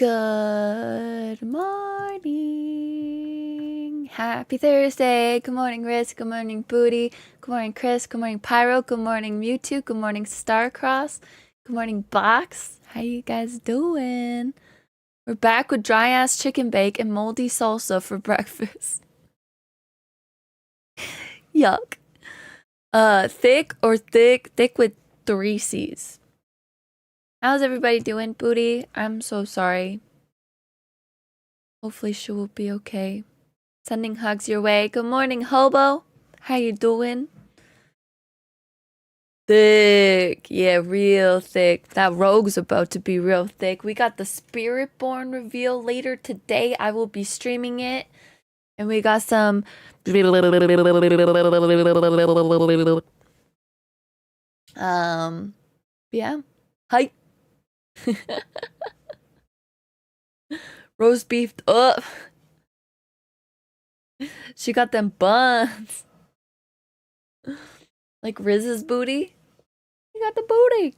Good morning. Happy Thursday. Good morning, Riz. Good morning, Booty. Good morning, Chris. Good morning, Pyro. Good morning, Mewtwo. Good morning, Starcross. Good morning, Box. How you guys doing? We're back with dry ass chicken bake and moldy salsa for breakfast. Yuck. Thick or thick? Thick with 3 C's. How's everybody doing, Booty? I'm so sorry. Hopefully she will be okay. Sending hugs your way. Good morning, Hobo. How you doing? Thick. Yeah, real thick. That rogue's about to be real thick. We got the Spiritborn reveal later today. I will be streaming it. And we got some... yeah. Hype. Roast beefed up. She got them buns. Like Riz's booty. You got the booty.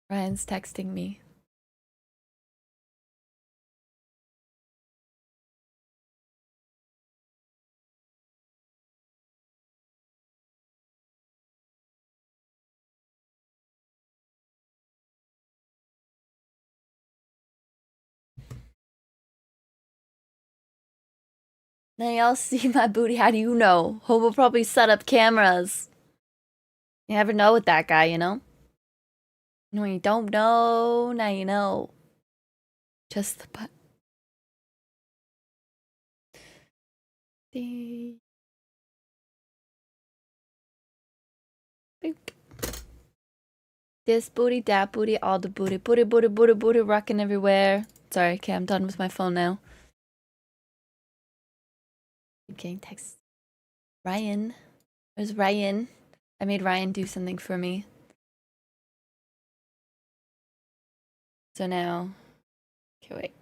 Ryan's texting me. Now y'all see my booty. How do you know? Hobo probably set up cameras. You never know with that guy, you know? When you don't know, now you know. Just the butt. This booty, that booty, all the booty. Booty, booty, booty, booty, rocking everywhere. Sorry, okay, I'm done with my phone now. Keep getting texts. Ryan. Where's Ryan? I made Ryan do something for me. So now... Okay, wait.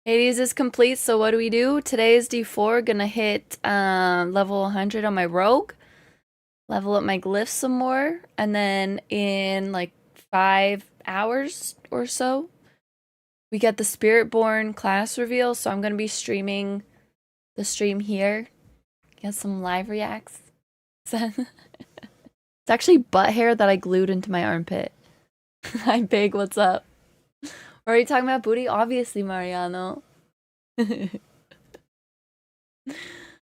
Hades is complete, so what do we do? Today is D4, gonna hit level 100 on my rogue. Level up my glyphs some more, and then in like 5 hours or so, we get the Spiritborn class reveal, so I'm gonna be streaming the stream here. Get some live reacts. It's actually butt hair that I glued into my armpit. Hi, Big, what's up? Are you talking about booty? Obviously, Mariano.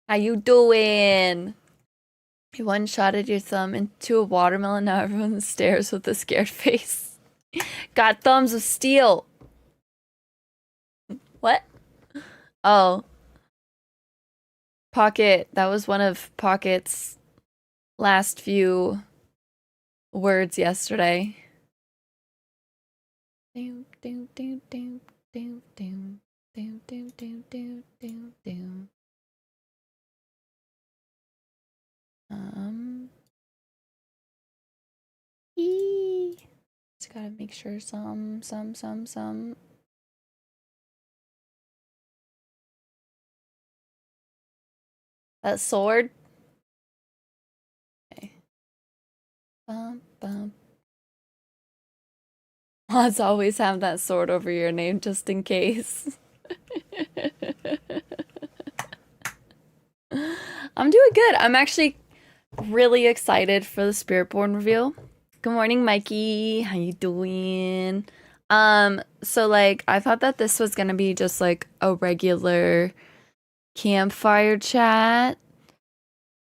How you doing? You one-shotted your thumb into a watermelon, now everyone stares with a scared face. Got thumbs of steel. What? Oh. Pocket. That was one of Pocket's last few words yesterday. Doom, doom, doom, doom, doom, doom, doom, doom, doom, doom, doom, doom. Just gotta make sure some. That sword. Okay. Bum, bum. Let's always have that sword over your name just in case. I'm doing good. I'm actually really excited for the Spiritborn reveal. Good morning, Mikey. How you doing? So like I thought that this was gonna be just like a regular campfire chat.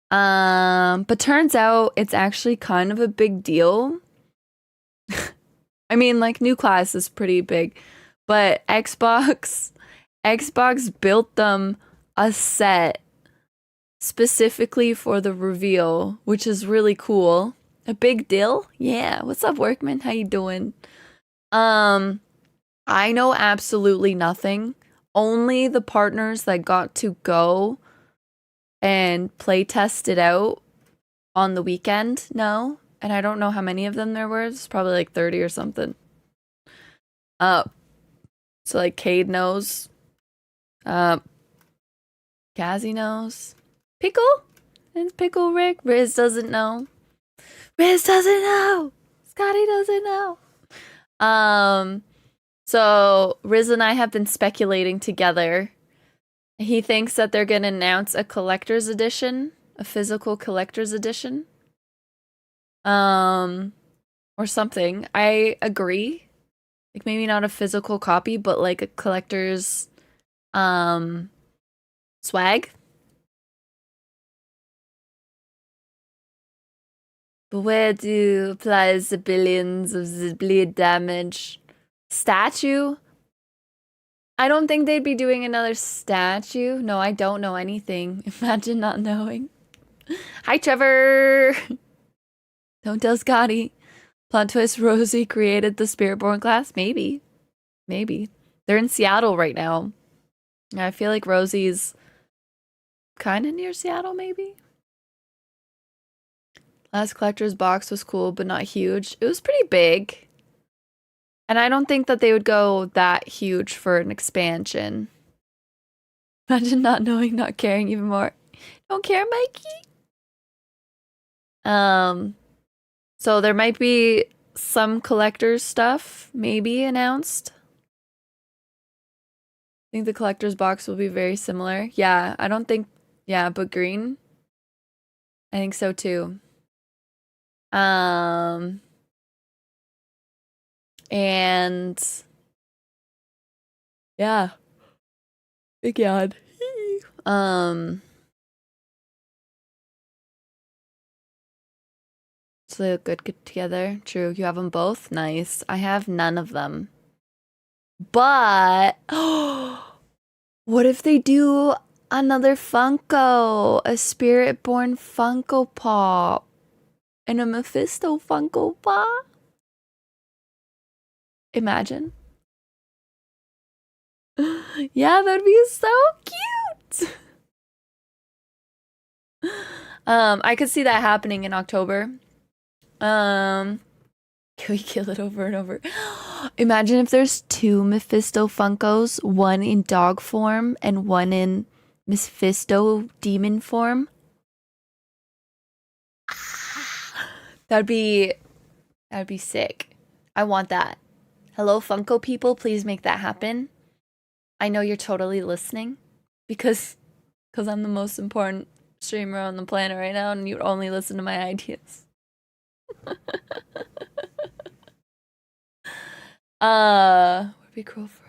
But turns out it's actually kind of a big deal. I mean, like, new class is pretty big, but Xbox built them a set specifically for the reveal, which is really cool. A big deal? Yeah. What's up, Workman? How you doing? I know absolutely nothing. Only the partners that got to go and play test it out on the weekend know. And I don't know how many of them there were. It's probably like 30 or something. So like Cade knows. Cassie knows. Pickle? It's Pickle Rick. Riz doesn't know. Riz doesn't know. Scotty doesn't know. So Riz and I have been speculating together. He thinks that they're gonna announce a collector's edition, a physical collector's edition. Or something. I agree. Like maybe not a physical copy, but like a collector's swag. But where do applies the billions of the bleed damage? Statue? I don't think they'd be doing another statue. No, I don't know anything. Imagine not knowing. Hi, Trevor! Don't tell Scotty. Plot twist, Rosie created the Spiritborn class? Maybe. Maybe. They're in Seattle right now. I feel like Rosie's kind of near Seattle, maybe? Last collector's box was cool, but not huge. It was pretty big. And I don't think that they would go that huge for an expansion. Imagine not knowing, not caring even more. Don't care, Mikey? So there might be some collector's stuff, maybe, announced. I think the collector's box will be very similar. Yeah, I don't think... Yeah, but green? I think so, too. And... Yeah. Big yawn. So they look good together. True, you have them both? Nice. I have none of them. But... what if they do another Funko? A Spiritborn Funko Pop. And a Mephisto Funko Pop? Imagine. Yeah, that'd be so cute. I could see that happening in October. Can we kill it over and over? Imagine if there's 2 Mephisto Funkos, one in dog form and one in Mephisto demon form. That'd be sick. I want that. Hello, Funko people, please make that happen. I know you're totally listening because I'm the most important streamer on the planet right now and you only listen to my ideas. Would be cool for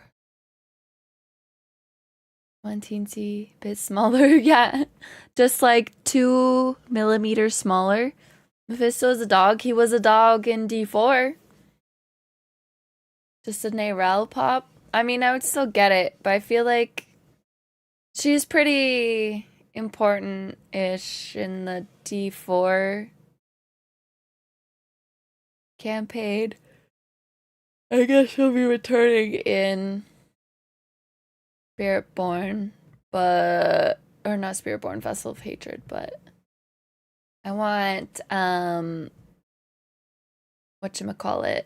1 teensy bit smaller. Yeah, just like 2 millimeters smaller. Mephisto's a dog. He was a dog in D4. Just a Narelle pop. I mean, I would still get it, but I feel like she's pretty important-ish in the D4 campaign. I guess she'll be returning in Spiritborn, but... Or not Spiritborn, Vessel of Hatred, but... I want, whatchamacallit?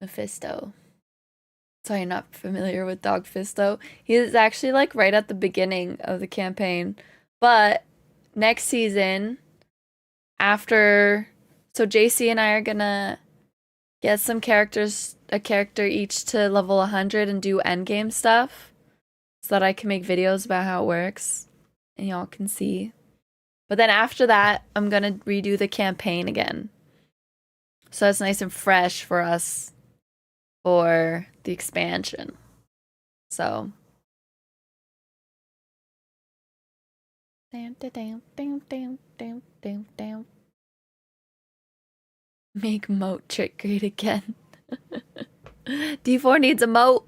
Mephisto. Sorry, you're not familiar with Dog Fisto. He is actually like right at the beginning of the campaign. But next season, after... So JC and I are gonna get some characters, a character each to level 100 and do endgame stuff. So that I can make videos about how it works. And y'all can see. But then after that, I'm gonna redo the campaign again. So it's nice and fresh for us for the expansion. So. Make moat trick great again. D4 needs a moat.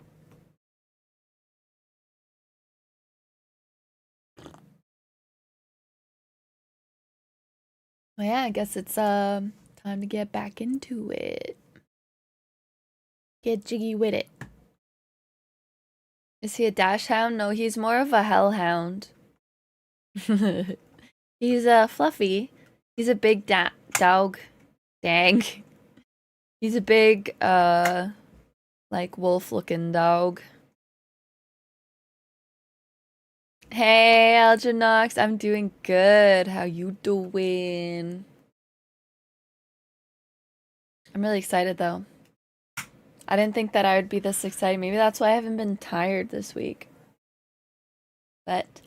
Well, yeah, I guess it's time to get back into it. Get jiggy with it. Is he a dash hound? No, he's more of a hellhound. He's fluffy. He's a big dog. Dang. He's a big, like wolf-looking dog. Hey, Algernox, I'm doing good. How you doing? I'm really excited though. I didn't think that I would be this excited. Maybe that's why I haven't been tired this week. But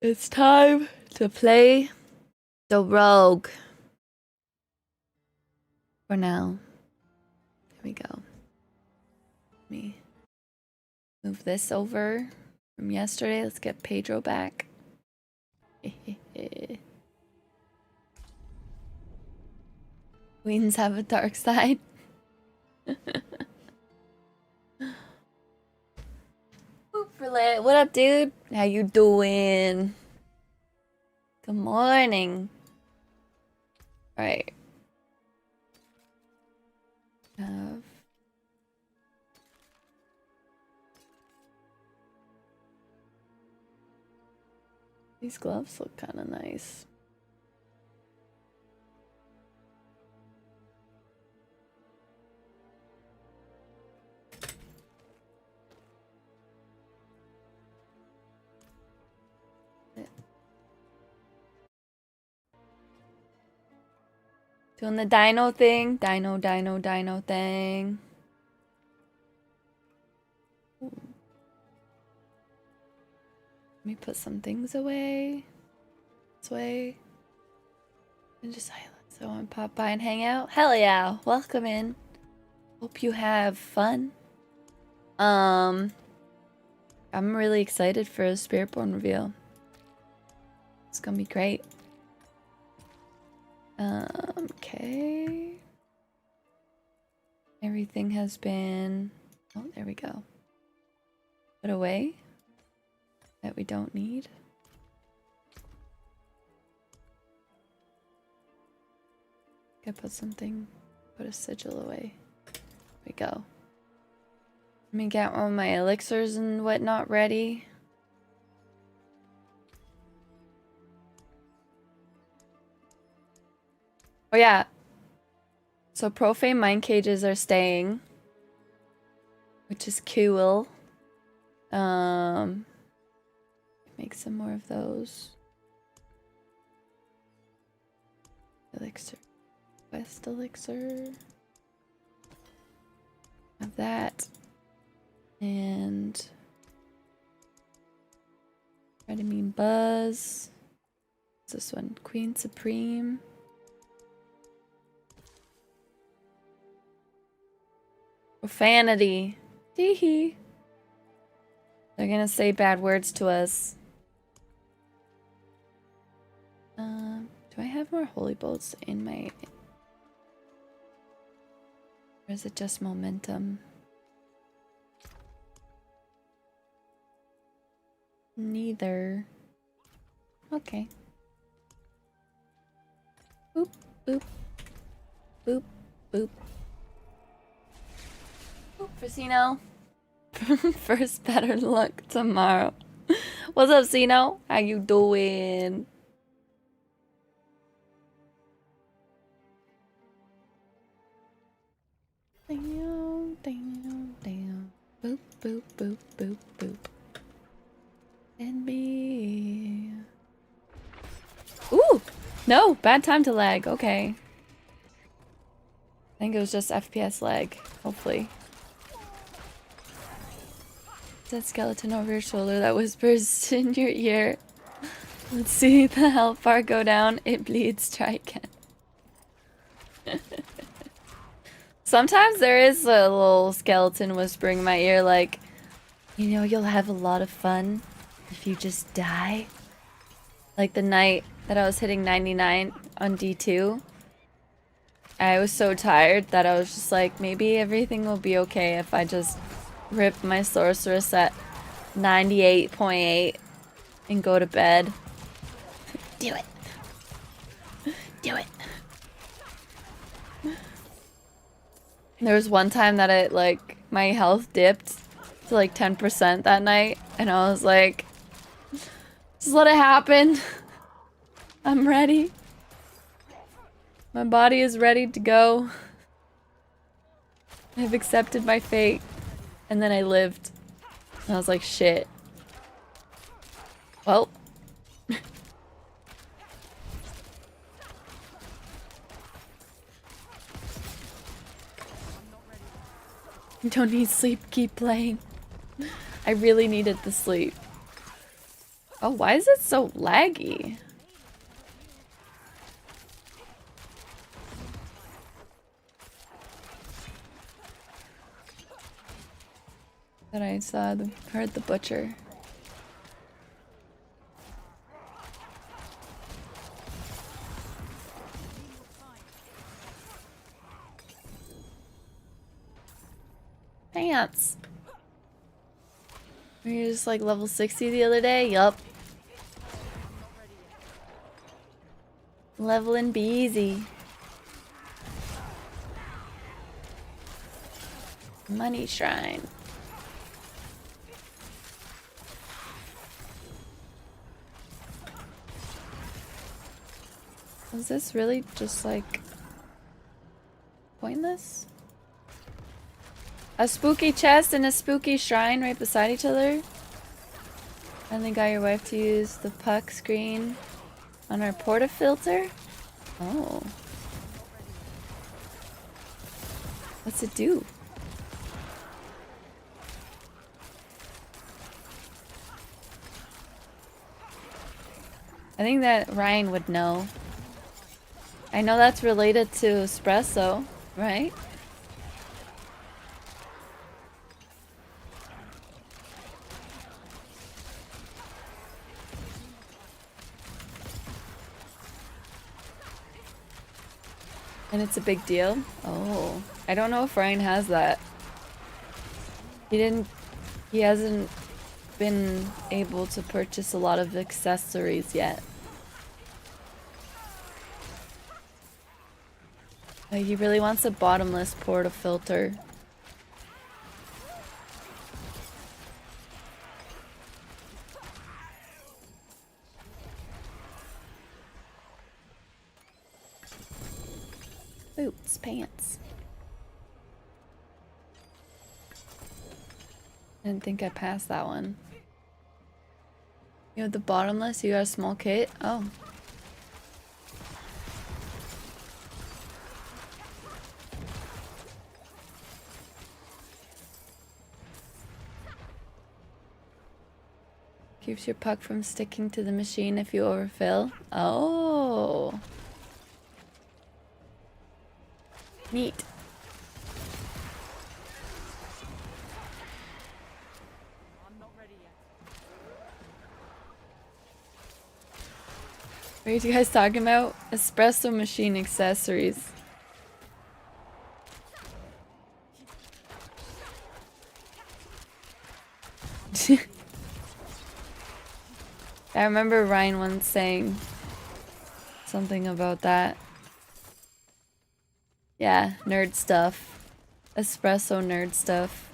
it's time to play the rogue. For now. There we go. Let me move this over from yesterday. Let's get Pedro back. Queens have a dark side. What up, dude? How you doing? Good morning. All right. These gloves look kind of nice. Doing the dino thing. Dino thing. Ooh. Let me put some things away. This way. And just silence. So I want to pop by and hang out. Hell yeah. Welcome in. Hope you have fun. I'm really excited for a Spiritborn reveal. It's gonna be great. Okay. Everything has been... Oh, there we go. Put away. That we don't need. I put something... Put a sigil away. There we go. Let me get all my elixirs and whatnot ready. Oh yeah. So profane mind cages are staying, which is cool. Make some more of those. Elixir. Quest elixir. Have that. And Vitamin Buzz. What's this one? Queen Supreme. Profanity. Teehee. They're gonna say bad words to us. Do I have more holy bolts in my... Or is it just momentum? Neither. Okay. Boop, boop. Boop, boop. Boop, Frosino. First better luck tomorrow. What's up, Sino? How you doing? Damn, damn, damn. Boop, boop, boop, boop, boop. And me. Ooh! No, bad time to lag. Okay. I think it was just FPS lag. Hopefully. That skeleton over your shoulder that whispers in your ear. Let's see the health bar go down. It bleeds. Try again. Sometimes there is a little skeleton whispering in my ear like, you know, you'll have a lot of fun if you just die. Like the night that I was hitting 99 on D2. I was so tired that I was just like, maybe everything will be okay if I just rip my sorceress at 98.8 and go to bed. Do it. Do it. There was one time that it, like, my health dipped to like 10% that night, and I was like, just let it happen. I'm ready. My body is ready to go. I've accepted my fate. And then I lived. And I was like, shit. Well. Don't need sleep, keep playing. I really needed the sleep. Oh, why is it so laggy? That I heard the butcher. Pants. Were you just like level 60 the other day? Yup. Level and be easy. Money shrine. Is this really just like pointless? A spooky chest and a spooky shrine right beside each other? Finally got your wife to use the puck screen on our portafilter? Oh. What's it do? I think that Ryan would know. I know that's related to espresso, right? And it's a big deal? Oh. I don't know if Ryan has that. He hasn't been able to purchase a lot of accessories yet. He really wants a bottomless portafilter. Boots, pants. I didn't think I passed that one. You have the bottomless, you got a small kit? Oh. Keeps your puck from sticking to the machine if you overfill. Oh. Neat. What are you guys talking about? Espresso machine accessories. I remember Ryan once saying something about that. Yeah, nerd stuff. Espresso nerd stuff.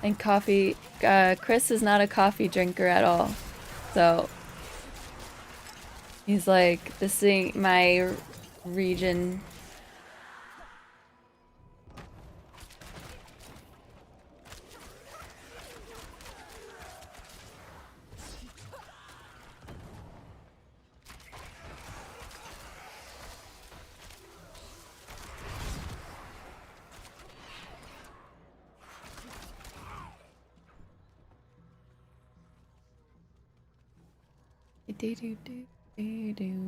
And coffee. Chris is not a coffee drinker at all. So he's like, this ain't my region. Do do do do do.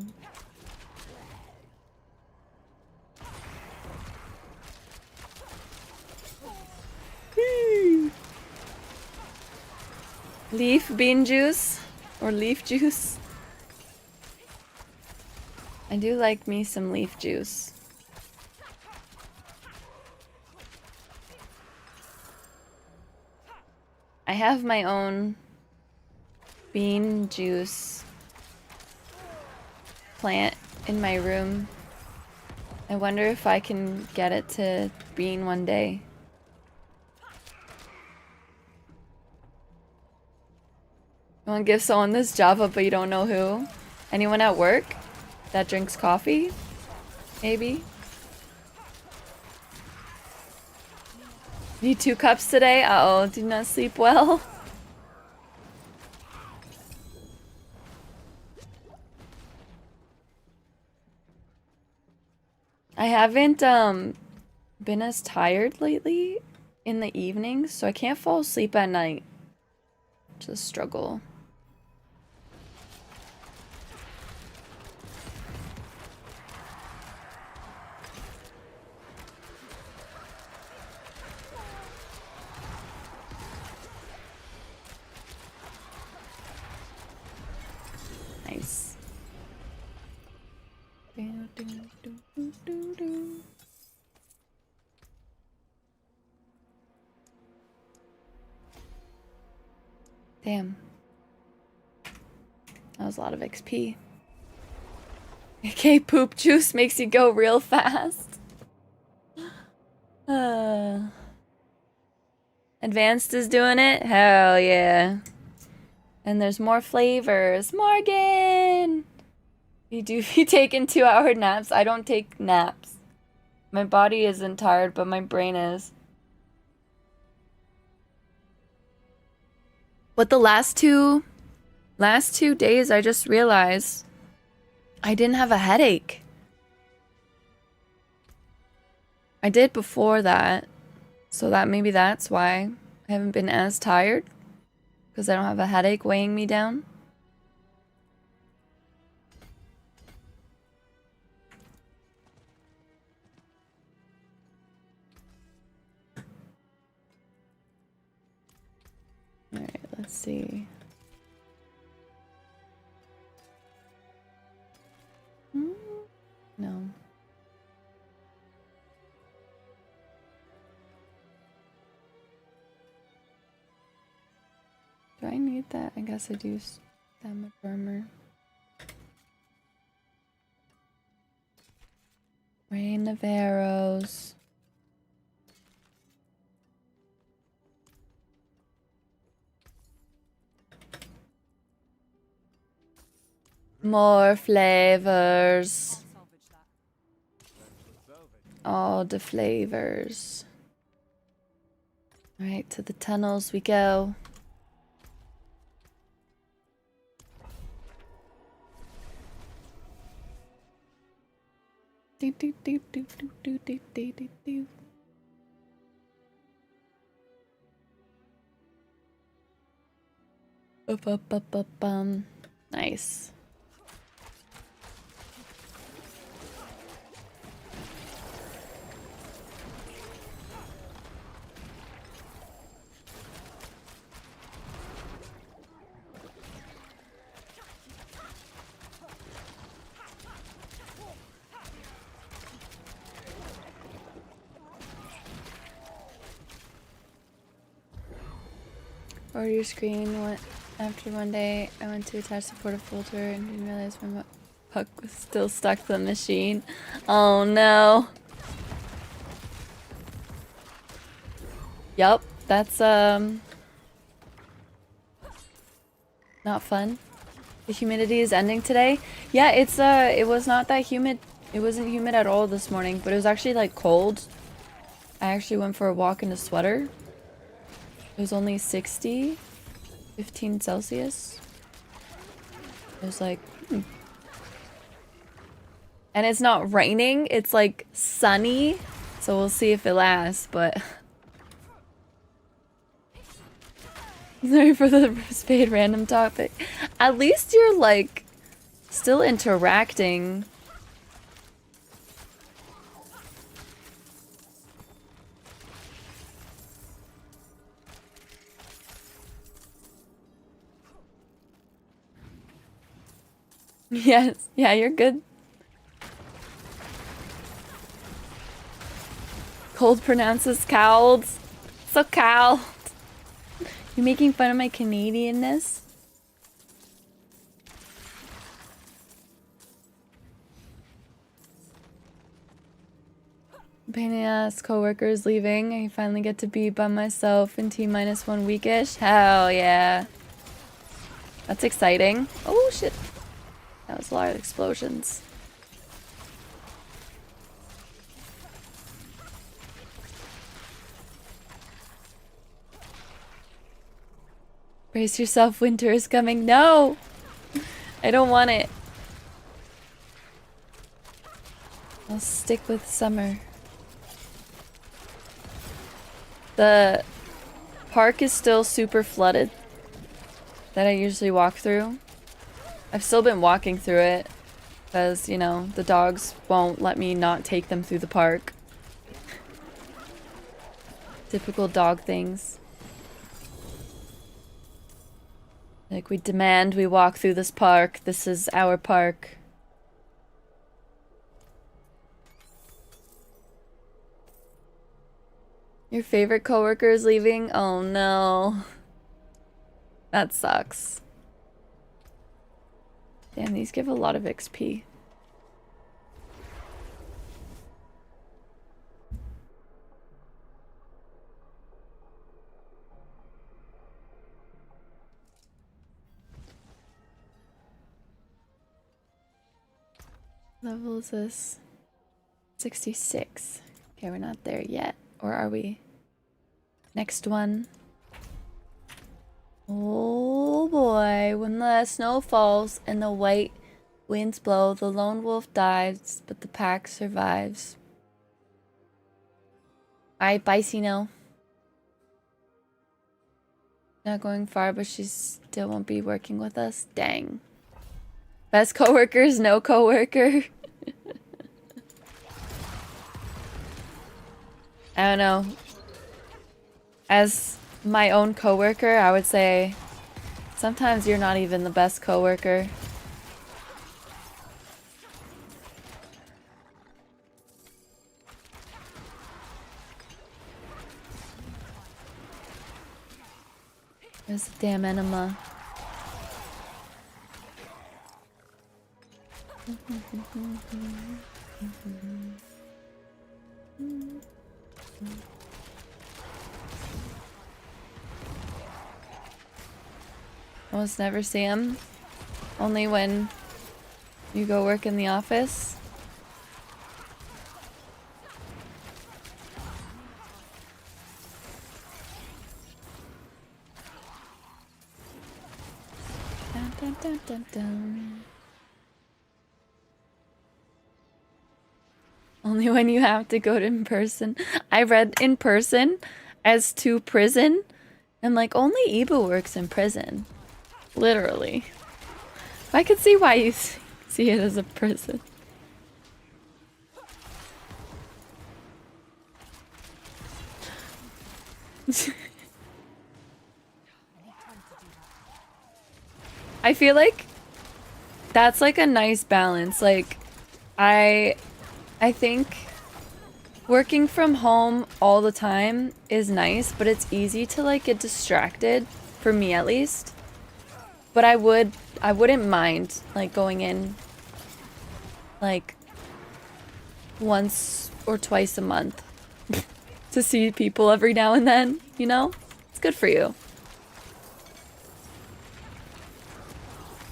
Leaf bean juice or leaf juice. I do like me some leaf juice. I have my own bean juice plant in my room. I wonder if I can get it to bean one day. You want to give someone this Java but you don't know who? Anyone at work that drinks coffee? Maybe? Need 2 cups today? Uh-oh, did not sleep well. I haven't been as tired lately in the evenings, so I can't fall asleep at night. It's a struggle. Nice. Damn. That was a lot of XP. Okay, poop juice makes you go real fast. Advanced is doing it? Hell yeah. And there's more flavors. Morgan! You taking 2-hour naps? I don't take naps. My body isn't tired, but my brain is. But the last two days, I just realized I didn't have a headache. I did before that, so that maybe that's why I haven't been as tired, because I don't have a headache weighing me down. All right, let's see. No. Do I need that? I guess I do. That much armor. Rain of arrows. More flavors. All the flavors. All right, to the tunnels we go. Do, do, do, do, do, do, do, do, do, do. Nice. Or your screen went after one day. I went to attach the porta filter and didn't realize my puck was still stuck to the machine. Oh no. Yup, that's not fun. The humidity is ending today. Yeah, it's it was not that humid. It wasn't humid at all this morning, but it was actually like cold. I actually went for a walk in a sweater. It was only 15 Celsius. It was like, And it's not raining, it's like sunny. So we'll see if it lasts, but... Sorry for the spade random topic. At least you're like, still interacting. Yes, yeah, you're good. Cold pronounces cowled. So cowled. You making fun of my Canadianness? Pain in the ass, co-workers leaving. I finally get to be by myself in T-1 weekish. Hell yeah. That's exciting. Oh shit. That was a lot of explosions. Brace yourself, winter is coming. No! I don't want it. I'll stick with summer. The park is still super flooded that I usually walk through. I've still been walking through it because, you know, the dogs won't let me not take them through the park. Typical dog things. Like, we demand we walk through this park. This is our park. Your favorite coworker is leaving? Oh no. That sucks. Damn, these give a lot of XP. Level is this? 66. Okay, we're not there yet. Or are we? Next one. Oh boy, when the snow falls and the white winds blow, the lone wolf dies, but the pack survives. Alright, Bicino. Not going far, but she still won't be working with us. Dang. Best coworkers, no coworker. I don't know. As my own coworker, I would say sometimes you're not even the best coworker. There's a damn enema. Almost never see him. Only when you go work in the office. Dun, dun, dun, dun, dun. Only when you have to go to in person. I read in person as to prison, and like only Ibu works in prison. Literally. I could see why you see it as a prison. I feel like that's like a nice balance. Like, I think working from home all the time is nice, but it's easy to like get distracted, for me at least. But I wouldn't mind like going in like once or twice a month to see people every now and then, you know? It's good for you.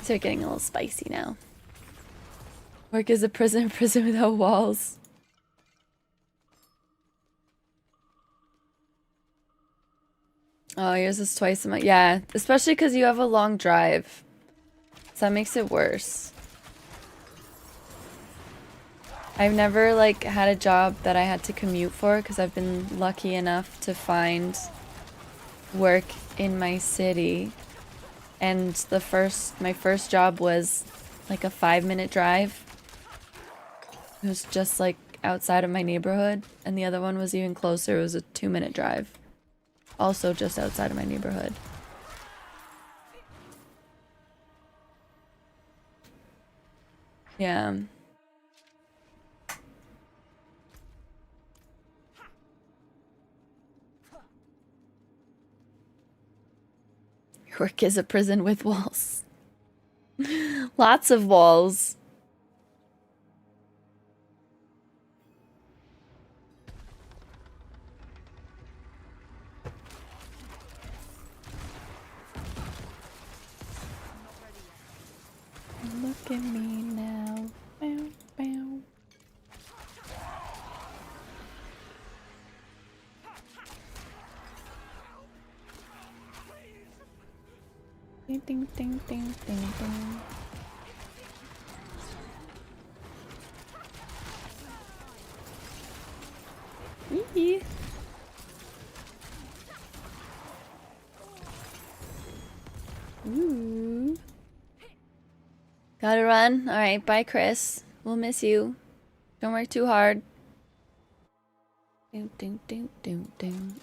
They're getting a little spicy now. Work is a prison, prison without walls. Oh, yours is twice a month. Yeah, especially because you have a long drive. So that makes it worse. I've never, like, had a job that I had to commute for because I've been lucky enough to find work in my city. And my first job was, like, a 5-minute drive. It was just, like, outside of my neighborhood. And the other one was even closer. It was a 2-minute drive. Also just outside of my neighborhood. Yeah. Your work is a prison with walls. Lots of walls. Look at me now. Bow, bow. Ding ding ding ding ding ding. Yee. Ooh. Gotta run. Alright, bye Chris. We'll miss you. Don't work too hard. Ding ding ding ding ding.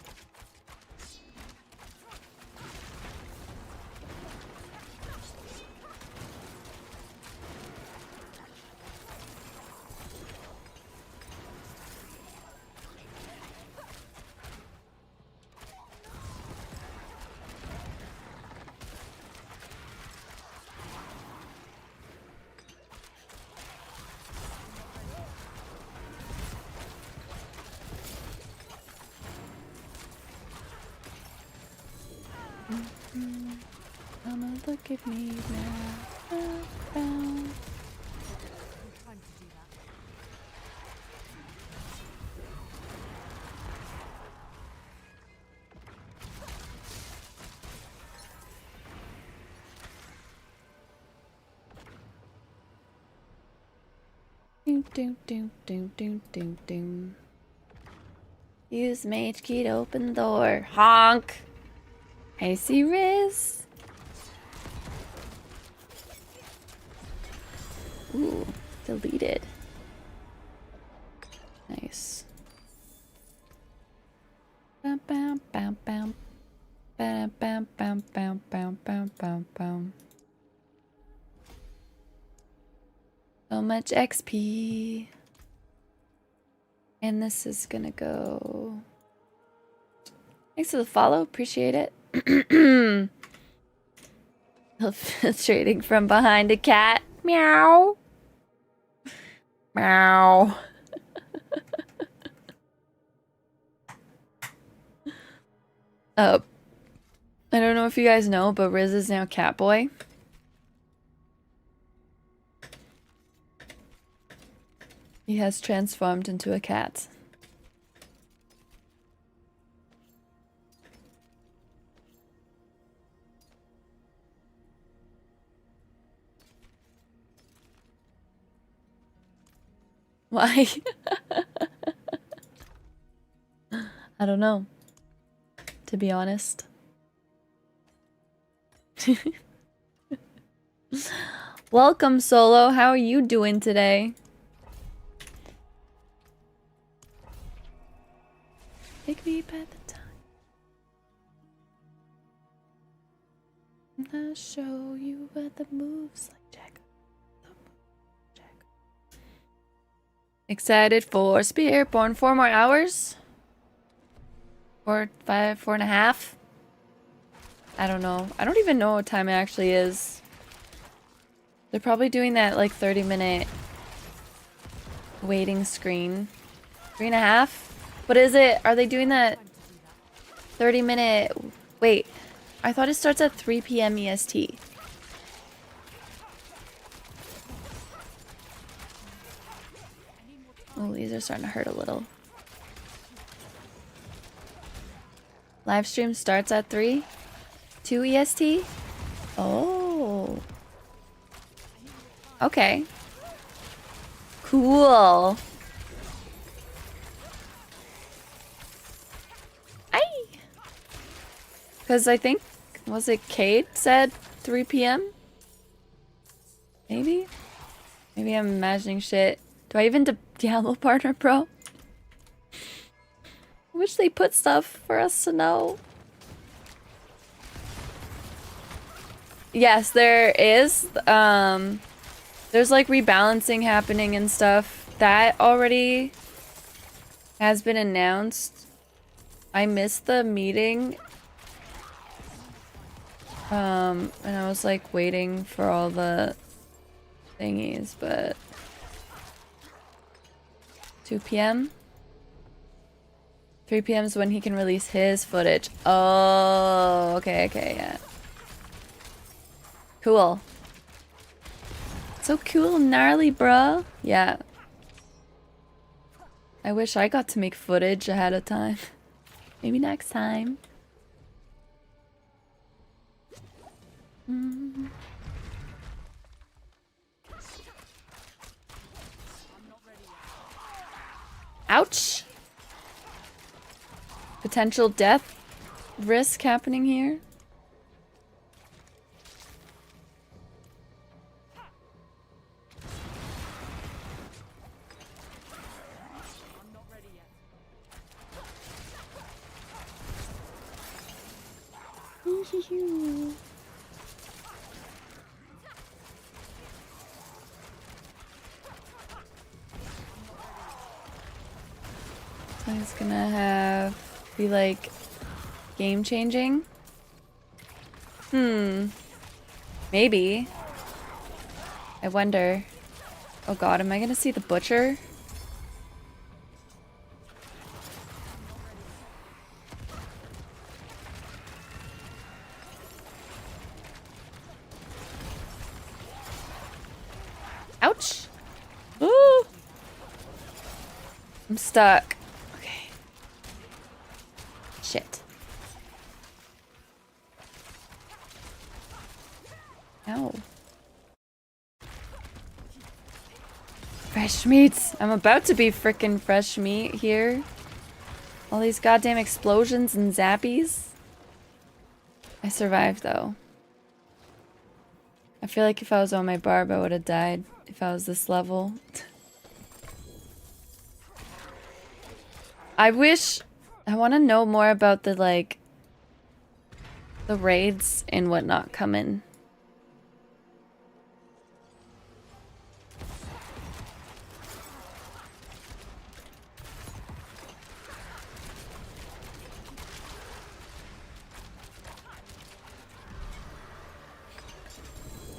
Mama, look at me now. Ding ding ding ding ding ding ding. Use mage key to open the door. Honk! I see Riz. Ooh, deleted. Nice. Bam bam bam bam. Bam bam bam bam bam bam bam bam. So much XP. And this is gonna go. Thanks for the follow, appreciate it. Infiltrating from behind a cat. Meow. Meow. I don't know if you guys know, but Riz is now Catboy. He has transformed into a cat. Why? I don't know, to be honest. Welcome, Solo. How are you doing today? Take me by the time. I'll show you what the moves like Jack. Excited for Spiritborn. 4 more hours? 4, 5, 4.5? I don't know. I don't even know what time it actually is. They're probably doing that like 30-minute waiting screen. 3.5? What is it? Are they doing that 30-minute... Wait. I thought it starts at 3 p.m. EST. Oh, these are starting to hurt a little. Live stream starts at 3? 2 EST? Oh. Okay. Cool. Aye. Because I think, was it Kate said 3 p.m.? Maybe? Maybe I'm imagining shit. Do I even Diablo partner, bro? I wish they put stuff for us to know. Yes, there is. There's like rebalancing happening and stuff. That already has been announced. I missed the meeting. And I was like waiting for all the thingies, but 2 p.m. 3 p.m. is when he can release his footage. Oh, okay, yeah. Cool. So cool, gnarly, bruh. Yeah. I wish I got to make footage ahead of time. Maybe next time. Mm. Ouch! Potential death risk happening here. So he's gonna be like game changing. Maybe. I wonder. Oh god, am I gonna see the butcher? Ouch! Ooh! I'm stuck. Okay. Shit. Ow. Fresh meats! I'm about to be frickin' fresh meat here. All these goddamn explosions and zappies. I survived though. I feel like if I was on my barb, I would have died if I was this level. I want to know more about the, like, the raids and whatnot coming.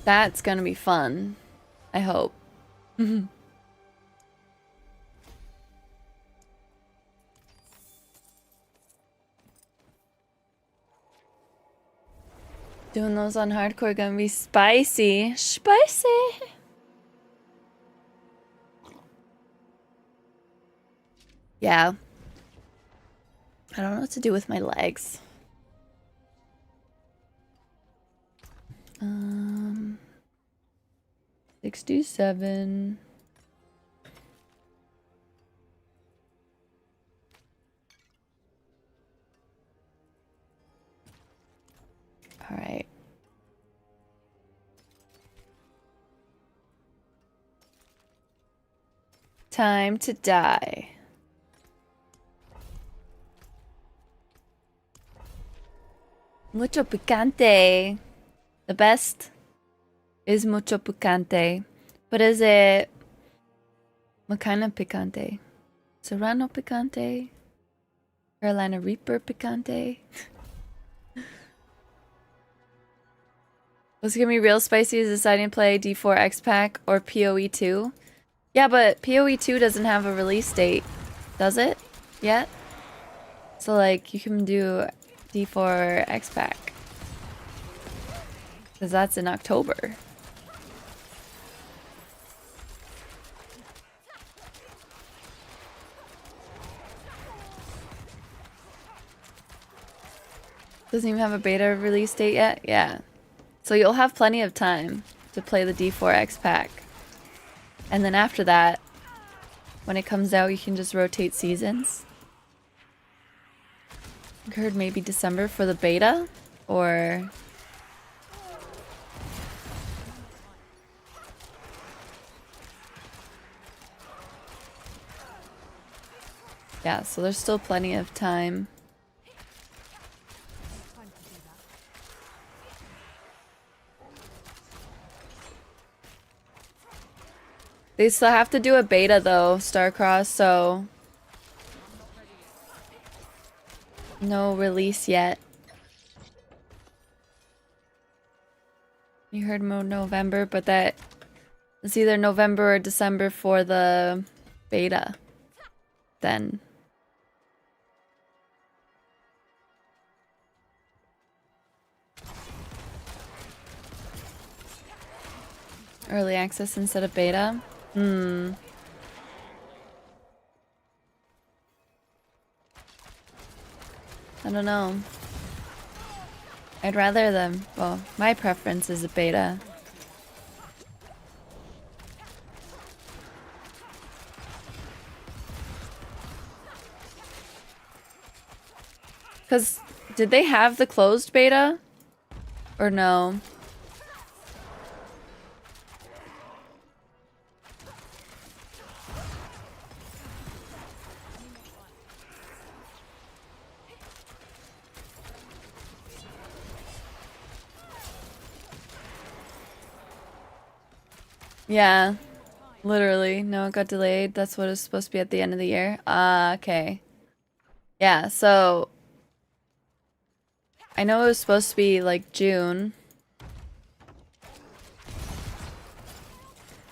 That's gonna be fun. I hope. Doing those on hardcore gonna be spicy. Spicy! Yeah. I don't know what to do with my legs. 67. All right. Time to die. Mucho picante. The best is mucho picante. But is it... what kind of picante? Serrano picante? Carolina Reaper picante? What's gonna be real spicy is deciding to play D4 X-Pack or PoE2. Yeah, but PoE2 doesn't have a release date, does it? Yet? So, like, you can do D4 X-Pack. Because that's in October. Doesn't even have a beta release date yet? Yeah. So you'll have plenty of time to play the D4 X-Pack. And then after that, when it comes out, you can just rotate seasons. I heard maybe December for the beta, or... yeah, so there's still plenty of time. They still have to do a beta though, Starcross, so... no release yet. You heard November, but that... it's either November or December for the beta. Then. Early access instead of beta? I don't know. I'd rather them. Well, my preference is a beta. Because did they have the closed beta? Or no? Yeah. Literally. No, it got delayed. That's what it's supposed to be at the end of the year. Okay. Yeah, so I know it was supposed to be like June.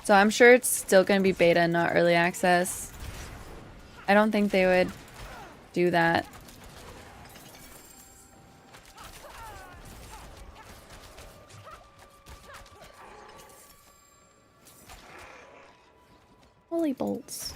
So I'm sure it's still gonna be beta, not early access. I don't think they would do that. Holy bolts.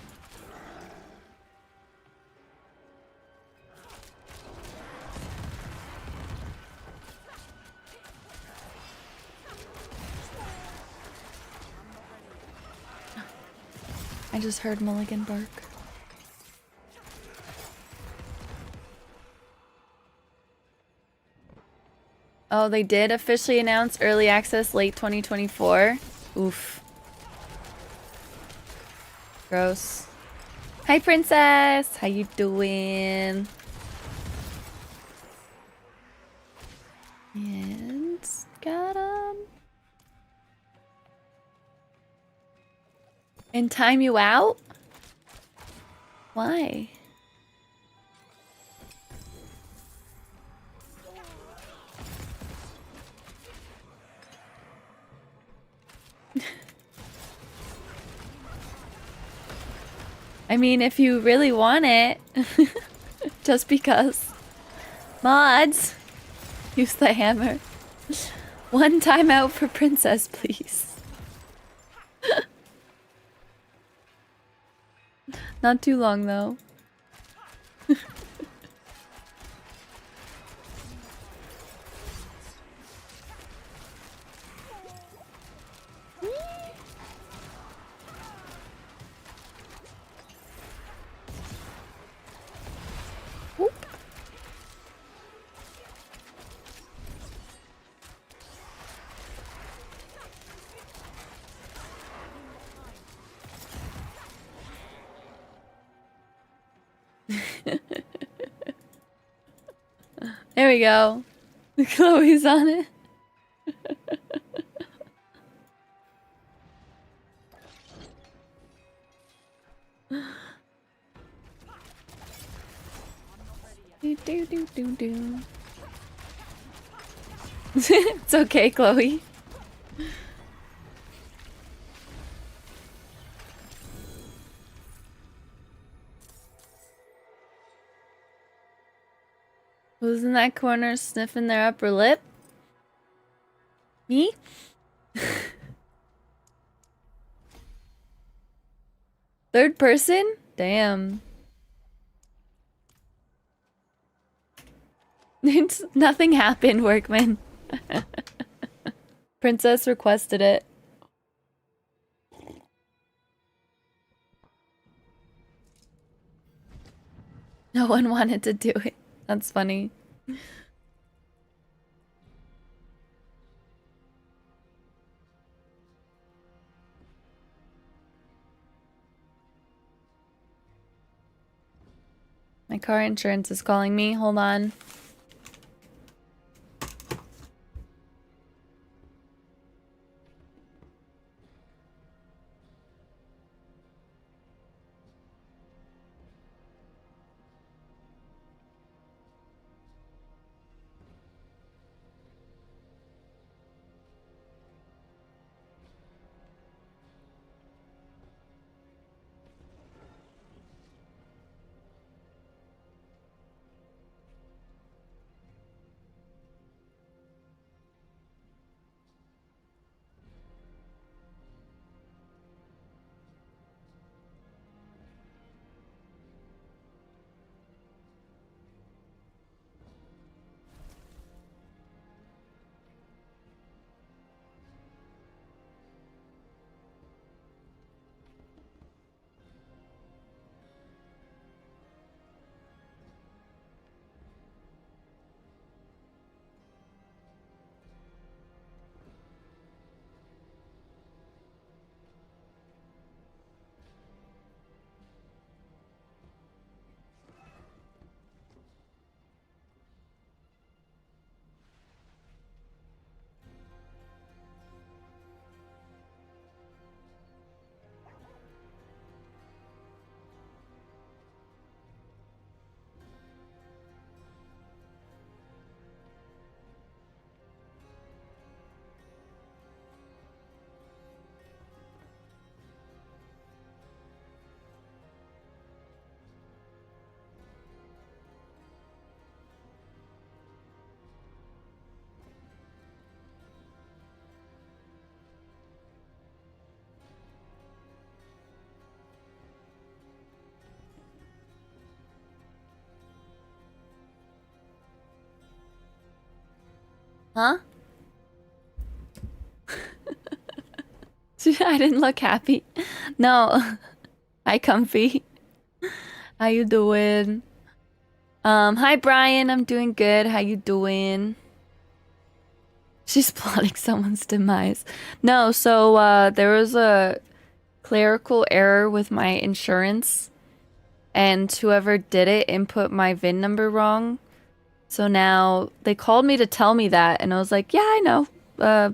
I just heard Mulligan bark. Oh, they did officially announce early access late 2024. Oof. Gross. Hi, princess. How you doing? And got him. And time you out? Why? I mean, if you really want it, just because. Mods, use the hammer. One time out for princess, please. Not too long, though. Whoop. There we go. Chloe's on it. Do, do, do, do, do. It's okay, Chloe. Who's in that corner sniffing their upper lip? Me? Third person? Damn. Nothing happened, workman. Princess requested it. No one wanted to do it. That's funny. My car insurance is calling me. Hold on. Huh? I didn't look happy. No. Hi, Comfy. How you doing? Hi, Brian. I'm doing good. How you doing? She's plotting someone's demise. No, so, there was a clerical error with my insurance, and whoever did it input my VIN number wrong. So now they called me to tell me that, and I was like, yeah, I know. The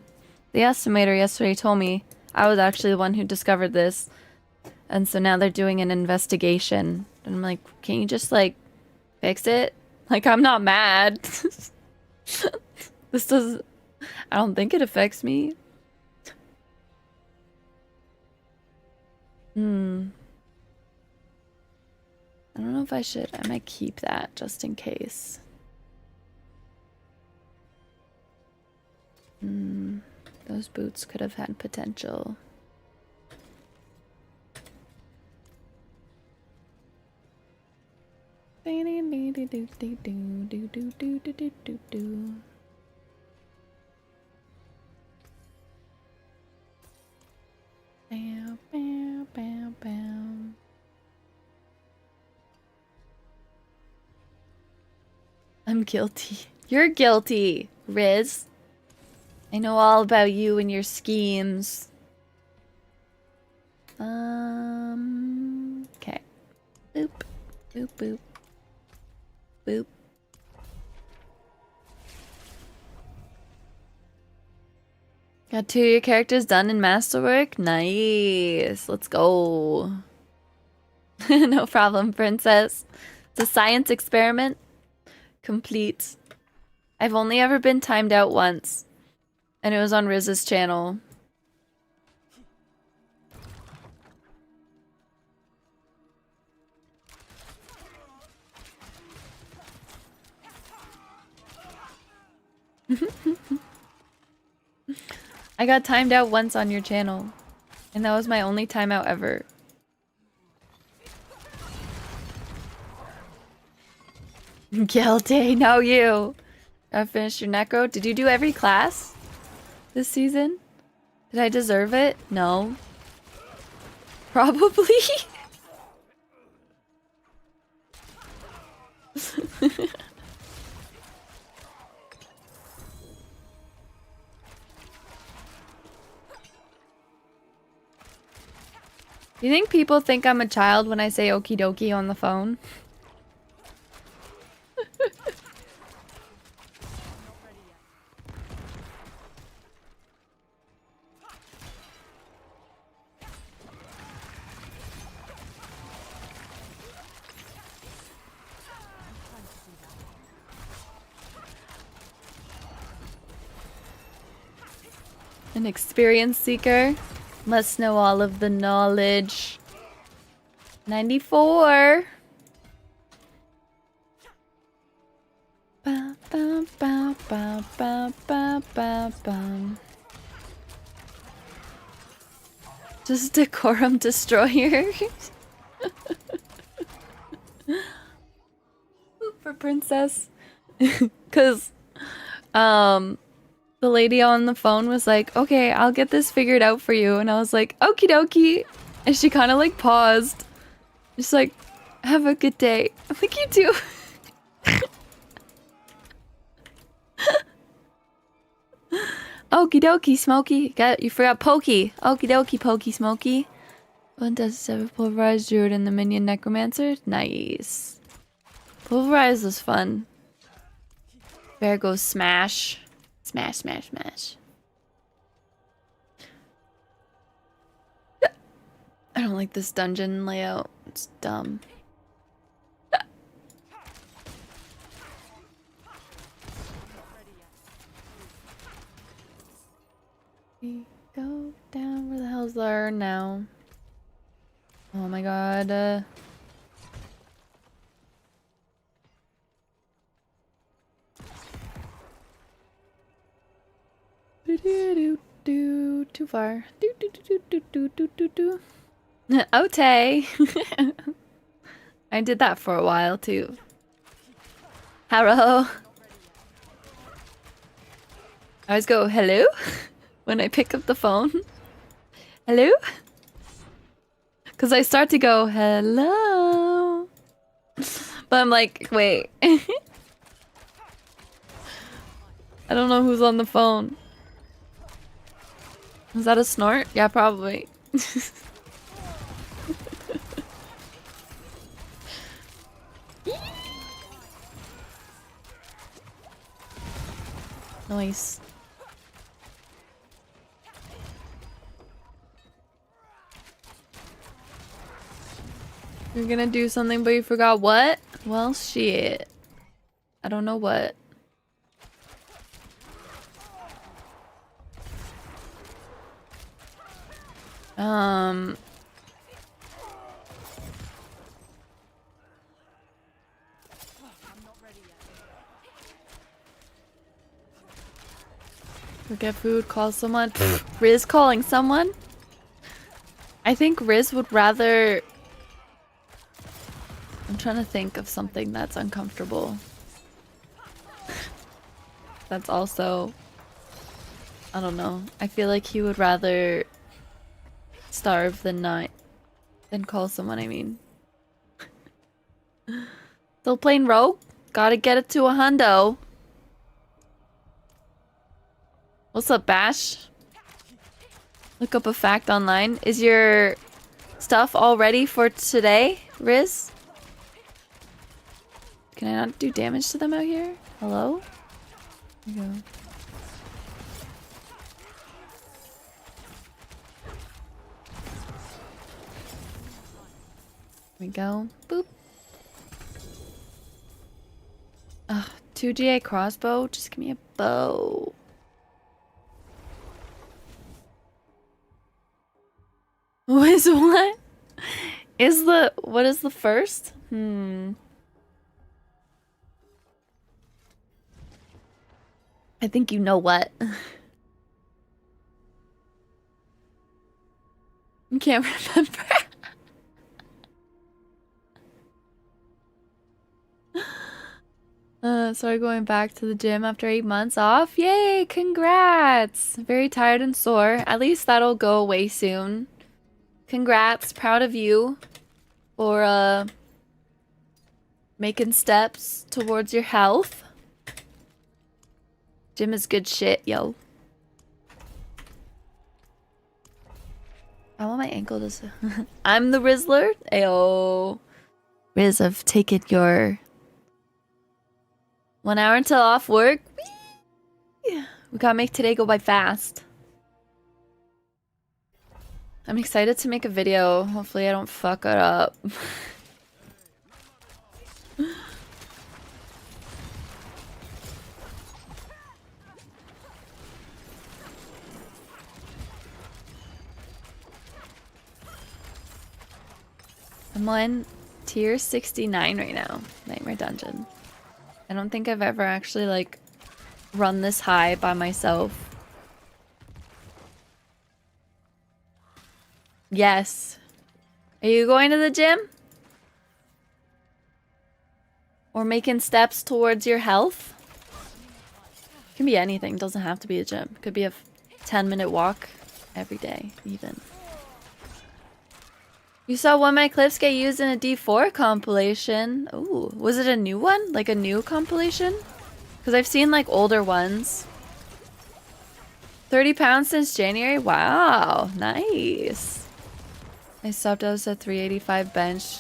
estimator yesterday told me I was actually the one who discovered this. And so now they're doing an investigation. And I'm like, can you just, like, fix it? Like, I'm not mad. This doesn't... I don't think it affects me. I don't know if I should. I might keep that just in case. Those boots could have had potential. Bow, bow, bow, bow. I'm guilty. You're guilty, Riz. I know all about you and your schemes. Okay. Boop. Boop, boop. Boop. Got 2 of your characters done in Masterwork? Nice. Let's go. No problem, princess. It's a science experiment. Complete. I've only ever been timed out once. And it was on Riz's channel. I got timed out once on your channel. And that was my only timeout ever. Guilty, no you. I finished your necro. Did you do every class this season? Did I deserve it? No. Probably. Do you think people think I'm a child when I say okie dokie on the phone? An experience seeker must know all of the knowledge. 94. Ba, ba, ba, ba, ba, ba, ba, ba. Just decorum destroyer. For princess. Cause the lady on the phone was like, okay, I'll get this figured out for you. And I was like, okie dokie. And she kind of like paused. Just like, have a good day. I'm like, you too. Okie dokie, Smokey. You forgot Pokey. Okie dokie, Pokey, Smokey. One does 7 pulverized druid and the minion necromancer. Nice. Pulverized was fun. There goes smash. Smash, smash, smash. I don't like this dungeon layout. It's dumb. We go down. Where the hell's there now? Oh my god. Too far. Ote. I did that for a while too. Harrow. I always go, hello? When I pick up the phone. Hello? Because I start to go, hello. But I'm like, wait. I don't know who's on the phone. Is that a snort? Yeah, probably. Nice. You're gonna do something, but you forgot what? Well, shit. I don't know what. Forget food, call someone. Riz calling someone? I think Riz would rather... I'm trying to think of something that's uncomfortable. That's also... I don't know. I feel like he would rather starve than not... than call someone, I mean. Still playing Rogue? Gotta get it to a hundo. What's up, Bash? Look up a fact online. Is your stuff all ready for today, Riz? Can I not do damage to them out here? Hello? There you go. Here we go. Boop. Ugh, 2GA crossbow? Just give me a bow. What is what? What is the first? I think you know what. You can't remember. Sorry, going back to the gym after 8 months off. Yay, congrats. Very tired and sore. At least that'll go away soon. Congrats, proud of you for making steps towards your health. Gym is good shit, yo. I want my ankle to... I'm the Rizzler. Ayo. Riz, I've taken your 1 hour until off work. Whee! We gotta make today go by fast. I'm excited to make a video. Hopefully I don't fuck it up. I'm on tier 69 right now. Nightmare Dungeon. I don't think I've ever actually like run this high by myself. Yes. Are you going to the gym? Or making steps towards your health? It can be anything. It doesn't have to be a gym. It could be a 10-minute walk every day, even. You saw one of my clips get used in a D4 compilation. Ooh, was it a new one? Like a new compilation? Because I've seen like older ones. 30 pounds since January? Wow, nice. I stopped us at 385 bench.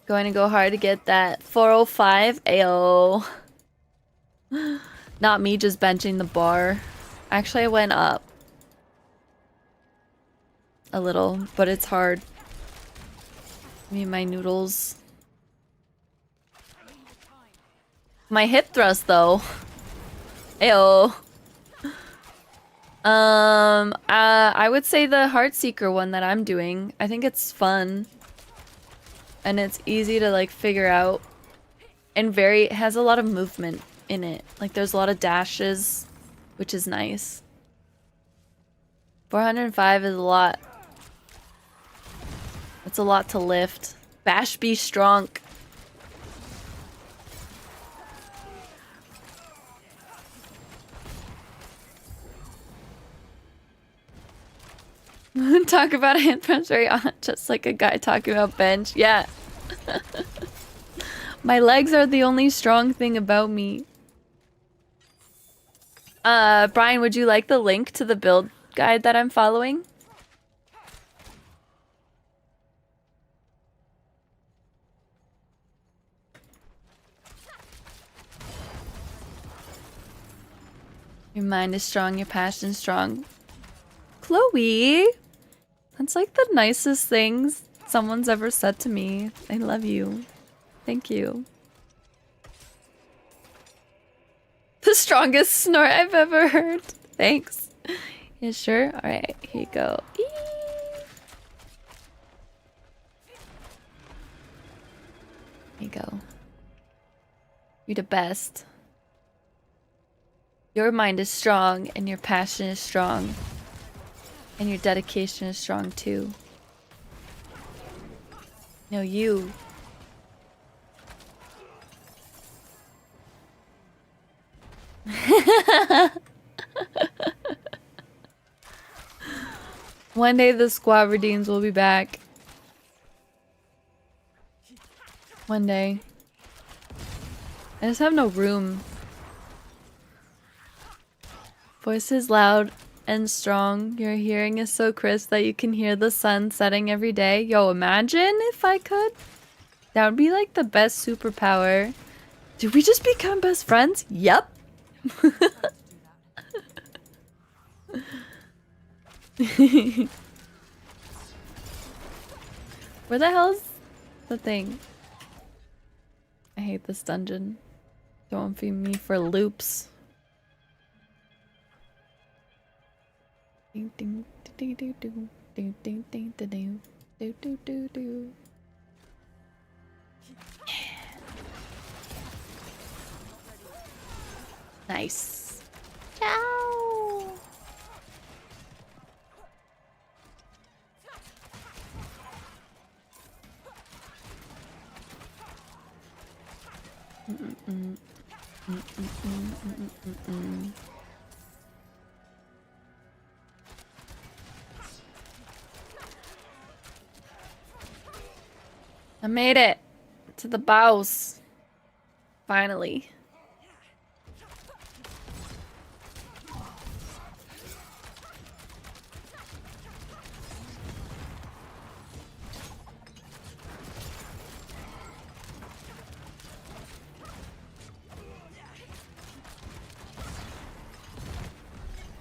Going to go hard to get that 405. Ayo. Not me just benching the bar. Actually, I went up a little, but it's hard. Me and my noodles. My hip thrust though. Ayo. I would say the Heartseeker one that I'm doing. I think it's fun. And it's easy to like figure out. And it has a lot of movement in it. Like there's a lot of dashes, which is nice. 405 is a lot. It's a lot to lift. Bash be strong. Talk about handprints very on, just like a guy talking about bench. Yeah. My legs are the only strong thing about me. Brian, would you like the link to the build guide that I'm following? Your mind is strong, your passion is strong. Chloe! That's like the nicest things someone's ever said to me. I love you. Thank you. The strongest snort I've ever heard. Thanks. Yeah, sure? Alright, here you go. Eee. Here you go. You're the best. Your mind is strong, and your passion is strong. And your dedication is strong too. No, you. One day the squad redeems will be back. One day. I just have no room. Voice is loud and strong. Your hearing is so crisp that you can hear the sun setting every day. Yo, imagine if I could. That would be like the best superpower. Did we just become best friends? Yep. Where the hell is the thing? I hate this dungeon. Don't feed me for loops. Ding ding ding ding ding ding ding ding ding do do do do. Nice. Ciao. I made it to the boss. Finally.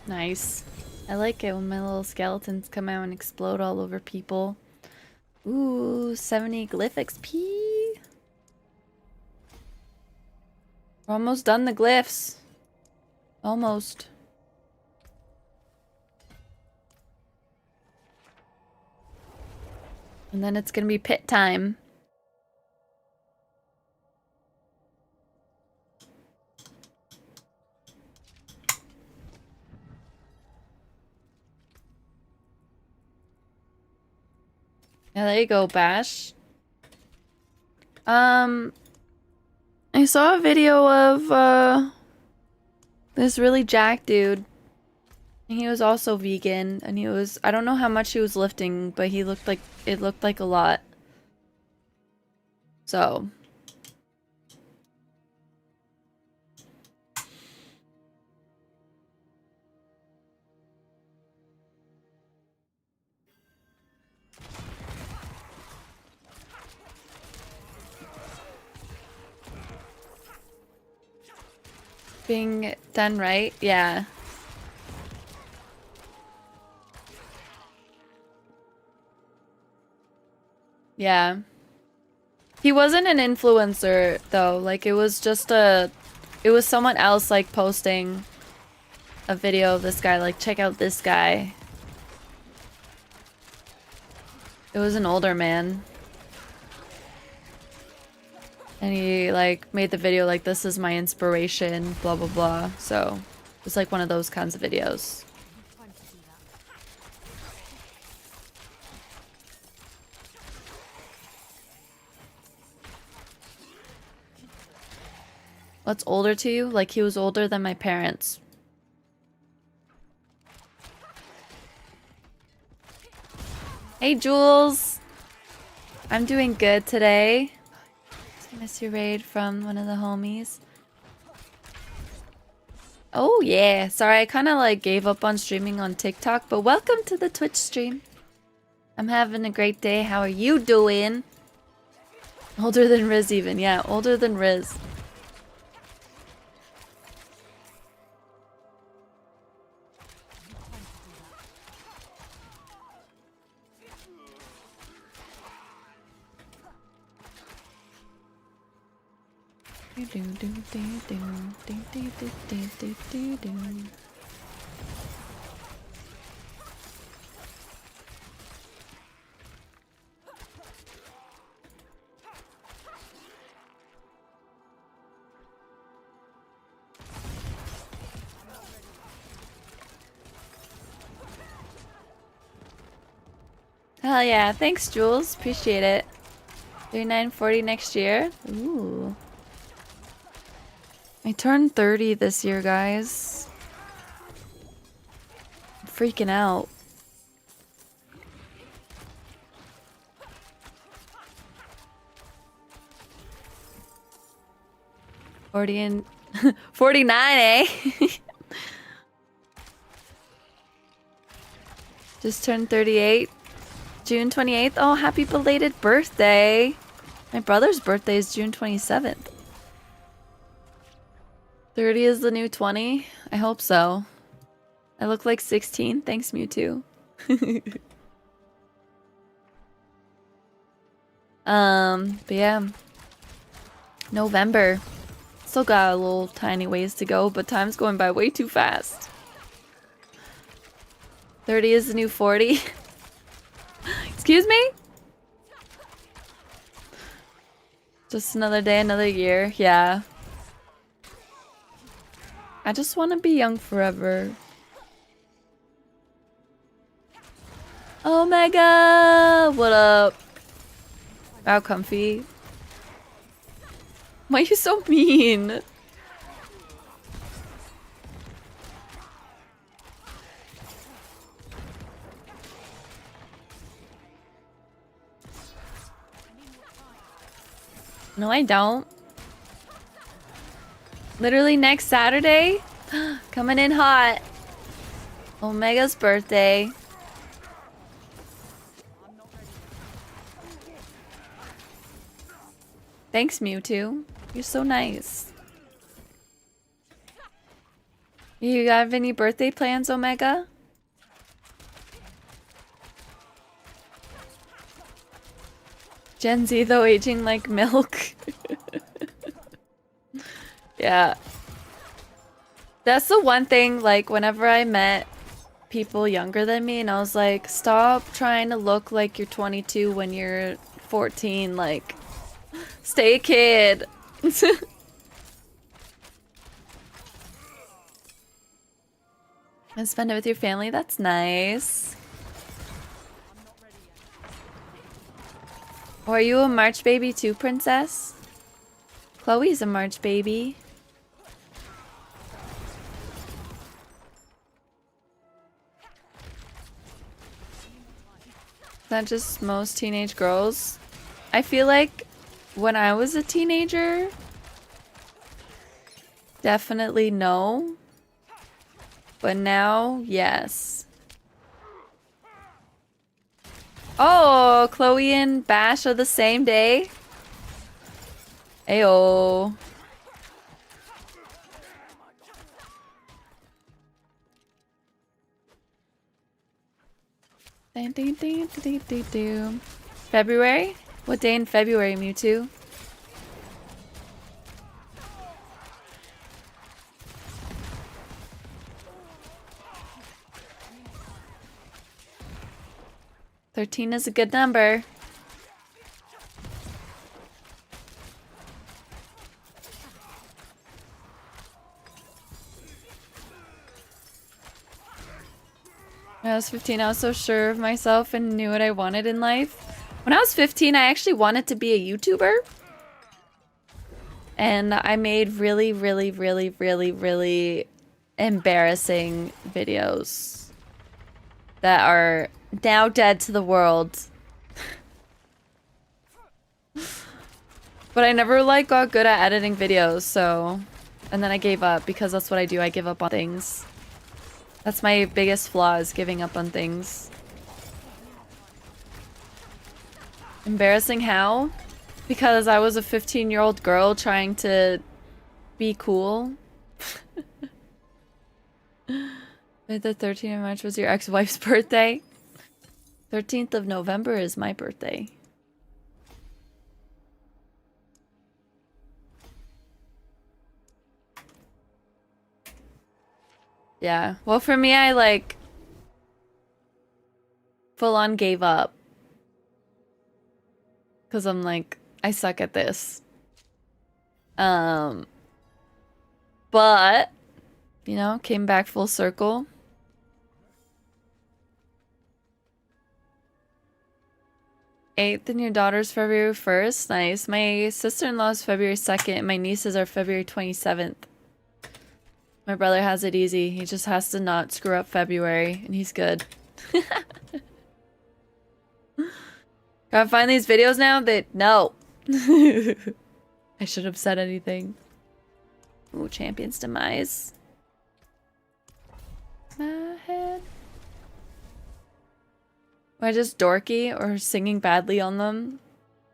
Nice. I like it when my little skeletons come out and explode all over people. Ooh, 70 glyph XP. We're almost done the glyphs. Almost. And then it's gonna be pit time. Yeah, there you go, Bash. I saw a video of this really jacked dude. And he was also vegan, and he was, I don't know how much he was lifting, but he looked like, it looked like a lot. So. Being done right, yeah. Yeah. He wasn't an influencer, though. Like, it was just it was someone else, like, posting a video of this guy. Like, check out this guy. It was an older man. And he, like, made the video like, this is my inspiration, blah, blah, blah. So, it's like one of those kinds of videos. What's older to you? Like, he was older than my parents. Hey, Jules. I'm doing good today. I missed your raid from one of the homies. Oh, yeah. Sorry, I kind of like gave up on streaming on TikTok, but welcome to the Twitch stream. I'm having a great day. How are you doing? Older than Riz even. Yeah, older than Riz. Hell yeah. Thanks, Jules. Appreciate it. 3940 next year. Ooh. I turned 30 this year, guys. I'm freaking out. Forty and 49, eh? Just turned 38. June 28th. Oh, happy belated birthday. My brother's birthday is June 27th. 30 is the new 20? I hope so. I look like 16. Thanks, Mewtwo. But yeah. November. Still got a little tiny ways to go, but time's going by way too fast. 30 is the new 40. Excuse me? Just another day, another year. Yeah. I just want to be young forever. Omega! What up? Wow, comfy. Why are you so mean? No, I don't. Literally next Saturday? Coming in hot. Omega's birthday. Thanks, Mewtwo. You're so nice. You have any birthday plans, Omega? Gen Z, though, aging like milk. Yeah. That's the one thing, like, whenever I met people younger than me, and I was like, stop trying to look like you're 22 when you're 14, like, stay a kid. And spend it with your family, that's nice. Or are you a March baby too, princess? Chloe's a March baby. Is that just most teenage girls? I feel like when I was a teenager, definitely no. But now, yes. Oh, Chloe and Bash are the same day? Ayo. February? What day in February, Mewtwo? $13 is a good number. When I was 15, I was so sure of myself and knew what I wanted in life. When I was 15, I actually wanted to be a YouTuber. And I made really, really, really, really, really embarrassing videos that are Now dead to the world. But I never like got good at editing videos, so... And then I gave up because that's what I do. I give up on things. That's my biggest flaw, is giving up on things. Embarrassing how? Because I was a 15-year-old girl trying to be cool. The 13th of March was your ex-wife's birthday? 13th of November is my birthday. Yeah. Well, for me, I like full on gave up. Because I'm like, I suck at this. But, you know, came back full circle. Eighth and your daughter's February 1st. Nice. My sister-in-law's February 2nd. And my nieces are February 27th. My brother has it easy. He just has to not screw up February, and he's good. Gotta find these videos now that... No. I should have said anything. Ooh, Champion's Demise. My head. Am I just dorky or singing badly on them?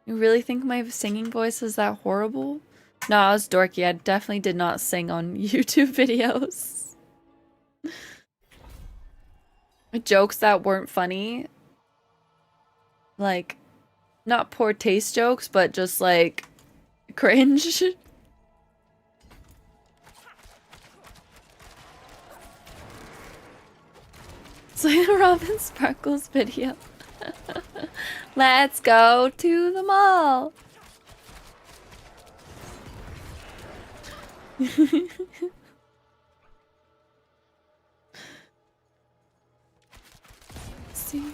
You really think my singing voice is that horrible? No, I was dorky. I definitely did not sing on YouTube videos. Jokes that weren't funny. Like, not poor taste jokes, but just like cringe. It's like a Robin Sparkles video. Let's go to the mall. See?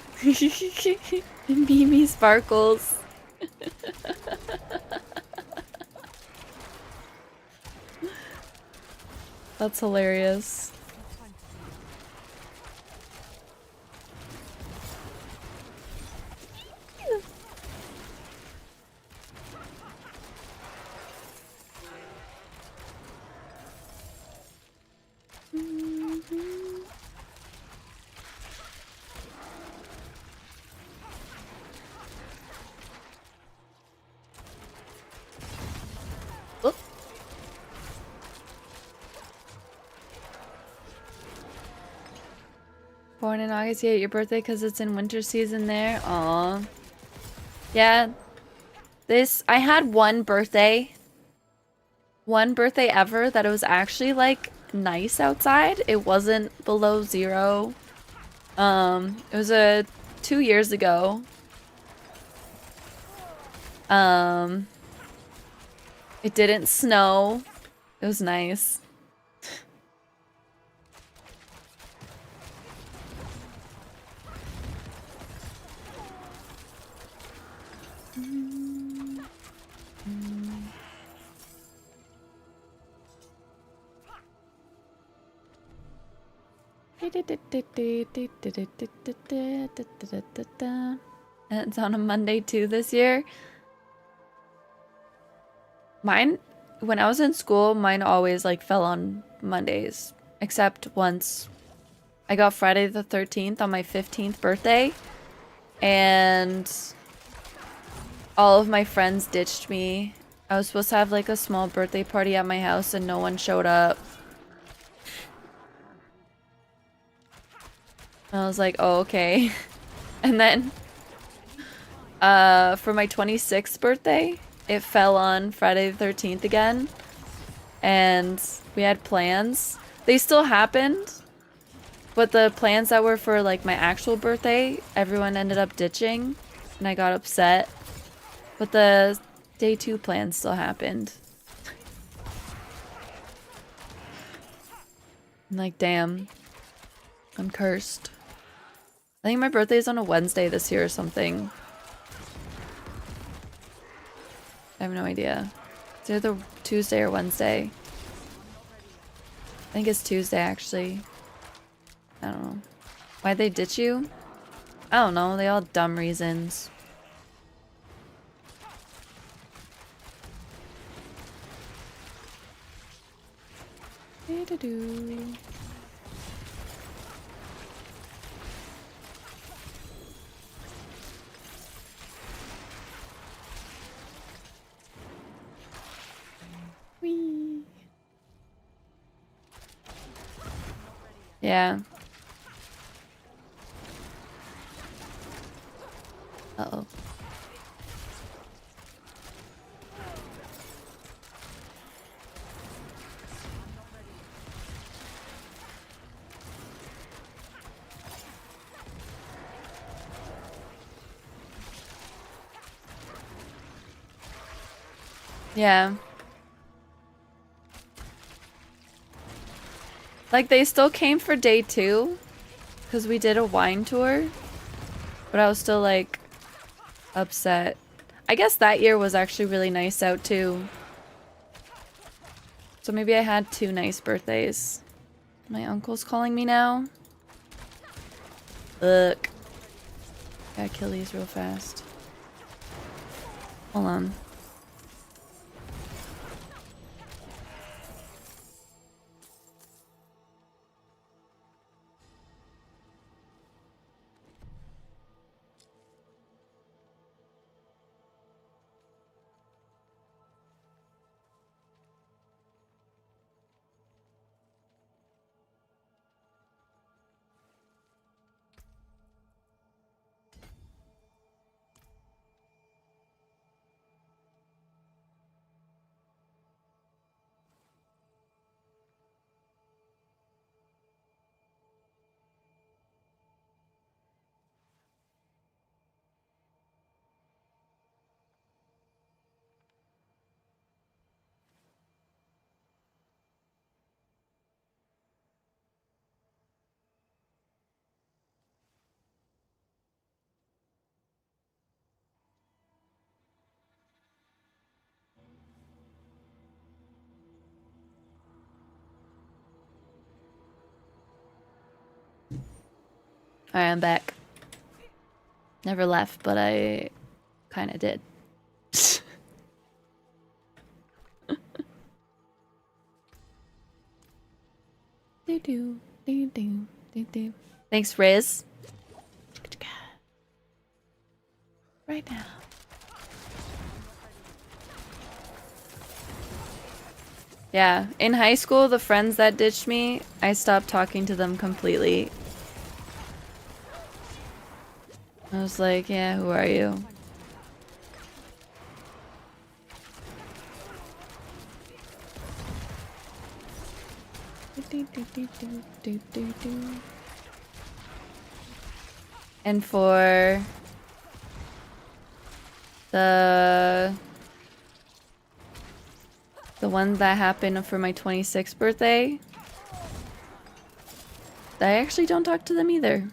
Mimi Sparkles. That's hilarious. Oop. Born in August, yeah, your birthday because it's in winter season there. Aw. Yeah. I had one birthday ever that it was actually like nice outside. It wasn't below 0. It was 2 years ago. It didn't snow. It was nice. And it's on a Monday too this year. Mine, when I was in school, mine always like fell on Mondays. Except once I got Friday the 13th on my 15th birthday. And all of my friends ditched me. I was supposed to have like a small birthday party at my house and no one showed up. I was like, oh, okay. And then for my 26th birthday, it fell on Friday the 13th again. And we had plans. They still happened. But the plans that were for like my actual birthday, everyone ended up ditching. And I got upset. But the day 2 plans still happened. I'm like, damn. I'm cursed. I think my birthday is on a Wednesday this year or something. I have no idea. It's either Tuesday or Wednesday. I think it's Tuesday, actually. I don't know. Why'd they ditch you? I don't know, they all dumb reasons. Do-do-do. Whee. Yeah. Uh-oh. Yeah. Like, they still came for day 2. Because we did a wine tour. But I was still, like, upset. I guess that year was actually really nice out, too. So maybe I had 2 nice birthdays. My uncle's calling me now. Look. Gotta kill these real fast. Hold on. Alright, I'm back. Never left, but I kind of did. Thanks, Riz. Right now. Yeah, in high school, the friends that ditched me, I stopped talking to them completely. I was like, yeah, who are you? And for the one that happened for my 26th birthday, I actually don't talk to them either.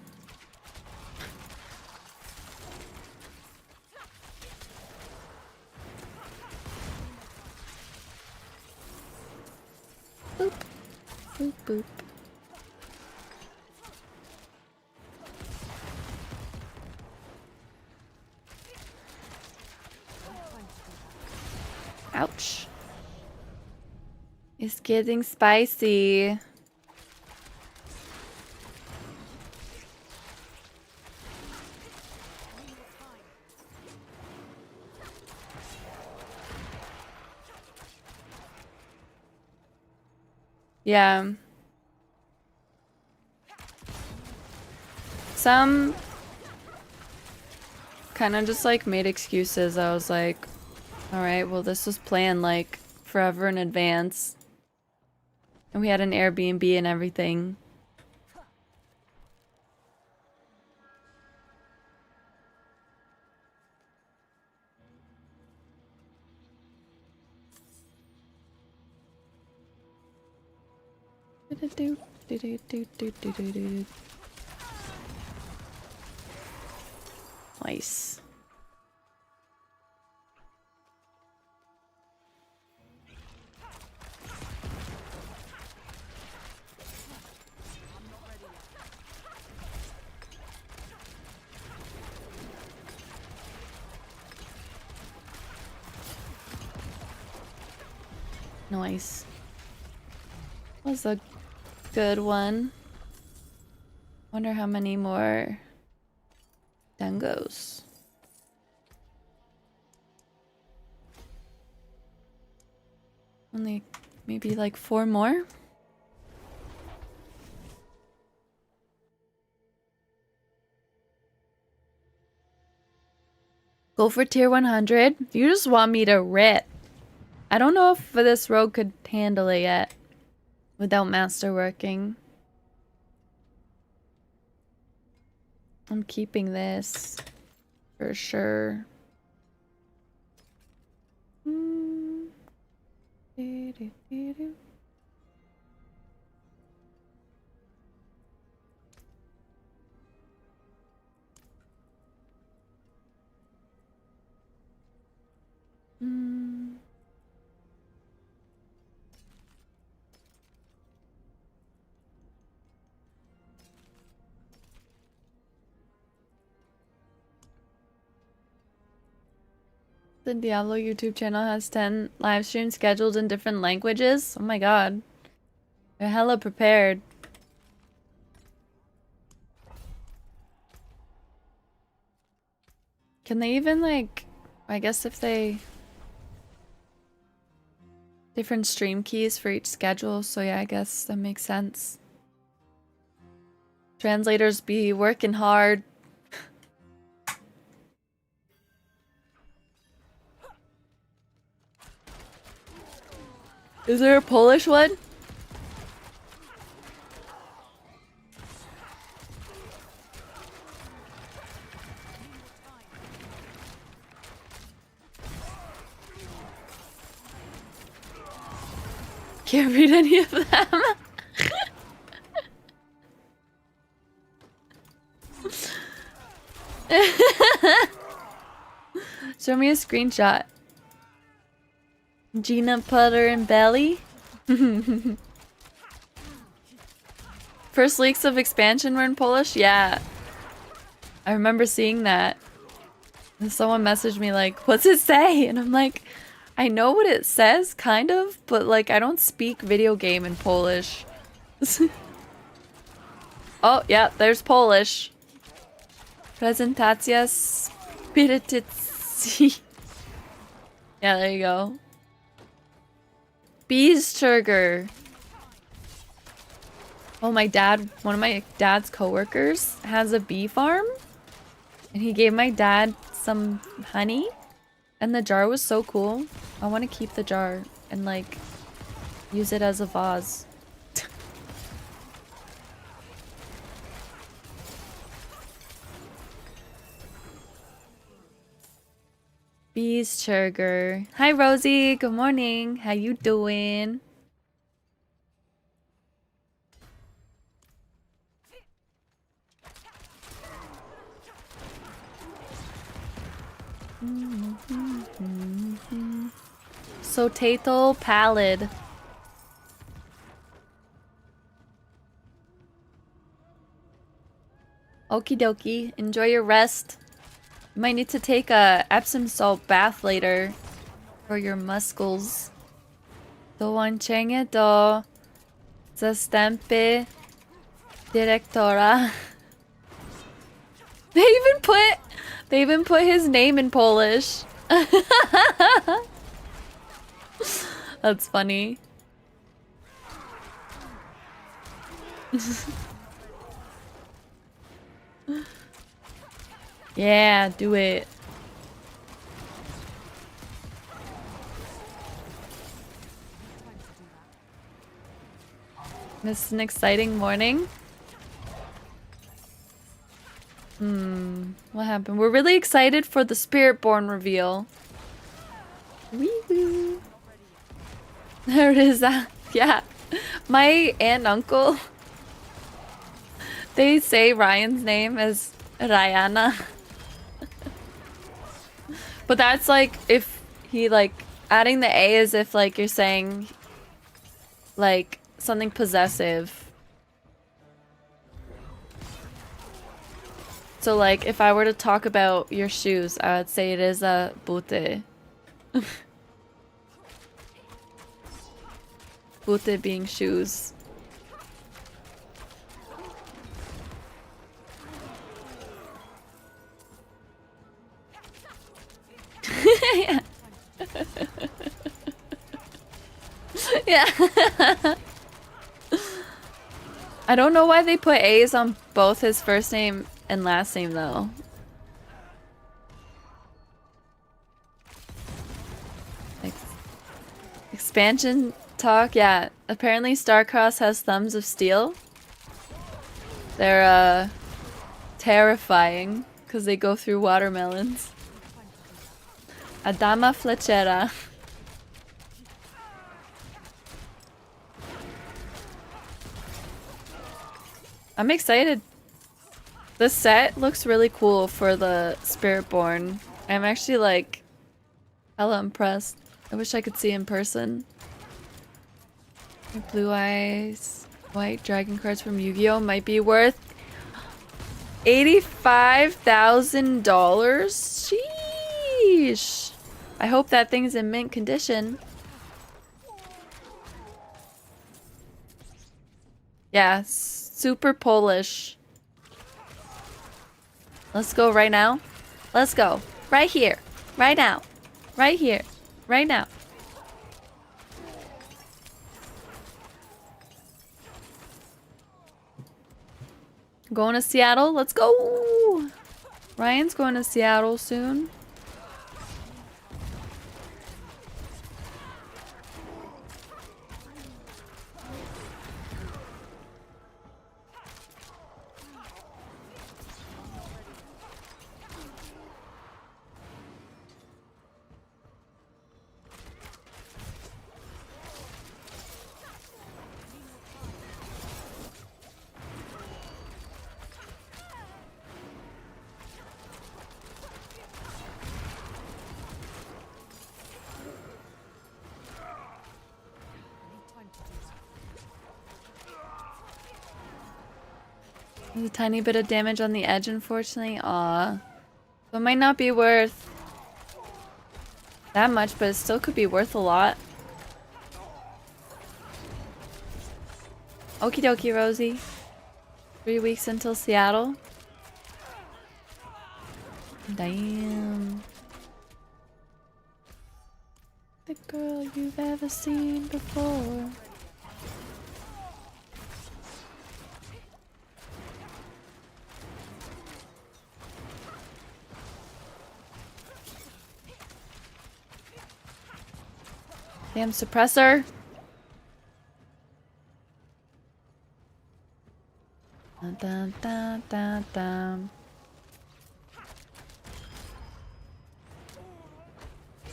Boop. Boop, boop. Ouch. It's getting spicy. Yeah. Some kind of just like made excuses. I was like, alright, well this was planned like forever in advance. And we had an Airbnb and everything. Nice. Nice. Was a good one. Wonder how many more dangos. Only maybe like 4 more. Go for tier 100. You just want me to rip. I don't know if this rogue could handle it yet without master working. I'm keeping this for sure. The Diablo YouTube channel has 10 live streams scheduled in different languages. Oh my god. They're hella prepared. Can they even like... I guess if they... Different stream keys for each schedule, so yeah, I guess that makes sense. Translators be working hard. Is there a Polish one? Can't read any of them. Show me a screenshot. Gina Putter and Belly. First leaks of expansion were in Polish? Yeah. I remember seeing that. And someone messaged me like, what's it say? And I'm like, I know what it says, kind of, but like I don't speak video game in Polish. Oh, yeah, there's Polish. Prezentacja spirytycji. Yeah, there you go. Beeschurger. Oh, my dad, one of my dad's coworkers has a bee farm. And he gave my dad some honey. And the jar was so cool. I want to keep the jar and like use it as a vase. Beeschurger. Hi Rosie, good morning. How you doing? Sotato pallid. Okie dokie. Enjoy your rest. You might need to take a Epsom salt bath later for your muscles. Dołączenie do zastępy dyrektora. They even put his name in Polish. That's funny. Yeah, do it. This is an exciting morning. What happened? We're really excited for the Spiritborn reveal. Wee-hoo. There it is. Yeah. My aunt and uncle, they say Ryan's name as Ryana. But that's like if he like adding the A as if like you're saying like something possessive. So like if I were to talk about your shoes, I would say it is a bote. Boote being shoes. Yeah. Yeah. I don't know why they put A's on both his first name and last name though. Expansion talk, yeah. Apparently Starcross has thumbs of steel. They're terrifying because they go through watermelons. Adama Flechera. I'm excited. This set looks really cool for the Spiritborn. I'm actually like hella impressed. I wish I could see in person. Blue eyes, white dragon cards from Yu-Gi-Oh! Might be worth $85,000. Sheesh. I hope that thing's in mint condition. Yeah, super Polish. Let's go right now. Let's go. Right here. Right now. Right here. Right now. Going to Seattle. Let's go. Ryan's going to Seattle soon. There's a tiny bit of damage on the edge, unfortunately. Aw. So it might not be worth that much, but it still could be worth a lot. Okie dokie, Rosie. 3 weeks until Seattle. Damn. The girl you've ever seen before. Damn suppressor. Dun, dun, dun, dun, dun.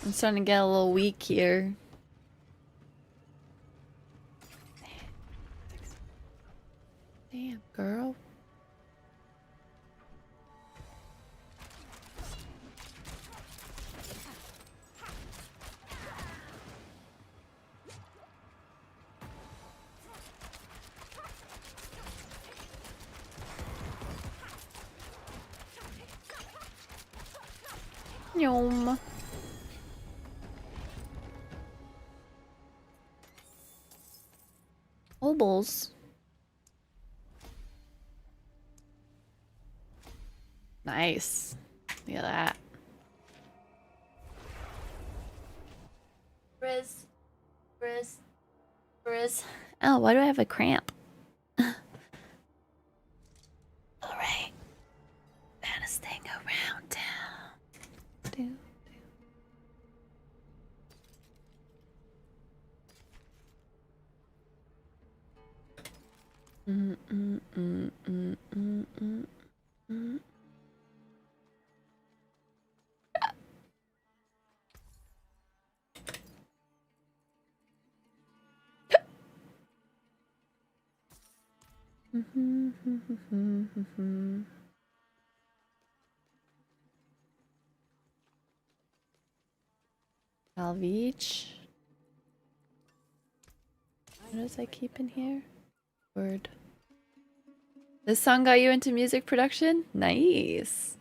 I'm starting to get a little weak here. Damn, girl. Yum. Obols. Nice. Look at that. Frizz. Oh, why do I have a cramp? Alright. Baddest thing around town. Salvage. What does I keep in here? Word. This song got you into music production? Nice.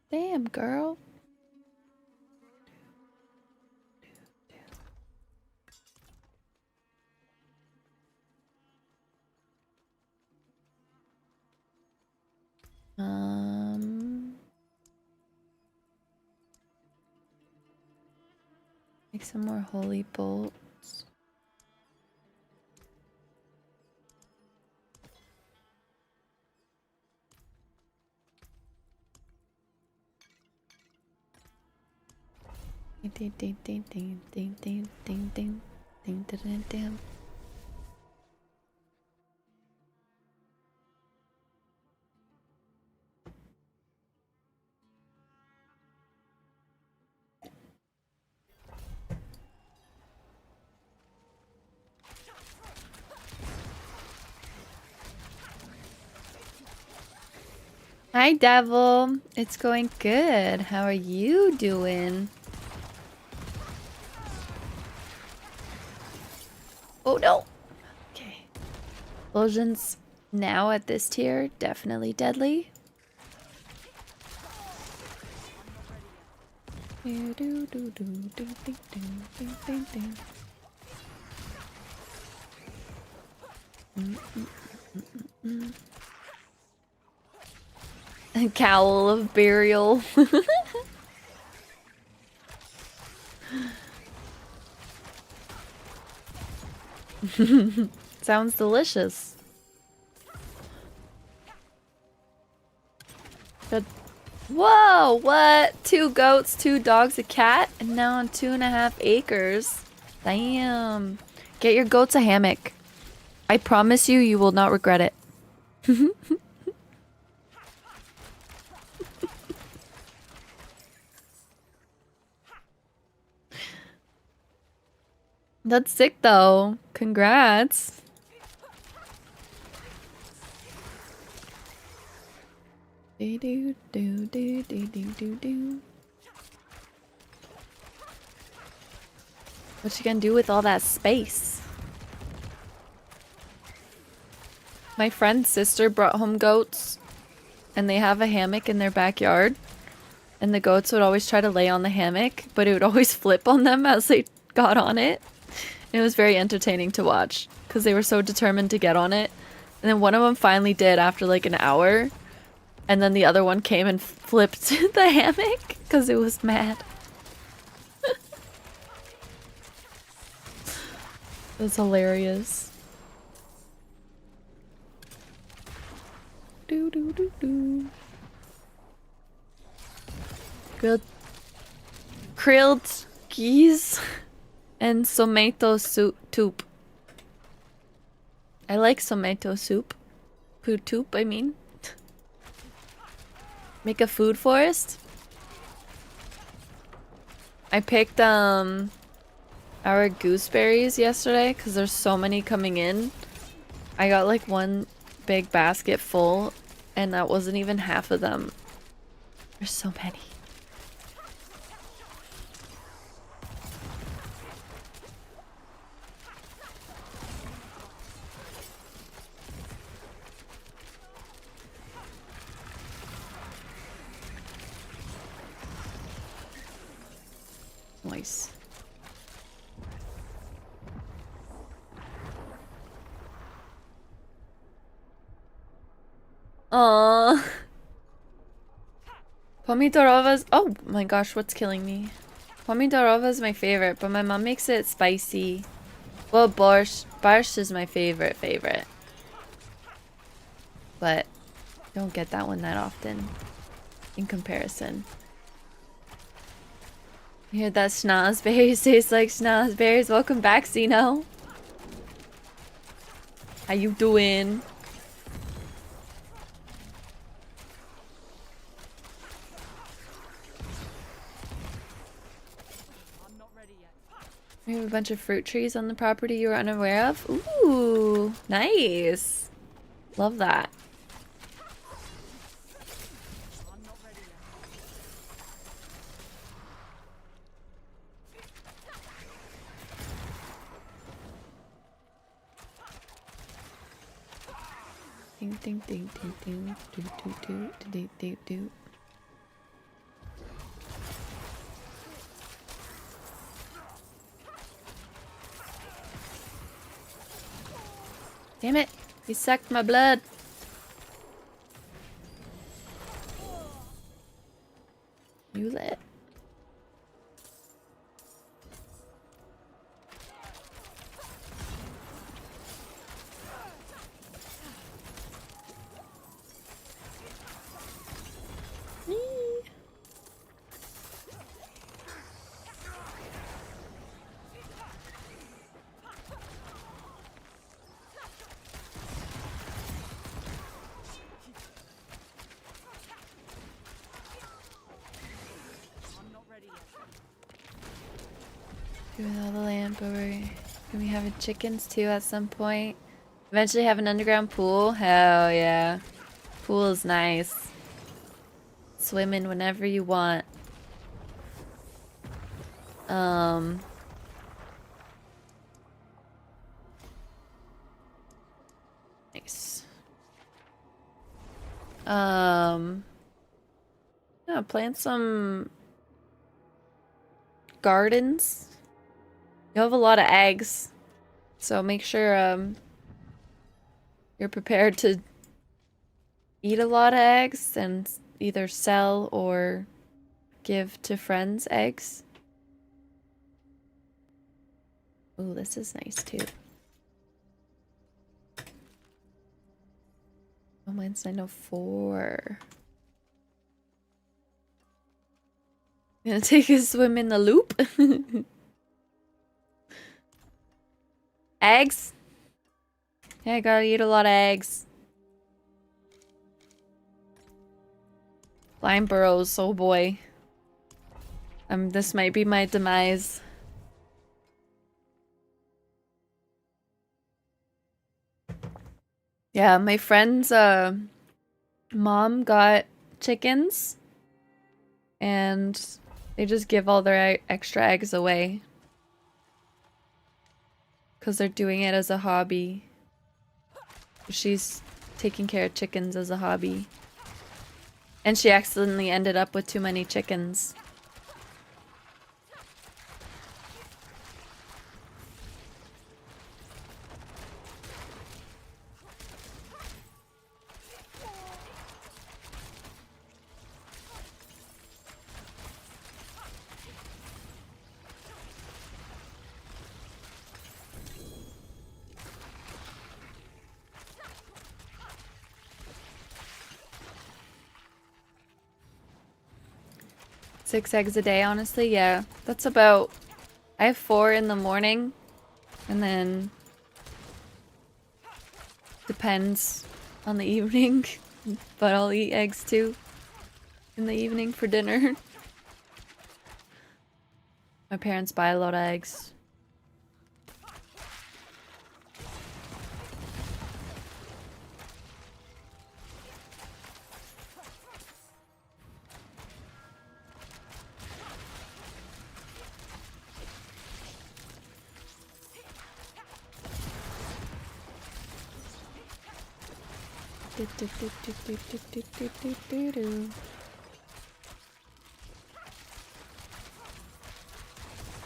Damn, girl. Make some more holy bolts. Ding ding ding ding ding ding ding ding ding ding ding. Hi, Devil. It's going good. How are you doing? Oh no. Okay. Explosions now at this tier, definitely deadly. Cowl of burial. Sounds delicious. Good. Whoa, what? 2 goats, 2 dogs, a cat, and now on 2.5 acres. Damn. Get your goats a hammock. I promise you, you will not regret it. That's sick though. Congrats. Do do do do do do do. What you gonna do with all that space? My friend's sister brought home goats, and they have a hammock in their backyard. And the goats would always try to lay on the hammock, but it would always flip on them as they got on it. And it was very entertaining to watch, because they were so determined to get on it. And then one of them finally did after like an hour. And then the other one came and flipped the hammock, because it was mad. It was hilarious. Do do do do. Grilled geese and tomato soup. I like tomato soup. Soup, I mean. Make a food forest. I picked our gooseberries yesterday because there's so many coming in. I got like one big basket full, and that wasn't even half of them. There's so many. Nice. Aww. Pomidorova's— oh my gosh, what's killing me? Pomidorova is my favorite, but my mom makes it spicy. Well, borscht. Borscht is my favorite. But don't get that one that often in comparison. You hear that schnozberries taste like schnozberries? Welcome back, Zeno. How you doing? We have a bunch of fruit trees on the property you were unaware of. Ooh, nice. Love that. Ding ding ding ding ding do do do do do do. Damn it! He sucked my blood. Doing all the land, but we're gonna be having chickens too at some point. Eventually have an underground pool. Hell yeah. Pool is nice. Swimming whenever you want. Nice. Yeah, plant some gardens. You have a lot of eggs, so make sure you're prepared to eat a lot of eggs and either sell or give to friends eggs. Ooh, this is nice too. Oh, mine's 904. Gonna take a swim in the loop. Eggs? Yeah, I gotta eat a lot of eggs. Slime burrows, oh boy. This might be my demise. Yeah, my friend's mom got chickens and they just give all their extra eggs away because they're doing it as a hobby. She's taking care of chickens as a hobby. And she accidentally ended up with too many chickens. 6 eggs a day, honestly, yeah. That's about... I have 4 in the morning, and then... Depends on the evening, but I'll eat eggs too in the evening for dinner. My parents buy a lot of eggs.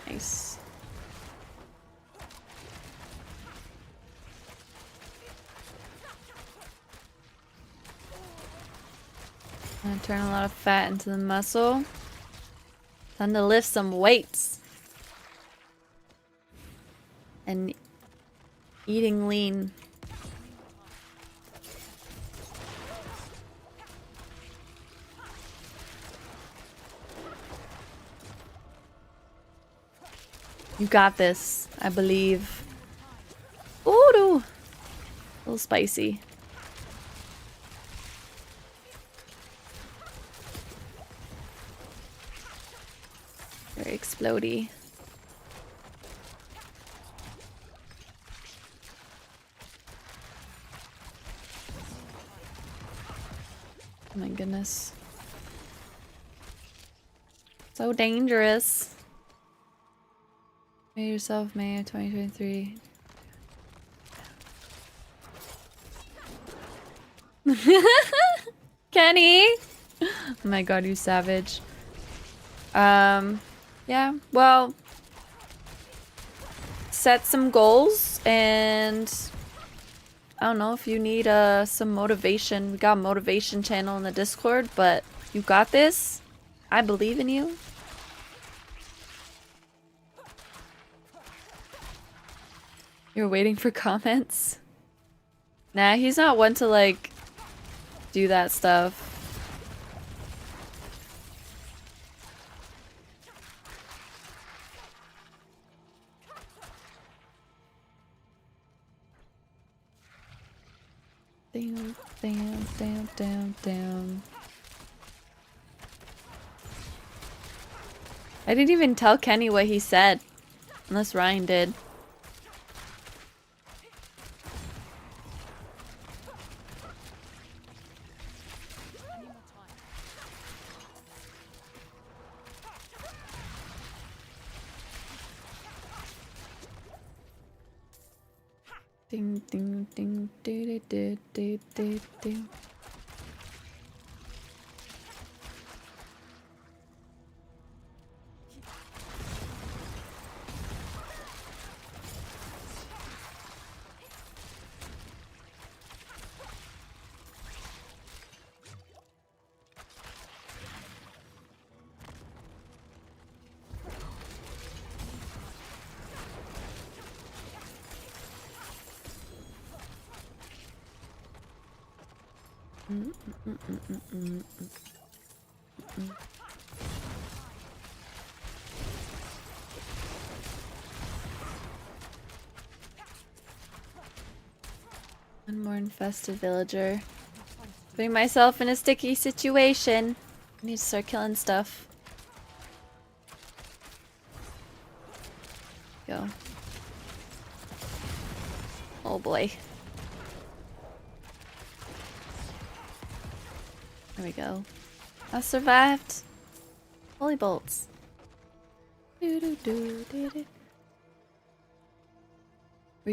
Nice. I'm gonna turn a lot of fat into the muscle. Time to lift some weights. And eating lean. You got this, I believe. Ooh, a little spicy. Very explodey. Oh my goodness. So dangerous. Made yourself May of 2023. Kenny! Oh my god, you savage. Yeah, well, set some goals and I don't know if you need some motivation. We got a motivation channel in the Discord, but you got this. I believe in you. You're waiting for comments? Nah, he's not one to like do that stuff. Damn, damn, damn, damn, damn. I didn't even tell Kenny what he said. Unless Ryan did. Ding ding ding do do do do do. One more infested villager. Putting myself in a sticky situation. I need to start killing stuff. Go. Oh boy. There we go. I survived. Holy bolts. We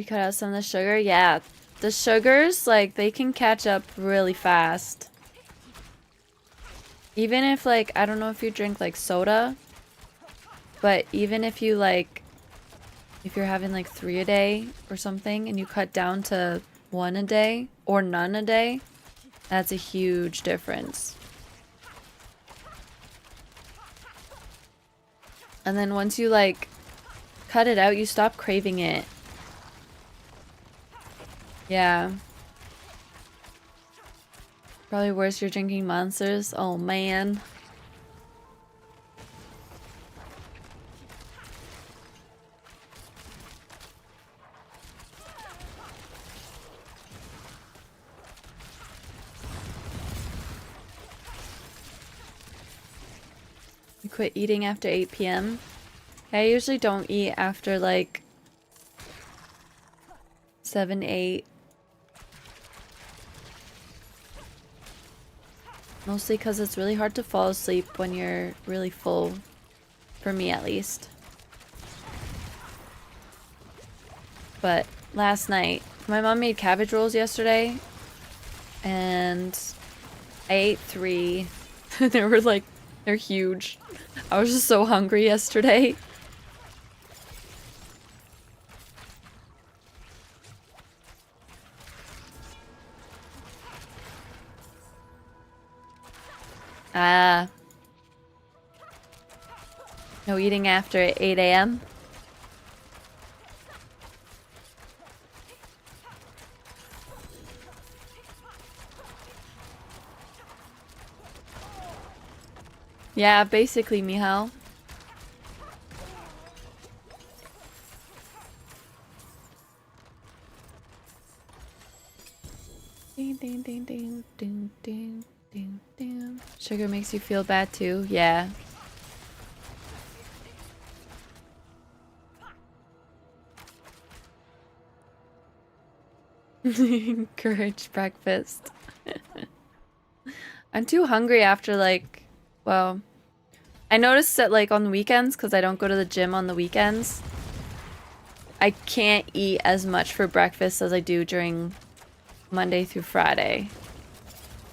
cut out some of the sugar? Yeah. The sugars, like, they can catch up really fast. Even if, like, I don't know if you drink, like, soda. But even if you, like, if you're having, like, 3 a day or something, and you cut down to 1 a day or none a day, that's a huge difference. And then once you, like, cut it out, you stop craving it. Yeah. Probably worse, you're drinking monsters. Oh, man. You quit eating after 8 p.m.? I usually don't eat after, like, 7, 8. Mostly because it's really hard to fall asleep when you're really full. For me, at least. But last night, my mom made cabbage rolls yesterday. And I ate 3. They were like, they're huge. I was just so hungry yesterday. Ah. No eating after 8 a.m.? Yeah, basically, Mihao. Ding ding ding ding ding ding ding ding. Sugar makes you feel bad too, yeah. Encourage breakfast. I'm too hungry after, like, well, I noticed that, like, on the weekends, because I don't go to the gym on the weekends, I can't eat as much for breakfast as I do during Monday through Friday.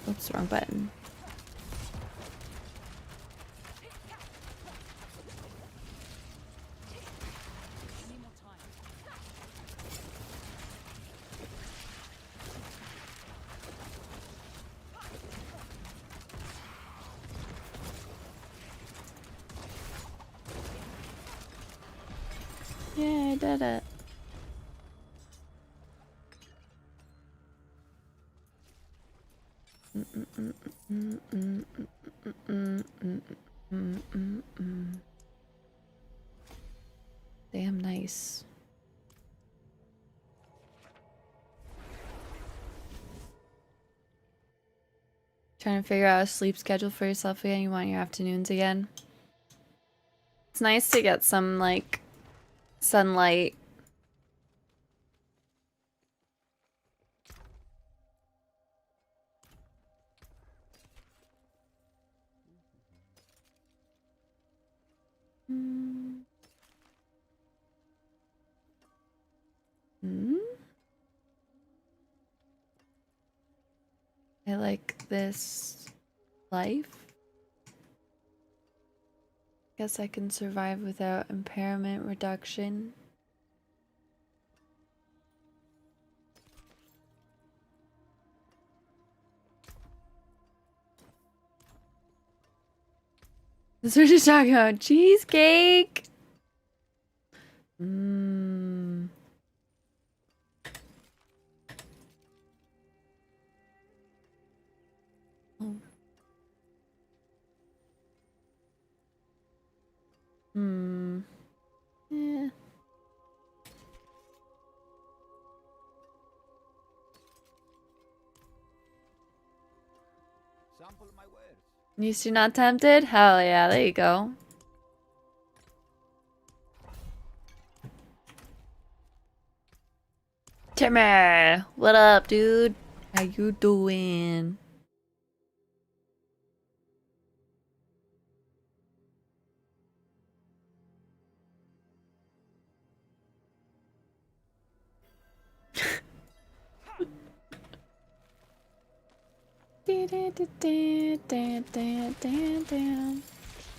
Oops, wrong button. Yeah, I did it. Damn nice. Trying to figure out a sleep schedule for yourself again. You want your afternoons again? It's nice to get some, like, sunlight. Hmm. I like this life. Guess I can survive without impairment reduction. That's what you're talking about. Cheesecake. Mmm. Oh. Hmm. Yeah. Sample my wares. You still not tempted? Hell yeah, there you go. Timmy, what up, dude? How you doing?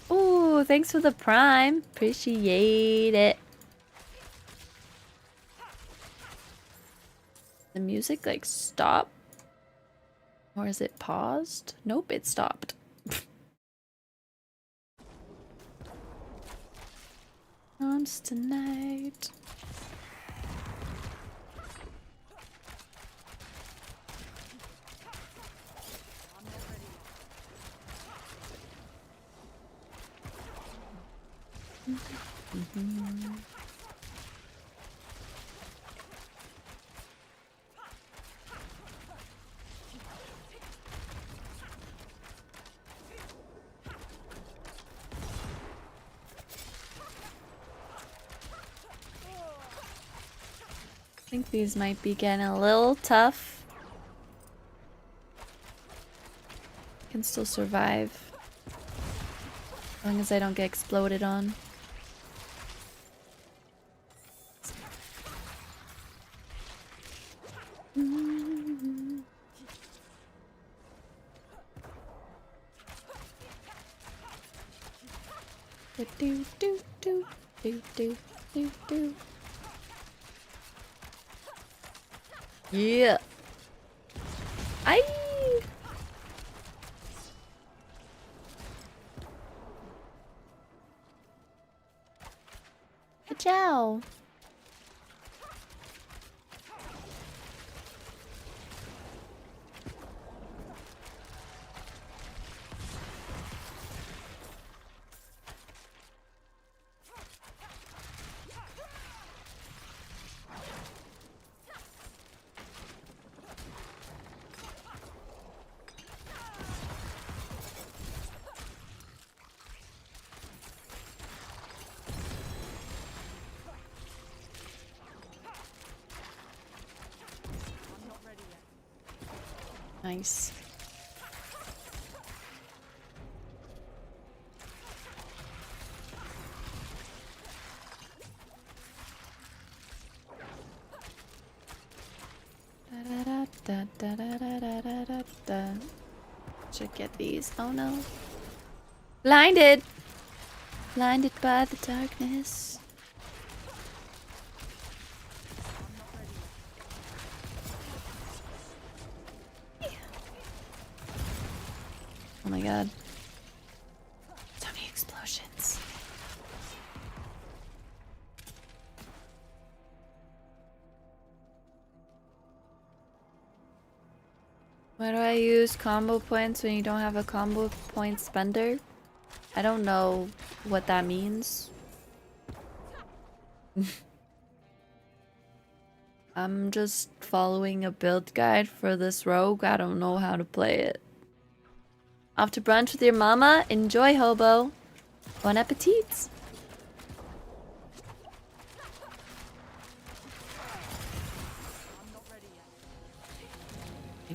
Ooh, thanks for the prime. Appreciate it. The music like stopped? Or is it paused? Nope, it stopped. Comes tonight. I think these might be getting a little tough. Can still survive. As long as I don't get exploded on. Do do do do do do do. Yeah. Aye. Ciao. Nice. Should get these. Oh no. Blinded! Blinded by the darkness. Oh my god. So many explosions. Why do I use combo points when you don't have a combo point spender? I don't know what that means. I'm just following a build guide for this rogue. I don't know how to play it. Off to brunch with your mama? Enjoy, hobo. Bon appetit.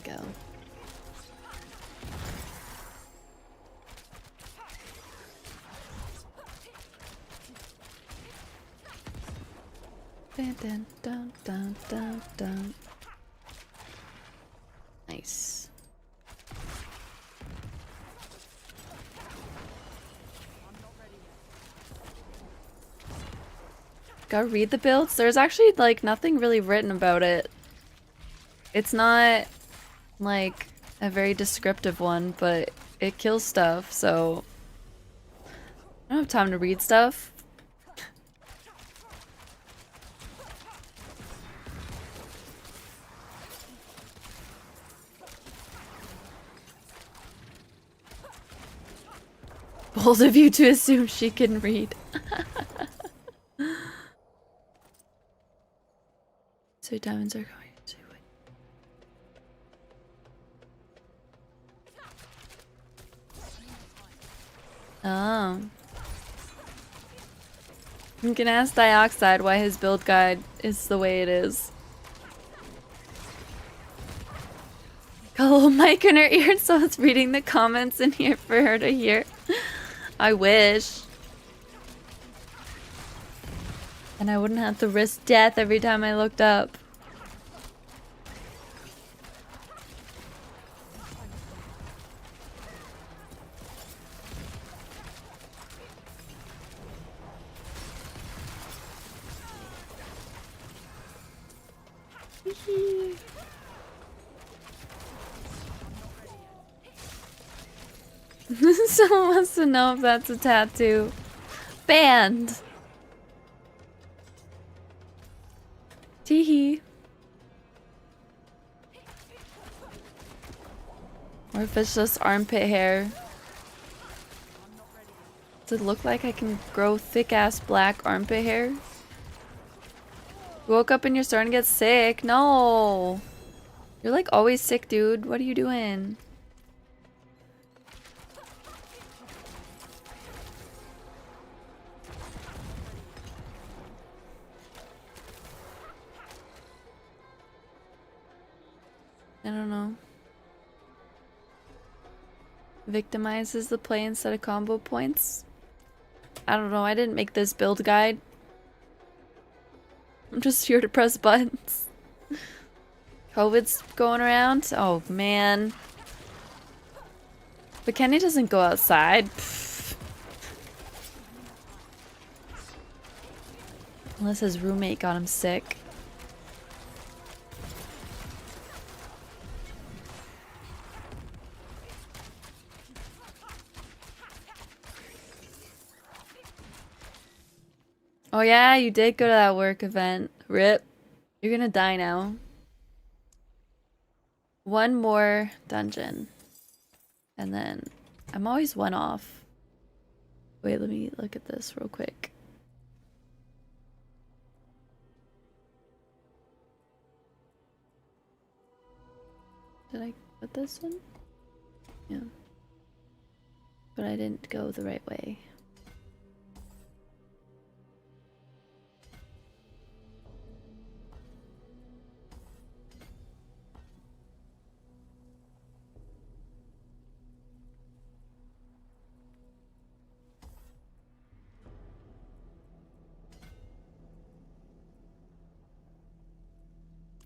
go. Dun, dun, dun, dun, dun, dun. Nice. Go read the builds. There's actually like nothing really written about it. It's not like a very descriptive one, but it kills stuff, so I don't have time to read stuff. Bold of you to assume she can read. So diamonds are going to win. Oh. You can ask Dioxide why his build guide is the way it is. Got a little mic in her ear so it's reading the comments in here for her to hear. I wish. And I wouldn't have to risk death every time I looked up. Someone wants to know if that's a tattoo. Banned. Teehee. Or if it's just armpit hair. Does it look like I can grow thick-ass black armpit hair? You woke up and you're starting to get sick. No. You're like always sick, dude. What are you doing? I don't know. Victimizes the play instead of combo points? I don't know. I didn't make this build guide. I'm just here to press buttons. COVID's going around? Oh, man. But Kenny doesn't go outside. Pfft. Unless his roommate got him sick. Oh yeah, you did go to that work event. RIP. You're gonna die now. One more dungeon. And then I'm always one off. Wait, let me look at this real quick. Did I put this one? Yeah. But I didn't go the right way.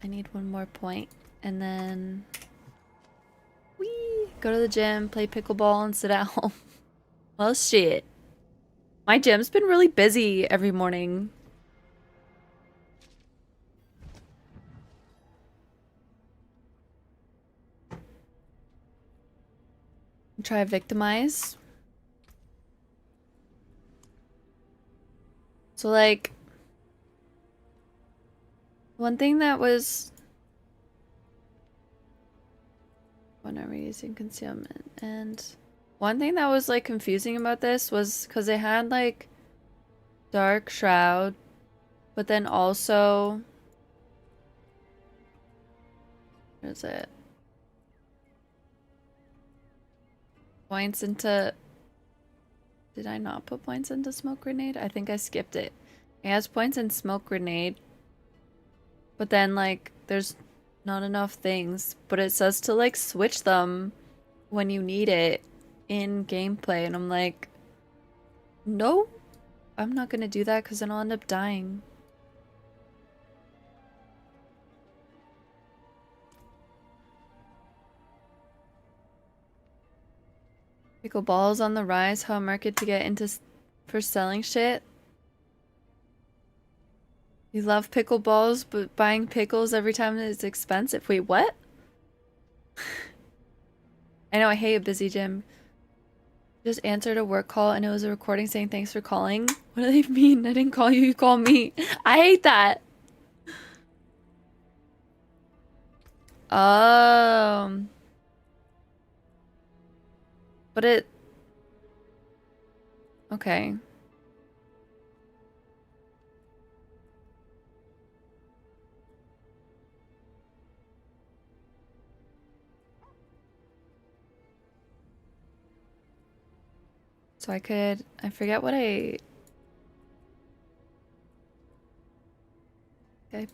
I need one more point, and then whee, go to the gym, play pickleball, and sit at home. Well, shit. My gym's been really busy every morning. Try victimize. So like, one thing that was when are we using concealment, and one thing that was like confusing about this was because they had like dark shroud, but then also where is it? Points into. Did I not put points into smoke grenade? I think I skipped it. It has points in smoke grenade. But then, like, there's not enough things, but it says to like switch them when you need it in gameplay, and I'm like, no, I'm not gonna do that because then I'll end up dying. Pickleball's on the rise. How a market to get into for selling shit. You love pickleballs, but buying pickles every time is expensive. Wait, what? I know, I hate a busy gym. Just answered a work call and it was a recording saying thanks for calling. What do they mean? I didn't call you, you called me. I hate that. But it... Okay. So I forget what I put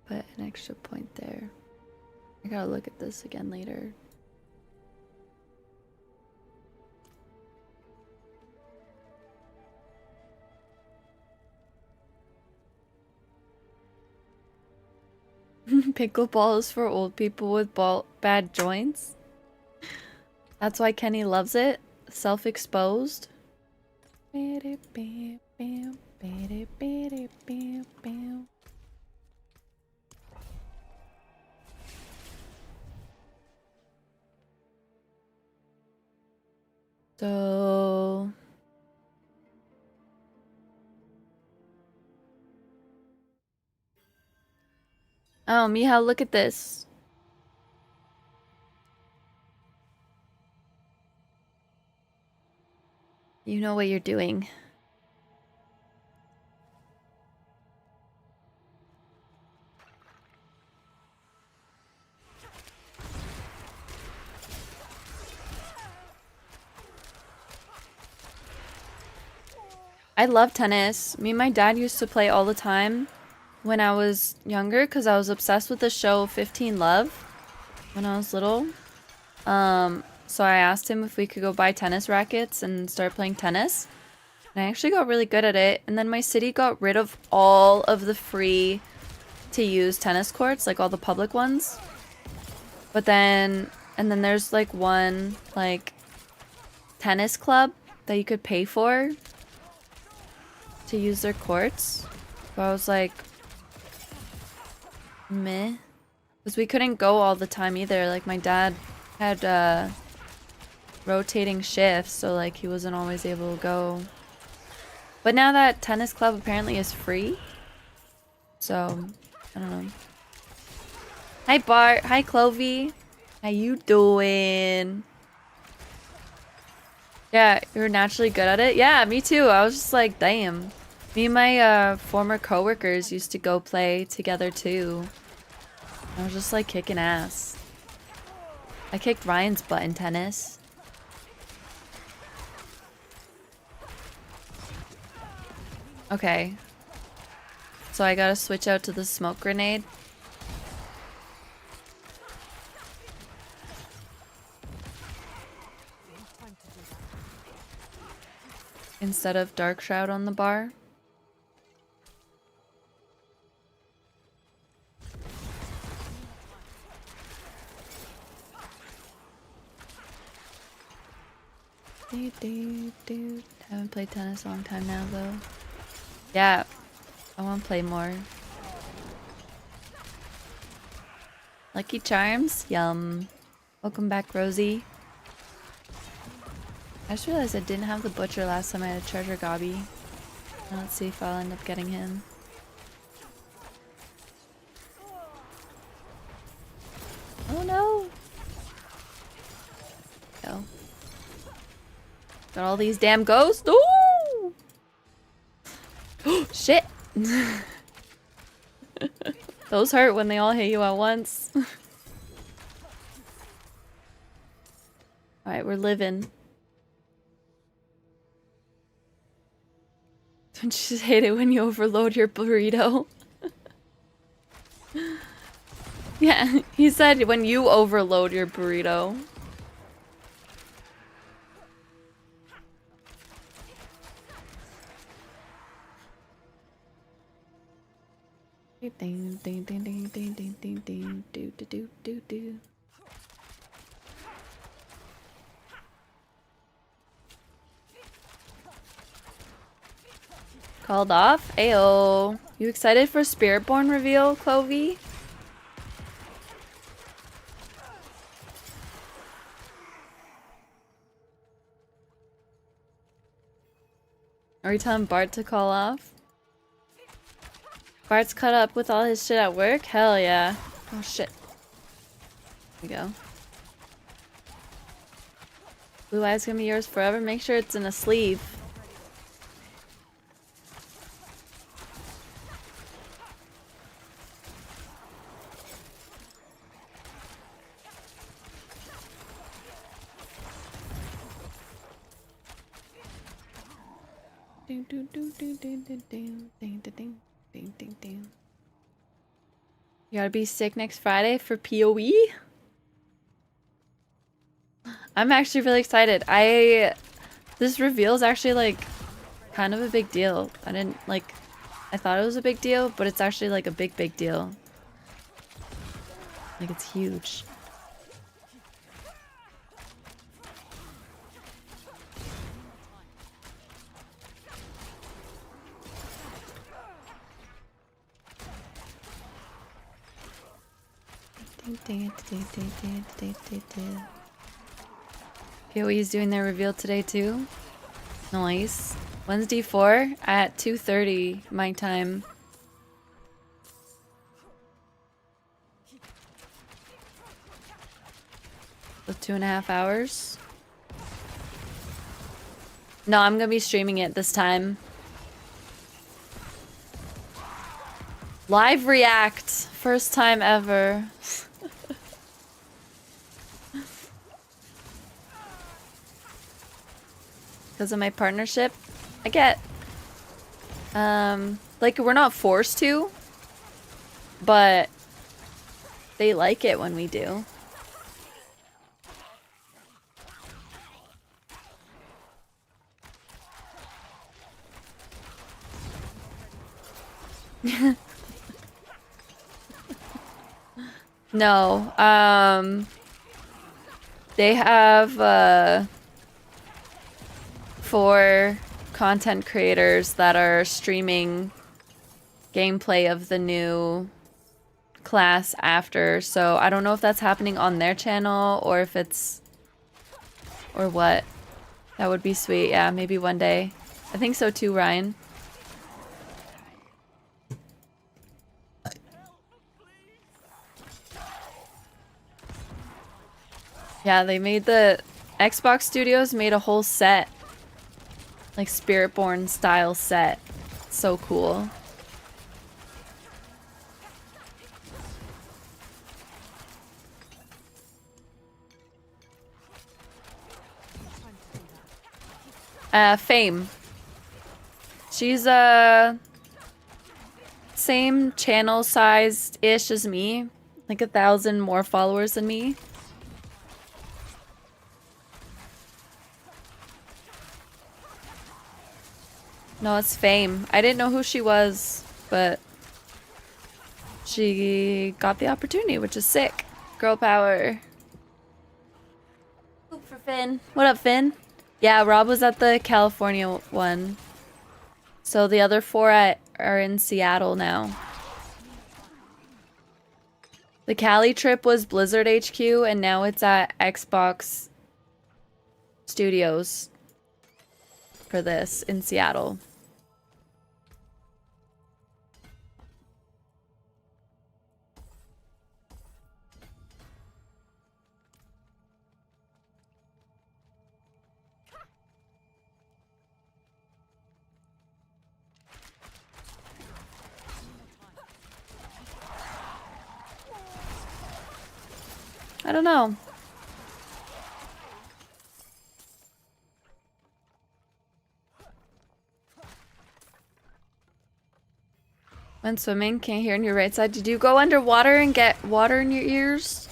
an extra point there. I gotta look at this again later. Pickleballs for old people with bad joints. That's why Kenny loves it. Self-exposed. So... Oh, Mihal, look at this. You know what you're doing. I love tennis. Me and my dad used to play all the time when I was younger because I was obsessed with the show 15 Love when I was little. So I asked him if we could go buy tennis rackets and start playing tennis. And I actually got really good at it. And then my city got rid of all of the free to use tennis courts, like all the public ones. But then, and then there's like one like tennis club that you could pay for to use their courts. So I was like, meh. Because we couldn't go all the time either. Like my dad had rotating shifts, so like he wasn't always able to go. But now that tennis club apparently is free. So, I don't know. Hi Bart, hi Clovey. How you doing? Yeah, you're naturally good at it? Yeah, me too. I was just like, damn. Me and my former coworkers used to go play together too. I was just like kicking ass. I kicked Ryan's butt in tennis. Okay. So I gotta switch out to the smoke grenade. Instead of Dark Shroud on the bar. Haven't played tennis a long time now though. Yeah, I want to play more. Lucky Charms? Yum. Welcome back, Rosie. I just realized I didn't have the Butcher last time I had a Treasure Gobby. Now let's see if I'll end up getting him. Oh no! Go. Got all these damn ghosts. Ooh! Oh, shit! Those hurt when they all hit you at once. Alright, we're living. Don't you just hate it when you overload your burrito? Yeah, he said when you overload your burrito. Ding ding ding ding ding ding ding ding do do do do do. Called off? Ayo. You excited for Spiritborn reveal, Clovey? Are you telling Bart to call off? Bart's caught up with all his shit at work? Hell yeah. Oh shit. There we go. Blue eye's gonna be yours forever. Make sure it's in a sleeve. Ding ding ding ding ding ding ding ding ding ding ding ding. You gotta be sick next Friday for PoE? I'm actually really excited. This reveal is actually like kind of a big deal. I thought it was a big deal, but it's actually like a big deal. Like it's huge. PoE's doing their reveal today too. Nice. Wednesday 4 at 2:30 my time. With 2.5 hours. No, I'm gonna be streaming it this time. Live react. First time ever. Because of my partnership, I get, like we're not forced to, but they like it when we do. No, they have, 4 content creators that are streaming gameplay of the new class after, so I don't know if that's happening on their channel or if it's or what. That would be sweet. Yeah, maybe one day. I think so too, Ryan. Yeah, they made the Xbox Studios made a whole set. Like Spiritborn style set. So cool. Fame. She's same channel sized-ish as me. Like 1,000 more followers than me. No, it's Fame. I didn't know who she was, but she got the opportunity, which is sick. Girl power. Hoop for Finn. What up, Finn? Yeah, Rob was at the California one. So the other 4 are in Seattle now. The Cali trip was Blizzard HQ, and now it's at Xbox Studios for this in Seattle. I don't know. Went swimming, can't hear on your right side. Did you go underwater and get water in your ears?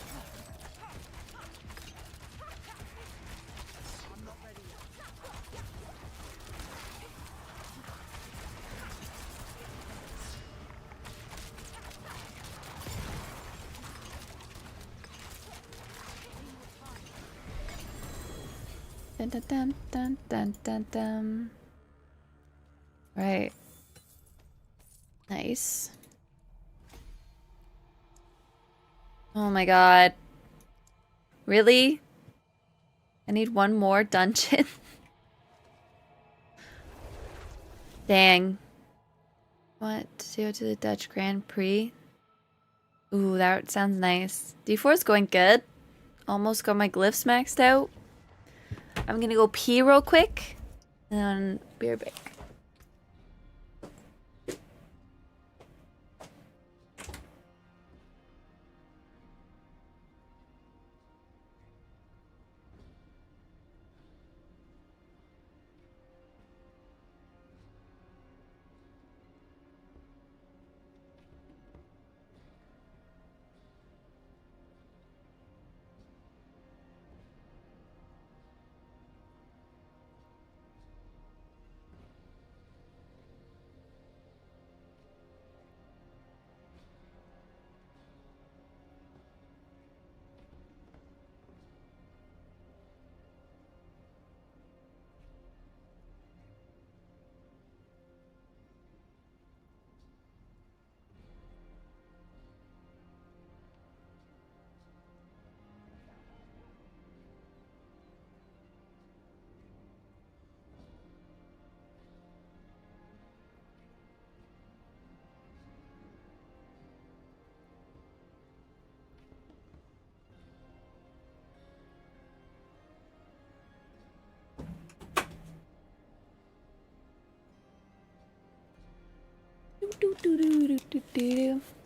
Dun, dun, dun, dun, dun, dun, dun. Right. Nice. Oh my god. Really? I need one more dungeon. Dang. What? To go to the Dutch Grand Prix? Ooh, that sounds nice. D4 is going good. Almost got my glyphs maxed out. I'm gonna go pee real quick. And then be right back.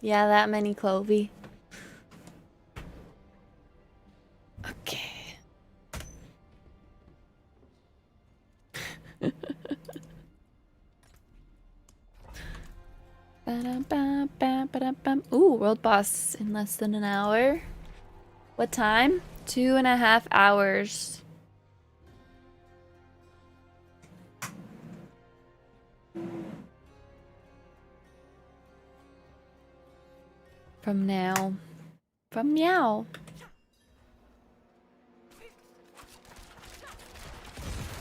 Yeah, that many Clovey. Okay. Ooh, world boss in less than an hour. What time? 2.5 hours. From now. From meow.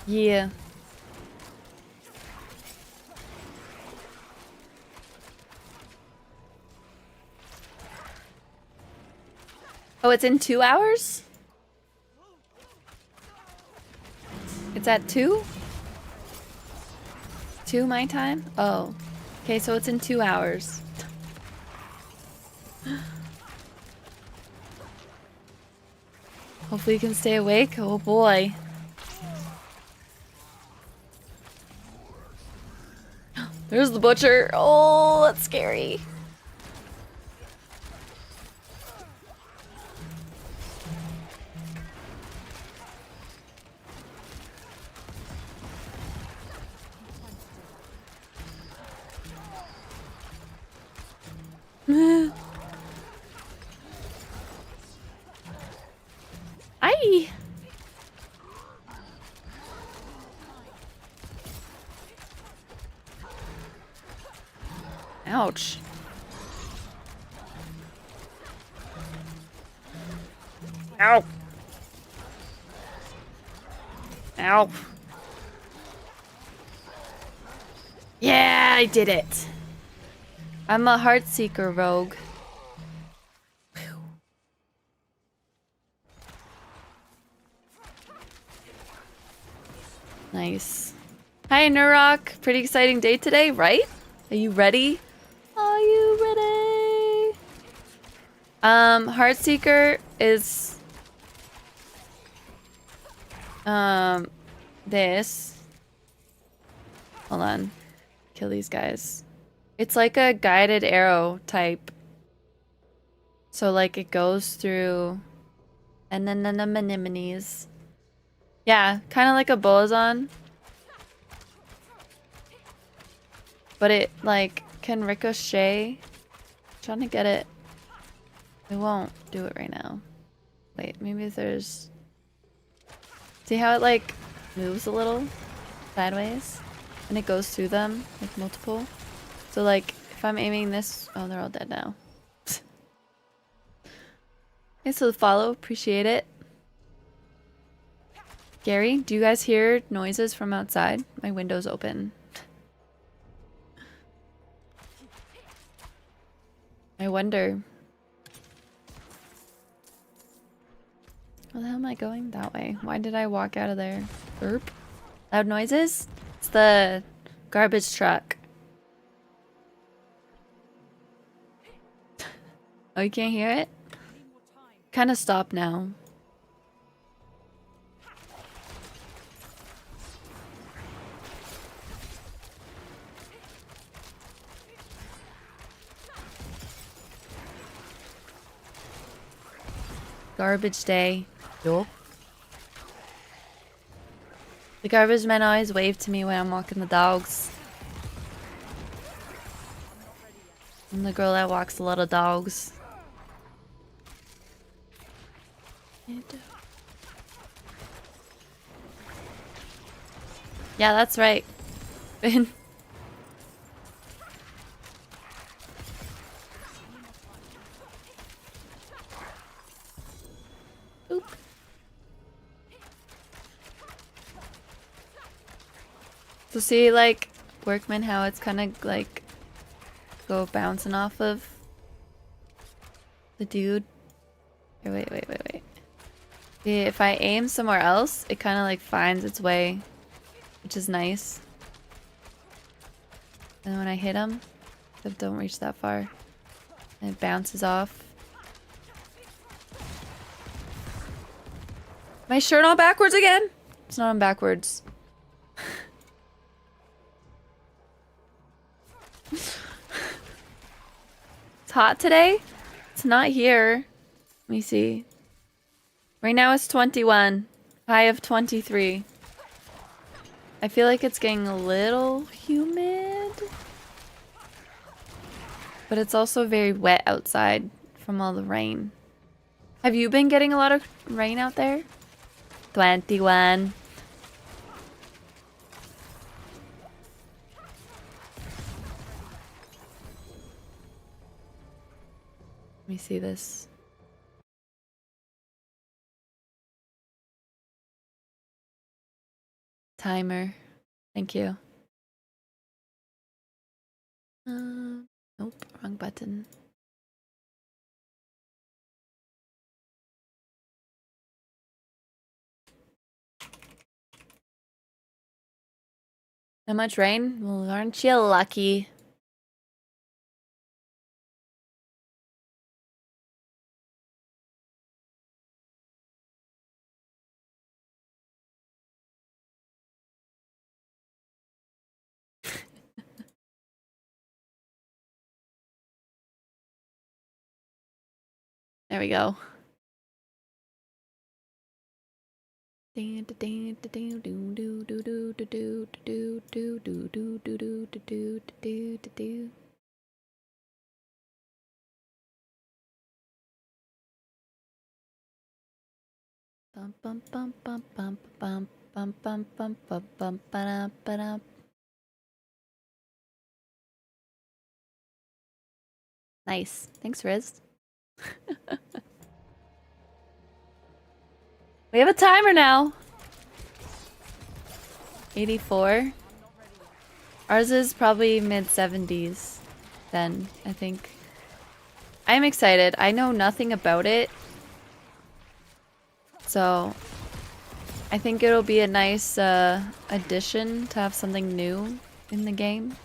Yeah. Oh, it's in 2 hours? It's at 2? 2 my time? Oh. Okay, so it's in 2 hours. Hopefully you can stay awake. Oh boy. There's the butcher. Oh, that's scary. Aye. Ouch. Ow. Ow. Yeah, I did it. I'm a Heartseeker rogue. Nice. Hi, Nurok. Pretty exciting day today, right? Are you ready? Are you ready? Heartseeker is this. Hold on. Kill these guys. It's like a guided arrow type. So like it goes through anemones. Yeah, kind of like a boson. But it like can ricochet. Trying to get it. I won't do it right now. Wait, maybe there's... See how it like moves a little sideways? And it goes through them, like multiple. So like, if I'm aiming this... Oh, they're all dead now. Thanks for the follow, appreciate it. Gary, do you guys hear noises from outside? My window's open. I wonder. Where the hell am I going? That way. Why did I walk out of there? Burp? Loud noises? It's the garbage truck. Oh, you can't hear it? Kind of stopped now. Garbage day. Yup. The garbage men always wave to me when I'm walking the dogs. I'm the girl that walks a lot of dogs. Yeah, that's right. Oop. So see, like, Workman, how it's kind of like go bouncing off of the dude. Wait. See, if I aim somewhere else, it kind of like finds its way, which is nice. And when I hit him, it don't reach that far, and it bounces off. My shirt on backwards again? It's not on backwards. It's hot today? It's not here. Let me see. Right now it's 21. High of 23. I feel like it's getting a little humid. But it's also very wet outside from all the rain. Have you been getting a lot of rain out there? 21. Let me see this. Timer. Thank you. Nope, wrong button. Not much rain? Well, aren't you lucky? There we go. Nice. Thanks, Riz. We have a timer now. 84. Ours is probably mid-70s then, I think. I'm excited. I know nothing about it. So I think it'll be a nice addition to have something new in the game.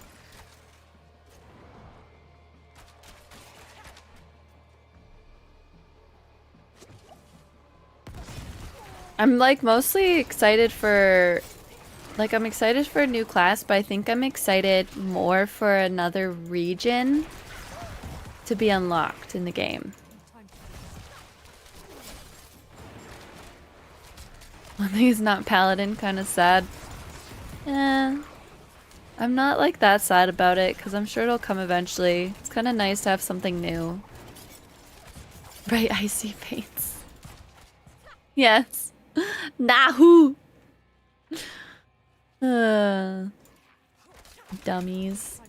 I'm like mostly excited for, like I'm excited for a new class, but I think I'm excited more for another region to be unlocked in the game. One thing is not Paladin, kind of sad. I'm not like that sad about it because I'm sure it'll come eventually. It's kind of nice to have something new. Bright icy paints. Yes. Nahu. Dummies.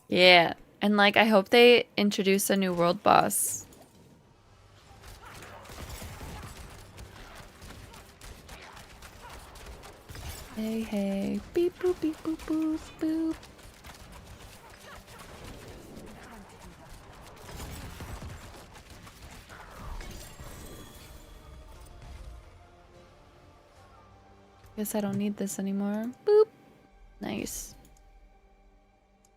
Yeah. And like I hope they introduce a new world boss. Hey, hey. Beep, boop, beep, boop, boop, boop. Guess I don't need this anymore. Boop. Nice.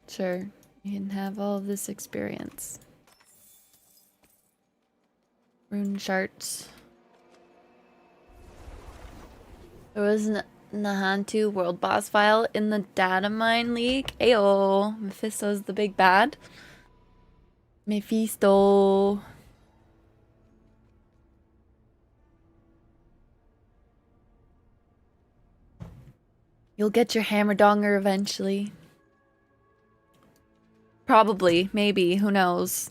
Sure. You can have all of this experience. Rune charts. There was an Nahantu world boss file in the data mine leak. Ayo, Mephisto's the big bad. Mephisto. You'll get your hammer donger eventually. Probably, maybe, who knows?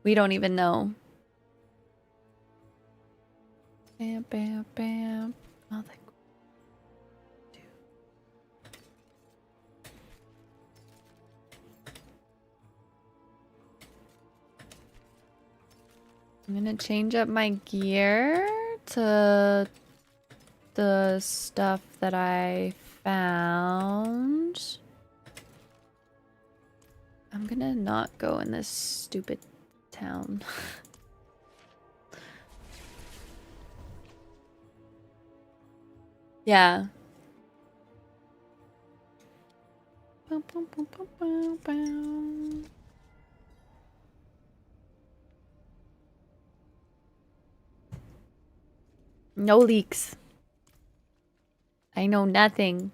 We don't even know. Bam, bam, bam. Oh, I'm gonna change up my gear to the stuff that I found. I'm gonna not go in this stupid town. Yeah. Boom, boom, boom, boom, boom, boom. No leaks. I know nothing.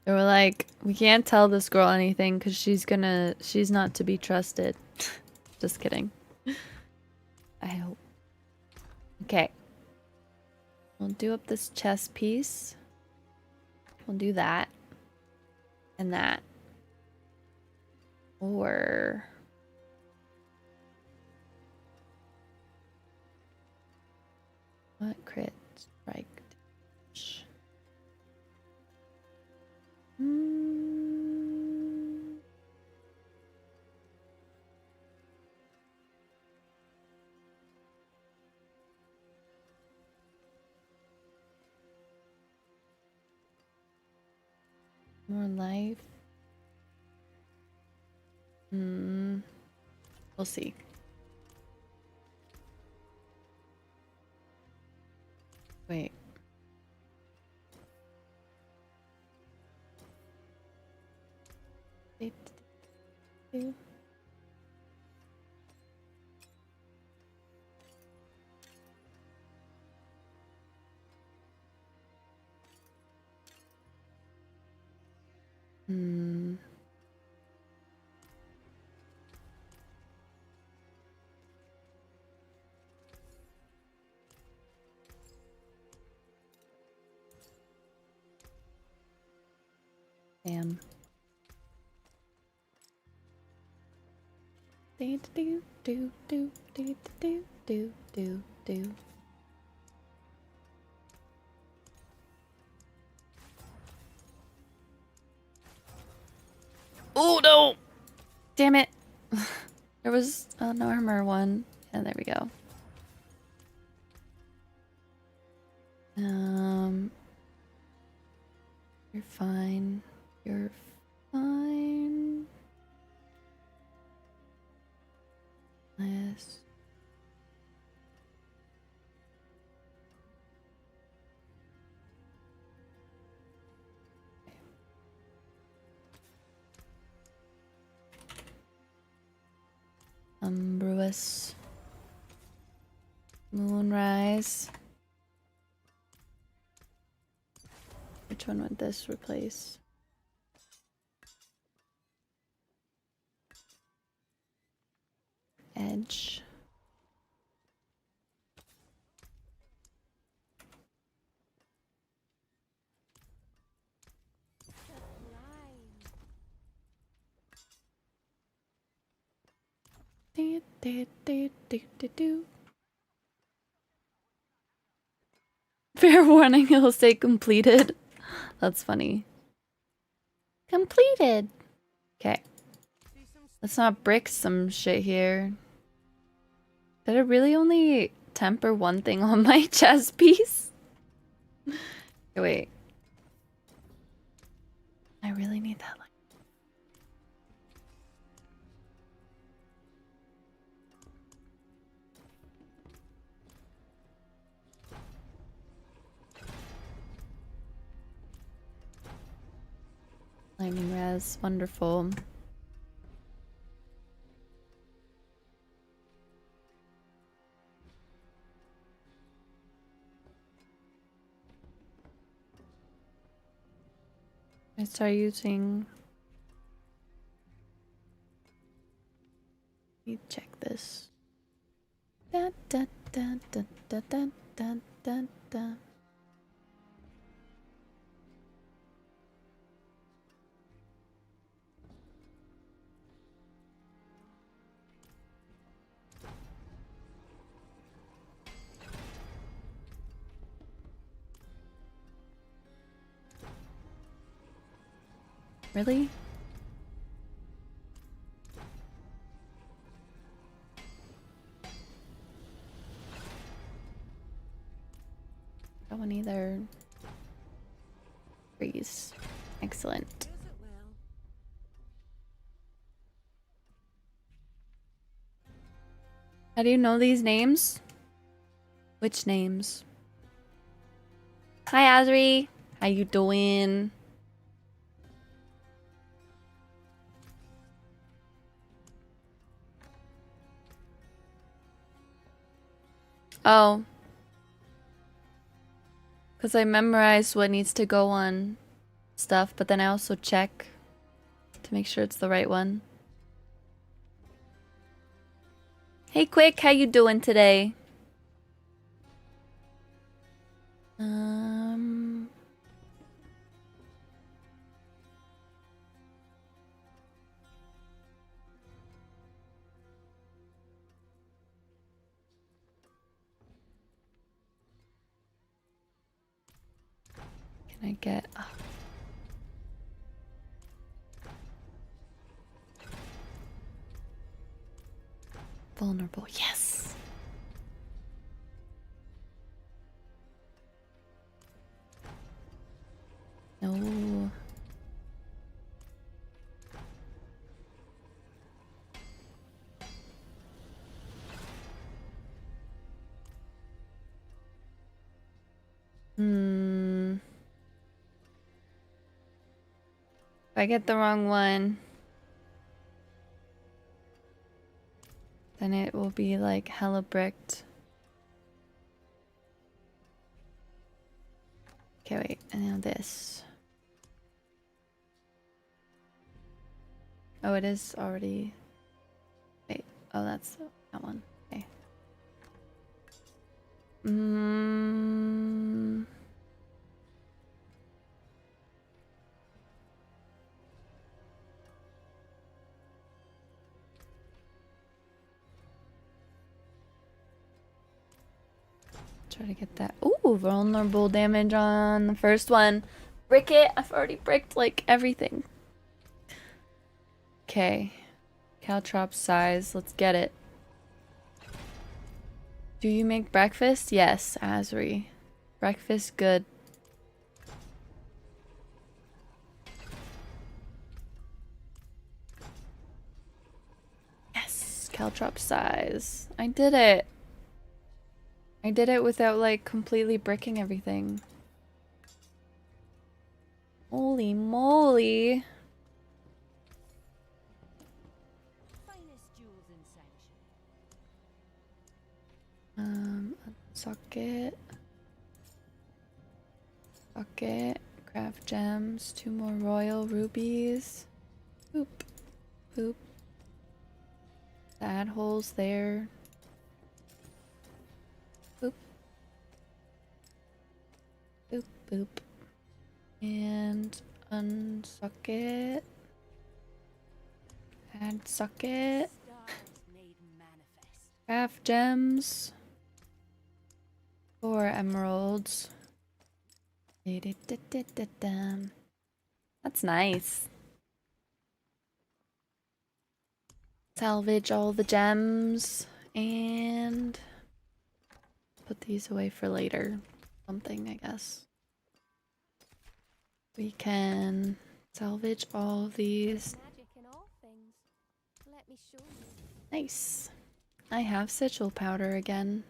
They were like, we can't tell this girl anything because she's not to be trusted. Just kidding. I hope. Okay. We'll do up this chess piece. We'll do that. And that. Or... what crit strike? More life. We'll see. Wait. Damn. Do do do do do do do do do. Oh no! Damn it! There was an armor one. And there we go. You're fine. You're fine. Yes. Umbruous. Moonrise. Which one would this replace? Edge. Fair warning, it'll say completed. That's funny. Completed. Okay. Let's not brick some shit here. Did I really only temper one thing on my chess piece? Okay, wait. I really need that. Lightning res, wonderful. I start using. Let me check this. Da, da, da, da, da, da, da, da, da. Really? That one either. Freeze. Excellent. How do you know these names? Which names? Hi, Azri. How you doing? Oh. Because I memorized what needs to go on stuff, but then I also check to make sure it's the right one. Hey, Quick, how you doing today? Can I get... Oh. Vulnerable, yes! No. If I get the wrong one, then it will be like hella bricked. Okay, wait, and now this. Oh, it is already... Wait, oh, that's that one. Okay. Try to get that. Ooh, vulnerable damage on the first one. Brick it. I've already bricked like everything. Okay. Caltrop size. Let's get it. Do you make breakfast? Yes, Azri. Breakfast good. Yes, Caltrop size. I did it. I did it without like completely bricking everything. Holy moly. Socket. Bucket. Craft gems. 2 more royal rubies. Boop. Boop. Add holes there. Boop. Boop, boop. And unsocket. Add socket. Craft gems. 4 emeralds. That's nice. Salvage all the gems and put these away for later. Something, I guess. We can salvage all of these. Nice. I have sigil powder again.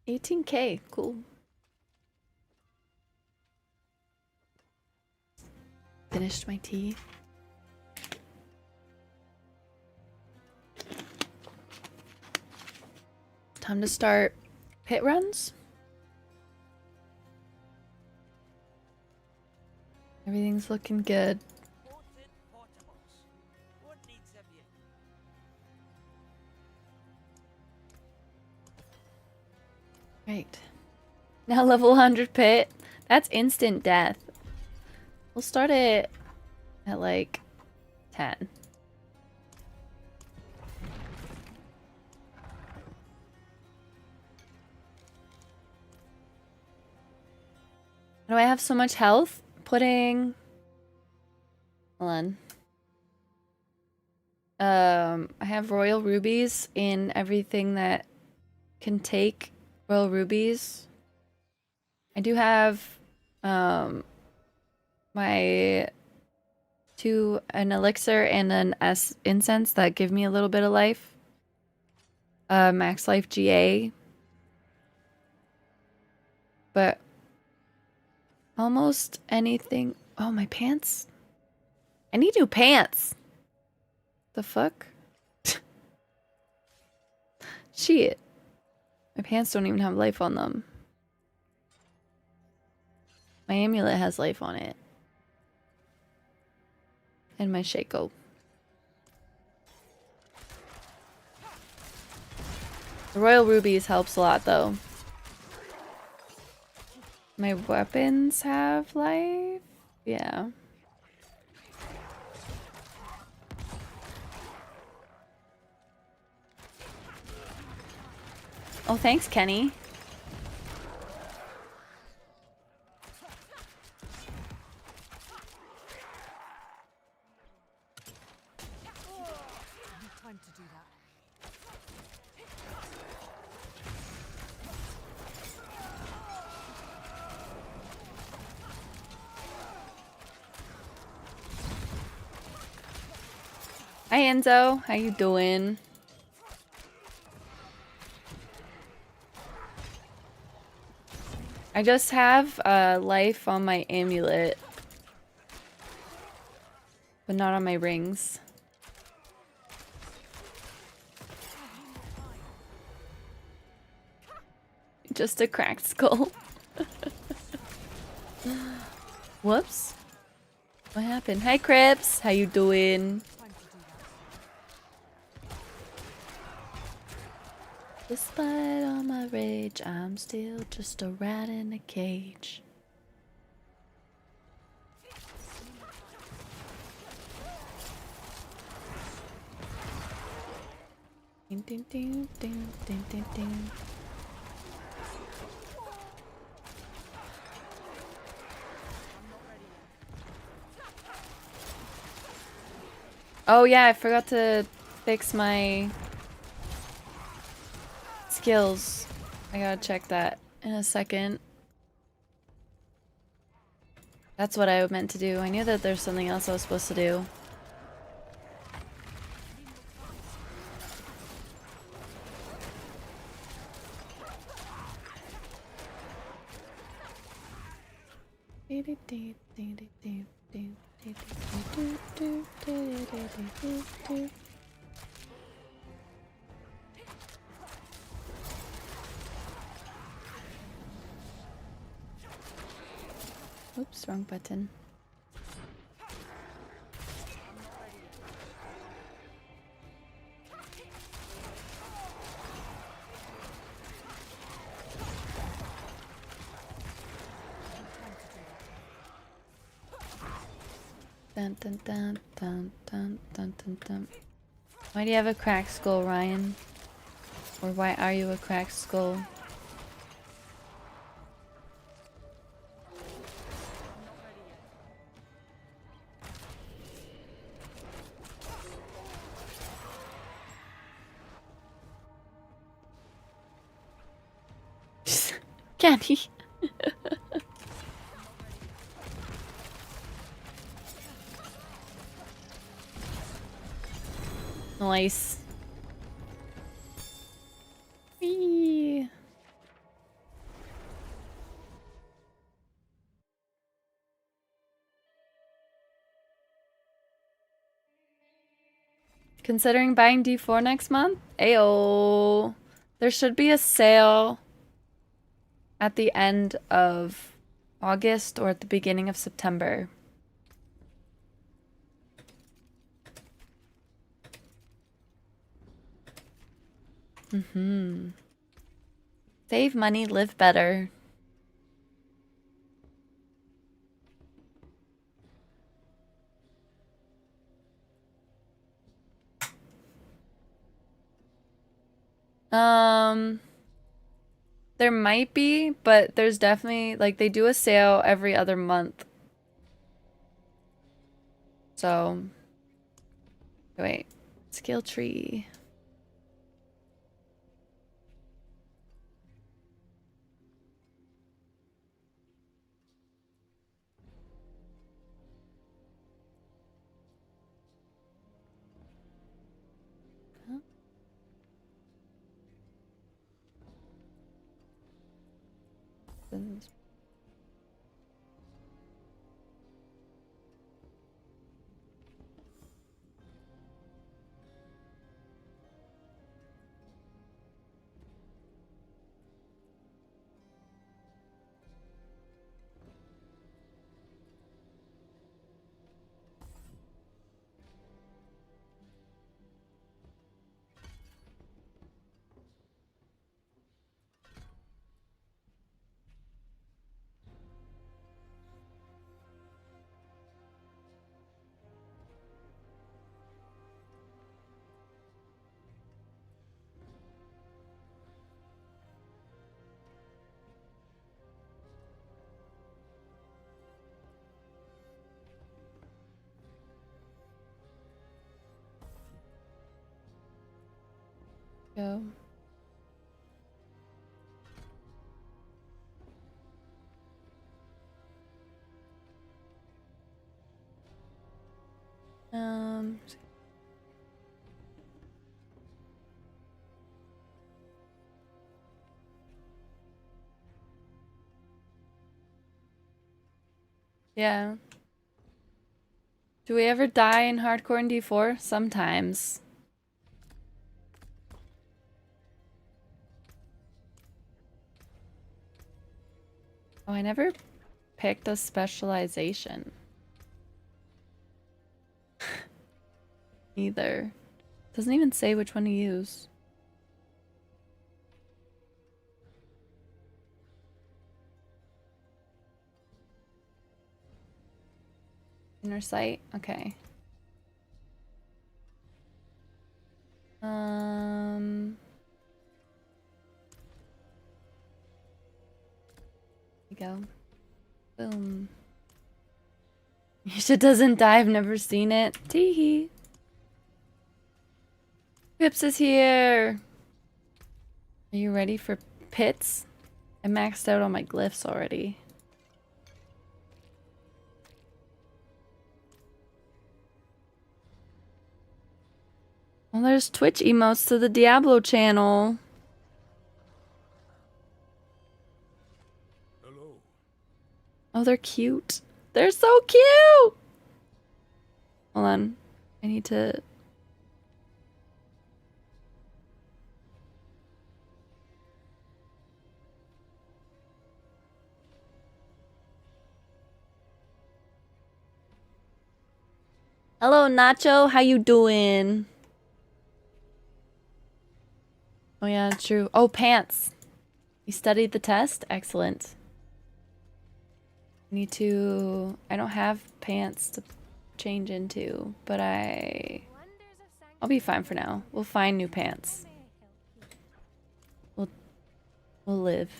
18k, cool. Finished my tea. Time to start pit runs. Everything's looking good. Right. Now level 100 pit. That's instant death. We'll start it at like 10. Do I have so much health? Hold on. I have royal rubies in everything that can take royal rubies. I do have my an elixir and an incense that give me a little bit of life. Max life GA. But almost anything. Oh, my pants. I need new pants. The fuck? Shit. My pants don't even have life on them. My amulet has life on it. And my Shaco. The royal rubies helps a lot though. My weapons have life? Yeah. Oh, thanks, Kenny. Time to do that. Hi Enzo, how you doing? I just have life on my amulet, but not on my rings. Just a cracked skull. Whoops. What happened? Hi Crips, how you doing? Despite all my rage, I'm still just a rat in a cage. Ding, ding, ding, ding, ding, ding, ding. Oh yeah, I forgot to fix my skills. I gotta check that in a second. That's what I meant to do. I knew that there's something else I was supposed to do. Oops, wrong button. Dun dun dun dun dun dun dun dun. Why do you have a cracked skull, Ryan? Or why are you a cracked skull? Candy. Nice. Whee. Considering buying D4 next month? Ayo. There should be a sale at the end of August or at the beginning of September. Save money, live better. There might be, but there's definitely, like, they do a sale every other month. So, wait, skill tree. Go. Yeah. Do we ever die in hardcore in D4? Sometimes. Oh, I never picked a specialization. Either. Doesn't even say which one to use. Inner sight? Okay. Here we go. Boom. Yasha doesn't die. I've never seen it. Teehee. Pips is here. Are you ready for pits? I maxed out on my glyphs already. Well, there's Twitch emotes to the Diablo channel. Hello. Oh, they're cute. They're so cute! Hold on. I need to... Hello, Nacho. How you doing? Oh, yeah, true. Oh, pants. You studied the test? Excellent. I need to... I don't have pants to change into, but I... I'll be fine for now. We'll find new pants. We'll live.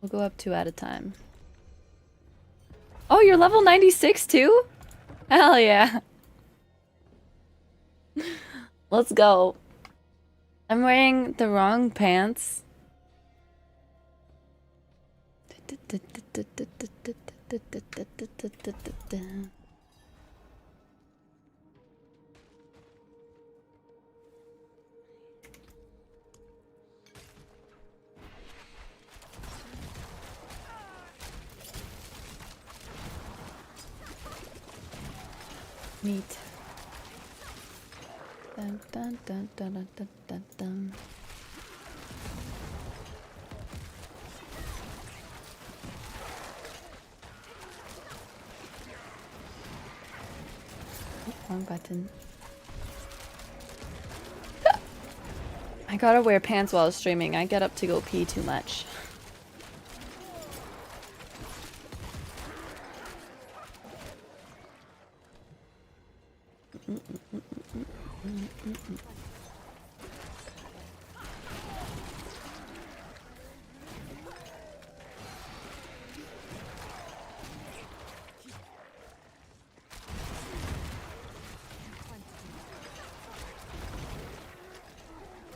We'll go up 2 at a time. Oh, you're level 96 too? Hell yeah. Let's go. I'm wearing the wrong pants. Neat. Dun, dun, dun, dun, dun, dun, dun, dun. Wrong button. I gotta wear pants while streaming. I get up to go pee too much.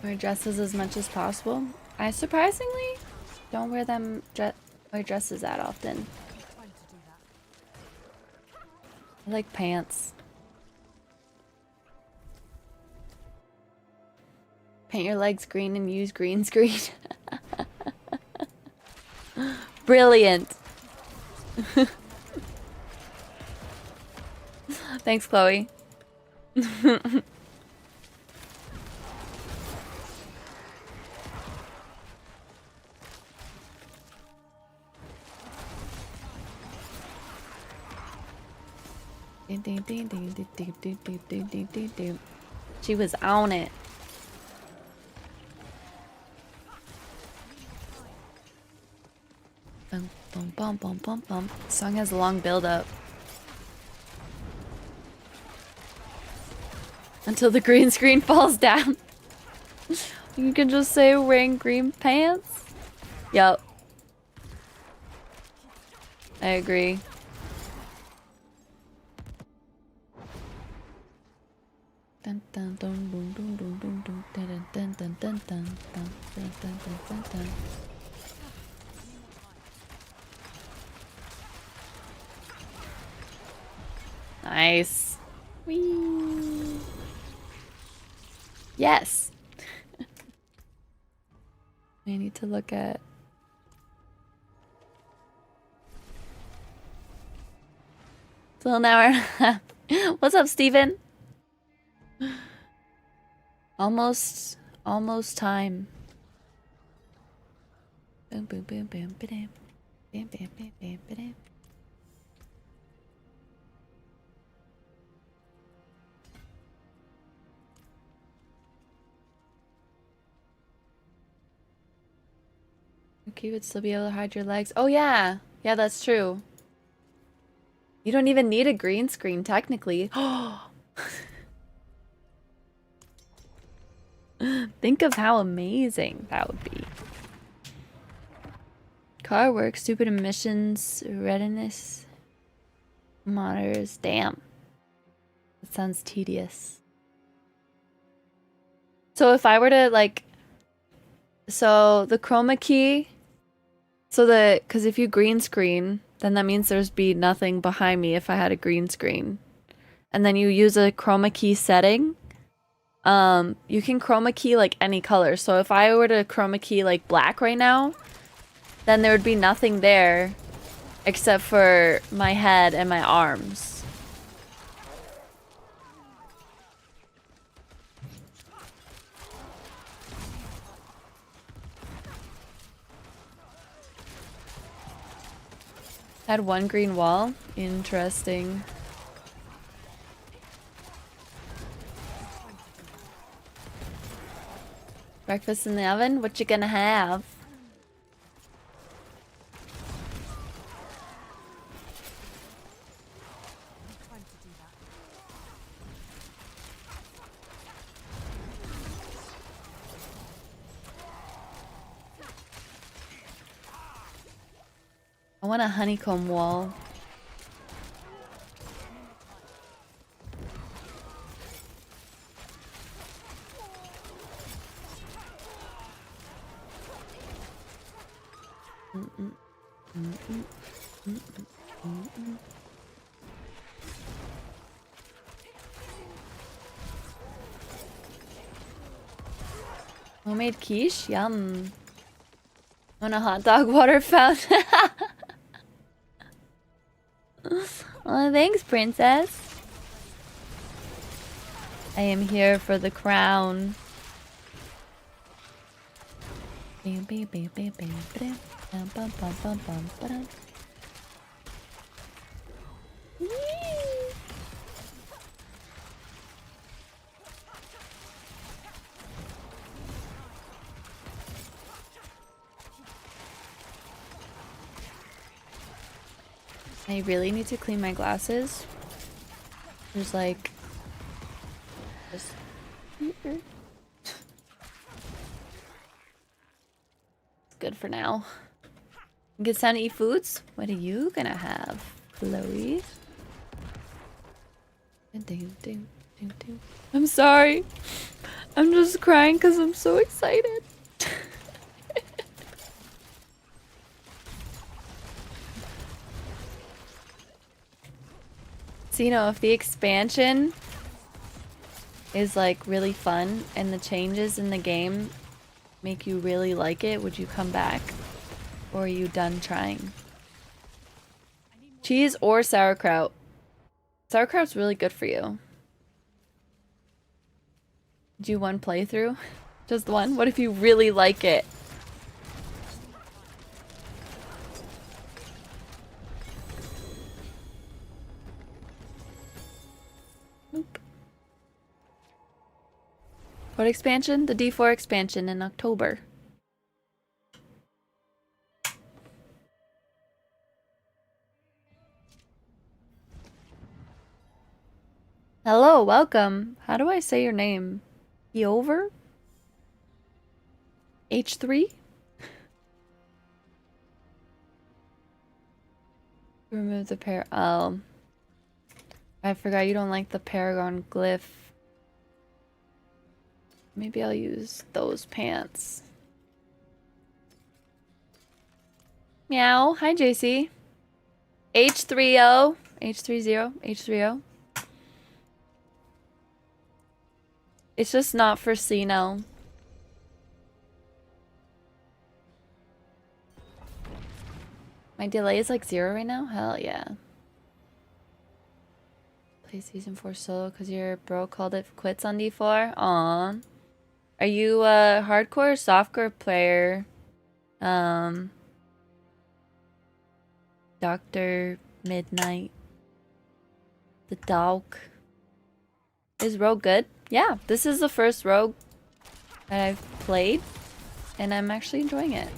Wear dresses as much as possible. I surprisingly don't wear dresses that often. I like pants. Paint your legs green and use green screen. Brilliant. Thanks, Chloe. She was on it. Bum, bum, bum, bum, bum, bum. The song has a long build up. Until the green screen falls down. You can just say wearing green pants. Yup. I agree. Dun dun dun dun dun dun dun dun dun dun dun dun dun dun dun dun dun. Nice. Whee. Yes. I need to look at. Still an hour. What's up, Steven? Almost time. Boom, boom, boom, boom, ba-dam. Bam, bam, bam, bam, ba-dam. Okay, you would still be able to hide your legs. Oh yeah, yeah, that's true. You don't even need a green screen technically. Think of how amazing that would be. Car work, stupid emissions, readiness monitors. Damn. That sounds tedious. So if I were to like, so the chroma key, because if you green screen, then that means there's be nothing behind me if I had a green screen. And then you use a chroma key setting. You can chroma key like any color. So if I were to chroma key like black right now, then there would be nothing there except for my head and my arms. Had one green wall? Interesting. Breakfast in the oven? What you gonna have? I want a honeycomb wall. Homemade quiche? Yum. On a hot dog water fountain. Oh, thanks, princess. I am here for the crown. I really need to clean my glasses. There's like... Just... Good for now. Good time to eat foods? What are you gonna have, Chloe? I'm sorry. I'm just crying because I'm so excited. So, you know, if the expansion is like really fun and the changes in the game make you really like it, would you come back? Or are you done trying? Cheese or sauerkraut? Sauerkraut's really good for you. Do one playthrough? Just one? What if you really like it? Nope. What expansion? The D4 expansion in October. Hello, welcome. How do I say your name? Over? H3? Remove the oh. I forgot you don't like the Paragon glyph. Maybe I'll use those pants. Meow. Hi, JC. H30. H30. H30. It's just not for Sino. My delay is like 0 right now? Hell yeah. Play season 4 solo because your bro called it quits on D4? Aw. Are you a hardcore or softcore player? Dr. Midnight. The dog. Is Rogue good? Yeah, this is the first Rogue that I've played, and I'm actually enjoying it.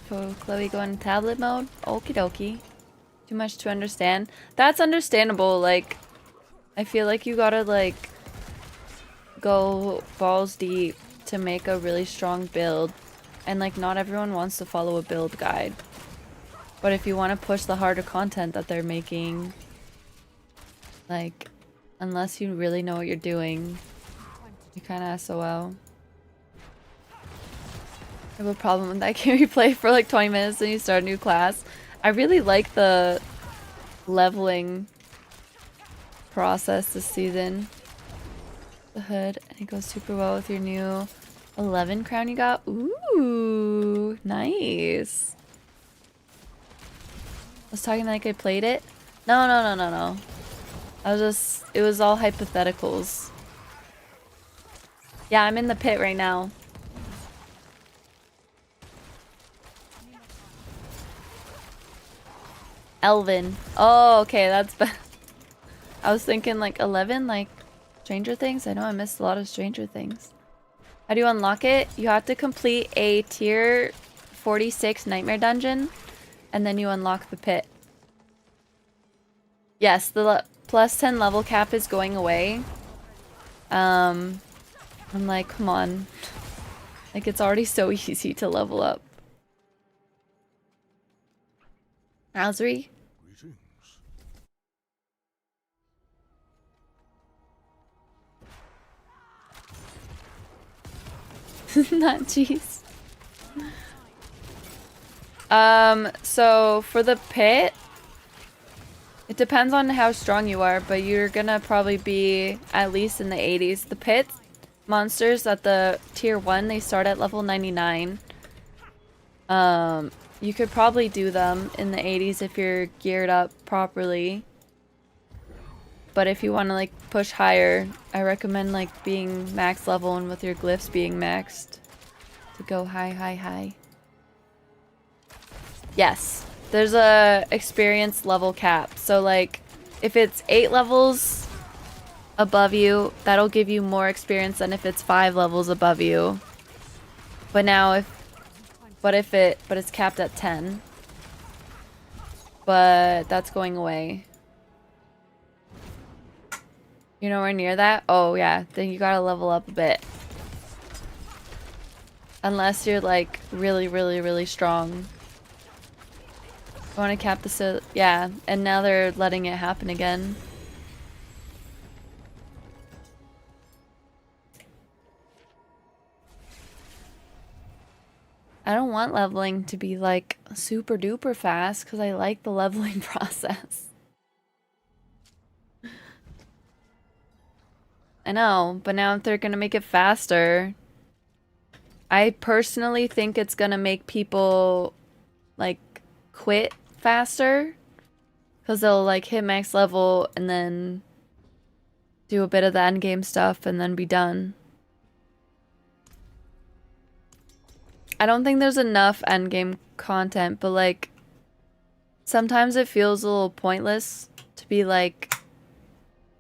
So Chloe going tablet mode? Okie dokie. Too much to understand. That's understandable, like, I feel like you gotta, like, go balls deep to make a really strong build, and, like, not everyone wants to follow a build guide. But if you want to push the harder content that they're making, like, unless you really know what you're doing, you kind of SOL. I have a problem with that game. You play for like 20 minutes and you start a new class. I really like the leveling process this season. The hood, and it goes super well with your new 11 crown you got. Ooh, nice. I was talking like I played it. No. I was just, it was all hypotheticals. Yeah, I'm in the pit right now. Elvin. Oh, okay, that's bad. I was thinking like 11, like Stranger Things. I know I missed a lot of Stranger Things. How do you unlock it? You have to complete a tier 46 nightmare dungeon, and then you unlock the pit. Yes, the plus 10 level cap is going away. I'm like, come on. Like, it's already so easy to level up. Azri? Not cheese. So for the pit, it depends on how strong you are, but you're gonna probably be at least in the 80s. The pit monsters at the tier 1, they start at level 99. You could probably do them in the 80s if you're geared up properly. But if you want to like push higher, I recommend like being max level and with your glyphs being maxed to go high. Yes, there's a experience level cap. So like if it's 8 levels above you, that'll give you more experience than if it's 5 levels above you. But now but it's capped at 10. But that's going away. You're nowhere near that? Oh yeah, then you gotta level up a bit. Unless you're like really strong. I want to cap the yeah, and now they're letting it happen again. I don't want leveling to be like super duper fast because I like the leveling process. I know, but now if they're gonna make it faster, I personally think it's gonna make people like quit faster because they'll like hit max level and then do a bit of the end game stuff and then be done. I don't think there's enough end game content, but like sometimes it feels a little pointless to be like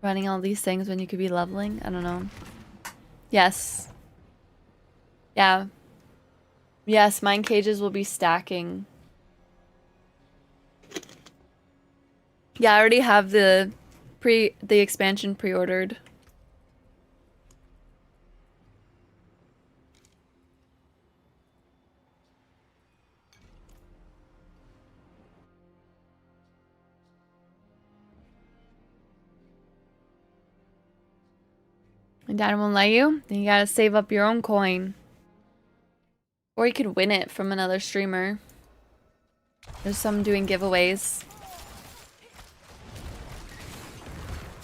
running all these things when you could be leveling. I don't know. Yes. Yeah. Yes, mine cages will be stacking. Yeah, I already have the expansion pre-ordered. My dad won't let you? Then you gotta save up your own coin. Or you could win it from another streamer. There's some doing giveaways.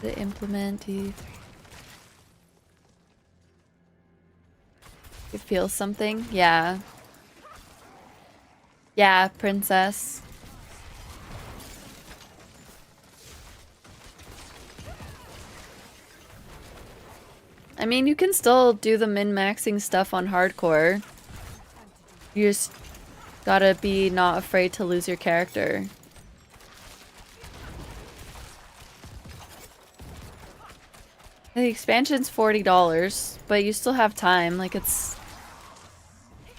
The implement you feel something? Yeah. Yeah, princess. I mean, you can still do the min-maxing stuff on hardcore. You just gotta be not afraid to lose your character. The expansion's $40, but you still have time. Like, it's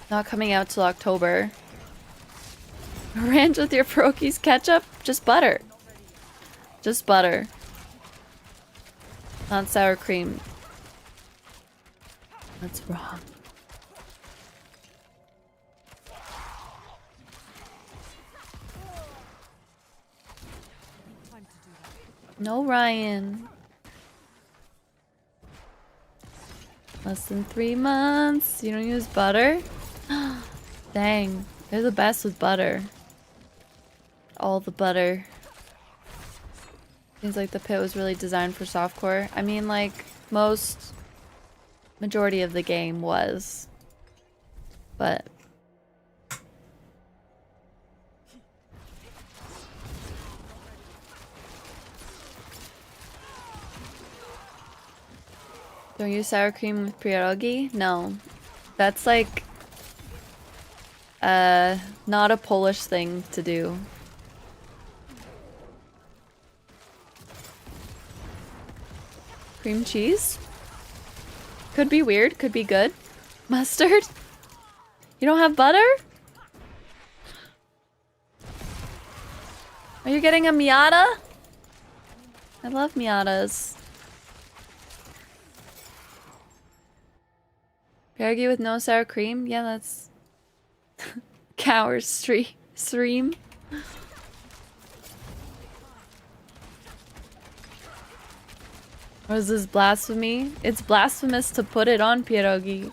not coming out till October. Ranch with your pierogies ketchup? Just butter. Just butter. Not sour cream. That's wrong. No, Ryan. Less than 3 months. You don't use butter? Dang. They're the best with butter. All the butter. Seems like the pit was really designed for softcore. I mean, like, majority of the game was. But don't use sour cream with pierogi? No. That's like not a Polish thing to do. Cream cheese? Could be weird, could be good. Mustard? You don't have butter? Are you getting a Miata? I love Miatas. Pierogi with no sour cream? Yeah, that's cower stream. Or is this blasphemy? It's blasphemous to put it on pierogi.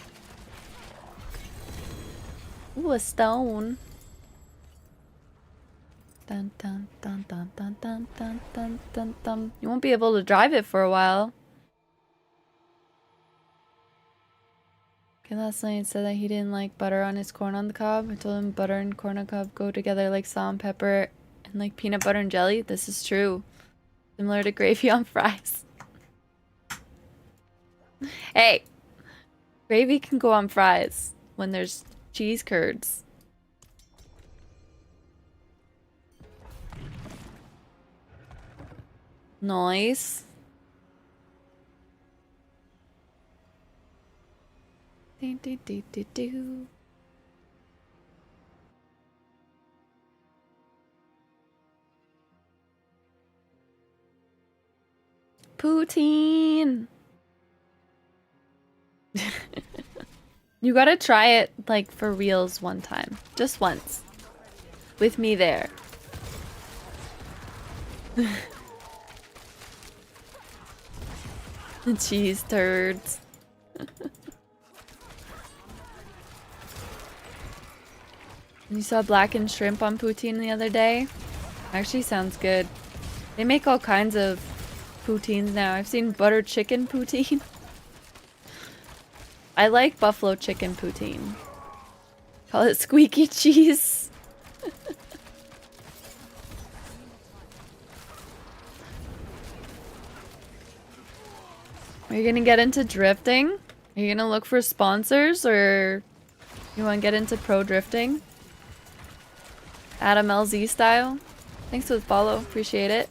Ooh, a stone. Dun dun dun dun dun dun dun dun dun dun. You won't be able to drive it for a while. Okay, last night he said that he didn't like butter on his corn on the cob. I told him butter and corn on the cob go together like salt and pepper and like peanut butter and jelly. This is true. Similar to gravy on fries. Hey! Gravy can go on fries when there's cheese curds. Nice. Do, do, do, do, do. Poutine. You gotta try it like for reals one time. Just once. With me there. The cheese turds. You saw blackened shrimp on poutine the other day? Actually sounds good. They make all kinds of poutines now. I've seen butter chicken poutine. I like buffalo chicken poutine. Call it squeaky cheese. Are you gonna get into drifting? Are you gonna look for sponsors or you wanna get into pro drifting? Adam LZ style? Thanks for the follow, appreciate it.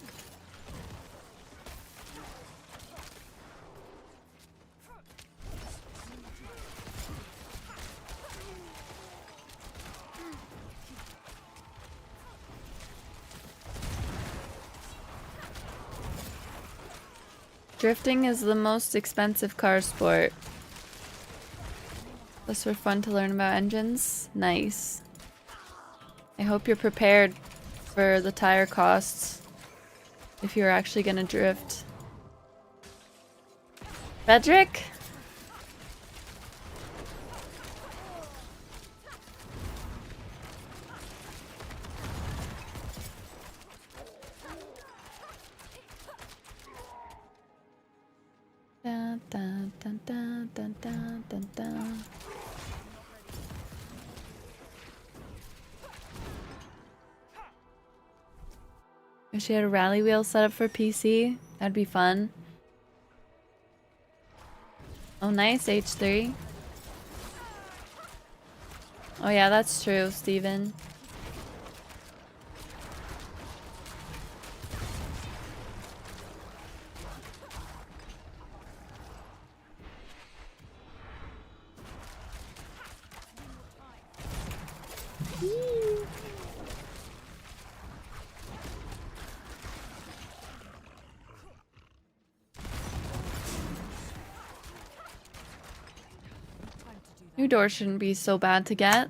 Drifting is the most expensive car sport. Those were fun to learn about engines. Nice. I hope you're prepared for the tire costs if you're actually gonna drift. Frederick? Dun, dun, dun, dun, dun, dun, dun, dun. Wish you had a rally wheel set up for PC. That'd be fun. Oh, nice, H3. Oh yeah, that's true, Steven. New door shouldn't be so bad to get.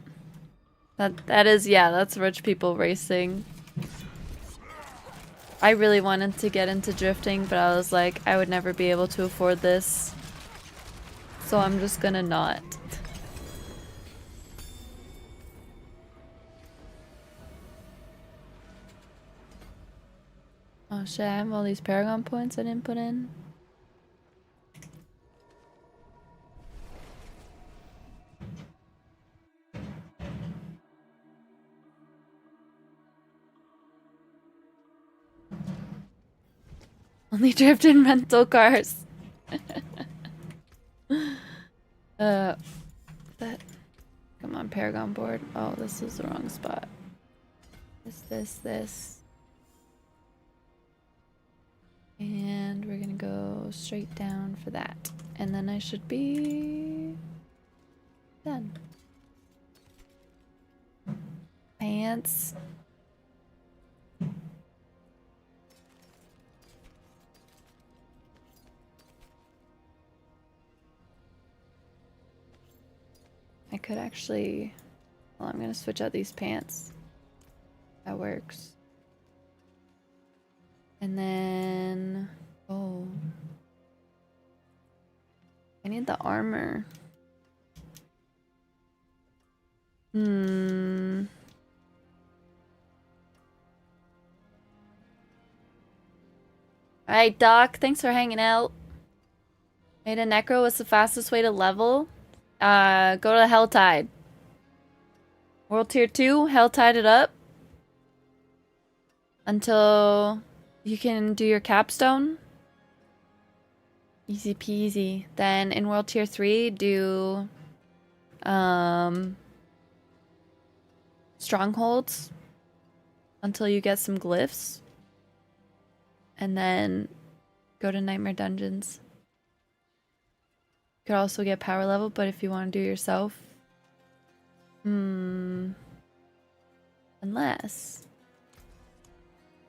That is, yeah, that's rich people racing. I really wanted to get into drifting, but I was like, I would never be able to afford this. So I'm just gonna not. Oh shit, I have all these Paragon points I didn't put in. Only drift in rental cars. That. Come on, Paragon board. Oh, this is the wrong spot. This. And we're gonna go straight down for that. And then I should be done. Pants. could actually... Well, I'm gonna switch out these pants. That works. And then... Oh. I need the armor. Hmm. Alright, Doc. Thanks for hanging out. Made a necro. What's the fastest way to level? Go to Helltide. World Tier 2. Helltide it up. Until you can do your capstone. Easy peasy. Then in World Tier 3, do... strongholds. Until you get some glyphs. And then go to Nightmare Dungeons. You could also get power level, but if you want to do it yourself. Unless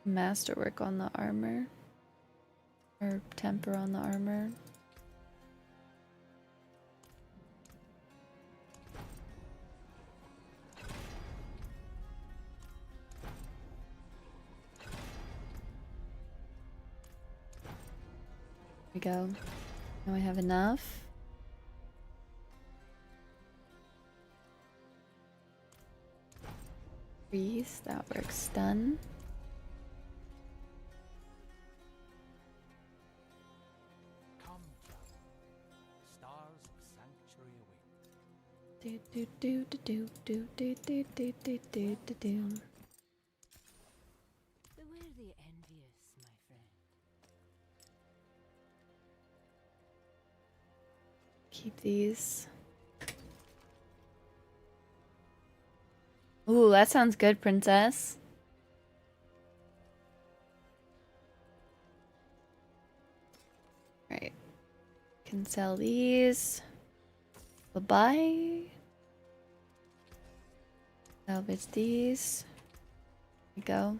masterwork on the armor. Or temper on the armor. There we go. Now I have enough. Freeze, that works. Done. Come, stars of sanctuary await. Do do do do do do do do do do do do. Beware the envious, my friend. Keep these. Ooh, that sounds good, princess. Right. Can sell these. Bye-bye. Salvage these. There we go.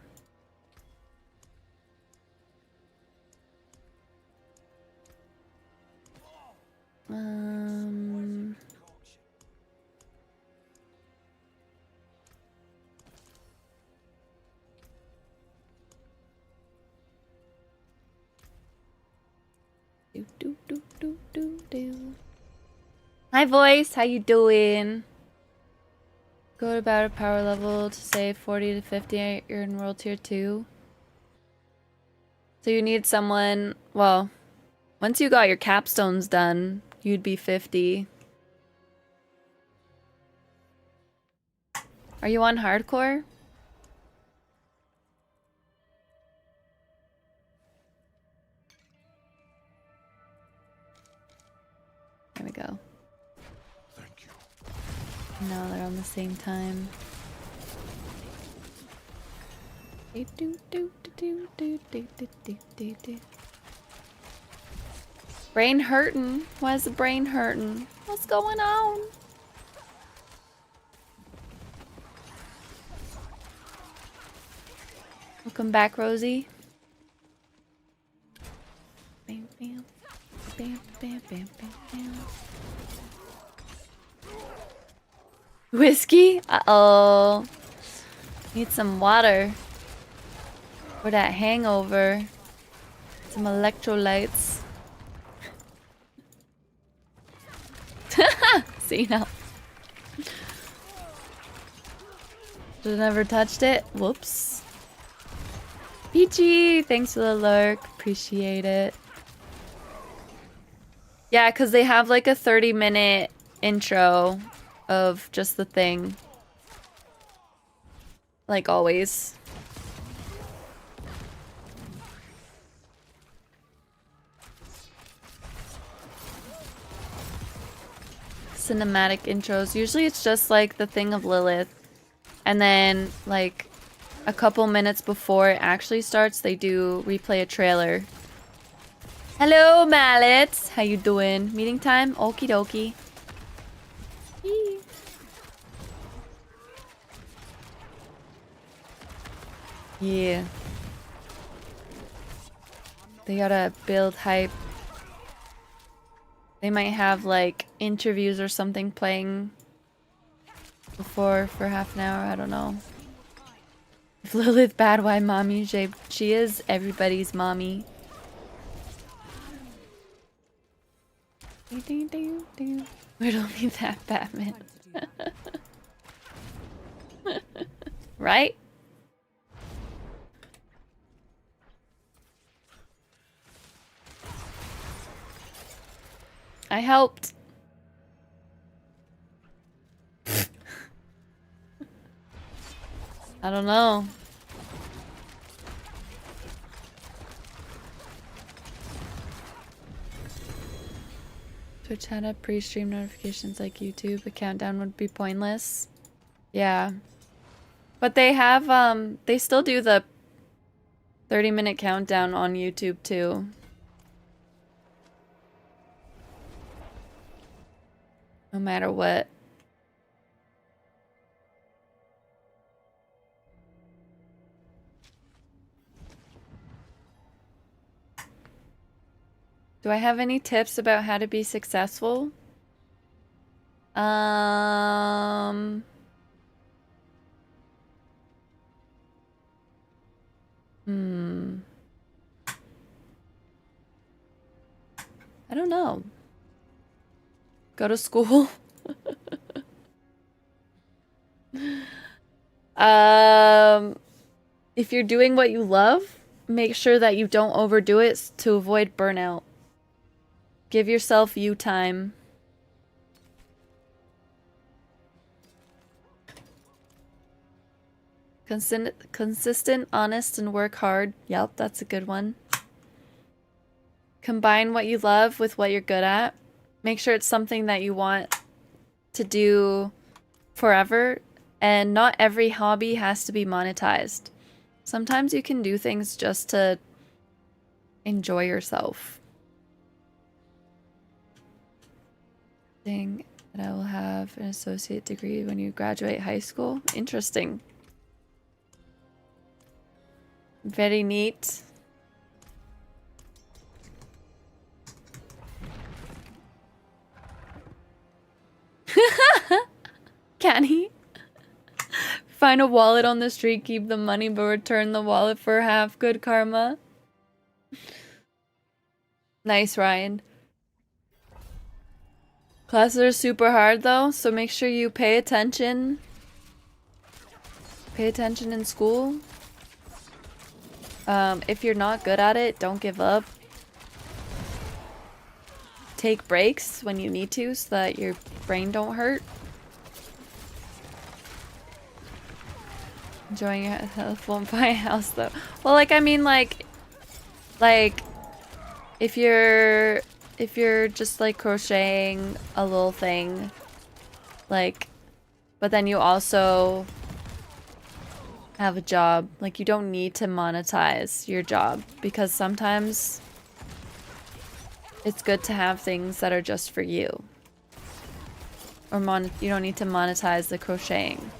Do do do do do do. Hi voice, how you doing? Go to battle power level to save 40 to 50. You're in world tier 2. So you need someone, well, once you got your capstones done, you'd be 50. Are you on hardcore? There we go. Thank you. Now they're on the same time. Do do do do do do do do do do. Brain hurting. Why is the brain hurting? What's going on? Welcome back, Rosie. Bam, bam, bam, bam, bam, bam, bam. Whiskey? Uh-oh. Need some water. For that hangover. Some electrolytes. See now. Should've never touched it. Whoops. Peachy, thanks for the lurk. Appreciate it. Yeah, because they have like a 30-minute intro of just the thing. Like always. Cinematic intros. Usually it's just like the thing of Lilith. And then like a couple minutes before it actually starts, they do replay a trailer. Hello, Mallet. How you doing? Meeting time? Okie dokie. Yee. Yeah. They gotta build hype. They might have like interviews or something playing for half an hour. I don't know. If Lilith bad, why mommy? She is everybody's mommy. We don't need that Batman. Right? I helped. I don't know. Twitch had a pre-stream notifications like YouTube. A countdown would be pointless. Yeah. But they have, they still do the 30-minute countdown on YouTube too. No matter what. Do I have any tips about how to be successful? I don't know. Go to school. If you're doing what you love, make sure that you don't overdo it to avoid burnout. Give yourself you time. Consistent, honest, and work hard. Yep, that's a good one. Combine what you love with what you're good at. Make sure it's something that you want to do forever. And not every hobby has to be monetized. Sometimes you can do things just to enjoy yourself. Thing that I will have an associate degree when you graduate high school. Interesting. Very neat. Can he? Find a wallet on the street, keep the money, but return the wallet for half. Good karma. Nice, Ryan. Classes are super hard though, so make sure you pay attention. Pay attention in school. If you're not good at it, don't give up. Take breaks when you need to so that your brain don't hurt. Enjoying your health won't buy a house though. Well, like, I mean, like if you're just like crocheting a little thing, like, but then you also have a job, like, you don't need to monetize your job because sometimes it's good to have things that are just for you. Or you don't need to monetize the crocheting.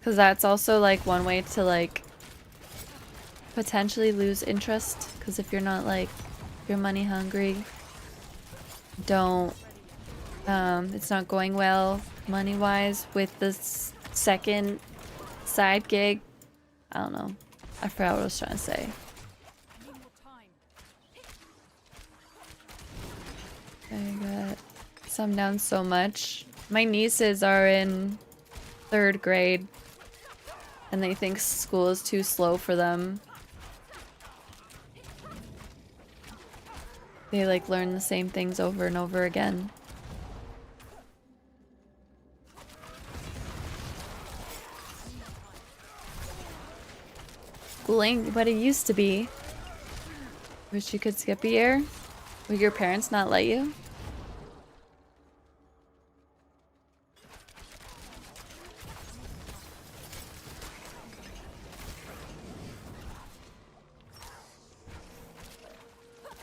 Because that's also like one way to like potentially lose interest. Because if you're not like, if you're money hungry, don't, it's not going well money wise with this second side gig. I don't know. I forgot what I was trying to say. I got some down so much. My nieces are in 3rd grade. And they think school is too slow for them. They like learn the same things over and over again. Schooling what it used to be. Wish you could skip a year. Would your parents not let you?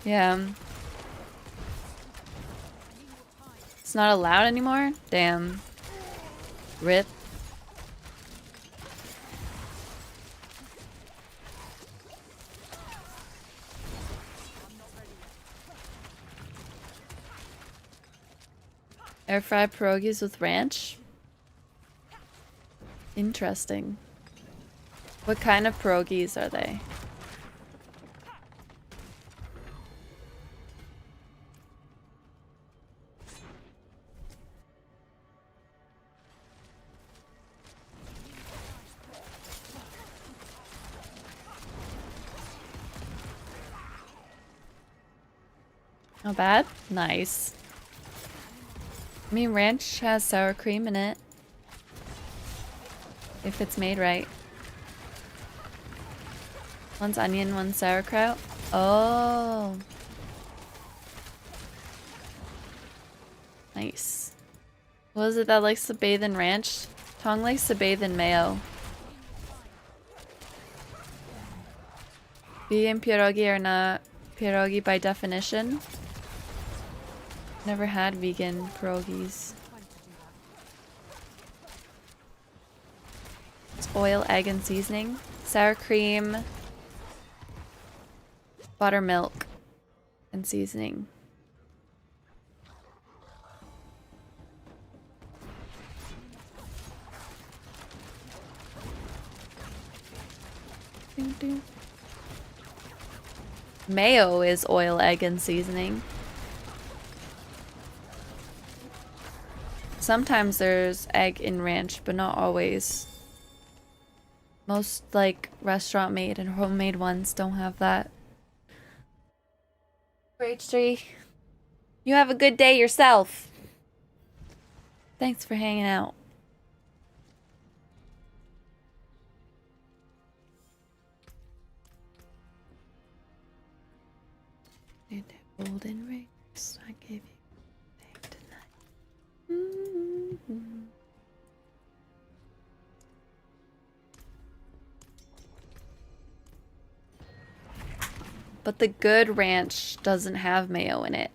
Yeah. It's not allowed anymore? Damn. RIP. Air fry pierogies with ranch? Interesting. What kind of pierogies are they? Not bad? Nice. I mean, ranch has sour cream in it. If it's made right. One's onion, one's sauerkraut. Oh. Nice. What is it that likes to bathe in ranch? Tong likes to bathe in mayo. Vegan pierogi are not pierogi by definition. Never had vegan pierogies. It's oil, egg, and seasoning. Sour cream. Buttermilk. And seasoning. Ding, ding. Mayo is oil, egg, and seasoning. Sometimes there's egg in ranch, but not always. Most, like, restaurant-made and homemade ones don't have that. H3, you have a good day yourself. Thanks for hanging out. And golden rings I gave you tonight. But the good ranch doesn't have mayo in it.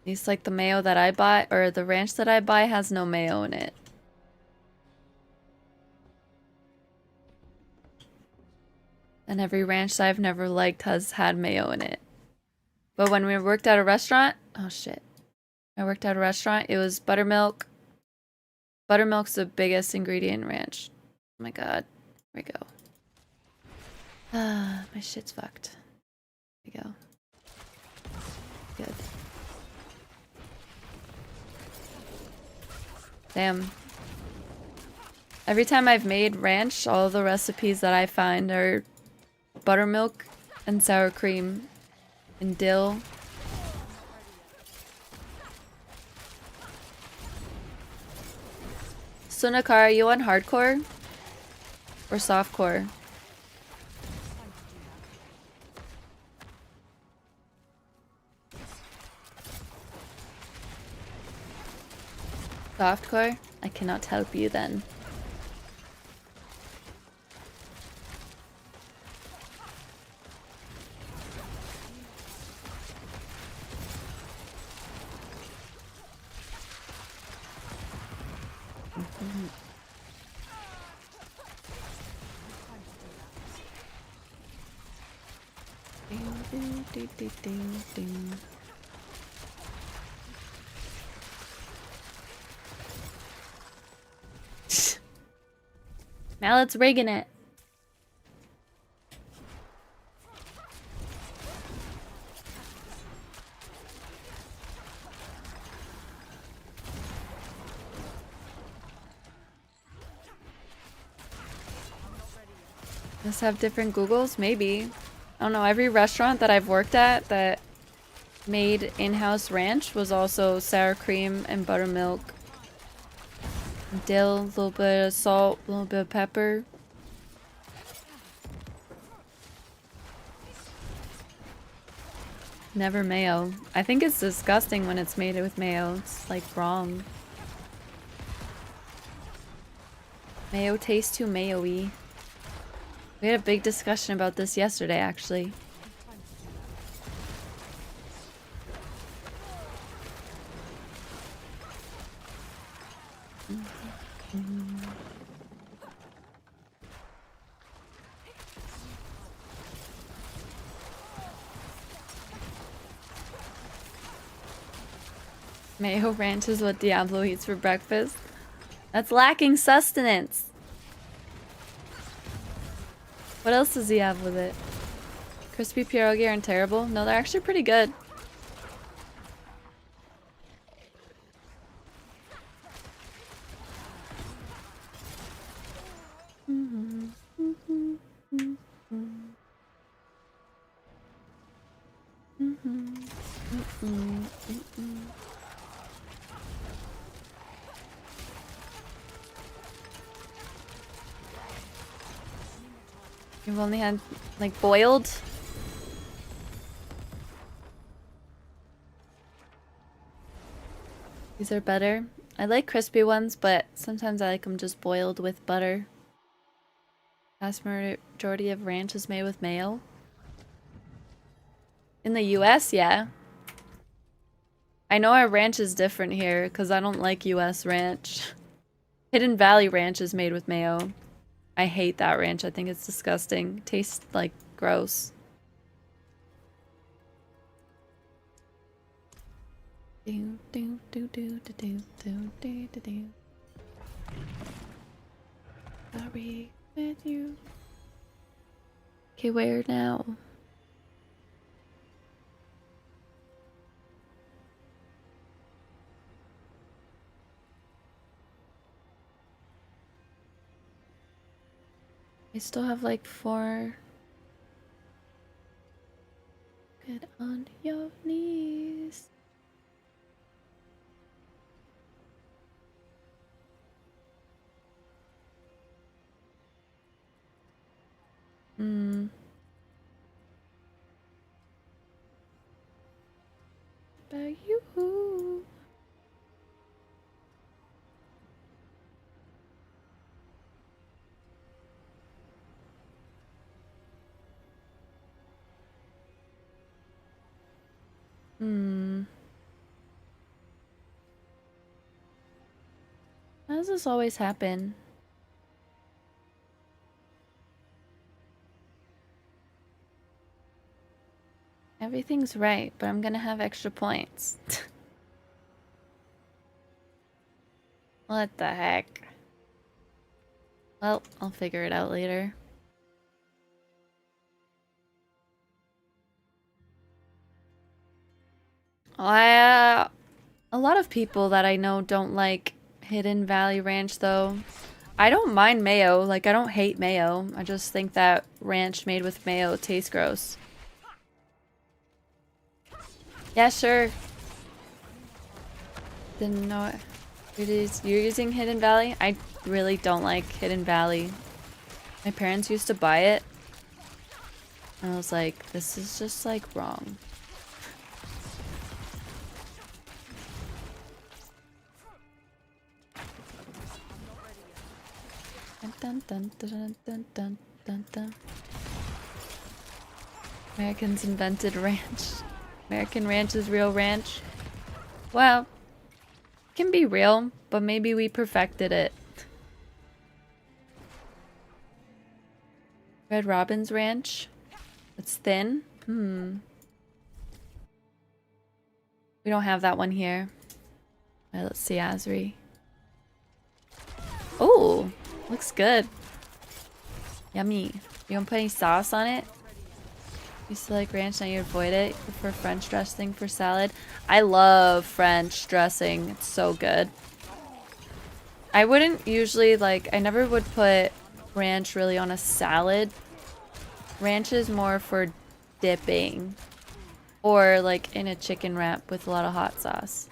At least like the mayo that I buy, or the ranch that I buy has no mayo in it. And every ranch that I've never liked has had mayo in it. But when we worked at a restaurant, oh shit. I worked at a restaurant, it was buttermilk. Buttermilk's the biggest ingredient in ranch. Oh my god. Here we go. Ah, my shit's fucked. Here we go. Good. Damn. Every time I've made ranch, all the recipes that I find are buttermilk and sour cream and dill. Sunakar, are you on hardcore or softcore? Softcore? I cannot help you then. Ding, ding, ding, ding. Mallet's rigging it. Must have different Googles? Maybe. I don't know. Every restaurant that I've worked at that made in-house ranch was also sour cream and buttermilk. Dill, a little bit of salt, a little bit of pepper. Never mayo. I think it's disgusting when it's made with mayo. It's like wrong. Mayo tastes too mayo-y. We had a big discussion about this yesterday, actually. Mayo ranch is what Diablo eats for breakfast. That's lacking sustenance. What else does he have with it? Crispy pierogi aren't terrible. No, they're actually pretty good. You've only had, like, boiled? These are better. I like crispy ones, but sometimes I like them just boiled with butter. Vast majority of ranch is made with mayo. In the US, yeah. I know our ranch is different here, because I don't like US ranch. Hidden Valley ranch is made with mayo. I hate that ranch. I think it's disgusting. It tastes like gross. Do do do do do do do do do do. Sorry with you. Okay, where now? I still have like 4. Get on your knees. About you. How does this always happen? Everything's right, but I'm gonna have extra points. What the heck? Well, I'll figure it out later. A lot of people that I know don't like Hidden Valley Ranch, though. I don't mind mayo. Like, I don't hate mayo. I just think that ranch made with mayo tastes gross. Yeah, sure. Didn't know it. You're using Hidden Valley? I really don't like Hidden Valley. My parents used to buy it. And I was like, this is just like wrong. Dun, dun, dun, dun, dun, dun, dun. Americans invented ranch. American ranch is real ranch. Well, it can be real, but maybe we perfected it. Red Robin's Ranch. It's thin. We don't have that one here. Alright, let's see Asri. Oh, looks good. Yummy. You gonna put any sauce on it? You still like ranch, now you avoid it. You prefer French dressing for salad. I love French dressing. It's so good. I wouldn't usually I never would put ranch really on a salad. Ranch is more for dipping. Or like in a chicken wrap with a lot of hot sauce.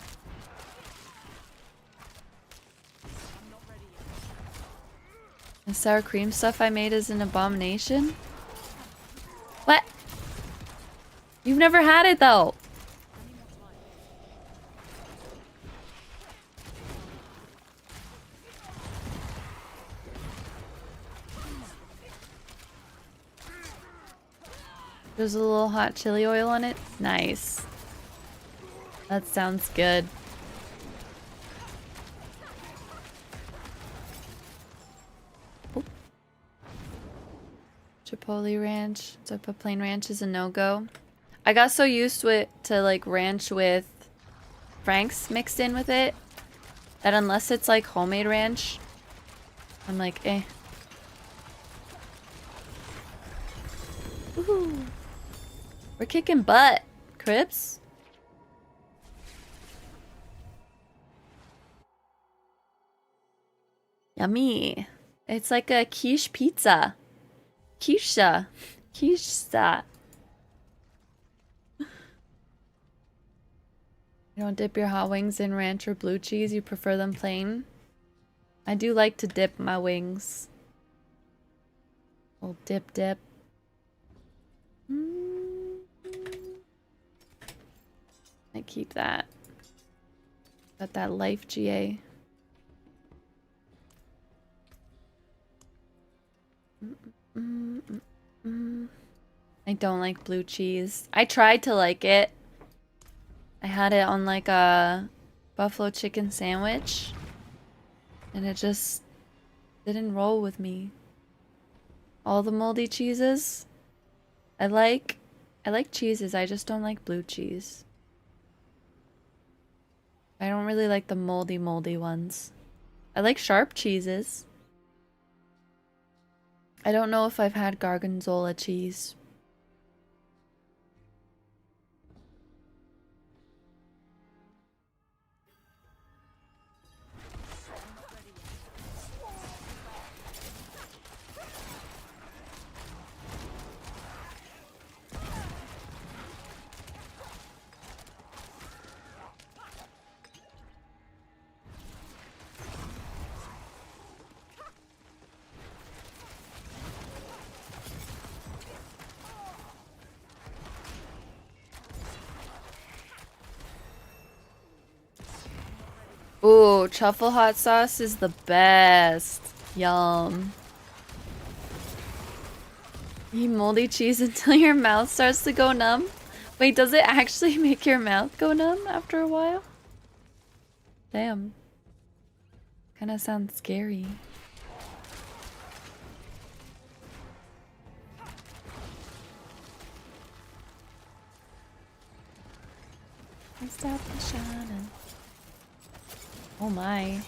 The sour cream stuff I made is an abomination? What? You've never had it though. There's a little hot chili oil on it. Nice. That sounds good. Oh. Chipotle ranch. So I put plain ranch is a no-go. I got so used to it to like ranch with Frank's mixed in with it that unless it's like homemade ranch, I'm like, eh. Woohoo. We're kicking butt, Crips. Yummy. It's like a quiche pizza. Quiche. Quiche. You don't dip your hot wings in ranch or blue cheese, you prefer them plain? I do like to dip my wings. Little dip dip. I keep that. Got that life GA. I don't like blue cheese. I tried to like it. I had it on like a buffalo chicken sandwich and it just didn't roll with me. All the moldy cheeses I like cheeses, I just don't like blue cheese. I don't really like the moldy ones. I like sharp cheeses. I don't know if I've had gorgonzola cheese. Ooh, truffle hot sauce is the best. Yum. Eat moldy cheese until your mouth starts to go numb? Wait, does it actually make your mouth go numb after a while? Damn. Kinda sounds scary. Stop the shining. Oh my.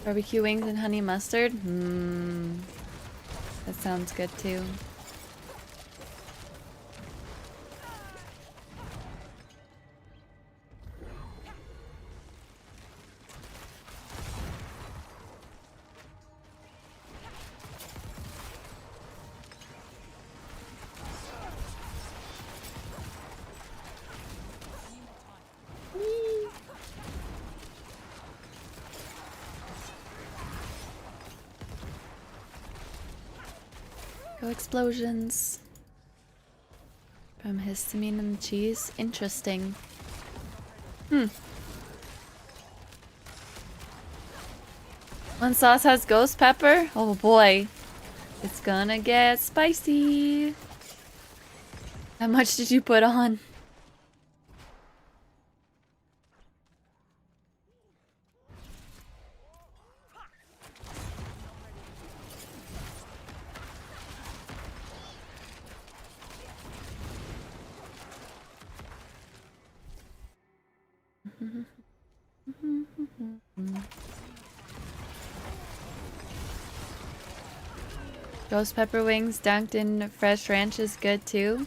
Barbecue wings and honey mustard? That sounds good too. Go explosions. From histamine and cheese? Interesting. One sauce has ghost pepper? Oh boy. It's gonna get spicy. How much did you put on? Ghost pepper wings dunked in fresh ranch is good too.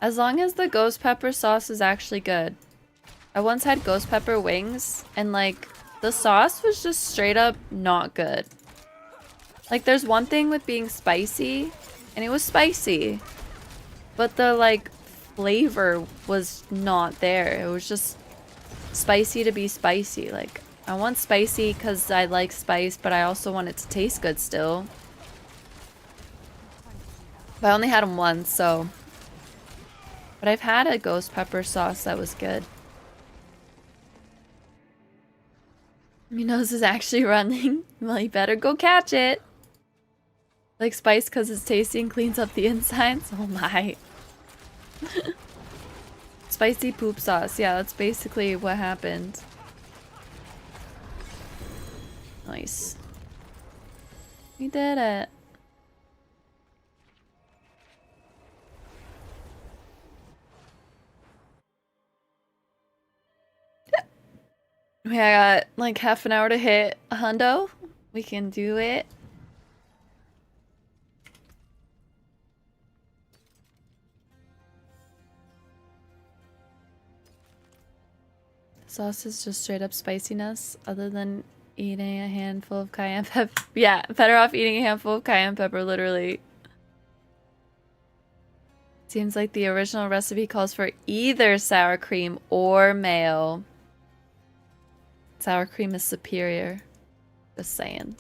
As long as the ghost pepper sauce is actually good. I once had ghost pepper wings and like the sauce was just straight up not good. Like there's one thing with being spicy and it was spicy, but the like flavor was not there. It was just spicy to be spicy. Like I want spicy because I like spice, but I also want it to taste good still. But I only had them once, so. But I've had a ghost pepper sauce that was good. My nose is actually running. Well, you better go catch it. Like spice because it's tasty and cleans up the insides. Oh my. Spicy poop sauce. Yeah, that's basically what happened. Nice. We did it. We got like half an hour to hit a hundo. We can do it. Sauce is just straight up spiciness, other than eating a handful of cayenne pepper. Yeah, better off eating a handful of cayenne pepper, literally. Seems like the original recipe calls for either sour cream or mayo. Sour cream is superior. Just saying.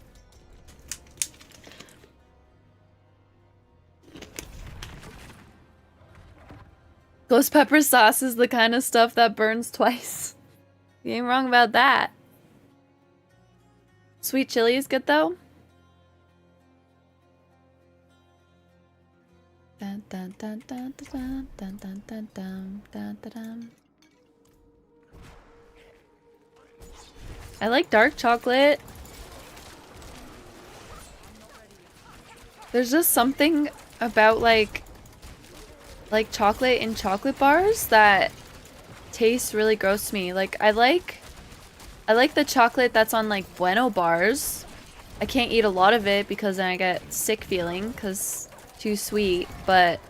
Ghost pepper sauce is the kind of stuff that burns twice. You ain't wrong about that. Sweet chili is good though. Dun, dun, dun, dun, dun, dun, dun, dun, dun, dun, dun, dun. I like dark chocolate. There's just something about like chocolate in chocolate bars that tastes really gross to me. Like I like the chocolate that's on like Bueno bars. I can't eat a lot of it because then I get sick feeling because too sweet, but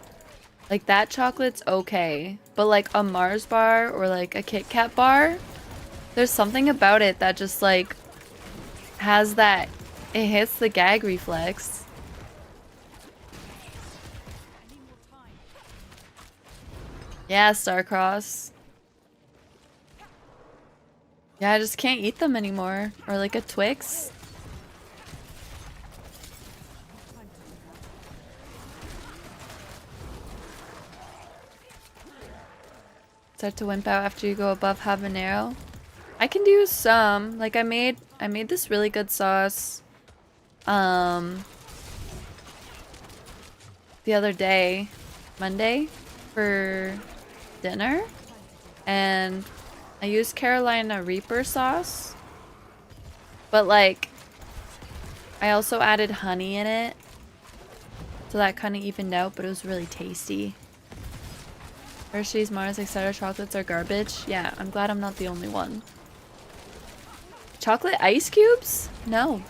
like that chocolate's okay. But like a Mars bar or like a Kit Kat bar, there's something about it that just like has that, it hits the gag reflex. Yeah, Starcross. Yeah, I just can't eat them anymore. Or like a Twix. Start to wimp out after you go above habanero. I can do some. Like I made this really good sauce the other day, Monday, for dinner, and I used Carolina Reaper sauce, but like I also added honey in it, so that kind of evened out, but it was really tasty. Hershey's, Mars, etc. chocolates are garbage. Yeah, I'm glad I'm not the only one. Chocolate ice cubes? No.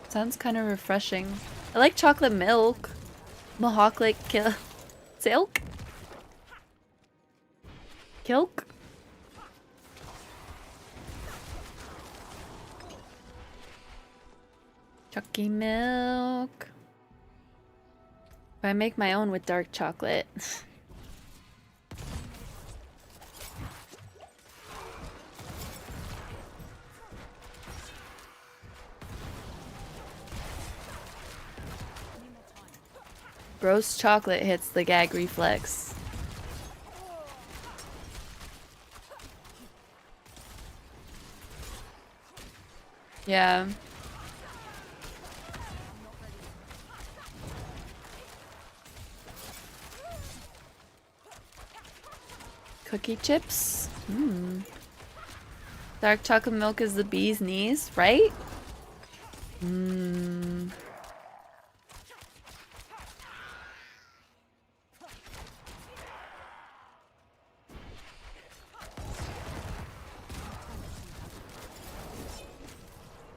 Sounds kind of refreshing. I like chocolate milk. Mahawk kill silk? Kilk? Chucky milk. But I make my own with dark chocolate. Gross chocolate hits the gag reflex. Yeah. Cookie chips? Dark chocolate milk is the bee's knees, right?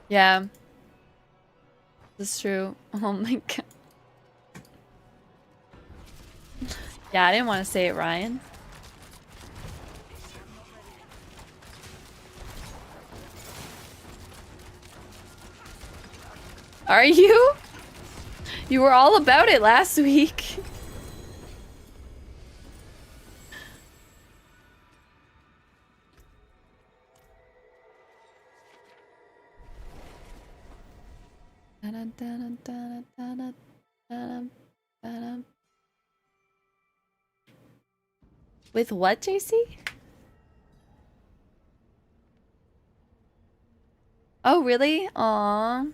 Yeah. This is true. Oh my god. Yeah, I didn't want to say it, Ryan. Are you? You were all about it last week. With what, JC? Oh, really? Aw.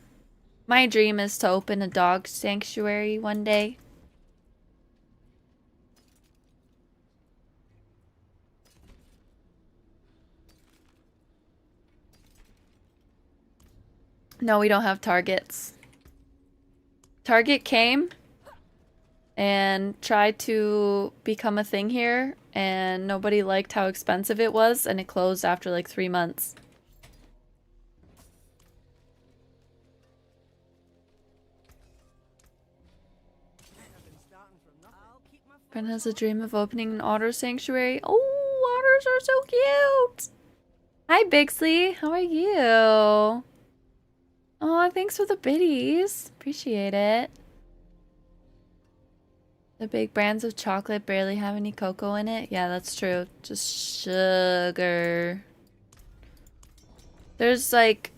My dream is to open a dog sanctuary one day. No, we don't have targets. Target came and tried to become a thing here, and nobody liked how expensive it was, and it closed after like 3 months. Friend has a dream of opening an otter sanctuary. Oh, otters are so cute! Hi, Bixley. How are you? Oh, thanks for the biddies. Appreciate it. The big brands of chocolate barely have any cocoa in it. Yeah, that's true. Just sugar. There's like,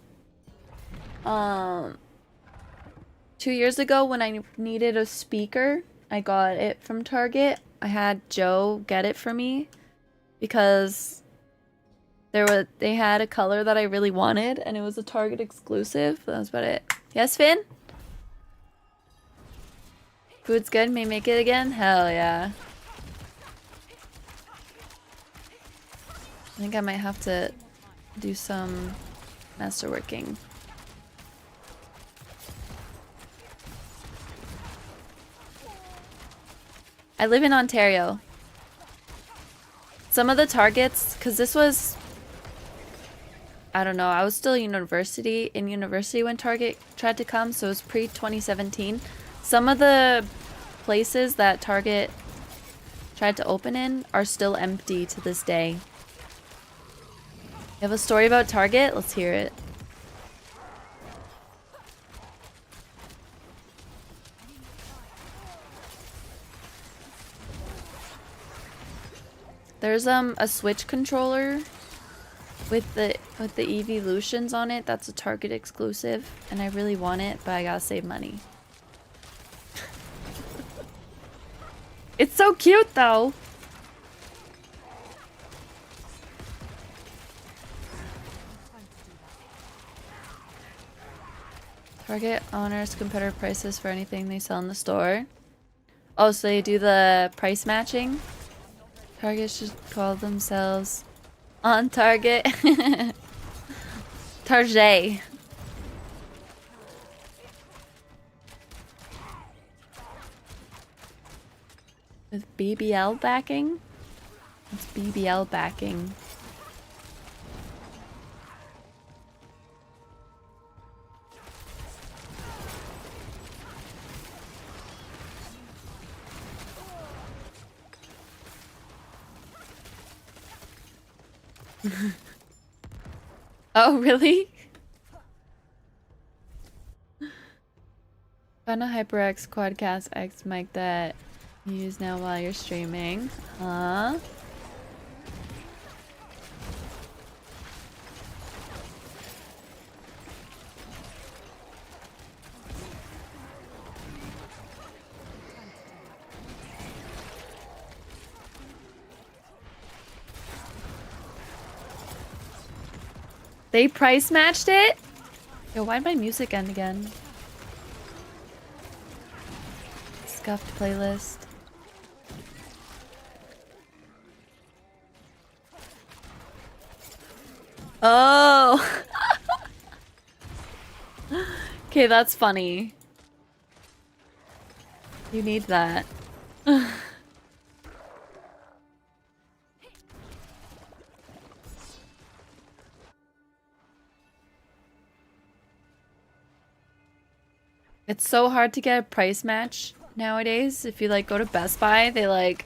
2 years ago when I needed a speaker, I got it from Target. I had Joe get it for me because they had a color that I really wanted and it was a Target exclusive. That was about it. Yes, Finn? Food's good, may make it again? Hell yeah. I think I might have to do some masterworking. I live in Ontario. Some of the targets, because this was, I don't know, I was still in university when Target tried to come, so it was pre-2017. Some of the places that Target tried to open in are still empty to this day. You have a story about Target? Let's hear it. There's a Switch controller with the evolutions on it that's a Target exclusive, and I really want it, but I gotta save money. It's so cute though. Target honors competitor prices for anything they sell in the store. Oh, so they do the price matching? Target should call themselves On Target. Target. With BBL backing? It's BBL backing. Oh, really? Find a HyperX Quadcast X mic that you use now while you're streaming. Huh? They price matched it? Yo, why'd my music end again? Scuffed playlist. Oh! Okay, that's funny. You need that. It's so hard to get a price match nowadays. If you like go to Best Buy, they like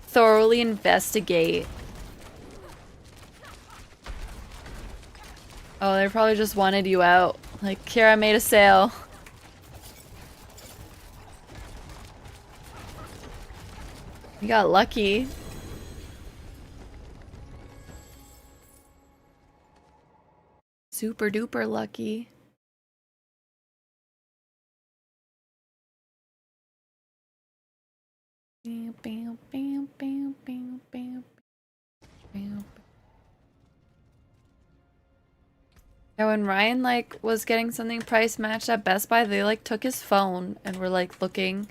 thoroughly investigate. Oh, they probably just wanted you out. Like, here, I made a sale. You got lucky. Super duper lucky. Bam, bam, bam, bam, bam, bam, bam. Yeah, when Ryan like was getting something price matched at Best Buy, they like took his phone and were like looking.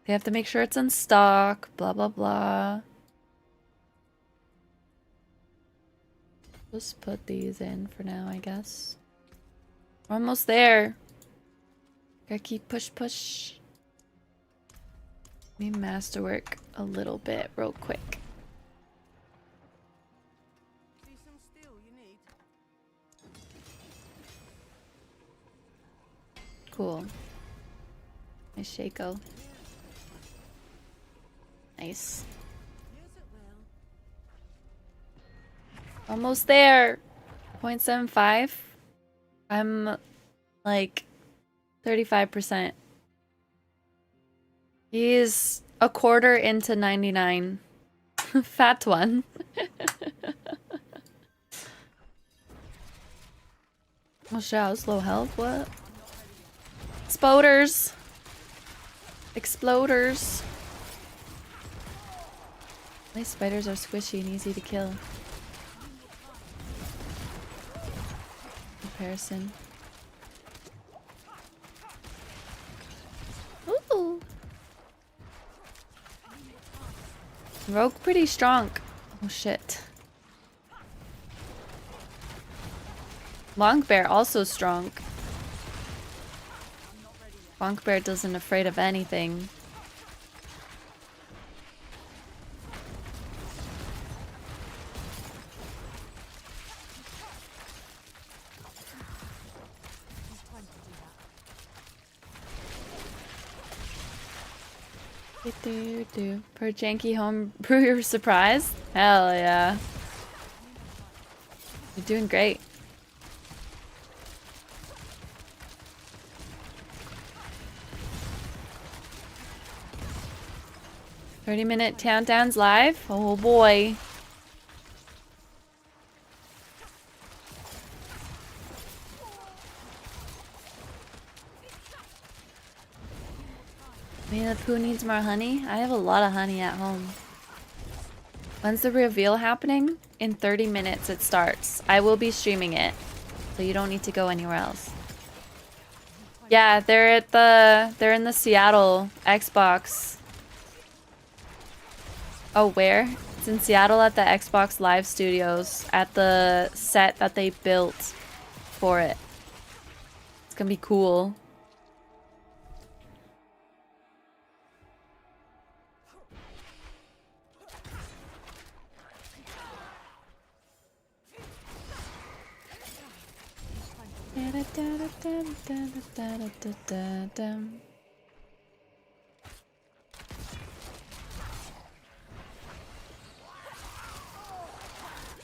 They have to make sure it's in stock, blah blah blah. Just put these in for now, I guess. We're almost there. Gotta keep push. Let me masterwork a little bit real quick. See some steel you need? Cool. Nice Shaco. Nice. Use it well. Almost there. 0.75. I'm like 35%. He's a quarter into 99. Fat one. Oh shit, I was low health. What? Exploders. Exploders. These spiders are squishy and easy to kill. Comparison. Ooh. Rogue pretty strong. Oh shit. Long bear also strong. Long bear doesn't afraid of anything. Per janky home brew your surprise? Hell yeah. You're doing great. "30-minute countdowns live? Oh boy. Maybe the poo needs more honey? I have a lot of honey at home. When's the reveal happening? In 30 minutes it starts. I will be streaming it, so you don't need to go anywhere else. Yeah, they're in the Seattle Xbox. Oh, where? It's in Seattle at the Xbox Live Studios at the set that they built for it. It's gonna be cool.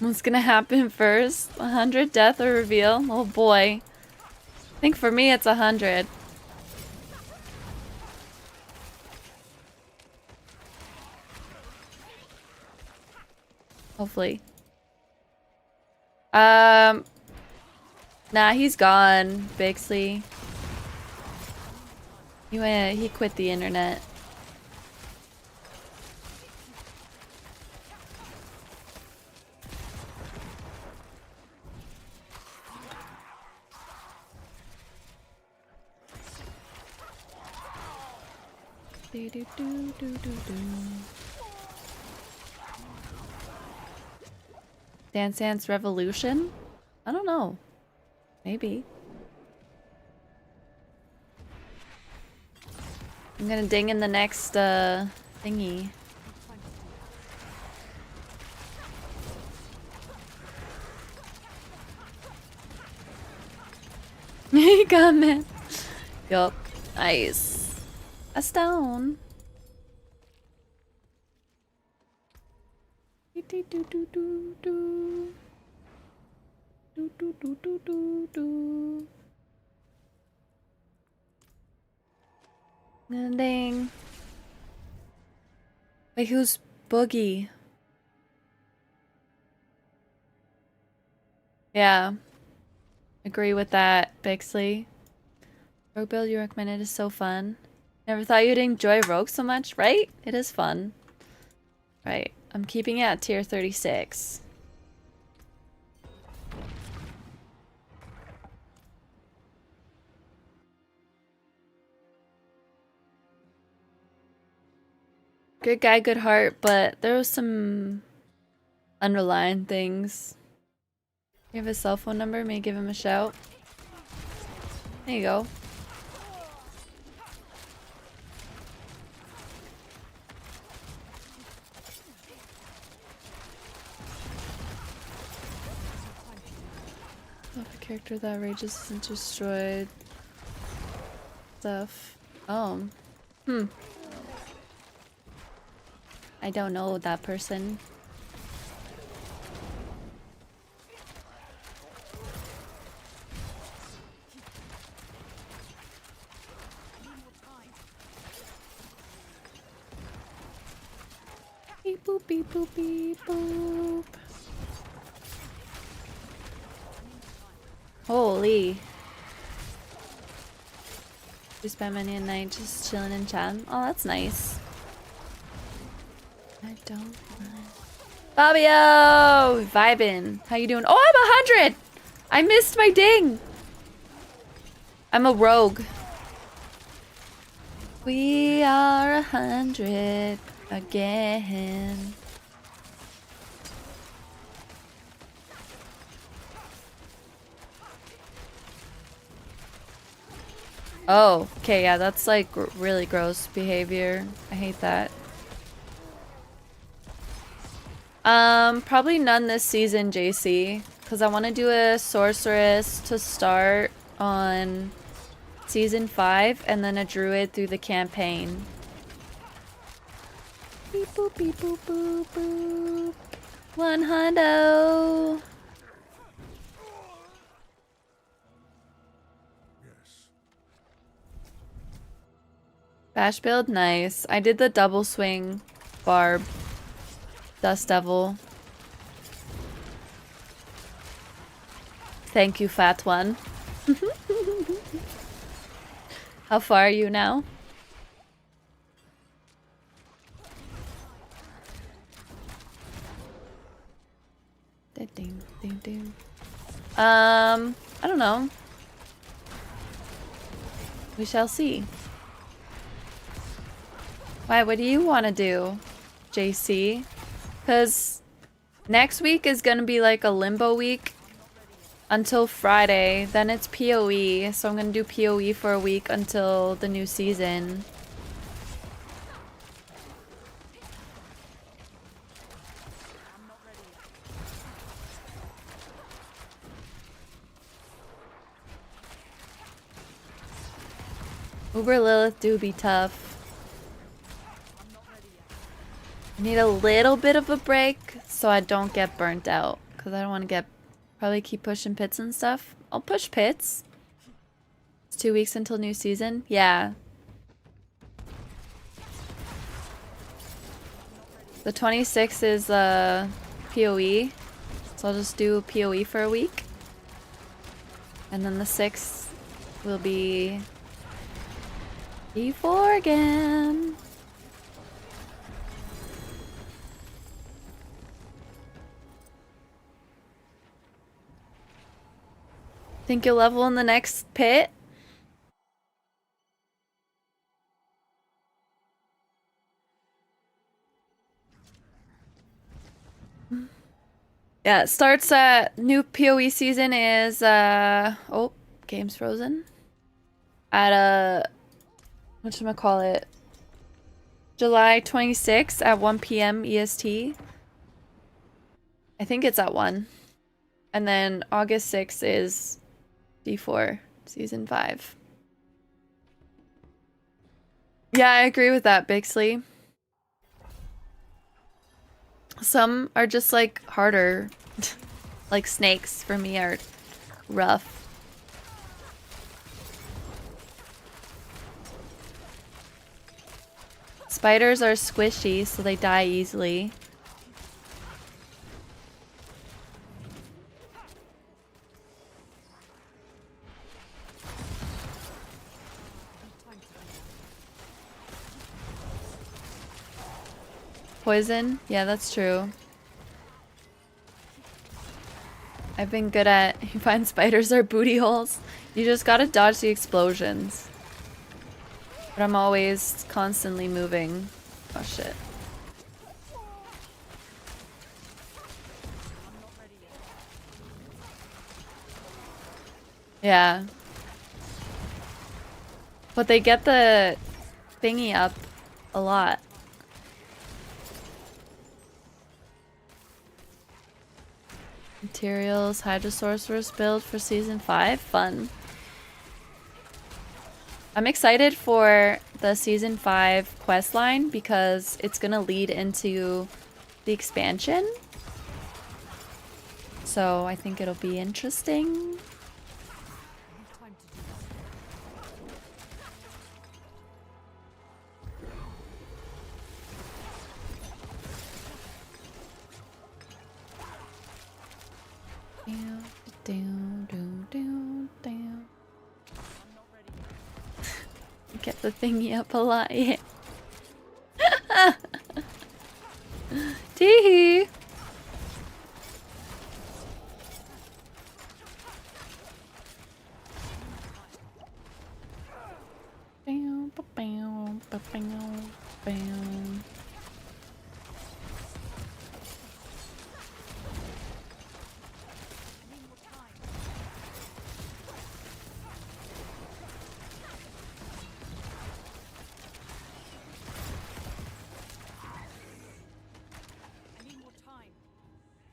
What's gonna happen first? 100 death or reveal? Oh boy. I think for me it's 100. Hopefully. Nah, he's gone, Bixley. He quit the internet. Dance Dance Revolution? I don't know. Maybe. I'm gonna ding in the next thingy. He got man. Yup. Nice. A stone. Ding. Wait, who's Boogie? Yeah. Agree with that, Bixley. Rogue build you recommended is so fun. Never thought you'd enjoy Rogue so much, right? It is fun. Right. I'm keeping it at tier 36. Good guy, good heart, but there was some underlying things. You have his cell phone number? May give him a shout. There you go. Love a character that rages isn't destroyed. Stuff. Oh. I don't know that person. Beep boop beep boop beep boop. Holy. We spent many a night just chilling in chat. Oh, that's nice. I don't mind. Fabio! Vibin'. How you doing? Oh, I'm 100! I missed my ding! I'm a rogue. We are 100 again. Oh, okay, yeah, that's like really gross behavior. I hate that. Probably none this season, JC, because I want to do a sorceress to start on season 5 and then a druid through the campaign. Beep boop beep boop boop boop. 100. Bash build, nice. I did the double swing barb. Dust Devil. Thank you, fat one. How far are you now? Ding, ding, ding. I don't know. We shall see. Why, what do you want to do, JC? Because next week is going to be like a limbo week until Friday. Then it's PoE. So I'm going to do PoE for a week until the new season. Uber Lilith do be tough. I need a little bit of a break so I don't get burnt out. Because I don't want to get... Probably keep pushing pits and stuff. I'll push pits. It's 2 weeks until new season. Yeah. The 26th is PoE. So I'll just do PoE for a week. And then the 6th will be E4 again. Think you'll level in the next pit? Yeah, it starts new PoE season is oh, game's frozen. At whatchamacallit? July 26th at 1 PM EST. I think it's at 1. And then August 6th is D4 season 5. Yeah, I agree with that, Bixley. Some are just like harder. Like snakes for me are rough. Spiders are squishy, so they die easily. Poison? Yeah, that's true. I've been good at... You find spiders are booty holes. You just gotta dodge the explosions. But I'm always constantly moving. Oh shit. Yeah. But they get the thingy up a lot. Materials, Hydrosorcerer's build for season 5. Fun. I'm excited for the season 5 quest line because it's gonna lead into the expansion. So I think it'll be interesting. Get the thingy up a lot, yeah. Teehee! Bam, ba-bam, ba-bam, bam.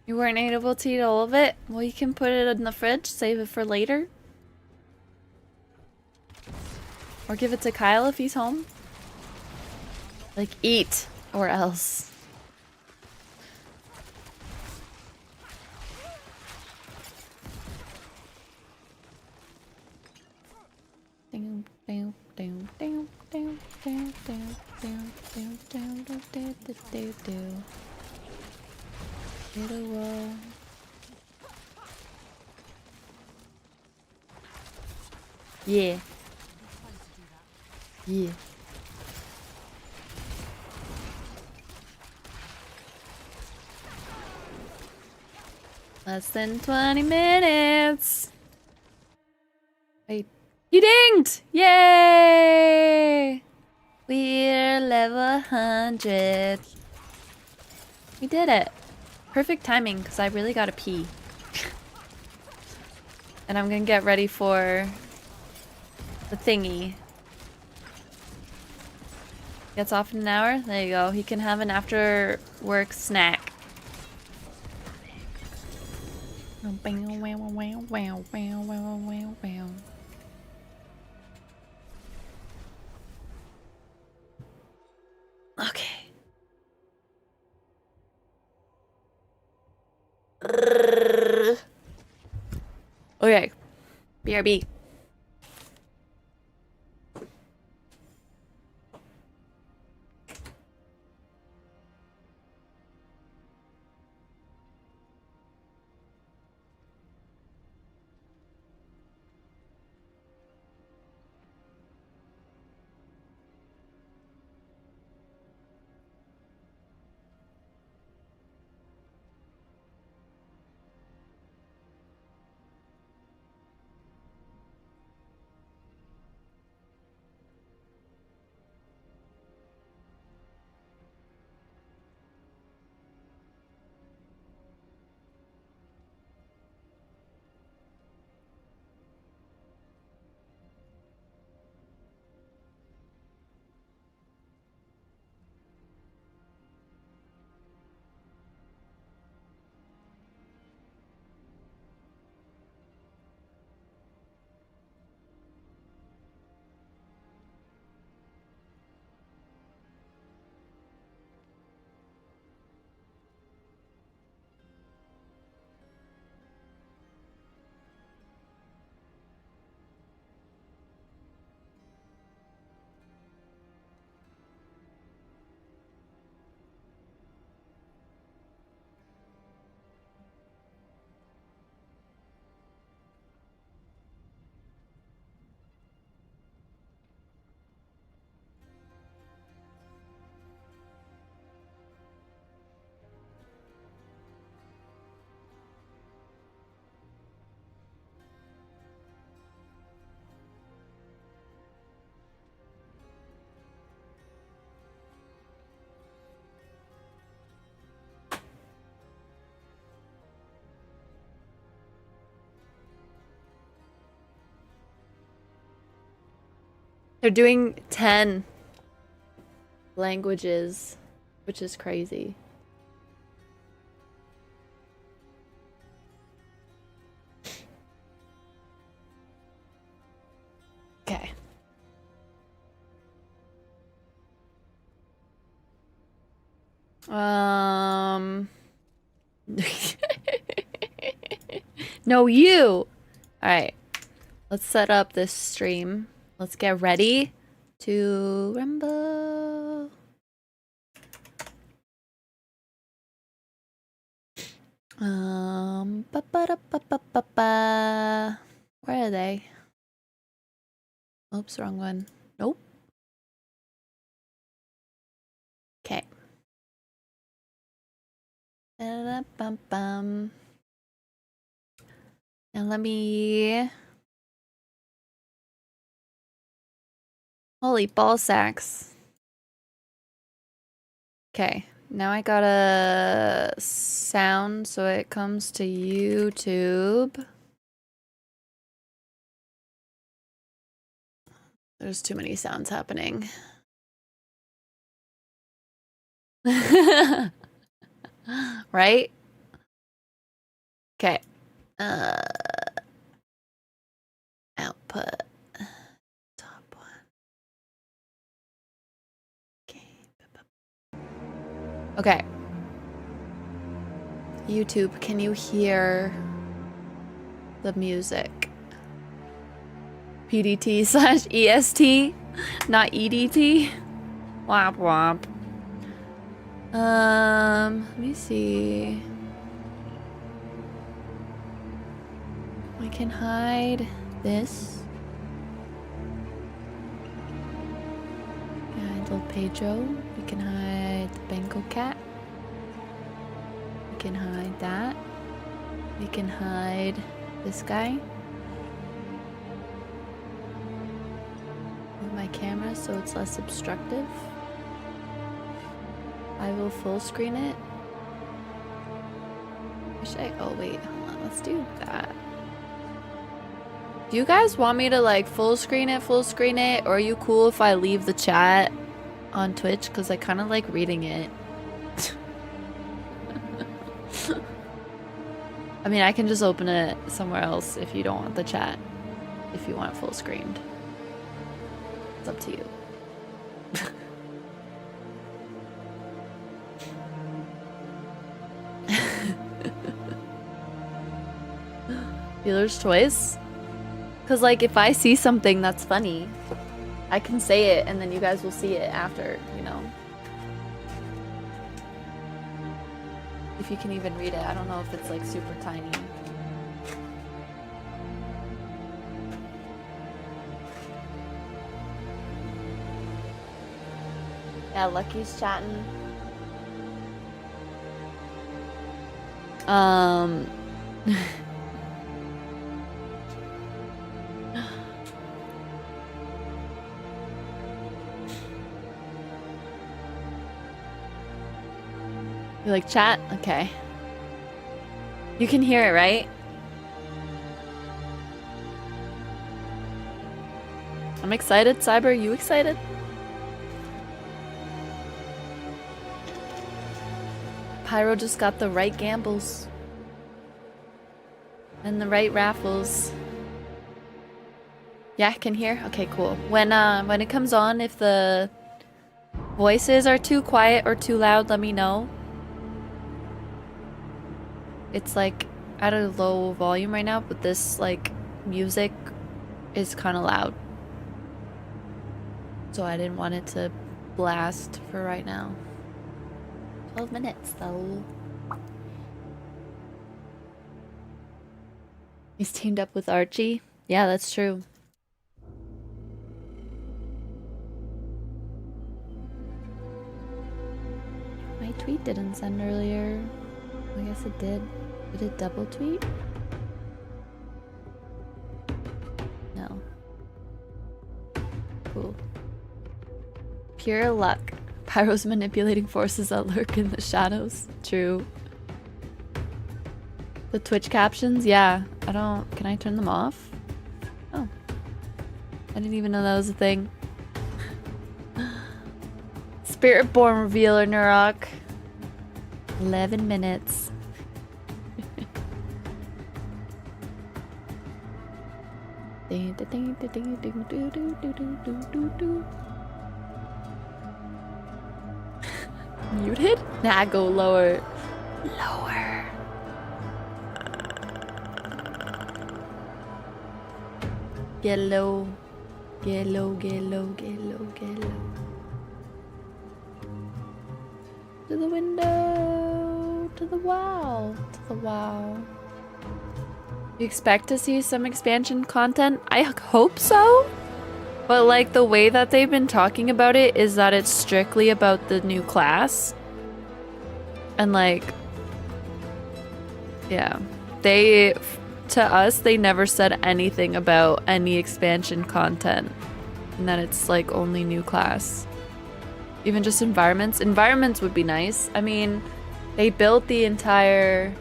You weren't able to eat all of it? Well, you can put it in the fridge, save it for later. Or give it to Kyle if he's home. Like, eat, or else. Yeah. Yeah. Less than 20 minutes. Wait. You dinged! Yay! We're level 100. We did it. Perfect timing, because I really gotta pee. And I'm gonna get ready for the thingy. Gets off in an hour? There you go. He can have an after work snack. Okay. Okay. BRB. They're doing 10 languages, which is crazy. Okay. No, you. All right. Let's set up this stream. Let's get ready to rumble. Ba-ba-da-ba-ba-ba-ba. Where are they? Oops, wrong one. Nope. Okay. Bum. And let me. Holy ball sacks. Okay. Now I gotta sound so it comes to YouTube. There's too many sounds happening. Right? Okay. Output. Top one. Okay. YouTube, can you hear the music? PDT/EST, not EDT. Womp womp. Let me see. I can hide this. Hide little Pedro. We can hide the Bengal cat. We can hide that. We can hide this guy. Move my camera so it's less obstructive. I will full screen it. Oh wait, hold on, let's do that. Do you guys want me to like full screen it, or are you cool if I leave the chat on Twitch? Because I kind of like reading it. I mean, I can just open it somewhere else if you don't want the chat. If you want it full screened. It's up to you. Dealer's choice? Because, like, if I see something that's funny, I can say it and then you guys will see it after, you know? If you can even read it. I don't know if it's, like, super tiny. Yeah, Lucky's chatting. You like chat? Okay. You can hear it, right? I'm excited. Cyber, you excited? Pyro just got the right gambles. And the right raffles. Yeah, can hear? Okay, cool. When it comes on, if the voices are too quiet or too loud, let me know. It's like at a low volume right now, but this like music is kind of loud. So I didn't want it to blast for right now. 12 minutes though. He's teamed up with Archie. Yeah, that's true. My tweet didn't send earlier. I guess it did. Did it double tweet? No. Cool. Pure luck. Pyro's manipulating forces that lurk in the shadows. True. The Twitch captions? Yeah. Can I turn them off? Oh. I didn't even know that was a thing. Spiritborn Revealer, Nurok. 11 minutes. Muted? Nah, go lower. Lower. Get low. Get low, get low, get low, get low. To the window. To the wall. To the wall. You expect to see some expansion content? I hope so. But like the way that they've been talking about it is that it's strictly about the new class. And like, yeah, to us, they never said anything about any expansion content. And that it's like only new class. Even just environments. Environments would be nice. I mean, they built the entire,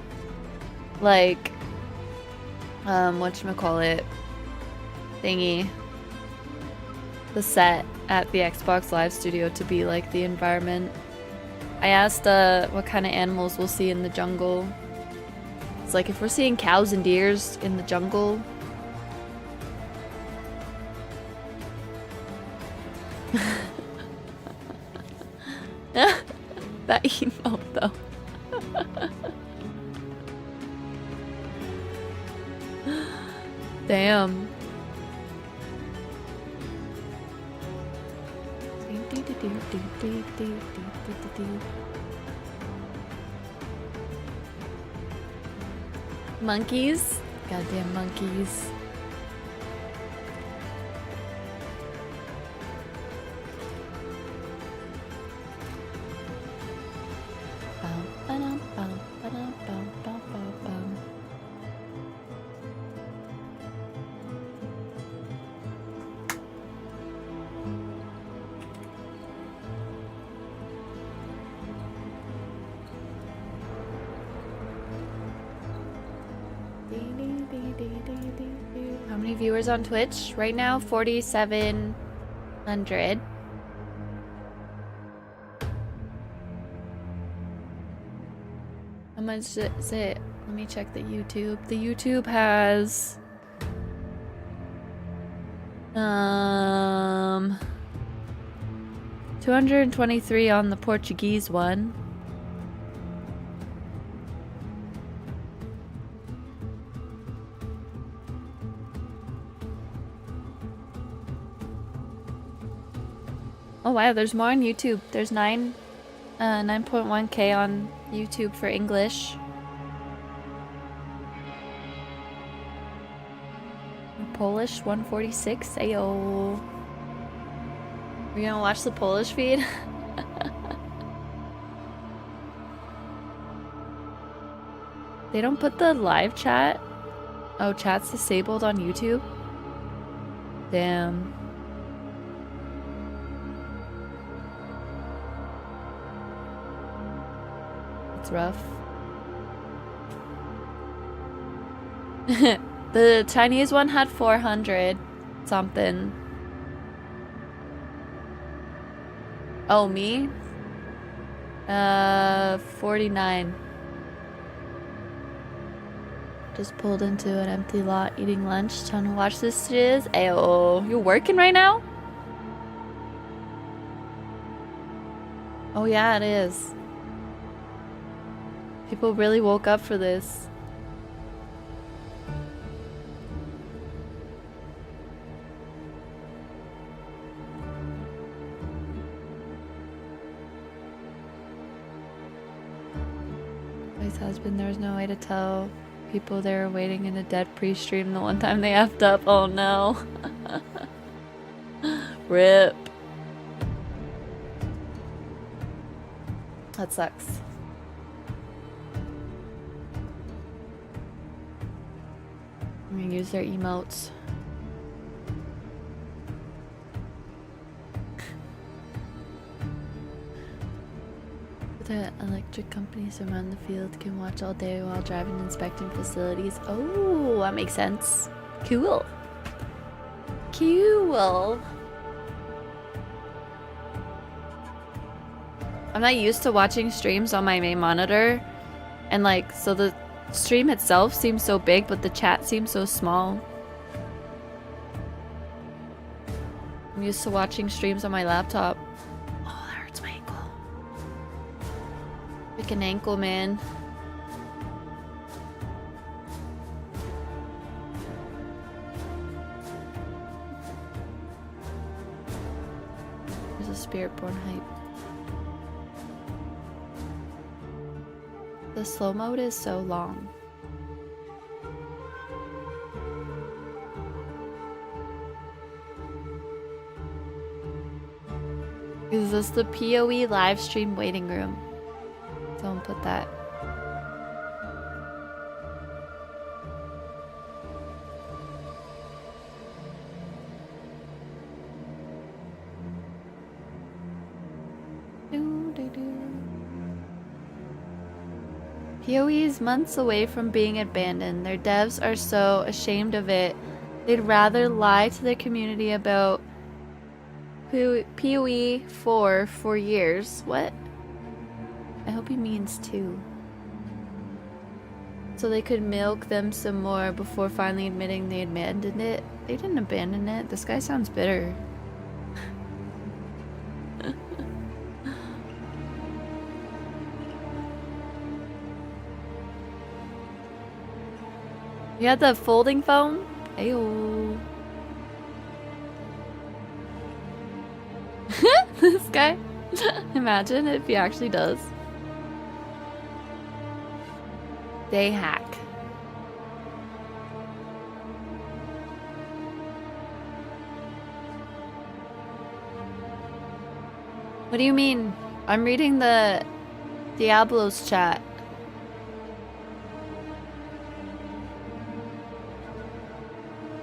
like, whatchamacallit thingy. The set at the Xbox Live Studio to be like the environment. I asked what kind of animals we'll see in the jungle. It's like if we're seeing cows and deers in the jungle. That emote though. Damn. Monkeys? Goddamn monkeys. How many viewers on Twitch right now? 4,700. How much is it? Let me check the YouTube. The YouTube has 223 on the Portuguese one. Oh wow, there's more on YouTube. There's 9.1k on YouTube for English. Polish 146. Ayo. We're gonna watch the Polish feed. They don't put the live chat. Oh, chat's disabled on YouTube. Damn. It's rough. The Chinese one had 400 something. Oh, me? 49. Just pulled into an empty lot eating lunch, trying to watch this shiz. Ayo, you working right now? Oh yeah, it is. People really woke up for this. His husband, there was no way to tell people they were waiting in a dead pre-stream the one time they effed up. Oh no. RIP. That sucks. I'm gonna use their emotes. The electric companies around the field can watch all day while driving and inspecting facilities. Oh, that makes sense. Cool. Cool. I'm not used to watching streams on my main monitor. And like, so the stream itself seems so big, but the chat seems so small. I'm used to watching streams on my laptop. Oh, that hurts my ankle. Freaking ankle, man. There's a Spiritborn hype. The slow mode is so long. Is this the PoE live stream waiting room? Don't put that. PoE is months away from being abandoned. Their devs are so ashamed of it. They'd rather lie to their community about PoE 4 for years. What? I hope he means 2. So they could milk them some more before finally admitting they abandoned it. They didn't abandon it. This guy sounds bitter. You had the folding phone? Ayo. This guy. Imagine if he actually does. Day hack. What do you mean? I'm reading the Diablo's chat.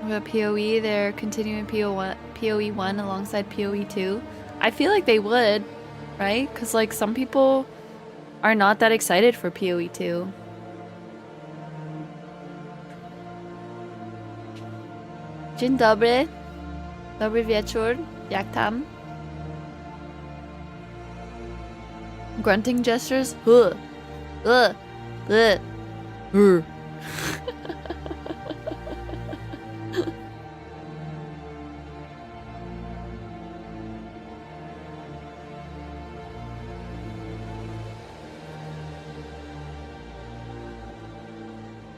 With PoE, they're continuing PoE 1 alongside PoE 2. I feel like they would, right? Because like some people are not that excited for PoE 2. Dzień dobry. Dobry wieczór. Jak tam? Grunting gestures? Huh.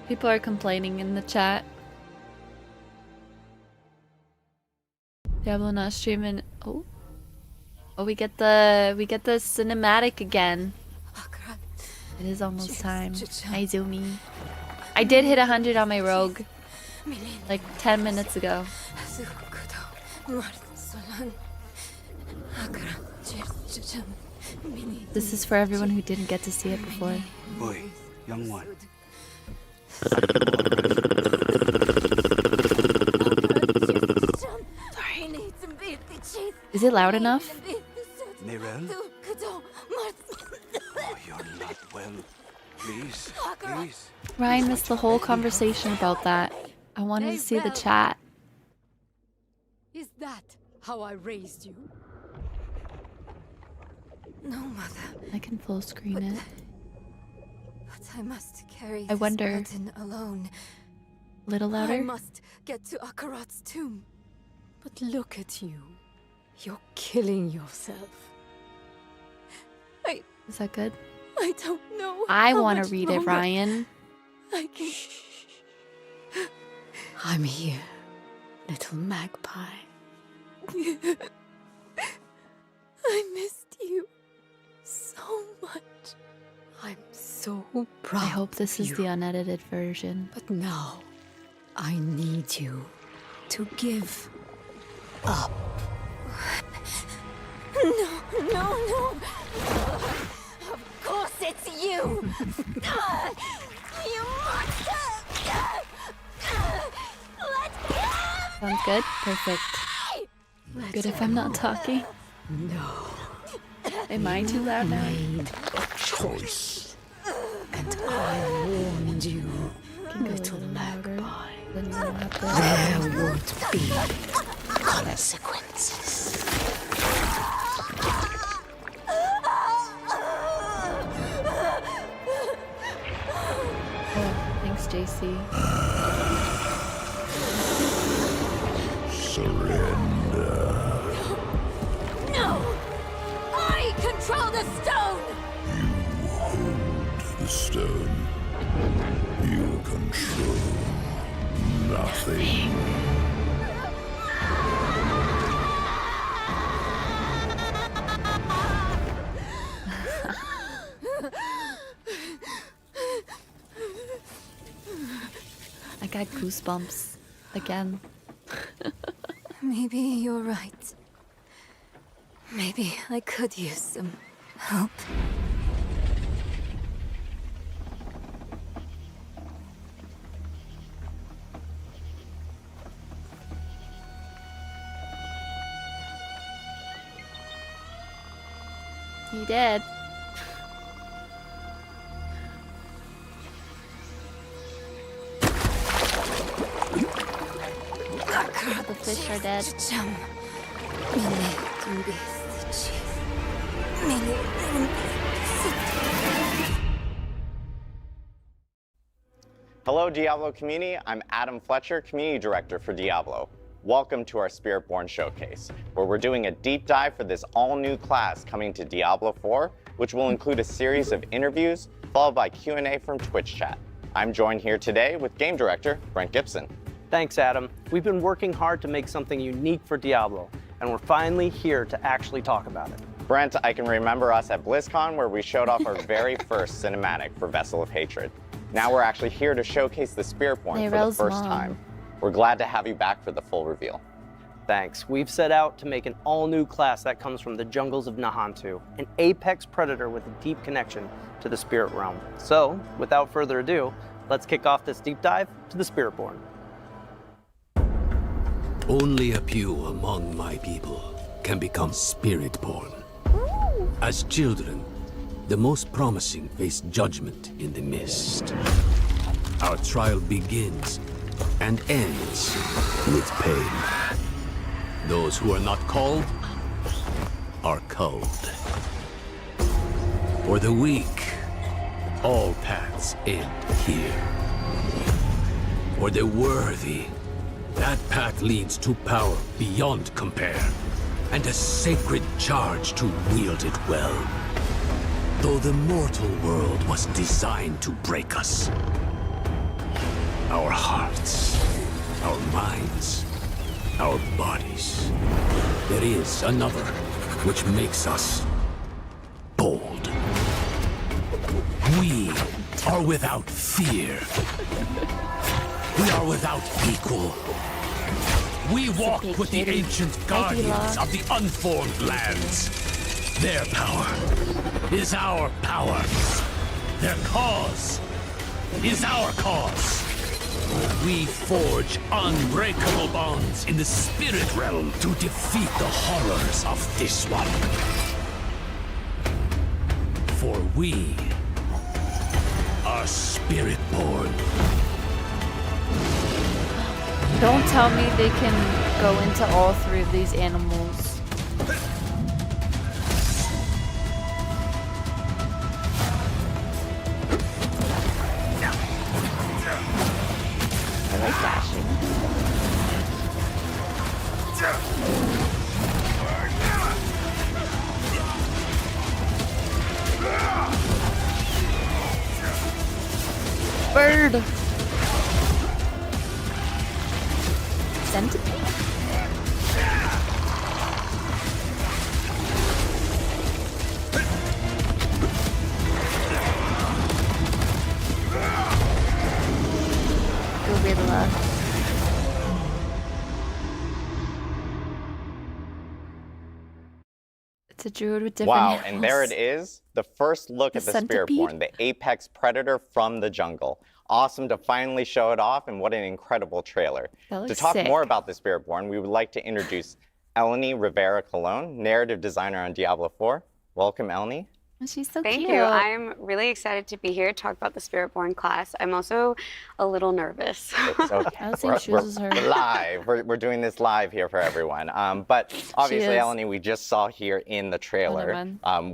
People are complaining in the chat. Diablo not streaming. Oh, we get the cinematic again. It is almost time. Hi Zoomy. I did hit 100 on my rogue like 10 minutes ago. This is for everyone who didn't get to see it before. Boy, young one. Is it loud enough? Mirel? Oh, you're not well. Please, please. Ryan missed the whole conversation about that. I wanted to see the chat. Is that how I raised you? No, Mother. I can full screen it. But I must carry I this wonder. burden alone. Little louder? I must get to Akarat's tomb. But look at you. You're killing yourself. Is that good? I don't know. I want to read it, Ryan. I can. I'm here, little magpie. I missed you so much. I'm so proud. I hope this of is you. the unedited version. But now, I need you to give up. No. Of course it's you. You monster. Let go. Sounds good? Perfect. Good if I'm not talking. No. Am I too loud now? Made a choice. And I warned you, Can go a little little louder. magpie. Then you don't have to- There would be consequences. Oh, thanks, JC. Surrender. No! I control the stone! You hold the stone. You control nothing. I got goosebumps again. Maybe you're right. Maybe I could use some help. He did. The fish are dead. Hello Diablo community, I'm Adam Fletcher, Community Director for Diablo. Welcome to our Spiritborn Showcase, where we're doing a deep dive for this all-new class coming to Diablo 4, which will include a series of interviews, followed by Q&A from Twitch chat. I'm joined here today with Game Director Brent Gibson. Thanks, Adam. We've been working hard to make something unique for Diablo, and we're finally here to actually talk about it. Brent, I can remember us at BlizzCon where we showed off our very first cinematic for Vessel of Hatred. Now we're actually here to showcase the Spiritborn for the first time. We're glad to have you back for the full reveal. Thanks. We've set out to make an all-new class that comes from the jungles of Nahantu, an apex predator with a deep connection to the spirit realm. So, without further ado, let's kick off this deep dive to the Spiritborn. Only a few among my people can become Spiritborn. As children, the most promising face judgment in the mist. Our trial begins and ends with pain. Those who are not called are culled. For the weak, all paths end here. For the worthy, that path leads to power beyond compare, and a sacred charge to wield it well. Though the mortal world was designed to break us, our hearts, our minds, our bodies, there is another which makes us bold. We are without fear. We are without equal. We walk with the ancient guardians of the unformed lands. Their power is our power. Their cause is our cause. We forge unbreakable bonds in the spirit realm to defeat the horrors of this one. For we are Spiritborn. Don't tell me they can go into all three of these animals. I like dashing. Bird! Centipede? Gorilla. It's a druid with different Wow, animals. and there it is, the first look at the centipede? Spiritborn, the apex predator from the jungle. Awesome to finally show it off, and what an incredible trailer. That To looks talk sick. more about the Spiritborn, we would like to introduce Eleni Rivera Colon, narrative designer on Diablo 4. Welcome, Eleni. She's so Thank cute. you. I'm really excited to be here to talk about the Spiritborn class. I'm also a little nervous. It's okay. I was same shoes as her. We're live. We're doing this live here for everyone. But obviously, is. Eleni, we just saw here in the trailer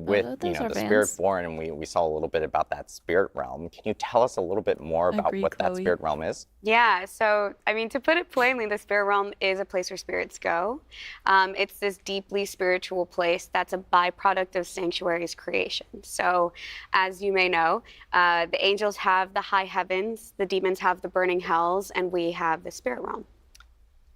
with those are the Vans. Spiritborn, and we saw a little bit about that spirit realm. Can you tell us a little bit more about Agree, what that Chloe. spirit realm is? Yeah, so I mean, to put it plainly, the spirit realm is a place where spirits go. It's this deeply spiritual place that's a byproduct of Sanctuary's creation. So, as you may know, the angels have the high heavens, the demons have the burning hells, and we have the spirit realm.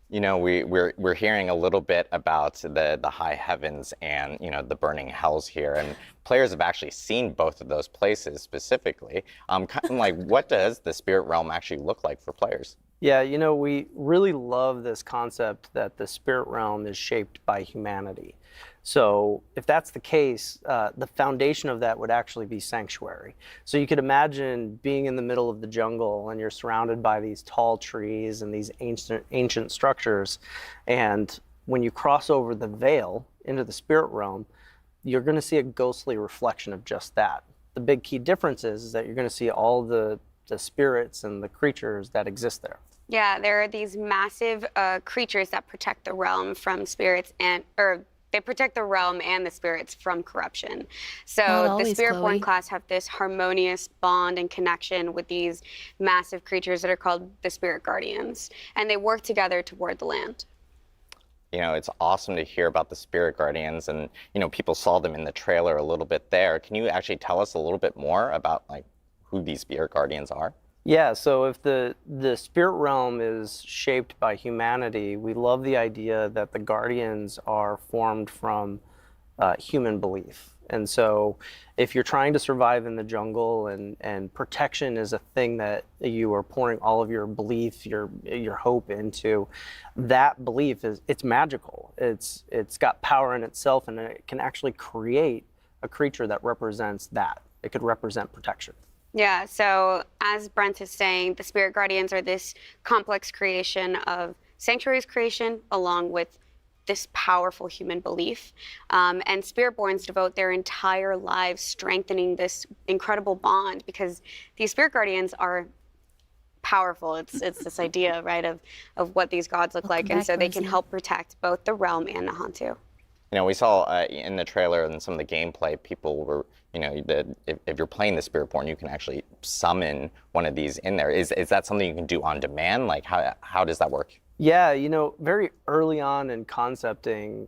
You know, we're hearing a little bit about the high heavens and, you know, the burning hells here, and players have actually seen both of those places specifically. Kind of like, what does the spirit realm actually look like for players? Yeah, you know, we really love this concept that the spirit realm is shaped by humanity. So if that's the case, the foundation of that would actually be Sanctuary. So you could imagine being in the middle of the jungle and you're surrounded by these tall trees and these ancient structures. And when you cross over the veil into the spirit realm, you're going to see a ghostly reflection of just that. The big key difference is that you're going to see all the spirits and the creatures that exist there. Yeah, there are these massive creatures that protect the realm from spirits they protect the realm and the spirits from corruption. Not So the always, Spiritborn Chloe. class have this harmonious bond and connection with these massive creatures that are called the Spirit Guardians, and they work together to ward the land. You know, it's awesome to hear about the Spirit Guardians, and, you know, people saw them in the trailer a little bit there. Can you actually tell us a little bit more about, like, who these Spirit Guardians are? Yeah, so if the spirit realm is shaped by humanity, we love the idea that the guardians are formed from human belief. And so if you're trying to survive in the jungle and protection is a thing that you are pouring all of your belief, your hope into, that belief it's magical. It's got power in itself, and it can actually create a creature that represents that. It could represent protection. Yeah, so as Brent is saying, the Spirit Guardians are this complex creation of Sanctuary's creation along with this powerful human belief. And Spiritborns devote their entire lives strengthening this incredible bond because these Spirit Guardians are powerful. It's this idea, right, of what these gods look like. And so they can help protect both the realm and Nahantu. You know, we saw in the trailer and some of the gameplay, people were, you know, that if you're playing the Spiritborn, you can actually summon one of these in there. Is that something you can do on demand? Like, how does that work? Yeah, you know, very early on in concepting,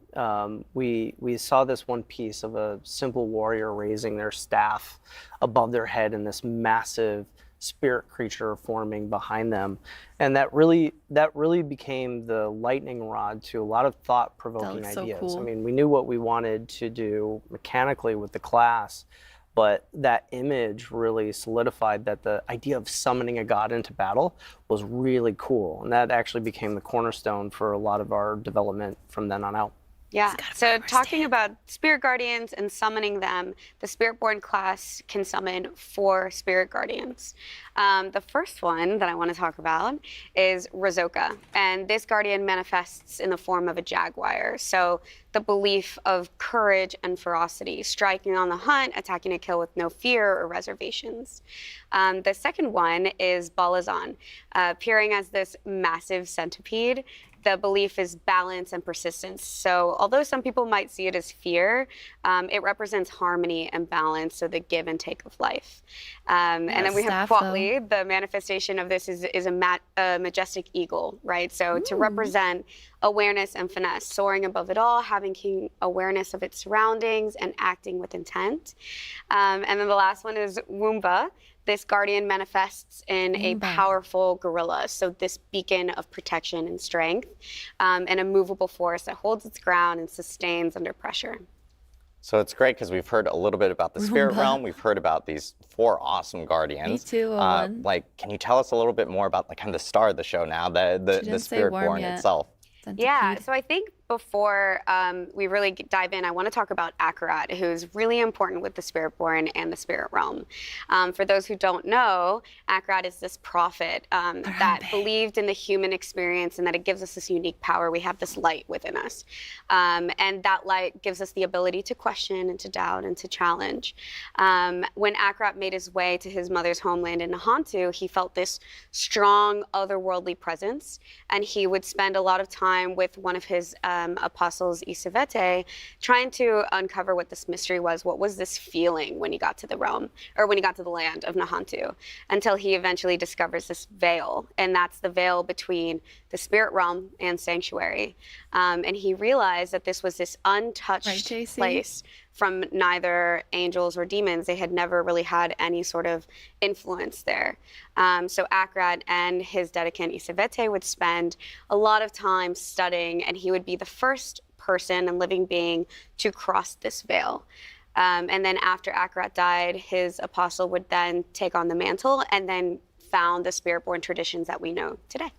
we saw this one piece of a simple warrior raising their staff above their head and this massive spirit creature forming behind them, and that really became the lightning rod to a lot of thought-provoking ideas. Cool. I mean, we knew what we wanted to do mechanically with the class, but that image really solidified that the idea of summoning a god into battle was really cool, and that actually became the cornerstone for a lot of our development from then on out. Yeah, so talking about Spirit Guardians and summoning them, the Spiritborn class can summon 4 Spirit Guardians. The first one that I want to talk about is Razoka, and this guardian manifests in the form of a jaguar. So the belief of courage and ferocity, striking on the hunt, attacking a kill with no fear or reservations. The second one is Balazan, appearing as this massive centipede. The belief is balance and persistence. So although some people might see it as fear, it represents harmony and balance, so the give and take of life. And then we have Quatli. The manifestation of this is a majestic eagle, right? So to represent awareness and finesse, soaring above it all, having keen awareness of its surroundings and acting with intent. And then the last one is Woomba. This guardian manifests in a powerful gorilla, so this beacon of protection and strength, and a movable force that holds its ground and sustains under pressure. So it's great because we've heard a little bit about the spirit realm. We've heard about these 4 awesome guardians. Me too, like, can you tell us a little bit more about, like, kind of the star of the show now, the Spiritborn itself? Yeah, so I think before we really dive in, I want to talk about Akarat, who's really important with the Spiritborn and the Spirit Realm. For those who don't know, Akarat is this prophet that believed in the human experience and that it gives us this unique power. We have this light within us. And that light gives us the ability to question and to doubt and to challenge. When Akarat made his way to his mother's homeland in Nahantu, he felt this strong otherworldly presence, and he would spend a lot of time with one of his apostles, Isavete, trying to uncover what this mystery was. What was this feeling when he got to the realm, or when he got to the land of Nahantu, until he eventually discovers this veil, and that's the veil between the spirit realm and sanctuary. And he realized that this was this untouched place from neither angels or demons. They had never really had any sort of influence there. So Akarat and his dedicant Isavete would spend a lot of time studying, and he would be the first person and living being to cross this veil. And then after Akarat died, his apostle would then take on the mantle and then found the Spiritborn traditions that we know today.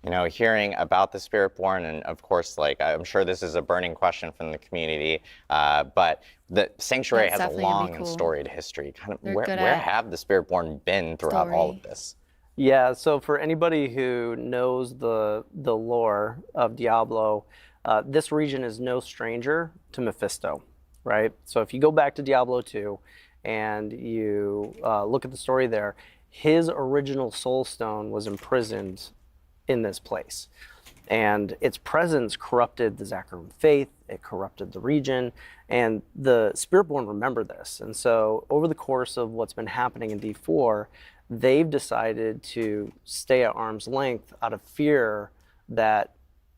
You know, hearing about the Spiritborn, and of course, like, I'm sure this is a burning question from the community, but the Sanctuary has a long and storied history. Kind of, where have the Spiritborn been throughout all of this? Yeah, so for anybody who knows the lore of Diablo, this region is no stranger to Mephisto, right? So if you go back to Diablo 2 and you look at the story there, his original soul stone was imprisoned in this place. And its presence corrupted the Zakarum faith, it corrupted the region, and the Spiritborn remember this. And so over the course of what's been happening in D4, they've decided to stay at arm's length out of fear that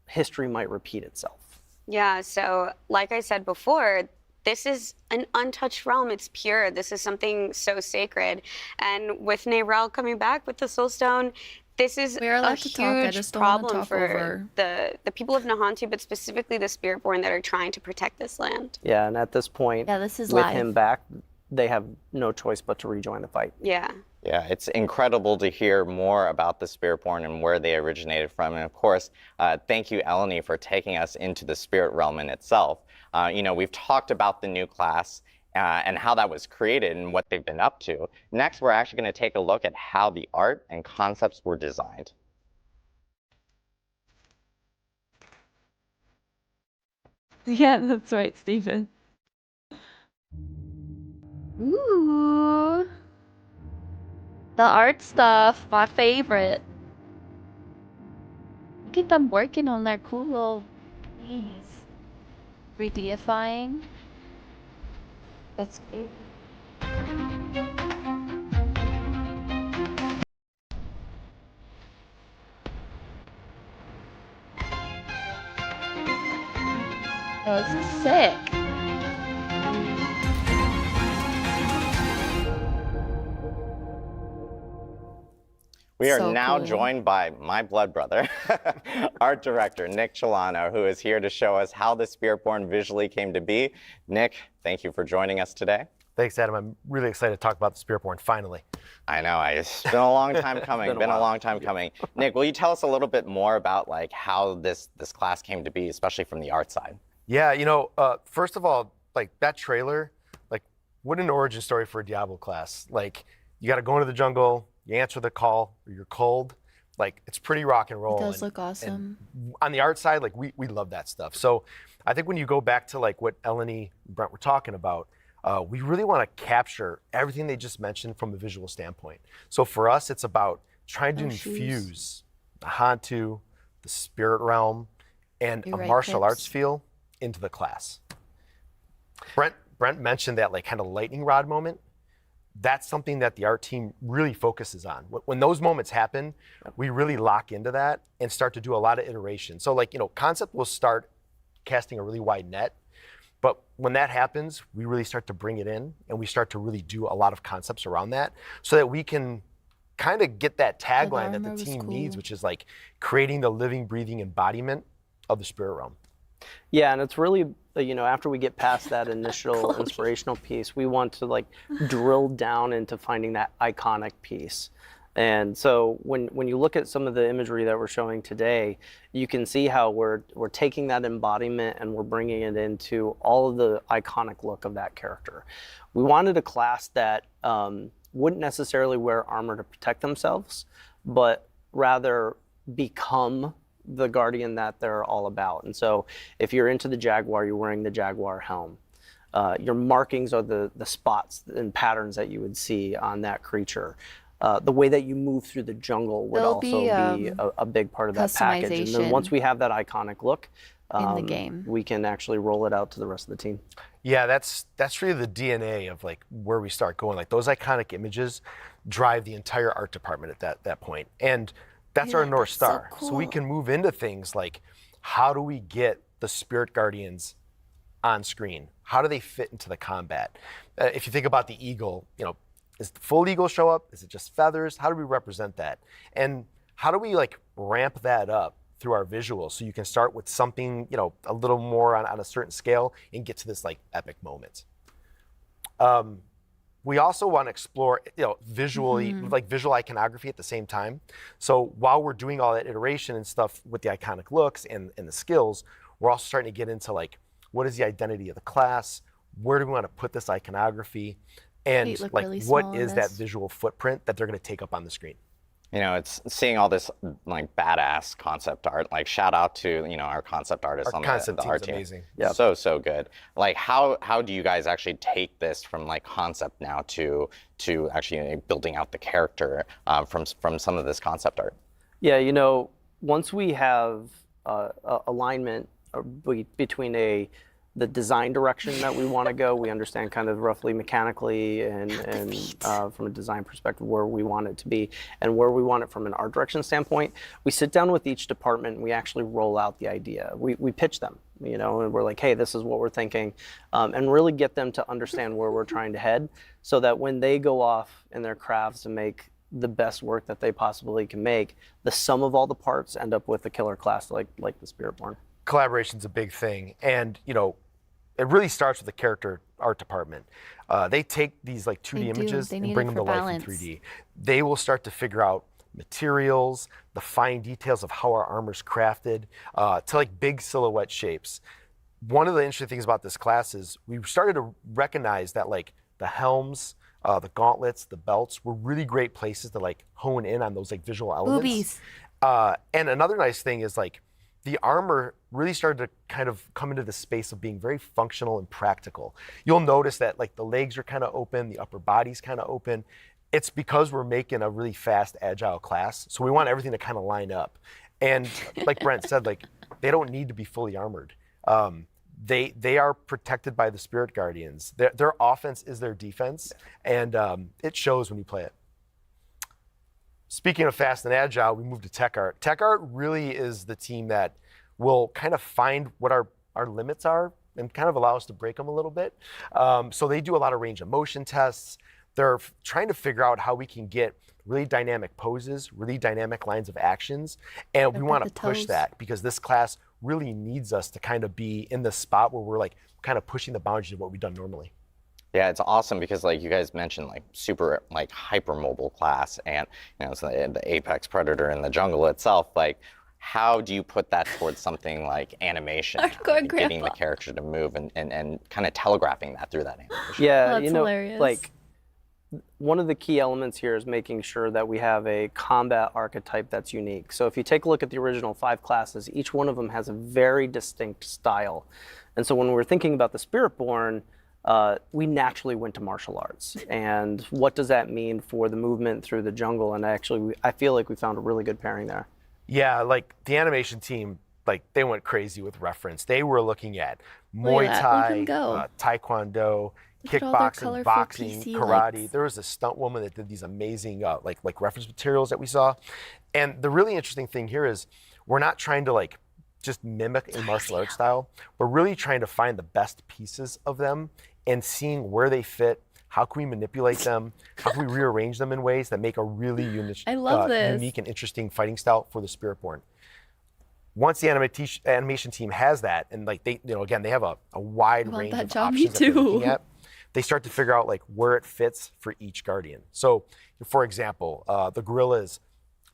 history might repeat itself. Yeah, so like I said before, this is an untouched realm. It's pure. This is something so sacred. And with Neyrel coming back with the Soul Stone, this is a huge problem for the people of Nahantu, but specifically the Spiritborn that are trying to protect this land. Yeah, and at this point, with him back, they have no choice but to rejoin the fight. Yeah. Yeah, it's incredible to hear more about the Spiritborn and where they originated from. And of course, thank you, Eleni, for taking us into the spirit realm in itself. You know, we've talked about the new class and how that was created and what they've been up to. Next, we're actually going to take a look at how the art and concepts were designed. Yeah, that's right, Stephen. Ooh. The art stuff, my favorite. Look at them working on their cool little things. 3Difying. That's great. Oh, this is sick. We are now joined by my blood brother, art director Nick Chilano, who is here to show us how the Spiritborn visually came to be. Nick, thank you for joining us today. Thanks, Adam. I'm really excited to talk about the Spiritborn finally. I know, it's been a long time coming. Been a long time coming. Nick, will you tell us a little bit more about like how this class came to be, especially from the art side? Yeah, you know, first of all, like that trailer, like what an origin story for a Diablo class. Like you got to go into the jungle, you answer the call, or you're cold. Like it's pretty rock and roll. It does look awesome. And on the art side, like we love that stuff. So I think when you go back to like what Eleni and Brent were talking about, we really want to capture everything they just mentioned from a visual standpoint. So for us, it's about trying to infuse the Hantu, the spirit realm, and a martial arts feel into the class. Brent mentioned that like kind of lightning rod moment. That's something that the art team really focuses on. When those moments happen, we really lock into that and start to do a lot of iteration. So like, you know, concept will start casting a really wide net, but when that happens, we really start to bring it in and we start to really do a lot of concepts around that so that we can kind of get that tagline that the team needs, which is like creating the living, breathing embodiment of the spirit realm. Yeah, and it's really, you know, after we get past that initial inspirational piece, we want to like drill down into finding that iconic piece. And so when you look at some of the imagery that we're showing today, you can see how we're taking that embodiment and we're bringing it into all of the iconic look of that character. We wanted a class that wouldn't necessarily wear armor to protect themselves, but rather become the guardian that they're all about. And so if you're into the Jaguar, you're wearing the Jaguar helm. Your markings are the spots and patterns that you would see on that creature. The way that you move through the jungle would There'll also be a big part of that package. And then once we have that iconic look in the game, we can actually roll it out to the rest of the team. Yeah, that's really the DNA of like where we start going. Like those iconic images drive the entire art department at that point. And that's our North Star. So cool. So we can move into things like, how do we get the Spirit Guardians on screen? How do they fit into the combat? If you think about the eagle, you know, is the full eagle show up? Is it just feathers? How do we represent that? And how do we like ramp that up through our visuals so you can start with something, you know, a little more on a certain scale and get to this like epic moment? We also want to explore, you know, visually, like visual iconography at the same time. So while we're doing all that iteration and stuff with the iconic looks and the skills, we're also starting to get into like, what is the identity of the class? Where do we want to put this iconography? And like, really what is that this. visual footprint that they're going to take up on the screen? You know, it's seeing all this like badass concept art. Like shout out to, you know, our concept artists Our on concept the team's art team. amazing. Yeah. So good. Like how do you guys actually take this from like concept now to actually building out the character from some of this concept art? Yeah, you know, once we have alignment between the design direction that we want to go, we understand kind of roughly mechanically and from a design perspective where we want it to be and where we want it from an art direction standpoint. We sit down with each department and we actually roll out the idea. We pitch them, you know, and we're like, hey, this is what we're thinking, and really get them to understand where we're trying to head so that when they go off in their crafts and make the best work that they possibly can make, the sum of all the parts end up with a killer class like the Spiritborn. Collaboration's a big thing. And, you know, it really starts with the character art department. They take these like 2D images and bring them to life in 3D. They will start to figure out materials, the fine details of how our armor's crafted, to like big silhouette shapes. One of the interesting things about this class is we started to recognize that like the helms, the gauntlets, the belts were really great places to like hone in on those like visual elements. Boobies. And another nice thing is like the armor really started to kind of come into the space of being very functional and practical. You'll notice that like the legs are kind of open, the upper body's kind of open. It's because we're making a really fast, agile class. So we want everything to kind of line up. And like Brent said, like they don't need to be fully armored. They are protected by the Spirit Guardians. Their offense is their defense, and it shows when you play it. Speaking of fast and agile, we move to tech art. Tech art really is the team that will kind of find what our limits are and kind of allow us to break them a little bit. So they do a lot of range of motion tests. They're trying to figure out how we can get really dynamic poses, really dynamic lines of actions. And we want to push that because this class really needs us to kind of be in the spot where we're like kind of pushing the boundaries of what we've done normally. Yeah, it's awesome because like you guys mentioned like super like hyper mobile class and you know so the apex predator in the jungle itself. Like how do you put that towards something like animation, like, getting the character to move and kind of telegraphing that through that animation? Yeah, you know, hilarious. like one of the key elements here is making sure that we have a combat archetype that's unique. So if you take a look at the original 5 classes, each one of them has a very distinct style. And so when we're thinking about the Spiritborn, we naturally went to martial arts. And what does that mean for the movement through the jungle? And actually, I feel like we found a really good pairing there. Yeah, like the animation team, like they went crazy with reference. They were looking at Muay Thai, Taekwondo, kickboxing, boxing, karate. There was a stunt woman that did these amazing like reference materials that we saw. And the really interesting thing here is we're not trying to like just mimic a martial arts style. We're really trying to find the best pieces of them and seeing where they fit. How can we manipulate them? How can we rearrange them in ways that make a really unique and interesting fighting style for the Spiritborn? Once the animation team has that, and like they, you know, again, they have a wide range of options that they're looking at. they start to figure out like where it fits for each guardian. So, for example, the gorilla is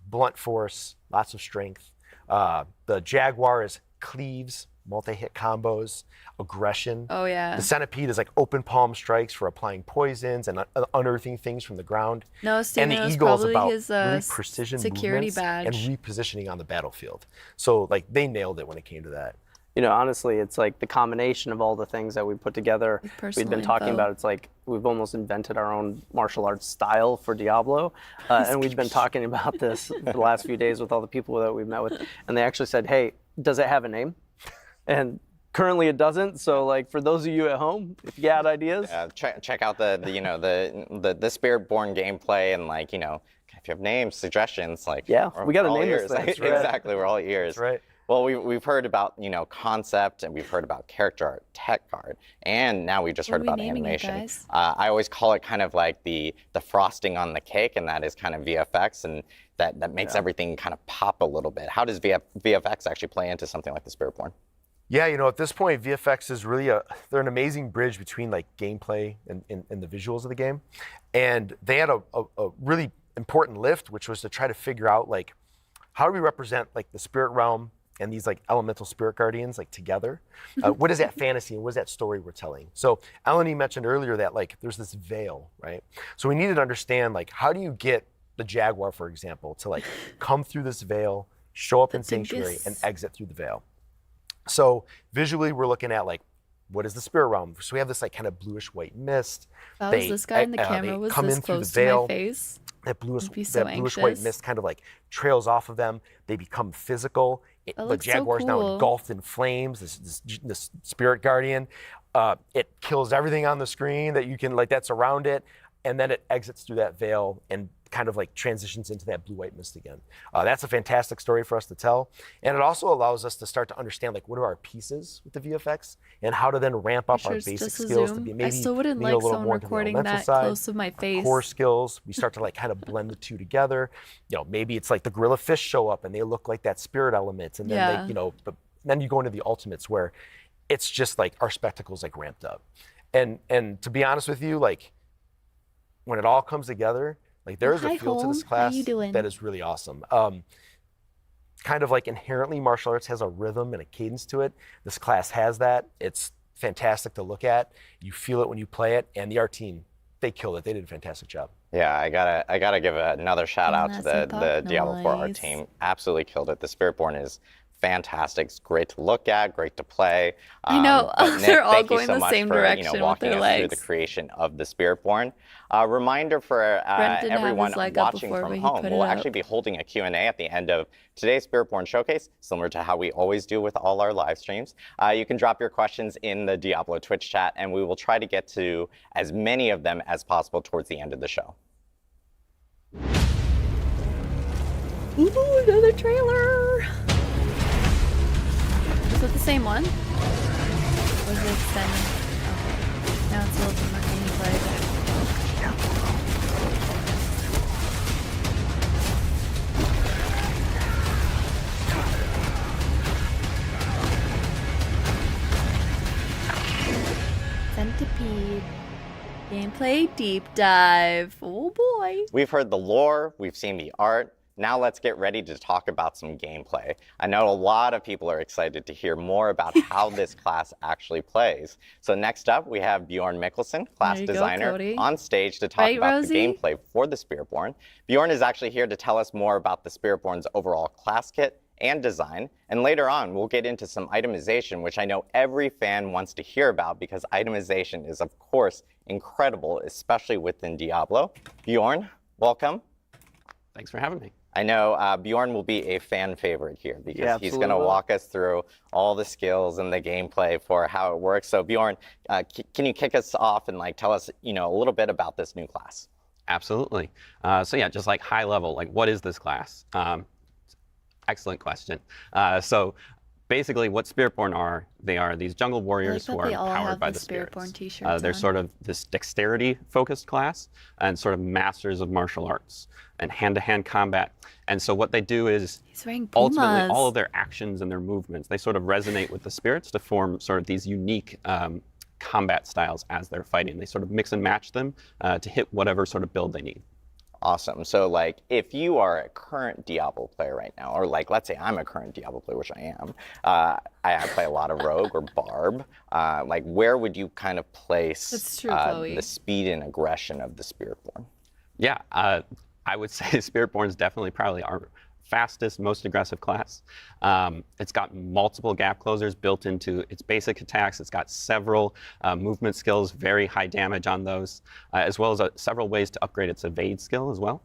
blunt force, lots of strength. The jaguar is cleaves, multi-hit combos, aggression. Oh yeah. The centipede is like open palm strikes for applying poisons and unearthing things from the ground. No, Steven, and the it was eagle is probably about his really precision security movements badge. and repositioning on the battlefield. So like they nailed it when it came to that. You know, honestly, it's like the combination of all the things that we put together. We've been talking about. It's like we've almost invented our own martial arts style for Diablo, and we've been talking about this the last few days with all the people that we've met with, and they actually said, "Hey, does it have a name?" And currently it doesn't. So like for those of you at home, if you got ideas, check out the Spiritborn gameplay, and like, you know, if you have names, suggestions, like, yeah, we got to name ears. this thing. Right. Exactly, we're all ears. That's right. Well, we've heard about, you know, concept, and we've heard about character art, tech art, and now we just heard about animation. I always call it kind of like the frosting on the cake, and that is kind of VFX, and that makes everything kind of pop a little bit. How does VFX actually play into something like the Spiritborn? Yeah, you know, at this point, VFX is really they're an amazing bridge between like gameplay and the visuals of the game. And they had a really important lift, which was to try to figure out like, how do we represent like the spirit realm and these like elemental spirit guardians like together? What is that fantasy and what is that story we're telling? So Eleni mentioned earlier that like there's this veil, right? So we needed to understand like, how do you get the jaguar, for example, to like come through this veil, show up in Sanctuary, and exit through the veil? So visually, we're looking at like, what is the spirit realm? So we have this like kind of bluish white mist. If I was this guy in the camera was this close to my face, that bluish anxious. white mist kind of like trails off of them. They become physical. The jaguar's now engulfed in flames. This spirit guardian. It kills everything on the screen that you can like that's around it, and then it exits through that veil and kind of like transitions into that blue-white mist again. That's a fantastic story for us to tell. And it also allows us to start to understand like what are our pieces with the VFX and how to then ramp up our basic skills to be maybe I still wouldn't a like little someone more to the recording elemental that side. close to my face. Core skills, we start to like kind of blend the two together. You know, maybe it's like the gorilla fish show up and they look like that spirit element, and then they, you know, but then you go into the ultimates where it's just like our spectacles like ramped up. And to be honest with you, like when it all comes together, like there's a feel to this class that is really awesome. Kind of like inherently martial arts has a rhythm and a cadence to it. This class has that. It's fantastic to look at. You feel it when you play it, and the art team, they killed it. They did a fantastic job. Yeah, I gotta give another shout out to the Diablo 4 art team. Absolutely killed it. The Spiritborn is fantastic. It's great to look at, great to play. I know, Nick, they're all thank you going so the much same for, direction you know, walking with their us through legs. the creation of the Spiritborn. Reminder for everyone watching from home, we'll actually be holding a Q&A at the end of today's Spiritborn Showcase, similar to how we always do with all our live streams. You can drop your questions in the Diablo Twitch chat, and we will try to get to as many of them as possible towards the end of the show. Ooh, another trailer! Is it the same one? Or is it extended? Okay. Now it's a little bit more gameplay. Centipede. Gameplay deep dive. Oh boy. We've heard the lore, we've seen the art. Now let's get ready to talk about some gameplay. I know a lot of people are excited to hear more about how this class actually plays. So next up, we have Bjorn Mikkelsen, class designer, on stage to talk about the gameplay for the Spiritborn. Bjorn is actually here to tell us more about the Spiritborn's overall class kit and design. And later on, we'll get into some itemization, which I know every fan wants to hear about because itemization is, of course, incredible, especially within Diablo. Bjorn, welcome. Thanks for having me. I know Bjorn will be a fan favorite here because he's going to walk us through all the skills and the gameplay for how it works. So Bjorn, can you kick us off and like tell us, you know, a little bit about this new class? Absolutely. So yeah, just like high level, like what is this class? Excellent question. So basically what Spiritborn are, they are these jungle warriors who are powered by the spirits. They're sort of this dexterity focused class and sort of masters of martial arts and hand-to-hand combat. And so what they do is ultimately all of their actions and their movements, they sort of resonate with the spirits to form sort of these unique combat styles as they're fighting. They sort of mix and match them to hit whatever sort of build they need. Awesome. So like if you are a current Diablo player right now, or like let's say I'm a current Diablo player, which I am, I play a lot of Rogue or Barb, like where would you kind of place the speed and aggression of the Spiritborn? Yeah, I would say Spiritborn is definitely probably our fastest, most aggressive class. It's got multiple gap closers built into its basic attacks. It's got several movement skills, very high damage on those, as well as several ways to upgrade its evade skill as well.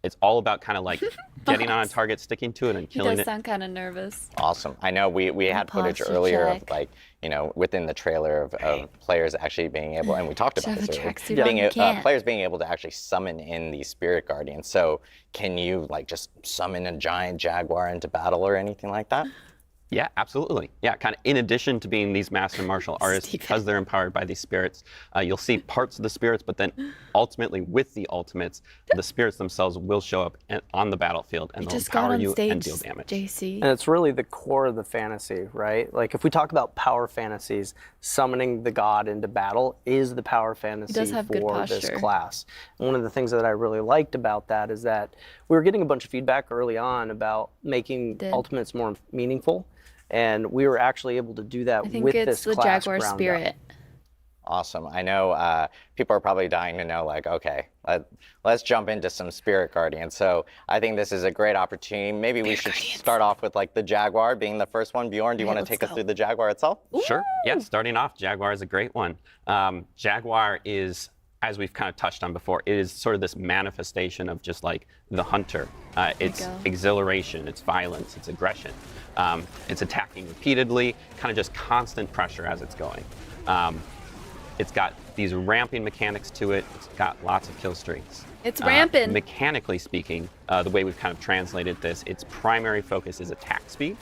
It's all about kind of like getting on a target, sticking to it, and killing it. He does sound kind of nervous. Awesome. I know we had footage earlier of like, you know, within the trailer of players actually being able, and we talked about this earlier, players being able to actually summon in these spirit guardians. So can you like just summon a giant jaguar into battle or anything like that? Yeah, absolutely. Yeah, kind of in addition to being these master martial artists, because they're empowered by these spirits, you'll see parts of the spirits, but then ultimately with the ultimates, the spirits themselves will show up on the battlefield and they'll empower you and deal damage. JC. And it's really the core of the fantasy, right? Like if we talk about power fantasies, summoning the god into battle is the power fantasy for this class. And one of the things that I really liked about that is that we were getting a bunch of feedback early on about making ultimates more meaningful. And we were actually able to do that with this class. I think it's the Jaguar Spirit. Awesome. I know people are probably dying to know, like, okay, let's jump into some Spirit Guardians. So I think this is a great opportunity. Maybe we should start off with like the Jaguar being the first one. Bjorn, do you want to take us through the Jaguar itself? Sure. Yeah, starting off, Jaguar is a great one. Jaguar is, as we've kind of touched on before, it is sort of this manifestation of just like the hunter. It's exhilaration, it's violence, it's aggression. It's attacking repeatedly, kind of just constant pressure as it's going. It's got these ramping mechanics to it. It's got lots of kill streaks. It's ramping. Mechanically speaking, the way we've kind of translated this, its primary focus is attack speed,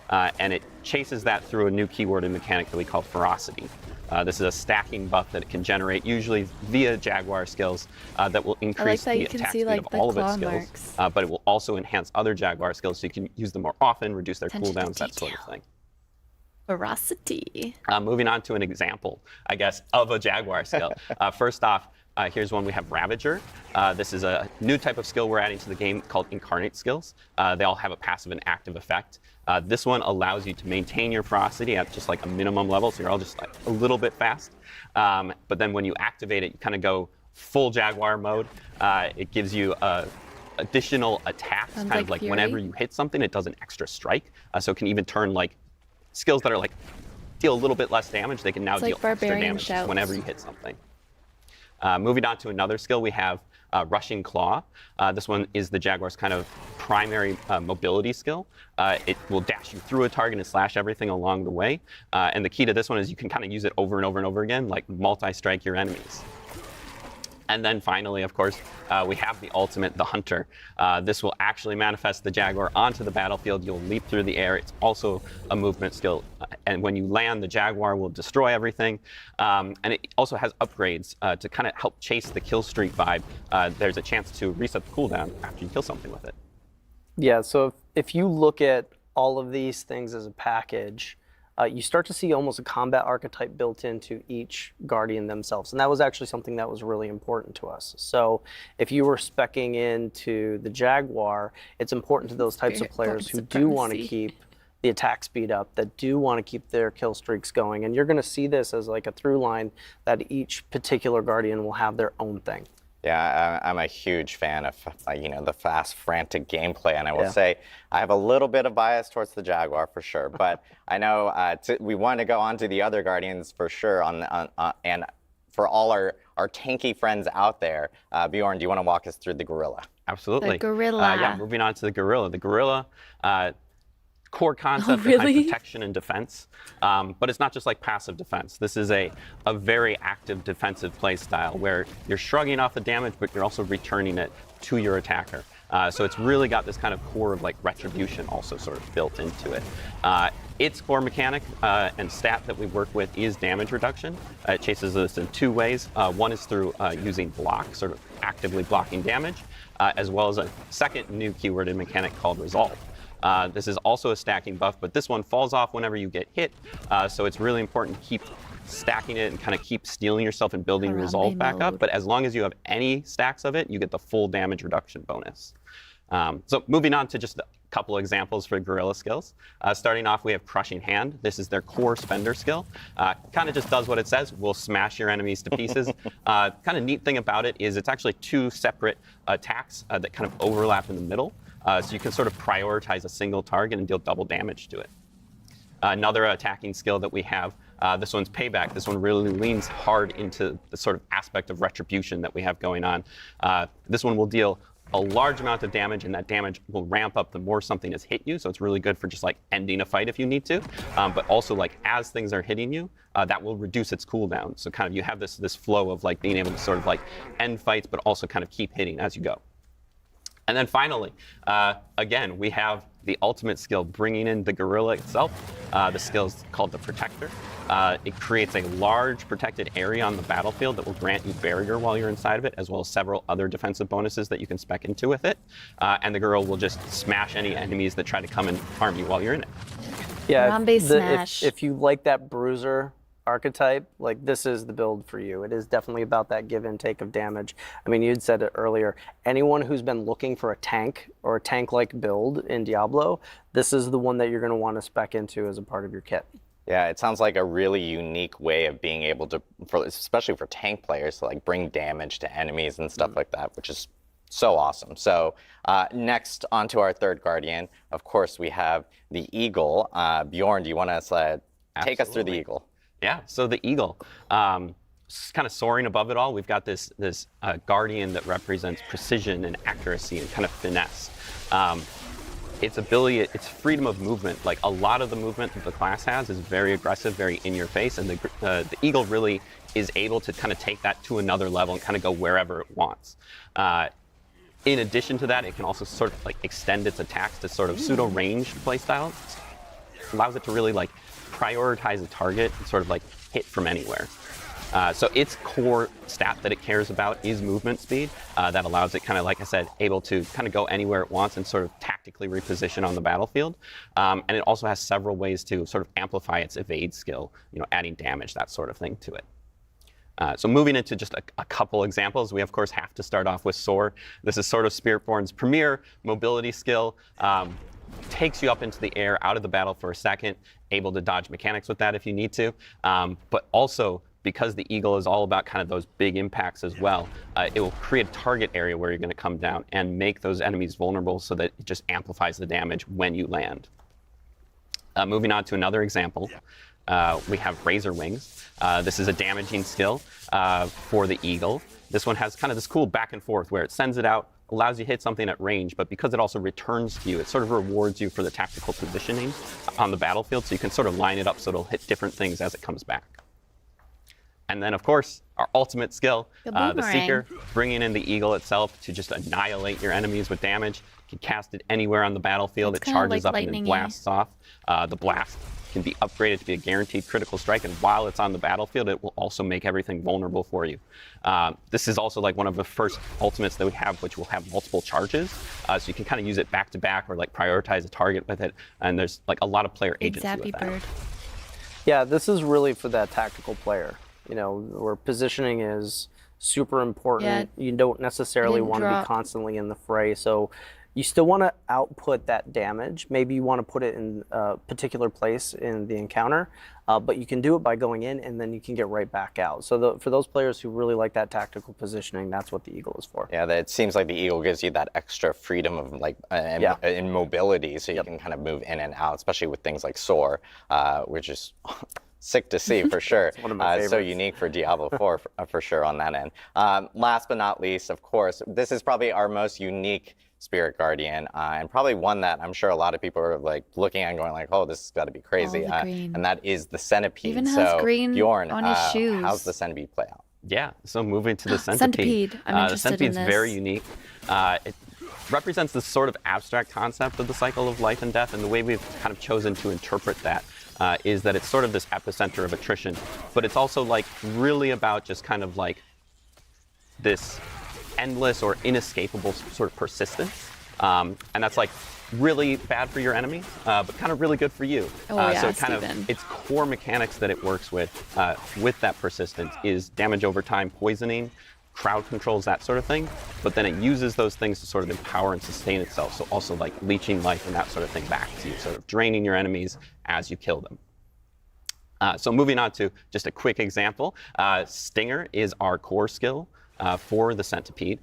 and it chases that through a new keyword and mechanic that we call ferocity. This is a stacking buff that it can generate, usually via Jaguar skills, that will increase the attack speed of all of its skills, but it will also enhance other Jaguar skills so you can use them more often, reduce their cooldowns, that sort of thing. Ferocity. Moving on to an example, I guess, of a Jaguar skill. First off, here's one we have Ravager. This is a new type of skill we're adding to the game called Incarnate skills. They all have a passive and active effect. This one allows you to maintain your ferocity at just like a minimum level, so you're all just like a little bit fast. But then when you activate it, you kind of go full Jaguar mode. It gives you additional attacks, kind of like whenever you hit something, it does an extra strike. So it can even turn like skills that are like deal a little bit less damage, they can now deal extra damage whenever you hit something. Moving on to another skill, we have Rushing Claw. This one is the Jaguar's kind of primary mobility skill. It will dash you through a target and slash everything along the way. And the key to this one is you can kind of use it over and over and over again, like multi-strike your enemies. And then finally, of course, we have the ultimate, the Hunter. This will actually manifest the Jaguar onto the battlefield. You'll leap through the air. It's also a movement skill. And when you land, the Jaguar will destroy everything. And it also has upgrades to kind of help chase the kill streak vibe. There's a chance to reset the cooldown after you kill something with it. Yeah, so if you look at all of these things as a package, you start to see almost a combat archetype built into each Guardian themselves. And that was actually something that was really important to us. So if you were speccing into the Jaguar, it's important to those types of players who do want to keep the attack speed up, that do want to keep their kill streaks going. And you're going to see this as like a through line that each particular Guardian will have their own thing. Yeah, I'm a huge fan of the fast, frantic gameplay, and I will say I have a little bit of bias towards the Jaguar for sure. But I know we want to go on to the other Guardians for sure. And for all our tanky friends out there, Bjorn, do you want to walk us through the Gorilla? Absolutely. The Gorilla. Yeah, moving on to the Gorilla. The Gorilla. Core concept behind protection and defense, but it's not just like passive defense. This is a very active defensive play style where you're shrugging off the damage, but you're also returning it to your attacker. So it's really got this kind of core of like retribution also sort of built into it. Its core mechanic and stat that we work with is damage reduction. It chases this in two ways. One is through using block, sort of actively blocking damage, as well as a second new keyword and mechanic called Resolve. This is also a stacking buff, but this one falls off whenever you get hit. So it's really important to keep stacking it and kind of keep stealing yourself and building resolve back up. But as long as you have any stacks of it, you get the full damage reduction bonus. So moving on to just a couple of examples for guerrilla skills. Starting off, we have Crushing Hand. This is their core spender skill. Kind of just does what it says. We'll smash your enemies to pieces. Kind of neat thing about it is it's actually 2 separate attacks that kind of overlap in the middle. So you can sort of prioritize a single target and deal double damage to it. Another attacking skill that we have, this one's Payback. This one really leans hard into the sort of aspect of retribution that we have going on. This one will deal a large amount of damage, and that damage will ramp up the more something has hit you. So it's really good for just like ending a fight if you need to. But also like as things are hitting you, that will reduce its cooldown. So kind of you have this flow of like being able to sort of like end fights, but also kind of keep hitting as you go. And then finally, again, we have the ultimate skill, bringing in the guerrilla itself. The skill is called the Protector. It creates a large protected area on the battlefield that will grant you barrier while you're inside of it, as well as several other defensive bonuses that you can spec into with it. And the guerrilla will just smash any enemies that try to come and harm you while you're in it. Yeah, smash. If you like that bruiser archetype, like this is the build for you. It is definitely about that give and take of damage. I mean, you'd said it earlier. Anyone who's been looking for a tank or a tank-like build in Diablo, this is the one that you're going to want to spec into as a part of your kit. Yeah, it sounds like a really unique way of being able to, especially for tank players, to like bring damage to enemies and stuff like that, which is so awesome. So next, on to our third guardian. Of course, we have the Eagle. Bjorn, do you want to take us through the Eagle? Yeah, so the Eagle, kind of soaring above it all, we've got this guardian that represents precision and accuracy and kind of finesse. Its ability, its freedom of movement, like a lot of the movement that the class has is very aggressive, very in your face, and the Eagle really is able to kind of take that to another level and kind of go wherever it wants. In addition to that, it can also sort of like extend its attacks to sort of pseudo-ranged playstyle. Allows it to really like prioritize a target and sort of like hit from anywhere. So its core stat that it cares about is movement speed. That allows it kind of, like I said, able to kind of go anywhere it wants and sort of tactically reposition on the battlefield. And it also has several ways to sort of amplify its evade skill, adding damage, that sort of thing to it. So moving into just a couple examples, we of course have to start off with Soar. This is sort of Spiritborn's premier mobility skill. Takes you up into the air, out of the battle for a second, able to dodge mechanics with that if you need to. But also, because the Eagle is all about kind of those big impacts as well, it will create a target area where you're going to come down and make those enemies vulnerable so that it just amplifies the damage when you land. Moving on to another example, we have Razor Wings. This is a damaging skill for the Eagle. This one has kind of this cool back and forth where it sends it out, allows you to hit something at range, but because it also returns to you, it sort of rewards you for the tactical positioning on the battlefield, so you can sort of line it up so it'll hit different things as it comes back. And then, of course, our ultimate skill, the Seeker, bringing in the Eagle itself to just annihilate your enemies with damage. You can cast it anywhere on the battlefield. It charges up and then blasts off. The blast can be upgraded to be a guaranteed critical strike, and while it's on the battlefield, it will also make everything vulnerable for you. This is also like one of the first ultimates that we have, which will have multiple charges, so you can kind of use it back to back or like prioritize a target with it, and there's like a lot of player agency with that. Yeah, this is really for that tactical player, where positioning is super important. You don't necessarily want to be constantly in the fray, so you still want to output that damage. Maybe you want to put it in a particular place in the encounter, but you can do it by going in and then you can get right back out. So for those players who really like that tactical positioning, that's what the Eagle is for. Yeah, it seems like the Eagle gives you that extra freedom of in mobility, so you can kind of move in and out, especially with things like Soar, which is sick to see for sure. It's one of my favorites. So unique for Diablo 4 for sure on that end. Last but not least, of course, this is probably our most unique Spirit Guardian, and probably one that I'm sure a lot of people are like looking at and going like, oh, this has got to be crazy. And that is the Centipede. Even has green Bjorn, on his shoes. How's the Centipede play out? Yeah, so moving to the Centipede. I'm interested the Centipede's in this. very unique. It represents this sort of abstract concept of the cycle of life and death, and the way we've kind of chosen to interpret that is that it's sort of this epicenter of attrition, but it's also like really about just kind of like this endless or inescapable sort of persistence. And that's like really bad for your enemies, but kind of really good for you. Oh, yeah, so it kind Steven. of, its core mechanics that it works with that persistence is damage over time, poisoning, crowd controls, that sort of thing. But then it uses those things to sort of empower and sustain itself. So also like leeching life and that sort of thing back to you, sort of draining your enemies as you kill them. So moving on to just a quick example, Stinger is our core skill for the Centipede.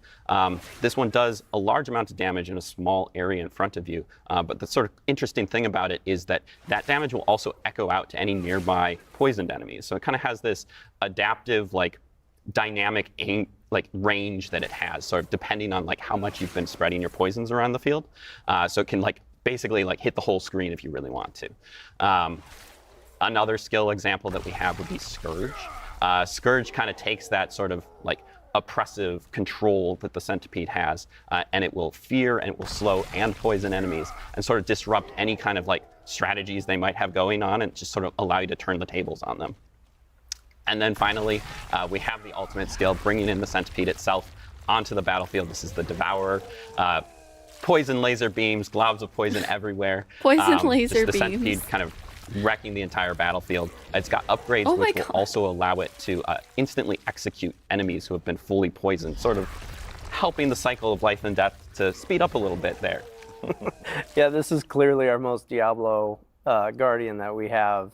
This one does a large amount of damage in a small area in front of you, but the sort of interesting thing about it is that that damage will also echo out to any nearby poisoned enemies. So it kind of has this adaptive, like, dynamic range that it has, sort of depending on like how much you've been spreading your poisons around the field. So it can like basically like hit the whole screen if you really want to. Another skill example that we have would be Scourge. Scourge kind of takes that sort of like oppressive control that the Centipede has, and it will fear and it will slow and poison enemies and sort of disrupt any kind of like strategies they might have going on and just sort of allow you to turn the tables on them. And then finally, we have the ultimate skill, bringing in the Centipede itself onto the battlefield. This is the Devourer. Poison laser beams, globs of poison everywhere. Poison laser the beams. Centipede kind of wrecking the entire battlefield. It's got upgrades which will also allow it to instantly execute enemies who have been fully poisoned, sort of helping the cycle of life and death to speed up a little bit there. Yeah, this is clearly our most Diablo Guardian that we have.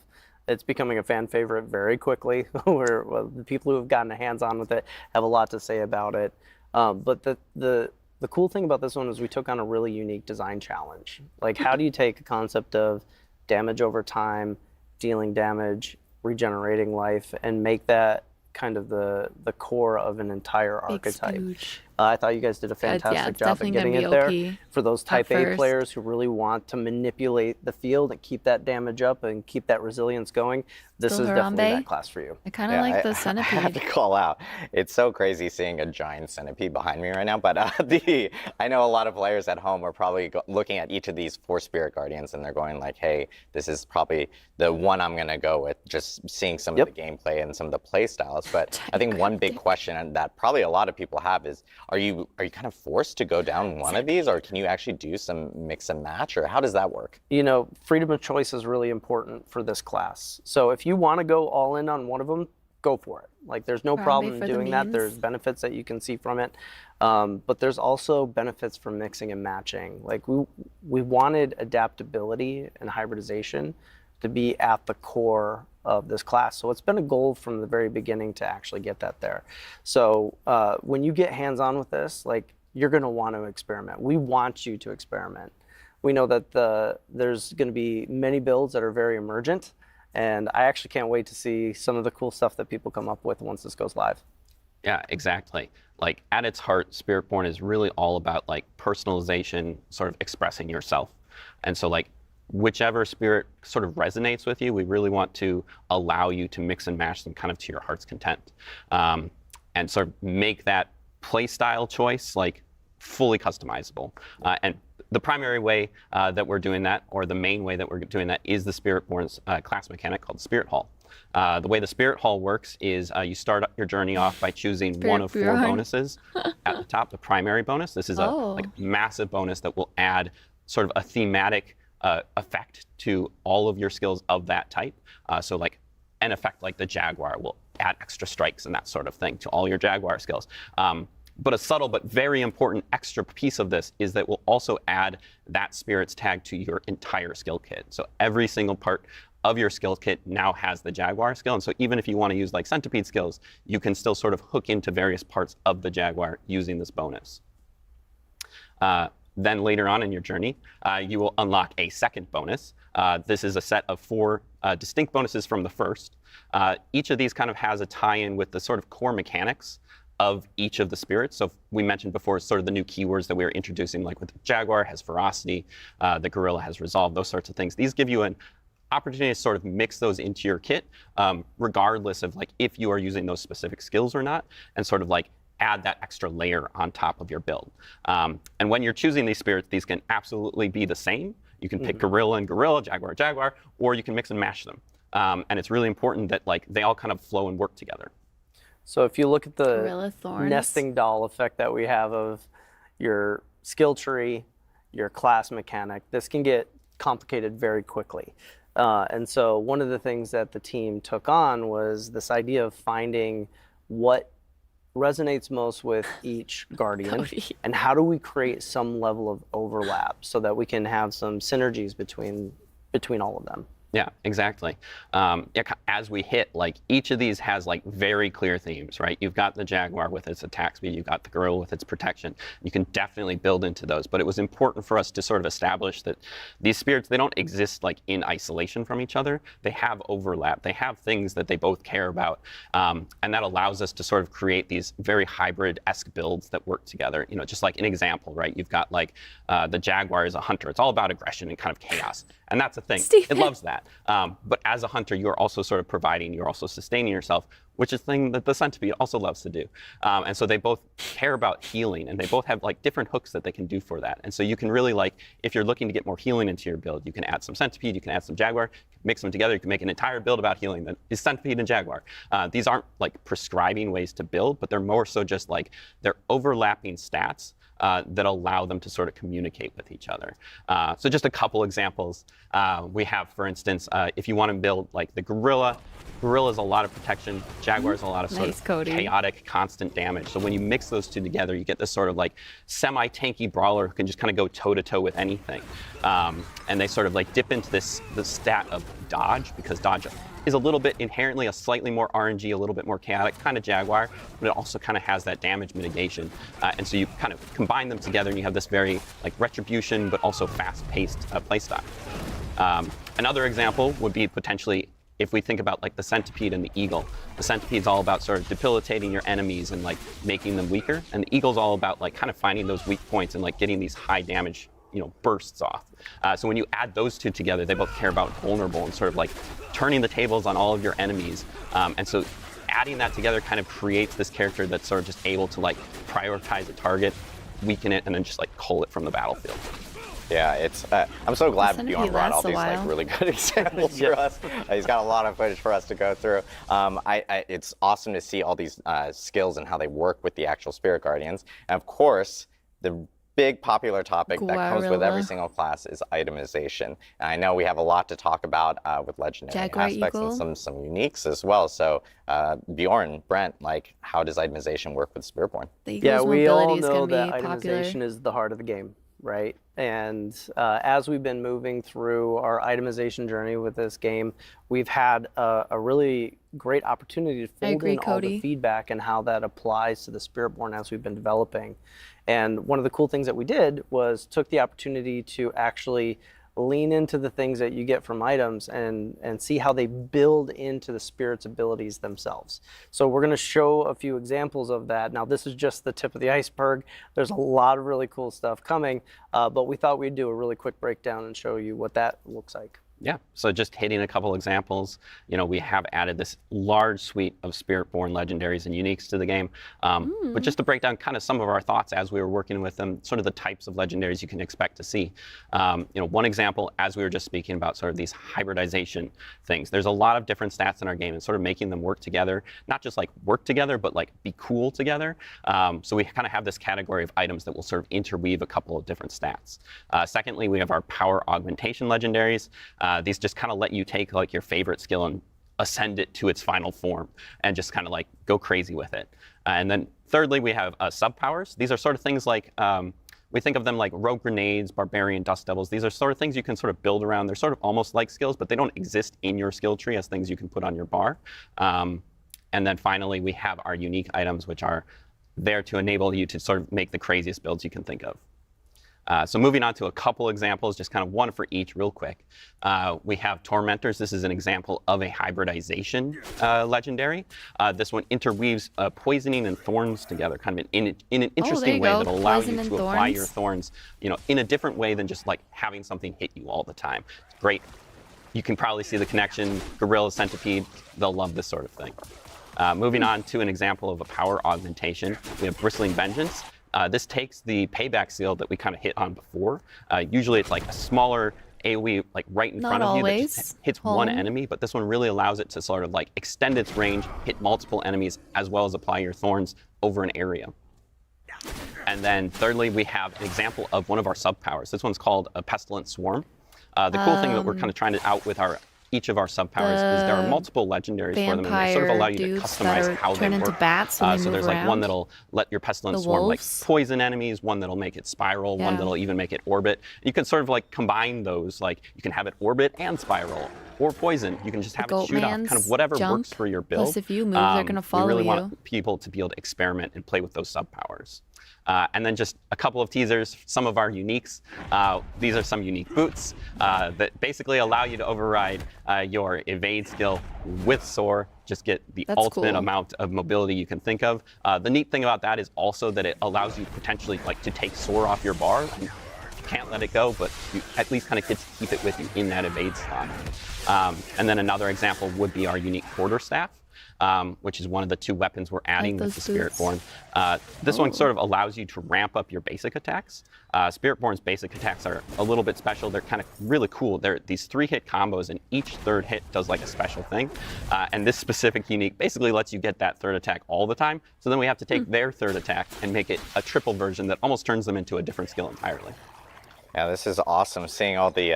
It's becoming a fan favorite very quickly. The people who have gotten hands-on with it have a lot to say about it. But the cool thing about this one is we took on a really unique design challenge. Like, how do you take a concept of damage over time, dealing damage, regenerating life, and make that kind of the core of an entire archetype? I thought you guys did a fantastic job at getting it there. For those Type A players who really want to manipulate the field and keep that damage up and keep that resilience going, this is definitely that class for you. I kind of like the Centipede. I have to call out. It's so crazy seeing a giant centipede behind me right now, but I know a lot of players at home are probably looking at each of these 4 Spirit Guardians and they're going like, hey, this is probably the one I'm going to go with, just seeing some of the gameplay and some of the play styles. But I think one big question that probably a lot of people have is, are you kind of forced to go down one of these, or can you actually do some mix and match, or how does that work? You know, freedom of choice is really important for this class. So if you want to go all in on one of them, go for it. Like, there's no problem doing that. There's benefits that you can see from it. But there's also benefits from mixing and matching. Like, we wanted adaptability and hybridization to be at the core of this class. So it's been a goal from the very beginning to actually get that there. So when you get hands-on with this, like, you're going to want to experiment. We want you to experiment. We know that there's going to be many builds that are very emergent, and I actually can't wait to see some of the cool stuff that people come up with once this goes live. Yeah, exactly. Like, at its heart, Spiritborn is really all about like personalization, sort of expressing yourself. And so like, whichever spirit sort of resonates with you, we really want to allow you to mix and match them kind of to your heart's content, and sort of make that play style choice like fully customizable. And the primary way that we're doing that, or the main way that we're doing that, is the Spiritborn's class mechanic called Spirit Hall. The way the Spirit Hall works is you start your journey off by choosing one of 4 bonuses at the top, the primary bonus. This is a like massive bonus that will add sort of a thematic effect to all of your skills of that type. So like an effect like the Jaguar will add extra strikes and that sort of thing to all your Jaguar skills. But a subtle but very important extra piece of this is that we'll also add that spirit's tag to your entire skill kit. So every single part of your skill kit now has the Jaguar skill. And so even if you want to use like Centipede skills, you can still sort of hook into various parts of the Jaguar using this bonus. Then later on in your journey, you will unlock a second bonus. This is a set of 4 distinct bonuses from the first. Each of these kind of has a tie-in with the sort of core mechanics of each of the spirits. So we mentioned before sort of the new keywords that we were introducing, like with the Jaguar has ferocity, the Gorilla has resolve, those sorts of things. These give you an opportunity to sort of mix those into your kit, regardless of like if you are using those specific skills or not, and sort of like add that extra layer on top of your build. And when you're choosing these spirits, these can absolutely be the same. You can pick Gorilla and Gorilla, Jaguar, Jaguar, or you can mix and match them. And it's really important that like they all kind of flow and work together. So if you look at the nesting doll effect that we have of your skill tree, your class mechanic, this can get complicated very quickly. And so one of the things that the team took on was this idea of finding what resonates most with each guardian and how do we create some level of overlap so that we can have some synergies between all of them. Yeah, exactly. As we hit, like each of these has like very clear themes, right? You've got the Jaguar with its attack speed, you've got the Gorilla with its protection. You can definitely build into those, but it was important for us to sort of establish that these spirits, they don't exist like in isolation from each other. They have overlap. They have things that they both care about, and that allows us to sort of create these very hybrid-esque builds that work together. You know, just like an example, right? You've got like the Jaguar is a hunter. It's all about aggression and kind of chaos, and that's a thing. It loves that. But as a hunter, you're also sort of providing, you're also sustaining yourself, which is a thing that the centipede also loves to do. And so they both care about healing, and they both have like different hooks that they can do for that. And so you can really like, if you're looking to get more healing into your build, you can add some centipede, you can add some Jaguar, mix them together, you can make an entire build about healing that is centipede and Jaguar. These aren't like prescribing ways to build, but they're more so just like, they're overlapping stats that allow them to sort of communicate with each other. So just a couple examples. We have, for instance, if you want to build like the Gorilla, Gorilla's a lot of protection, Jaguar's a lot of sort of chaotic, constant damage. So when you mix those two together, you get this sort of like semi-tanky brawler who can just kind of go toe-to-toe with anything. And they sort of like dip into the stat of dodge, because dodge is a little bit inherently a slightly more RNG, a little bit more chaotic, kind of Jaguar, but it also kind of has that damage mitigation. And so you kind of combine them together and you have this very like retribution, but also fast-paced playstyle. Another example would be potentially if we think about like the centipede and the eagle. The centipede's all about sort of debilitating your enemies and like making them weaker, and the eagle's all about like kind of finding those weak points and like getting these high damage, you know, bursts off. So when you add those two together, they both care about vulnerable and sort of like turning the tables on all of your enemies. And so adding that together kind of creates this character that's sort of just able to like prioritize a target, weaken it, and then just like cull it from the battlefield. Yeah, it's. I'm so glad Bjorn brought all these like really good examples for us. He's got a lot of footage for us to go through. It's awesome to see all these skills and how they work with the actual Spirit Guardians. And of course, the big popular topic that comes with every single class is itemization. And I know we have a lot to talk about with legendary aspects and some uniques as well. So Bjorn, Brent, like how does itemization work with Spiritborn? Yeah, we all know that itemization is the heart of the game, right? And as we've been moving through our itemization journey with this game, we've had a really great opportunity to fold in all the feedback and how that applies to the Spiritborn as we've been developing. And one of the cool things that we did was took the opportunity to actually lean into the things that you get from items and see how they build into the spirit's abilities themselves. So we're going to show a few examples of that. Now this is just the tip of the iceberg. There's a lot of really cool stuff coming, but we thought we'd do a really quick breakdown and show you what that looks like. Yeah, so just hitting a couple examples, you know, we have added this large suite of Spiritborn legendaries and uniques to the game. But just to break down kind of some of our thoughts as we were working with them, sort of the types of legendaries you can expect to see. You know, one example, as we were just speaking about sort of these hybridization things, there's a lot of different stats in our game and sort of making them work together, not just like work together, but like be cool together. So we kind of have this category of items that will sort of interweave a couple of different stats. Secondly, we have our power augmentation legendaries. These just kind of let you take like your favorite skill and ascend it to its final form and just kind of like go crazy with it. And then thirdly, we have sub-powers. These are sort of things like, we think of them like rogue grenades, barbarian dust devils. These are sort of things you can sort of build around. They're sort of almost like skills, but they don't exist in your skill tree as things you can put on your bar. And then finally, we have our unique items, which are there to enable you to sort of make the craziest builds you can think of. So moving on to a couple examples, just kind of one for each real quick. We have Tormentors. This is an example of a hybridization legendary. This one interweaves poisoning and thorns together, kind of in an interesting way that'll allow you to apply your thorns, you know, in a different way than just like having something hit you all the time. It's great. You can probably see the connection. Gorilla, Centipede, they'll love this sort of thing. Moving on to an example of a power augmentation, we have Bristling Vengeance. This takes the payback seal that we kind of hit on before. Usually it's like a smaller AoE like right in front of you that just hits one enemy, but this one really allows it to sort of like extend its range, hit multiple enemies, as well as apply your thorns over an area. And then thirdly, we have an example of one of our sub-powers. This one's called a Pestilent Swarm. The cool thing that we're kind of trying to out with each of our sub-powers is there are multiple legendaries for them, and they sort of allow you to customize how they work. Into bats when they so move there's around. like one that'll let your Pestilent Swarm like poison enemies, one that'll make it spiral, one that'll even make it orbit. You can sort of like combine those, like you can have it orbit and spiral, or poison. You can just have it shoot off, kind of whatever works for your build. Plus if you move, they're gonna follow we really you. want people to be able to experiment and play with those sub-powers. And then just a couple of teasers, some of our uniques. These are some unique boots that basically allow you to override your evade skill with soar, just get the ultimate amount of mobility you can think of. The neat thing about that is also that it allows you potentially like to take soar off your bar. You can't let it go, but you at least kind of get to keep it with you in that evade slot. And then another example would be our unique quarterstaff. Which is one of the 2 weapons we're adding with the Spiritborn. This one sort of allows you to ramp up your basic attacks. Spiritborn's basic attacks are a little bit special. They're kind of really cool. They're these 3-hit combos, and each 3rd hit does like a special thing. And this specific unique basically lets you get that 3rd attack all the time. So then we have to take their 3rd attack and make it a triple version that almost turns them into a different skill entirely. Yeah, this is awesome. Seeing all the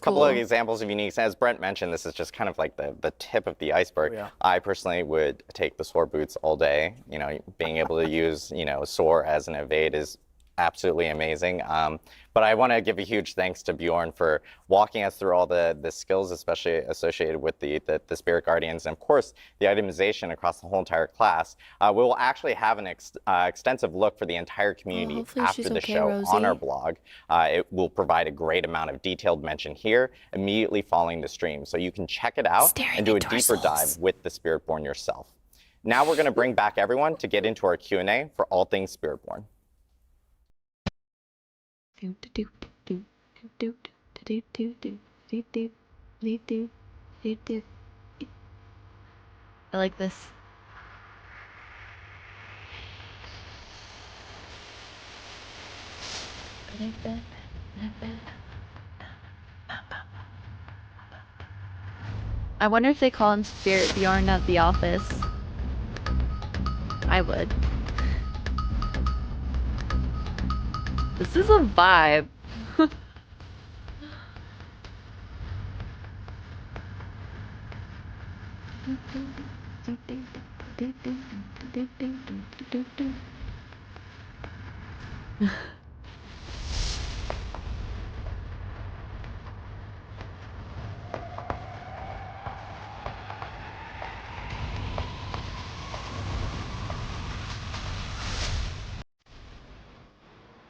couple of examples of uniques. As Brent mentioned, this is just kind of like the tip of the iceberg. I personally would take the soar boots all day. You know, being able to use soar as an evade is absolutely amazing. But I want to give a huge thanks to Bjorn for walking us through all the skills, especially associated with the Spirit Guardians, and of course the itemization across the whole entire class. We will actually have an extensive look for the entire community after the show on our blog. It will provide a great amount of detailed mention here immediately following the stream, so you can check it out and do a deeper dive with the Spiritborn yourself. Now we're going to bring back everyone to get into our Q&A for all things Spiritborn. I like this. I wonder if they call him Spirit Bjorn at the office. I would. This is a vibe.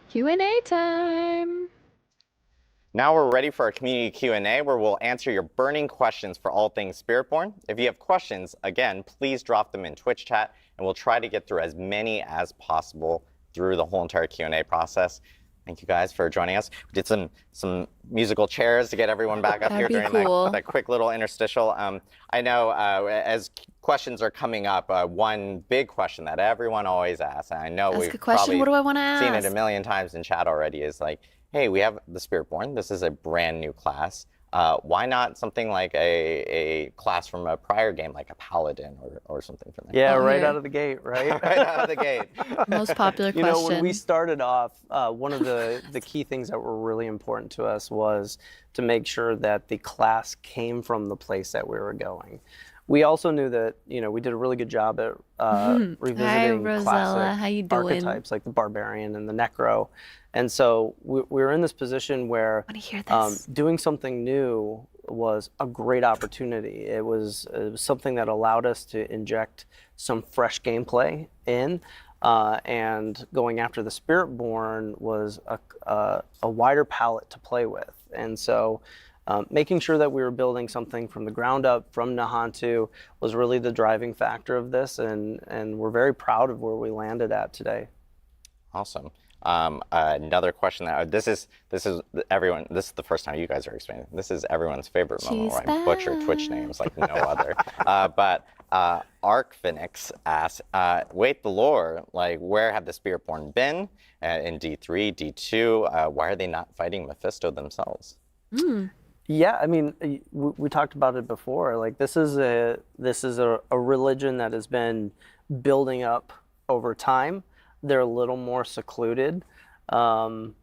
Q&A time. Now we're ready for our community Q&A, where we'll answer your burning questions for all things Spiritborn. If you have questions, again, please drop them in Twitch chat, and we'll try to get through as many as possible through the whole entire Q&A process. Thank you guys for joining us. We did some musical chairs to get everyone back up here during that quick little interstitial. I know as questions are coming up, one big question that everyone always asks, and I know we've probably seen it a million times in chat already, is like, hey, we have the Spiritborn. This is a brand new class. Why not something like a class from a prior game, like a paladin or something from that? Yeah, right out of the gate, right? Right out of the gate. Most popular question. You know, when we started off, one of the key things that were really important to us was to make sure that the class came from the place that we were going. We also knew that, you know, we did a really good job at revisiting classic archetypes like the barbarian and the necro. And so we were in this position where doing something new was a great opportunity. It was something that allowed us to inject some fresh gameplay in, and going after the Spiritborn was a wider palette to play with. And so making sure that we were building something from the ground up from Nahantu was really the driving factor of this, and we're very proud of where we landed at today. Awesome. Another question that this is everyone. This is the first time you guys are explaining. This is everyone's favorite moment where I butcher Twitch names like no other. But Arcphoenix asks, wait, the lore, like where have the Spiritborn been in D3, D2? Why are they not fighting Mephisto themselves? Yeah, I mean, we talked about it before. Like this is a religion that has been building up over time. they're a little more secluded. Really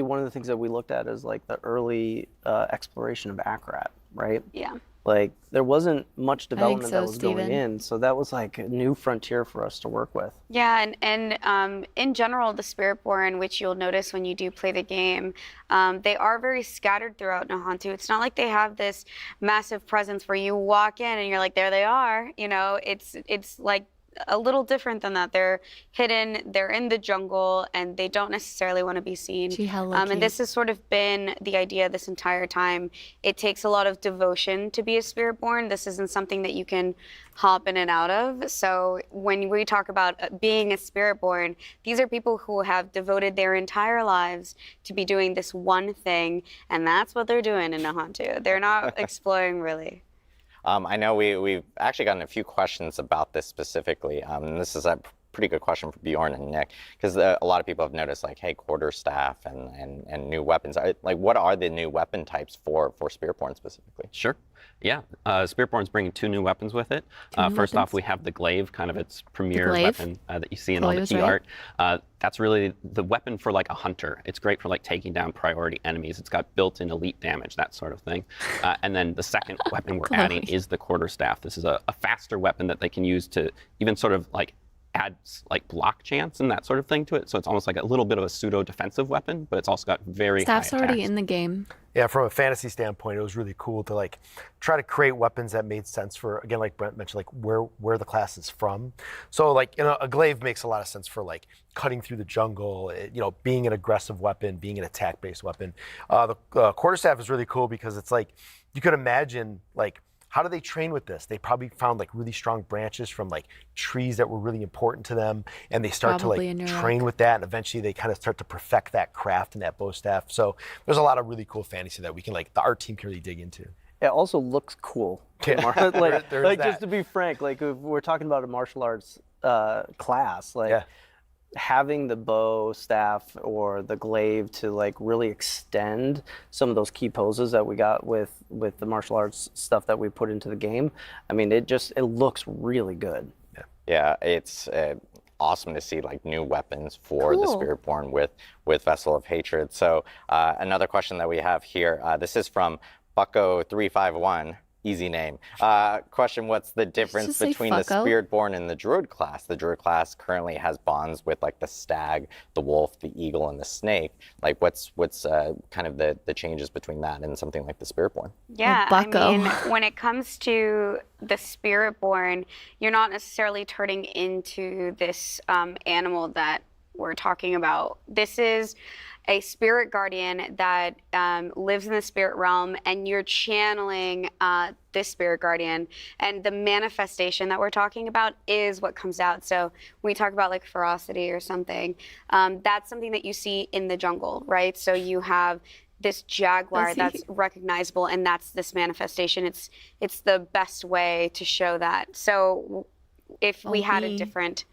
one of the things that we looked at is like the early exploration of Akrat, right? Yeah. Like there wasn't much development so, that was going in, so that was like a new frontier for us to work with. Yeah, and in general, the Spiritborn, which you'll notice when you do play the game, they are very scattered throughout Nahantu. It's not like they have this massive presence where you walk in and you're like, there they are. You know, it's like a little different than that. They're hidden, they're in the jungle, and they don't necessarily want to be seen. And this has sort of been the idea this entire time. It takes a lot of devotion to be a Spiritborn. This isn't something that you can hop in and out of. So when we talk about being a Spiritborn, these are people who have devoted their entire lives to be doing this one thing, and that's what they're doing in Nahantu. They're not exploring really. I know we've actually gotten a few questions about this specifically, and this is a pretty good question for Bjorn and Nick, because a lot of people have noticed, like, hey, quarterstaff and new weapons. Like, what are the new weapon types for Spiritborn specifically? Sure. Yeah, Spiritborn's bringing 2 new weapons with it. First off, we have the glaive, kind of its premier weapon that you see in all the key art. That's really the weapon for like a hunter. It's great for like taking down priority enemies. It's got built-in elite damage, that sort of thing. And then the second weapon we're adding is the quarterstaff. This is a faster weapon that they can use to even sort of like add like block chance and that sort of thing to it. So it's almost like a little bit of a pseudo defensive weapon, but it's also got very Staff's high already attacks. in the game. Yeah, from a fantasy standpoint, it was really cool to like try to create weapons that made sense for, again, like Brent mentioned, like where the class is from. So like, you know, a glaive makes a lot of sense for like cutting through the jungle, you know, being an aggressive weapon, being an attack-based weapon. The quarterstaff is really cool because it's like, you could imagine like, how do they train with this? They probably found like really strong branches from like trees that were really important to them, and they start to like train with that, and eventually they kind of start to perfect that craft and that bow staff. So there's a lot of really cool fantasy that we can like, the art team can really dig into. It also looks cool. Like just to be frank, like if we're talking about a martial arts class, like having the bow staff or the glaive to like really extend some of those key poses that we got with the martial arts stuff that we put into the game. I mean, it looks really good. Yeah, it's awesome to see like new weapons for the Spiritborn with Vessel of Hatred. So another question that we have here, this is from Bucko351. Easy name. Question, what's the difference between the Spiritborn and the Druid class? The Druid class currently has bonds with like the stag, the wolf, the eagle, and the snake. Like what's kind of the changes between that and something like the Spiritborn? Yeah, I mean, when it comes to the Spiritborn, you're not necessarily turning into this animal that we're talking about. This is a spirit guardian that lives in the spirit realm, and you're channeling this spirit guardian, and the manifestation that we're talking about is what comes out. So when we talk about like ferocity or something, that's something that you see in the jungle, right? So you have this jaguar that's recognizable, and that's this manifestation. It's the best way to show that. So if we had a different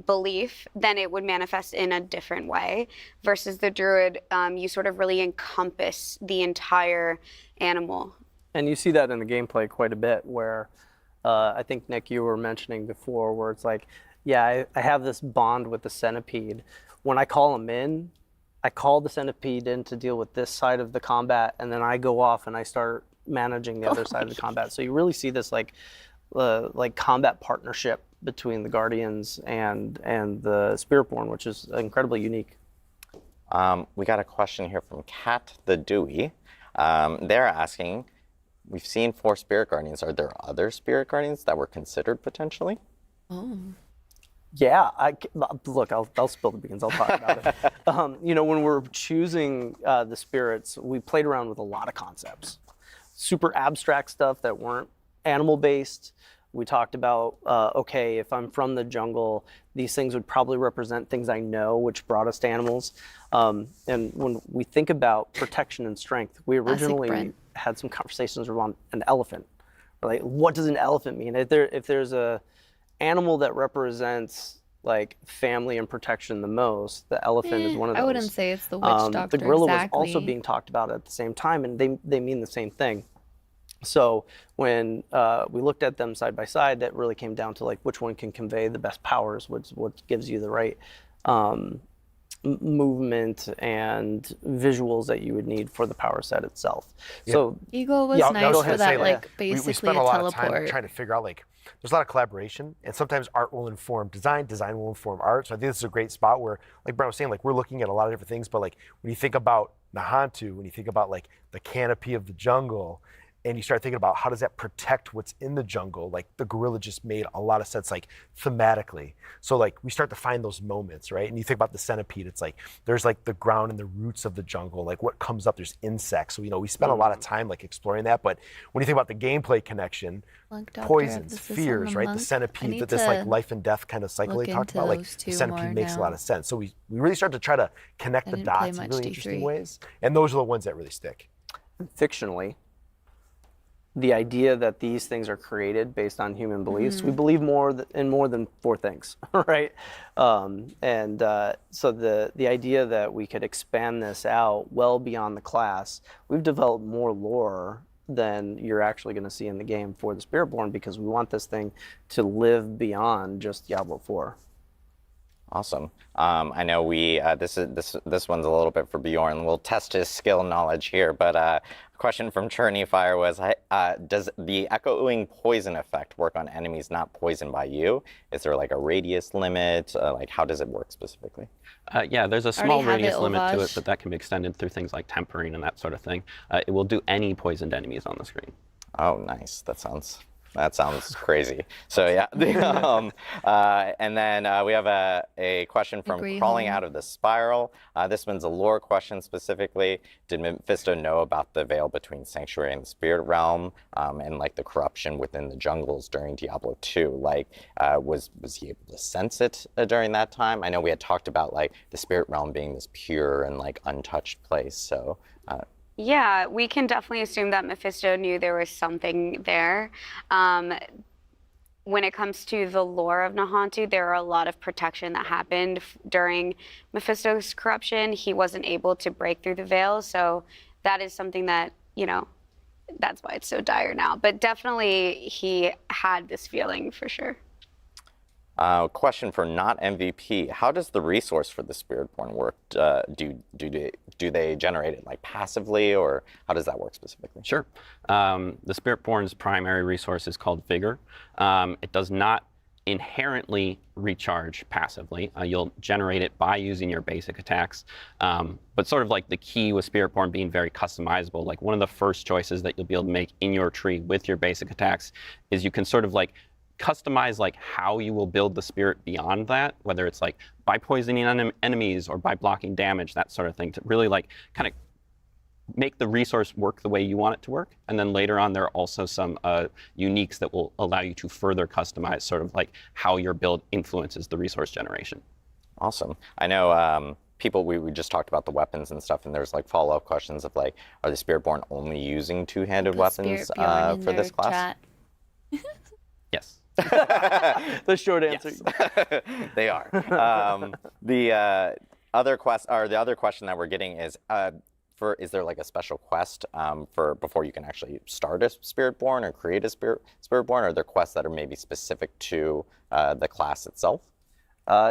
belief, then it would manifest in a different way. Versus the druid, you sort of really encompass the entire animal. And you see that in the gameplay quite a bit, where I think, Nick, you were mentioning before, where it's like, yeah, I have this bond with the centipede. When I call him in, I call the centipede in to deal with this side of the combat, and then I go off and I start managing the other side of the combat. So you really see this like combat partnership between the Guardians and the Spiritborn, which is incredibly unique. We got a question here from Kat the Dewey. They're asking, we've seen 4 Spirit Guardians. Are there other Spirit Guardians that were considered potentially? Oh. Yeah, look, I'll spill the beans. I'll talk about it. You know, when we're choosing the spirits, we played around with a lot of concepts. Super abstract stuff that weren't animal-based. We talked about, okay, if I'm from the jungle, these things would probably represent things I know, which brought us to animals. And when we think about protection and strength, we originally had some conversations around an elephant. Like, what does an elephant mean? If there's a animal that represents like family and protection the most, the elephant is one of those. I wouldn't say it's the witch doctor. The gorilla was also being talked about at the same time, and they mean the same thing. So when we looked at them side by side, that really came down to like which one can convey the best powers, what gives you the right movement and visuals that you would need for the power set itself. Yeah. So Eagle was I nice was for gonna that, say, like we basically spent a a lot of time teleport. trying to figure out, like, there's a lot of collaboration, and sometimes art will inform design, design will inform art. So I think this is a great spot where, like Brian was saying, like we're looking at a lot of different things, but like when you think about Nahantu, when you think about like the canopy of the jungle, and you start thinking about how does that protect what's in the jungle, like the gorilla just made a lot of sense, like thematically. So like we start to find those moments, right? And you think about the centipede, it's like there's like the ground and the roots of the jungle, like what comes up, there's insects. So, you know, we spent a lot of time like exploring that. But when you think about the gameplay connection, poisons, fears, right? The centipede, that this like life and death kind of cycle they talked about, like the centipede makes a lot of sense. So we really start to try to connect the dots in really interesting ways. And those are the ones that really stick. Fictionally, the idea that these things are created based on human beliefs, we believe in more than 4 things, right? So the idea that we could expand this out well beyond the class, we've developed more lore than you're actually going to see in the game for the Spiritborn, because we want this thing to live beyond just Diablo 4. Awesome. I know we this one's a little bit for Bjorn. We'll test his skill knowledge here, but a question from Churney Fire was, does the echoing poison effect work on enemies not poisoned by you? Is there like a radius limit? Like how does it work specifically? Yeah, there's a small radius limit to it, but that can be extended through things like tempering and that sort of thing. It will do any poisoned enemies on the screen. Oh, nice. That sounds crazy. So yeah, and then we have a question from Crawling Out of the Spiral. This one's a lore question specifically. Did Mephisto know about the veil between Sanctuary and the Spirit Realm, and like the corruption within the jungles during Diablo 2? Like, was he able to sense it during that time? I know we had talked about like the Spirit Realm being this pure and like untouched place. So. Yeah, we can definitely assume that Mephisto knew there was something there. When it comes to the lore of Nahantu, there are a lot of protection that happened during Mephisto's corruption. He wasn't able to break through the veil, so that is something that, you know, that's why it's so dire now. But definitely he had this feeling for sure. Question for not MVP. How does the resource for the Spiritborn work? Do they generate it like passively, or how does that work specifically? Sure. The Spiritborn's primary resource is called Vigor. It does not inherently recharge passively. You'll generate it by using your basic attacks. But sort of like the key with Spiritborn being very customizable, like one of the first choices that you'll be able to make in your tree with your basic attacks is you can sort of like customize like how you will build the spirit beyond that, whether it's like by poisoning enemies or by blocking damage, that sort of thing, to really like kind of make the resource work the way you want it to work. And then later on, there are also some uniques that will allow you to further customize sort of like how your build influences the resource generation. Awesome. I know people, we just talked about the weapons and stuff, and there's like follow-up questions of like, are the Spiritborn only using two-handed weapons for this class? Yes. The short answer. Yes. They are. The other question that we're getting is, is there like a special quest for before you can actually start a Spiritborn or create a Spiritborn? Or are there quests that are maybe specific to the class itself?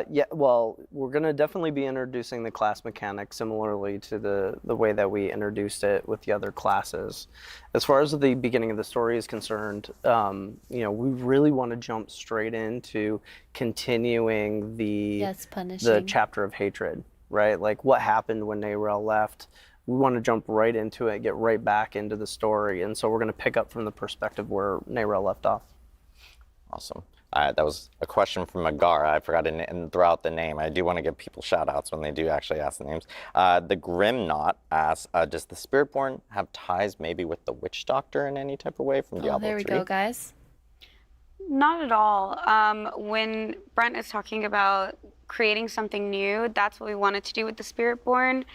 Yeah, well, we're going to definitely be introducing the class mechanic similarly to the way that we introduced it with the other classes. As far as the beginning of the story is concerned, you know, we really want to jump straight into continuing the chapter of hatred, right? Like what happened when Nayrel left. We want to jump right into it, get right back into the story, and so we're going to pick up from the perspective where Nayrel left off. Awesome. That was a question from Megara. I forgot to throw out the name. I do want to give people shout outs when they do actually ask the names. The Grimknot asks, does the Spiritborn have ties maybe with the Witch Doctor in any type of way from Diablo 3? There we go, guys. Not at all. When Brent is talking about creating something new, that's what we wanted to do with the Spiritborn.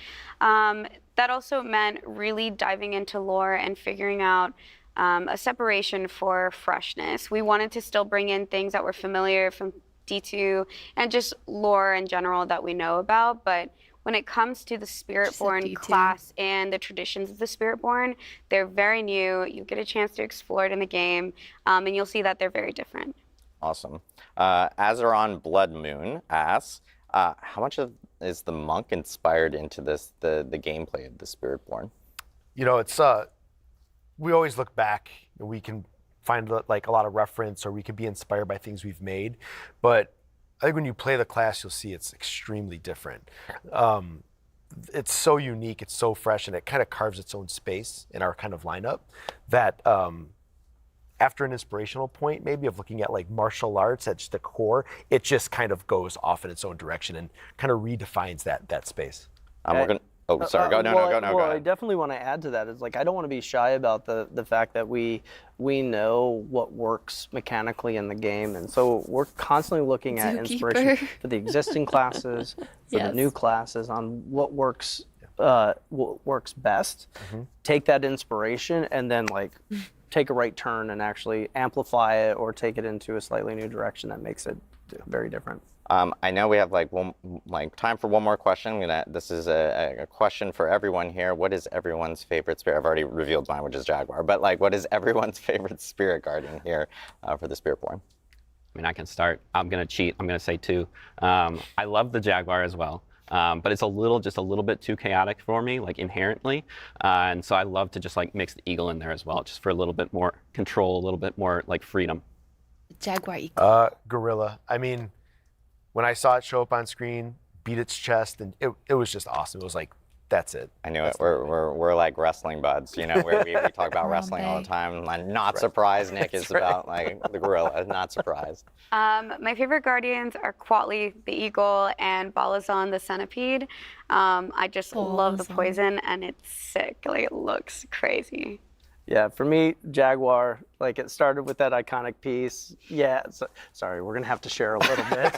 That also meant really diving into lore and figuring out a separation for freshness. We wanted to still bring in things that were familiar from D2 and just lore in general that we know about, but when it comes to the Spiritborn class and the traditions of the Spiritborn, they're very new. You get a chance to explore it in the game, and you'll see that they're very different. Awesome. Azeron Blood Moon asks, how much is the monk inspired into this the gameplay of the Spiritborn? You know, it's we always look back and we can find like a lot of reference, or we can be inspired by things we've made. But I think when you play the class, you'll see it's extremely different. It's so unique, it's so fresh, and it kind of carves its own space in our kind of lineup that after an inspirational point, maybe of looking at like martial arts at just the core, it just kind of goes off in its own direction and kind of redefines that space. We're gonna. Oh, sorry. Go I ahead. definitely want to add to that. It's like I don't want to be shy about the fact that we know what works mechanically in the game, and so we're constantly looking at inspiration for the existing classes, for the new classes, on what works best. Take that inspiration and then like take a right turn and actually amplify it or take it into a slightly new direction that makes it very different. I know we have time for one more question. This is a question for everyone here. What is everyone's favorite spirit? I've already revealed mine, which is Jaguar. But like, what is everyone's favorite spirit guardian here for the Spiritborn? I mean, I can start. I'm gonna cheat. I'm gonna say 2. I love the Jaguar as well. But it's just a little bit too chaotic for me, like inherently. And so I love to just like mix the Eagle in there as well, just for a little bit more control, a little bit more like freedom. Jaguar Eagle. Gorilla. I mean, when I saw it show up on screen, beat its chest, and it was just awesome. It was like, that's it. I knew it. We're like wrestling buds, you know, where we talk about wrestling all the time. I'm not surprised Nick is about like the gorilla. Not surprised. My favorite guardians are Quatli, the eagle, and Balazon, the centipede. I just love the poison, and it's sick. Like, it looks crazy. Yeah, for me, Jaguar, like it started with that iconic piece. Yeah, sorry, we're gonna have to share a little bit.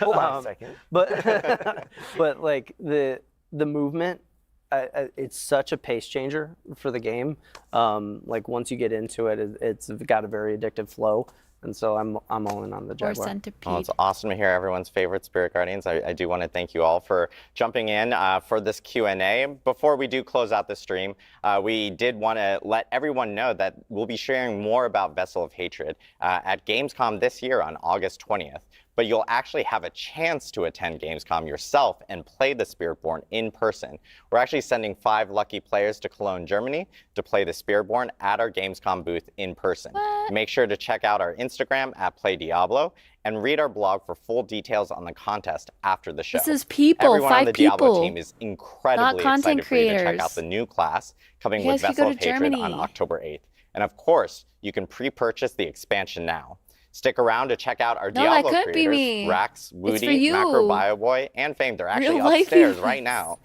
Hold on a second. But like the movement, it's such a pace changer for the game. Like once you get into it, it's got a very addictive flow. And so I'm all in on the Jaguar. Centipede. Well, it's awesome to hear everyone's favorite spirit guardians. I do want to thank you all for jumping in for this Q&A. Before we do close out the stream, we did want to let everyone know that we'll be sharing more about Vessel of Hatred at Gamescom this year on August 20th. But you'll actually have a chance to attend Gamescom yourself and play the Spiritborn in person. We're actually sending 5 lucky players to Cologne, Germany to play the Spiritborn at our Gamescom booth in person. What? Make sure to check out our Instagram at PlayDiablo and read our blog for full details on the contest after the show. This is people, Everyone 5 on the people. Diablo team is incredibly excited for you to check out creators. the new class coming You with guys could Vessel go of to Hatred Germany. on October 8th. And of course, you can pre-purchase the expansion now. Stick around to check out our No, that Diablo couldn't be creators, me. Rax, It's for Woody, you. Macro Bioboy, and Fame. They're actually Real life upstairs humans. right now,